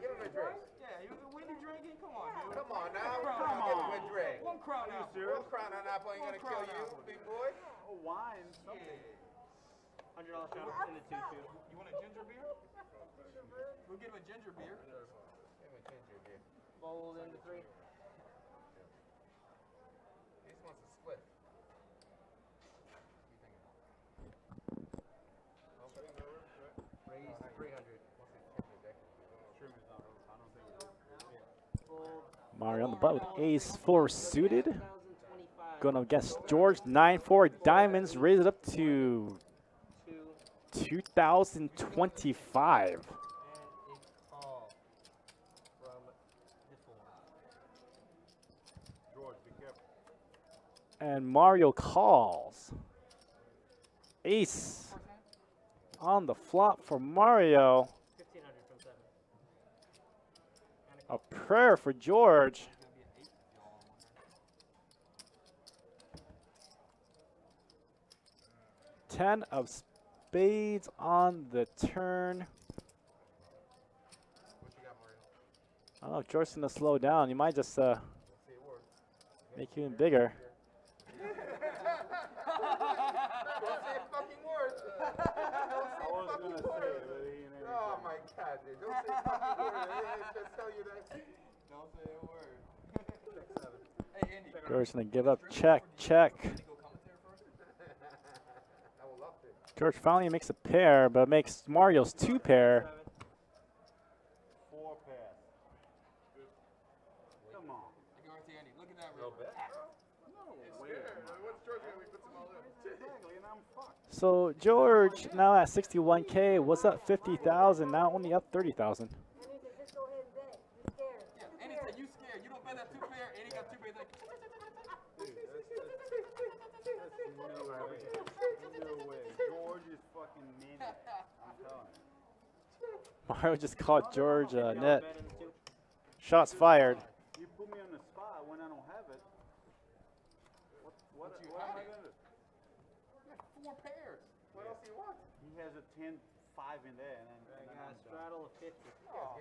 Give him a drink. Yeah, when you drinking? Come on, dude. Come on now. Give him a drink. One crown apple. One crown on apple ain't gonna kill you, big boy. Oh, wine, something. $100 straddle in the 2-2. You want a ginger beer? We'll give him a ginger beer. Fold in the 3. He just wants a split. Raise 300. Mario on the butt with ace 4 suited. Going against George, 9-4 diamonds, raise it up to 2,025. And Mario calls. Ace on the flop for Mario. 1,500 from 7. A prayer for George. Ten of spades on the turn. I don't know if George's going to slow down. You might just make you even bigger. Oh my God, dude. Don't say fucking word. Just tell you that. Don't say a word. Hey, Andy. George's going to give up. Check, check. George finally makes a pair, but makes Mario's 2 pair. 4 pair. Come on. Andy, look at that real bad. No way. What's George gonna be? Puts them all in. I'm fucked. So George now at 61K was up 50,000. Now only up 30,000. Yeah, and he said you scared. You don't bet that 2 pair, and he got 2 pairs. Like, No way. George is fucking maniac. I'm telling you. Mario just called George net. Shots fired. You put me on the spot when I don't have it. What am I gonna do? you have 4 pairs. What else do you want? He has a 10-5 in there, and then I'm done. Straddle of 50. Oh,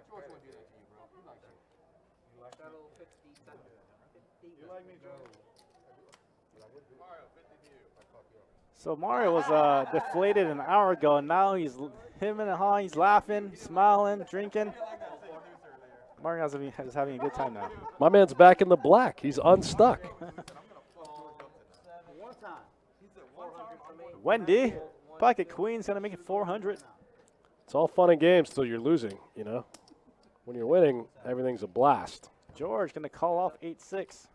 George wouldn't do that to you, bro. He likes you. You like Straddle 57. 50. You like me, Joe? Mario, 50 to you. So Mario was deflated an hour ago, and now he's him and Han. He's laughing, smiling, drinking. Mario is having a good time now. My man's back in the black. He's unstuck. One time. Wendy, pocket queen's gonna make it 400. It's all fun and games till you're losing, you know. When you're winning, everything's a blast. George gonna call off 8-6.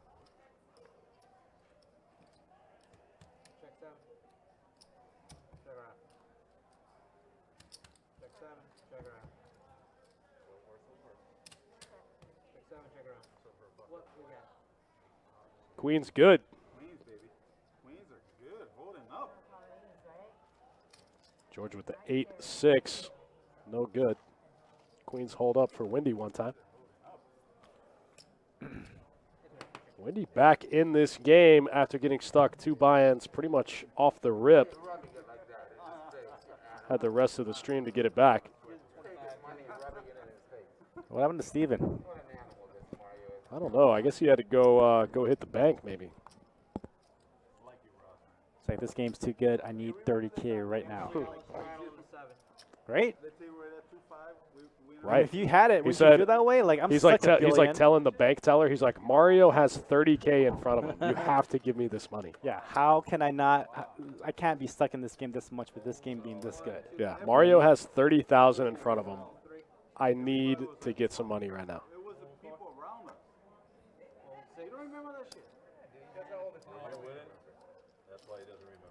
Check 7. Check her out. Check 7. Check her out. Check 7. Check her out. What we got? Queen's good. Queens, baby. Queens are good. Holding up. George with the 8-6. No good. Queens hold up for Wendy one time. Wendy back in this game after getting stuck 2 buy-ins pretty much off the rip. Had the rest of the stream to get it back. What happened to Steven? I don't know. I guess he had to go hit the bank maybe. It's like, this game's too good. I need 30K right now. Straddle of 7. Right? Let's say we're at 2-5. Right. If you had it, He would you said- feel that way? Like, I'm He's stuck like at he's like billion. telling the bank teller. He's like, Mario has 30K in front of him. You have to give me this money. Yeah, how can I not? I can't be stuck in this game this much with this game being this good. Yeah, Mario has 30,000 in front of him. I need to get some money right now. It was the people around us. You don't remember that shit? That's why he doesn't remember.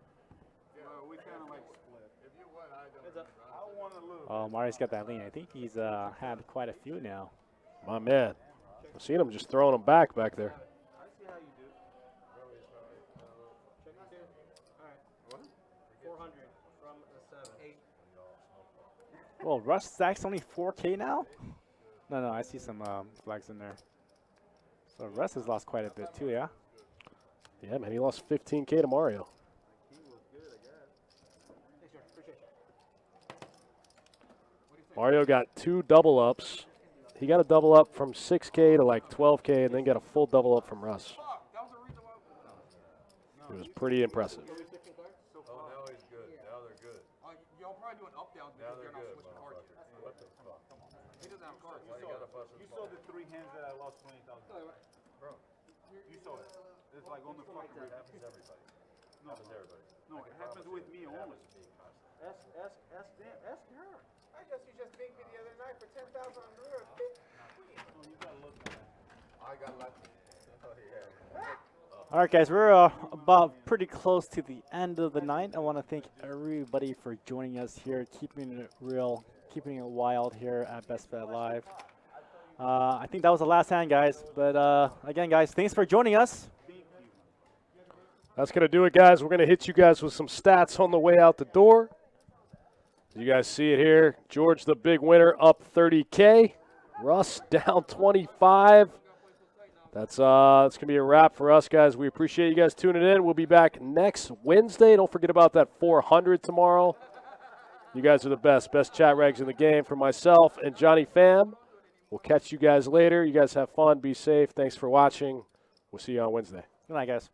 Well, we kind of like split. If you win, I want to lose. Oh, Mario's got that lean. I think he's had quite a few now. My man. I've seen him just throwing them back there. I see how you do. Check 2. All right. 400 from the 7. 8. Well, Russ stacks only 4K now? No, I see some flags in there. So Russ has lost quite a bit too, yeah? Yeah, man, he lost 15K to Mario. Mario got 2 double ups. He got a double up from 6K to like 12K and then got a full double up from Russ. It was pretty impressive. Oh, now he's good. Now they're good. Y'all probably doing up downs Now because they're they're not good, switching cards yet. motherfucker. What the fuck? He doesn't have cards. Why you gotta fuss You with saw Mario? the 3 hands that I lost 20,000. Bro, You saw it. It's like on the fucking. it happens to everybody. No, Happens to everybody. no, it happens with me It only. happens to me constantly. Ask them. Ask her. I guess you just beat me the other night for 10,000 on the river. So you gotta look at that. I got lucky. Oh, yeah. All right, guys, we're about pretty close to the end of the night. I want to thank everybody for joining us here, keeping it real, keeping it wild here at Best Bet Live. I think that was the last hand, guys. But again, guys, thanks for joining us. That's going to do it, guys. We're going to hit you guys with some stats on the way out the door. You guys see it here. George, the big winner, up 30K. Russ down 25. That's going to be a wrap for us, guys. We appreciate you guys tuning in. We'll be back next Wednesday. Don't forget about that 400 tomorrow. You guys are the best. Best chat regs in the game for myself and Johnny Pham. We'll catch you guys later. You guys have fun. Be safe. Thanks for watching. We'll see you on Wednesday. Good night, guys.